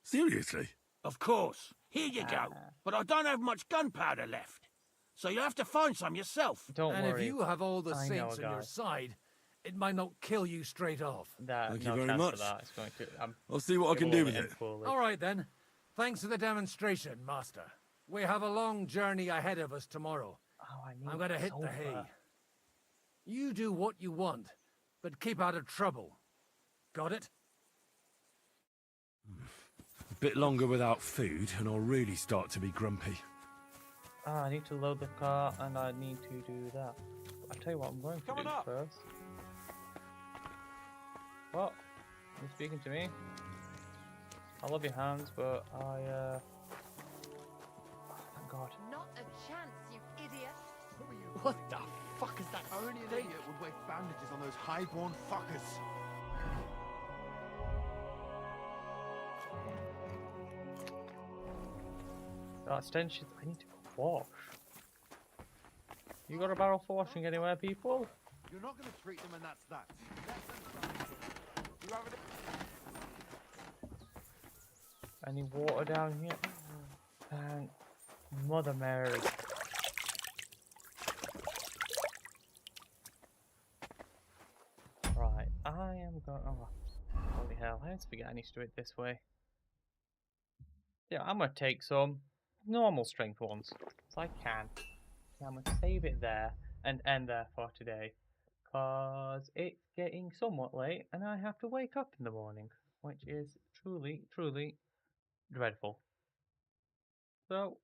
Seriously? Of course. Here you go. But I don't have much gunpowder left. So you'll have to find some yourself. Don't and worry. if you have all the I know, saints on your guys. side, it might not kill you straight off. Thank you no very chance much. of that. It's going to, I'll see what I can do with it. All right, then. Thanks for the demonstration, Master. We have a long journey ahead of us tomorrow. I'm going to hit the hay. You do what you want, but keep out of trouble. Got it? A bit longer without food, and I'll really start to be grumpy. I need to load the car, and I need to do that. I'll tell you what I'm going to do first. What? You speaking to me? I love your hands, but I, oh, thank God. Not a chance, you idiot. What the fuck is that? Only an idiot would waste bandages on those highborn fuckers. That stench, I need to wash. You got a barrel for washing anywhere, people? You're not going to treat them and that's that. You have Any water down here? Thank Mother Mary. Right, I am going. Oh, holy hell! I always forget I need to do it this way. Yeah, I'm gonna take some normal strength ones, as I can. I'm gonna save it there and end there for today, cause it's getting somewhat late and I have to wake up in the morning, which is truly, truly dreadful. So,